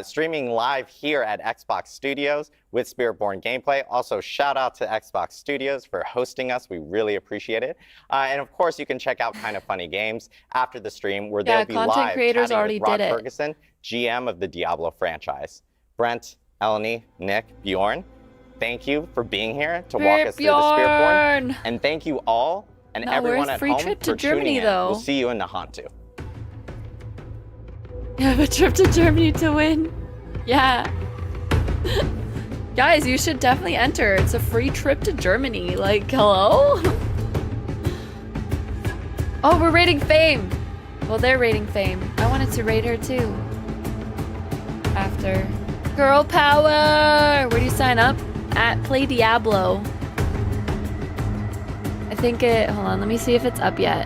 streaming live here at Xbox Studios with Spiritborn gameplay. Also, shout out to Xbox Studios for hosting us. We really appreciate it. And of course, you can check out Kind of Funny Games after the stream, where they'll be content live creators chatting already with Rod did it. Ferguson, GM of the Diablo franchise. Brent, Eleni, Nick, Bjorn, thank you for being here to walk us through the Spiritborn. And thank you all and No, everyone where's at free home trip for to Germany, tuning in. though? We'll see you in Nahantu. You have a trip to Germany to win. Yeah. Guys, you should definitely enter. It's a free trip to Germany. Like, hello? Oh, we're rating Fame. Well, they're rating Fame. I wanted to rate her too. After. Girl power! Where do you sign up? At Play Diablo. I think it, hold on, let me see if it's up yet.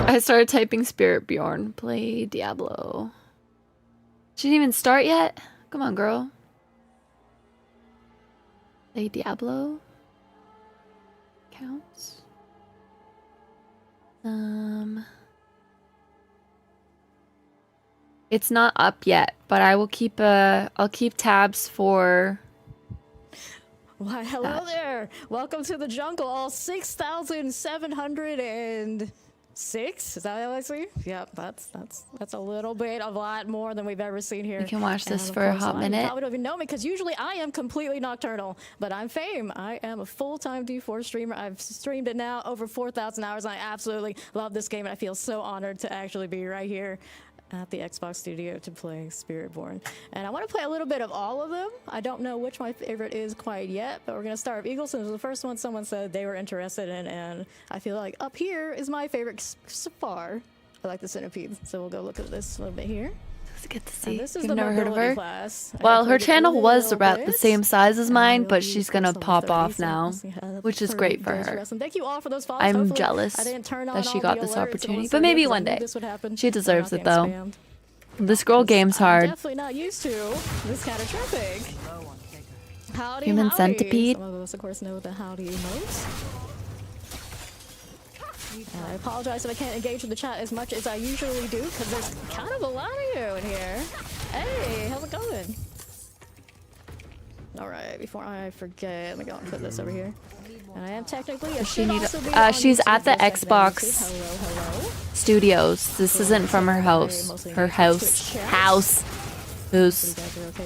I started typing Spiritborn, Play Diablo. She didn't even start yet? Come on, girl. Play Diablo? Counts? It's not up yet, but I will keep I'll keep tabs for. Why, hello there. Welcome to the jungle. All 6,700 and 6? Is that what I see? Yep, that's a little bit, a lot more than we've ever seen here. You can watch this And of for a course, hot You minute. probably don't even know me because usually I am completely nocturnal, but I'm Fame. I am a full-time D4 streamer. I've streamed it now over 4,000 hours. And I absolutely love this game, and I feel so honored to actually be right here at the Xbox studio to play Spiritborn. And I want to play a little bit of all of them. I don't know which my favorite is quite yet, but we're going to start with Eagleson. It was the first one someone said they were interested in, and I feel like up here is my favorite so far. I like the Centipede, so we'll go look at this a little bit here. It's good to see. This is You've the never heard of mobility her? class. I Well, her played it a channel was little about the bit. same size as mine, We'll but use she's this gonna on the pop 30, off so now, we'll see how that which is great for her. Thank you all for those follows. I'm Hopefully jealous I didn't turn on that she all got the this alerts and opportunity, once but I maybe did, 'cause I one knew day. this would happen. She deserves I'm it not though. getting spammed. This girl game's I'm hard. definitely not used to this kind of traffic. Howdy, Human howdy. centipede. Some of us, of course, know the howdy emotes. And I apologize if I can't engage with the chat as much as I usually do, because there's kind of a lot of you in here. Hey, how's it going? All right, before I forget, let me go and put this over here. And I am technically a She's at the Xbox Studios. This isn't from her house. Her house. Who's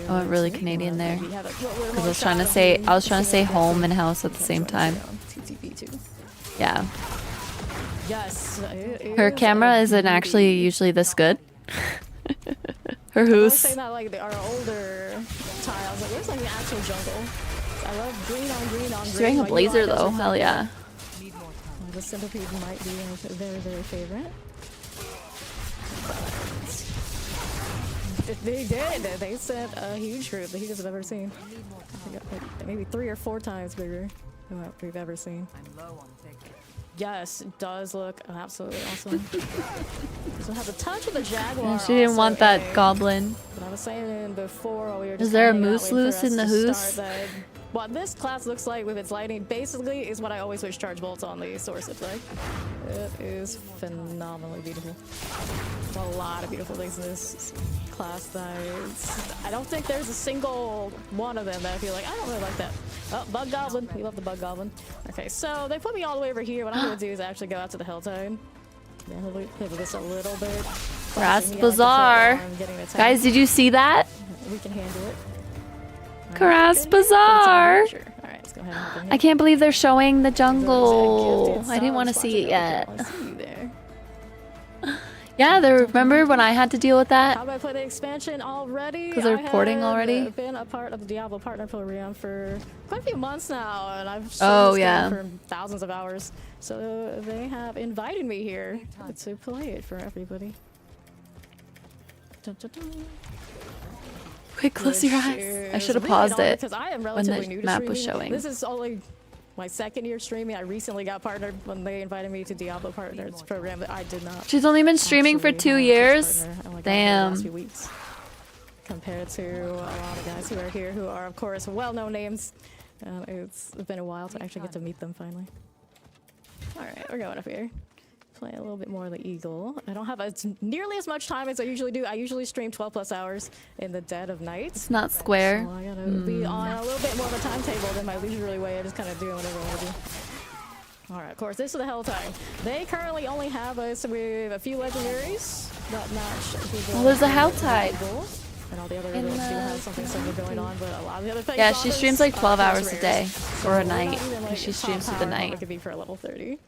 oh, really Canadian there? Because I was trying to say home and house at the same time. Yeah. Yes. Her camera isn't actually usually this good. Her I was hoose. saying that like our older tiles, like where's like the actual jungle? I love green on green on green. She's wearing a My blazer UI does though. reflect Hell yeah. that. The Centipede might be my very, very favorite. They did. They sent a huge group, the hugest I've ever seen. Like, maybe 3 or 4 times bigger than what we've ever seen. Yes, it does look absolutely awesome. Doesn't have the touch of the Jaguar. And she didn't want that also, goblin. But I was saying before while we were Is just there a hanging out, moose waiting for loose us in the to hoose? start, that what this class looks like with its lighting basically is what I always wish charge bolts on the source looks like. It is phenomenally beautiful. A lot of beautiful things in this class that I don't think there's a single one of them that I feel like I don't really like that. Oh, Bug Goblin. We love the Bug Goblin. Okay, so they put me all the way over here. What I'm gonna do is actually go out to the Helltide. Play with this a little bit. Grass Bazaar. Guys, did you see that? We can handle it. Grass Bazaar. Sure. All right, let's go ahead and hop in I here. can't believe they're showing the jungle. Gifted I didn't want to subs. see it yet. I see you there. Yeah, remember when I had to deal with that? How about I play the expansion already? 'Cause they're I porting have already? been a part of the Diablo partner program for quite a few months now, and I've Oh, streamed this yeah. game for thousands of hours. So they have invited me here to play it for everybody. Dun, dun, dun. Quick, close your Which eyes. I is should have really paused an honor it because I am when relatively new the to map was streaming. showing. This is only my 2nd year streaming. I recently got partnered when they invited me to Diablo Partners program, but I did not. She's only been streaming for actually 2 have this years. partner. I only got it for the Damn. last few weeks. Compared to a lot of guys who are here who are, of course, well-known names. It's been a while to actually get to meet them finally. All right, we're going up here. Play a little bit more of the Eagle. I don't have nearly as much time as I usually do. I usually stream 12+ hours in the dead of night. It's not square. So I gotta be on a little bit more of a timetable than my leisurely way. I just kind of do whatever I want to do. All right, of course, this is the Helltime. They currently only have us with a few legendaries that match. Well, there's a Helltide. And all the other reveals do have something similar going on, but a lot of the other things. Yeah, she streams like 12 hours a rares. day So or a we're not night. even, like, She top streams through the power level night. it could be for a level 30.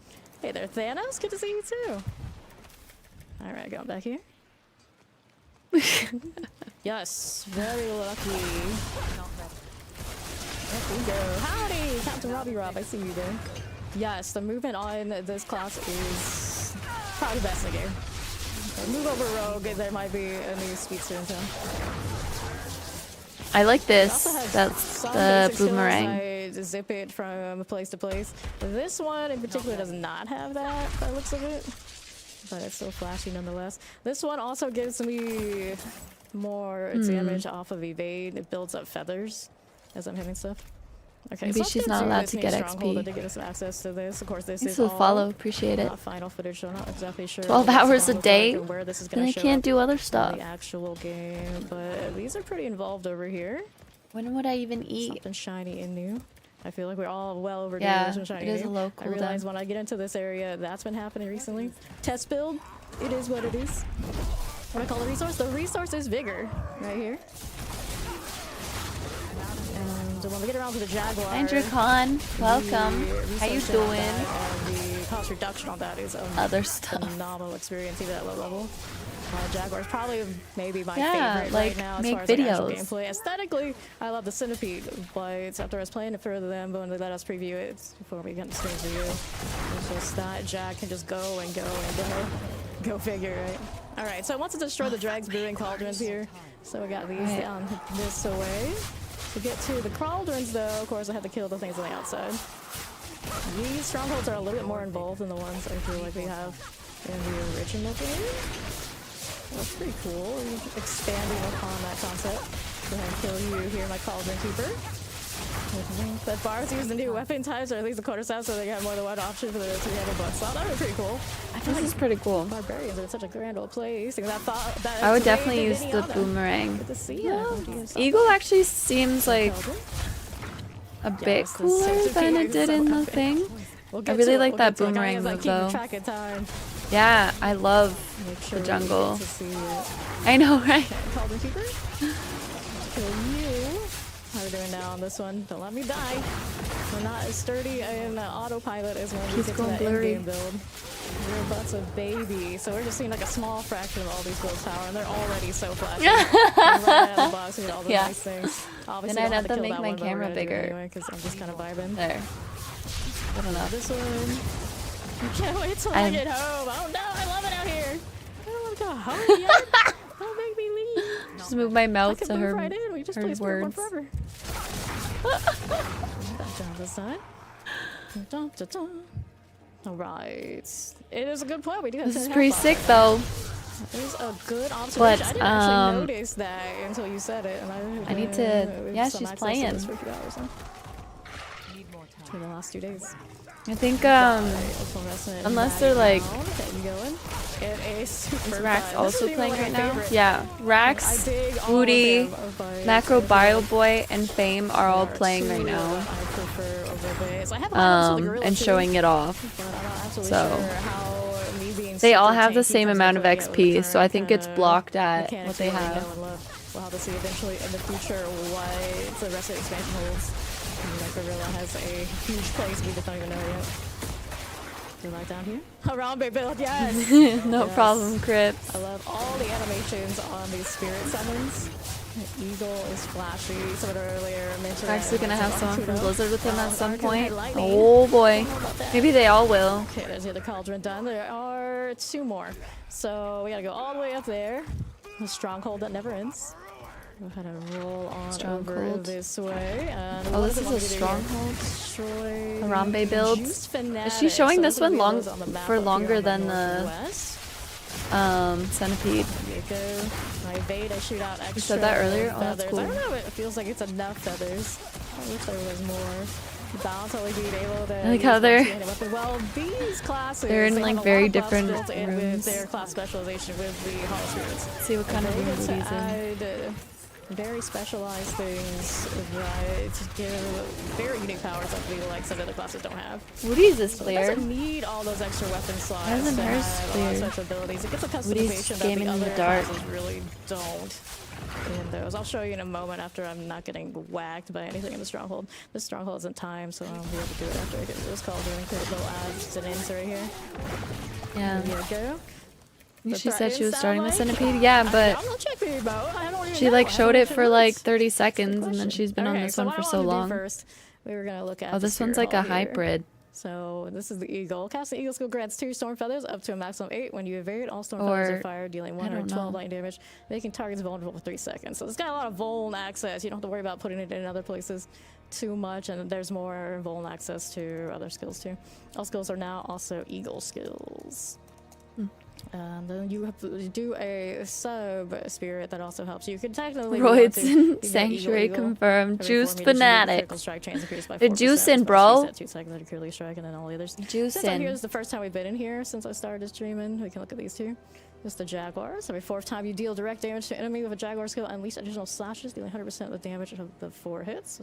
Hey there, Thanos. Good to see you too. All right, going back here. Yes, very lucky. There we go. Howdy, Captain Robbie Rob. I see you there. Yes, the movement on this class is probably the best in the game. Move over Rogue. There might be a new speedster in town. I like It this. also has That's some the basic skills, boomerang. I zip it from place to place. This one in particular does not have that by the looks of it, but it's still flashy nonetheless. This one also gives me more damage off of evade. It builds up feathers as I'm hitting stuff. Okay, Maybe so let's she's get not to allowed this to new get stronghold XP. to get us access to this. Of course, this Thanks is for the all follow. Appreciate it. final footage, so I'm not exactly sure 12 what it's hours a gonna look day? like and where this is Then gonna I show can't up do other in stuff. the actual game, but these are pretty involved over here. When would I even eat? Something shiny and new. I feel like we're all well overdue. Yeah, for shiny it is a new. low I cooldown. realize when I get into this area, that's been happening recently. Test build, it is what it is. What I call the resource? The resource is Vigor, right here. And when we get around to the Jaguar, Andrew Khan, welcome. How you doing? And the cost reduction on that is Other stuff. phenomenal experience, even at low level. Jaguar is probably maybe my Yeah, favorite like, right now as make far as like, actual videos. gameplay. Aesthetically, I love the Centipede, but after I was playing it for them, but when they let us preview it before we got the stream review, it's just that Jag can just go and go and go. Go figure, right? All right, so I want to destroy the Drag's Brewing Cauldrons here. So we got these down this way. To get to the Cauldrons, though, of course, I had to kill the things on the outside. These strongholds are a little bit more involved than the ones I feel like we have in the original game. That's pretty cool. Expanding upon that concept. Go ahead and kill you here, my Cauldron Keeper. But bars use the new weapon types, or at least the quarter staff, so they got more than one option for the $300 slot. That would be pretty cool. I feel This is pretty cool. Barbarians are in such a grand old place. And that I would definitely use the boomerang. Good to see you. Eagle actually seems like a bit cooler than it did in the thing. I really like that boomerang move though. Yeah, I love the jungle. I know, right? Cauldron Keeper. Kill you. How are we doing now on this one? Don't let me die. We're not as sturdy in autopilot as when we He's get to going that blurry. in-game build. Your butt's a baby. So we're just seeing like a small fraction of all these builds power, and they're already so flashy. Right out of the box, we get all the nice things. Obviously, Then I'd we'll have to kill make that my one, but we're camera gonna do it bigger. anyway, because I'm just kind of vibing. There. I don't know. This one. I can't wait till I get home. Oh no, I love it out here. I don't want to go home yet. Don't make me leave. Just move my mouth I can to move her, right in. We just her play Spiritborn words. forever. That down this side. Dun, dun, dun. All right. It is a good point. We do have This is 10 pretty half sick box. though. It is a good observation. But, I didn't actually notice that until you said it. And I need to. Yeah, she's playing. For a few hours, huh? For the last 2 days. I think unless they're like, is Rax also playing right now? Yeah, Rax, Woody, Macro Bio Boy, and Fame are all playing right now. And showing it off. So they all have the same amount of XP, so I think it's blocked at what they have. We'll have to see eventually in the future what the rest of the expansion holds. Like Gorilla has a huge place, we just don't even know yet. Do you like down here? Harambe build, yes! No problem, Crips. I love all the animations on these spirit summons. The eagle is flashy. Someone earlier mentioned Actually gonna have someone from Blizzard with him at some point. Lightning. Oh boy. Maybe they all will. Okay, there's the other cauldron done. There are 2 more. So we gotta go all the way up there. A stronghold that never ends. Go ahead and roll on over this way. And oh, this is a stronghold. Destroy Harambe build. Is she showing this one for longer than the centipede? My Veda shoot out extra. You said that earlier? Oh, that's feathers. cool. I don't know. It feels like it's enough feathers. I wish there was more. Balance only being able to. I like how they're. Well, these classes. They're in like very different built in with rooms. their class specialization with the Hollow Spirits. Let's see what kind of room Woody's in. Very specialized things that give very unique powers that we like some other classes don't have. Woody's is So it clear. doesn't need all those extra weapon slots Why isn't to hers have clear? all such abilities. It gets a Woody's customization that gaming the in other the dark. classes really don't. In those, I'll show you in a moment after I'm not getting whacked by anything in the stronghold. This stronghold isn't timed, so I'll be able to do it after I get this call doing quick little ads and ends right here. Yeah. There you go. She said she was starting the centipede. Yeah, but she like showed it for like 30 seconds, and then she's been on this one for so long. First, we were gonna look at. Oh, this one's like a hybrid. So this is the eagle. Cast the eagle skill grants 2 storm feathers up to a maximum of 8. When you evade, all storm feathers are fired, dealing 112 lightning damage, making targets vulnerable for 3 seconds. So it's got a lot of vuln access. You don't have to worry about putting it in other places too much, and there's more vuln access to other skills too. All skills are now also eagle skills. And then you have to do a sub spirit that also helps. You can technically Roids Sanctuary confirmed. Juice fanatic. The juicing, bro. Juicing. Here's the first time we've been in here since I started streaming. We can look at these 2. This is the Jaguars. Every 4th time you deal direct damage to enemy with a Jaguar skill, unleash additional slashes, dealing 100% of the damage of the 4 hits.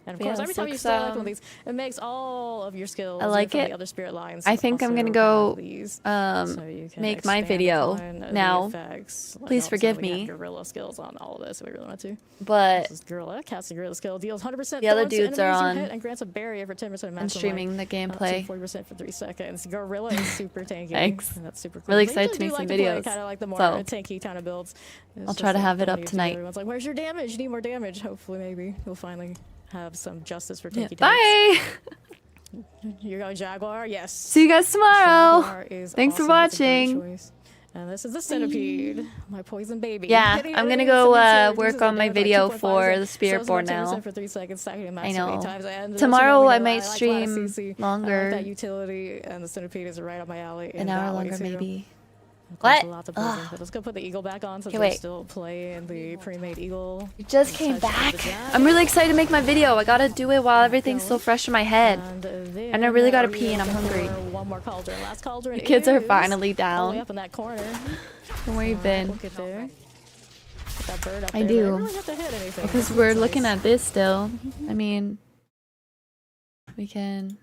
And of Yeah, course, every this time you looks, select one of these, it makes all of your skills I like from it. the other spirit lines. I think I'm also gonna go have these. So you can make my expand video upon the now. effects. Like Please all of a forgive sudden we me. have gorilla skills on all of this if we really want to. But this is gorilla. Casting gorilla skill deals 100% the other thorns to dudes are enemies you on hit and grants a barrier for 10% of maximum and streaming the life, gameplay. up to 40% for 3 seconds. Gorilla is super tanky. Thanks. And that's super cool. Really They excited usually to make do some like to videos. play kind of like the more So tanky kind of builds. It's I'll just try to like have it the up YouTube tonight. Everyone's like, "Where's your damage? You need more damage." Hopefully, maybe we'll finally have some justice for Yeah. tanky. Bye. You're going Jaguar? Yes. See you guys tomorrow. Jaguar is Thanks for awesome. It's a great watching. choice. And this is the centipede, my poison baby. Yeah, Hitting I'm gonna enemies, go centipede work reduces on their my damage by video 2.5%, for the slows them Spiritborn up 10% now. for 3 seconds, stacking the I maximum 8 know. times. And Tomorrow I let might you know, stream CC. I like longer. that utility, and the centipede is right up my alley. An hour longer, maybe. What? What? But let's go put the eagle back on since Okay, we're wait. still playing the pre-made eagle. You just came back. I'm really excited to make my video. I gotta do it while everything's still fresh in my head. And I really gotta pee and I'm hungry. One more cauldron. Last cauldron. The kids are is finally all the way down. up in that corner. Where you been? Look at there. Get that bird up I there. They do. really have to hit anything. Because This we're looks looking nice. at this still. I mean, we can.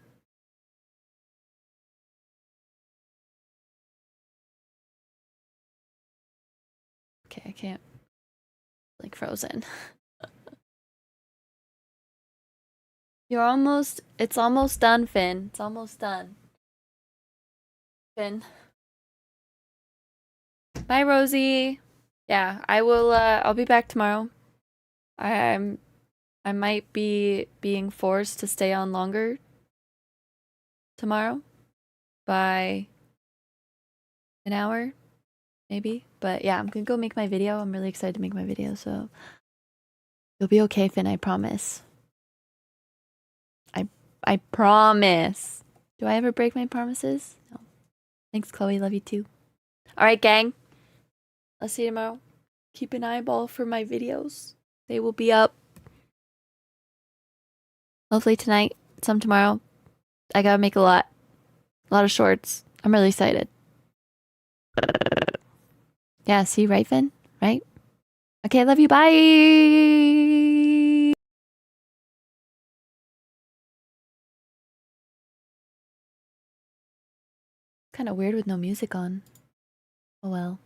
Okay, I can't. Like frozen. You're almost. It's almost done, Finn. It's almost done. Finn. Bye, Rosie. Yeah, I will. I'll be back tomorrow. I might be being forced to stay on longer tomorrow by an hour, maybe. But yeah, I'm gonna go make my video. I'm really excited to make my video, so you'll be okay, Finn. I promise. I promise. Do I ever break my promises? No. Thanks, Chloe. Love you too. All right, gang. I'll see you tomorrow. Keep an eyeball for my videos. They will be up. Hopefully tonight, some tomorrow. I gotta make a lot of shorts. I'm really excited. Yeah, see, right, Finn? Right? Okay, I love you. Bye! Kind of weird with no music on. Oh well.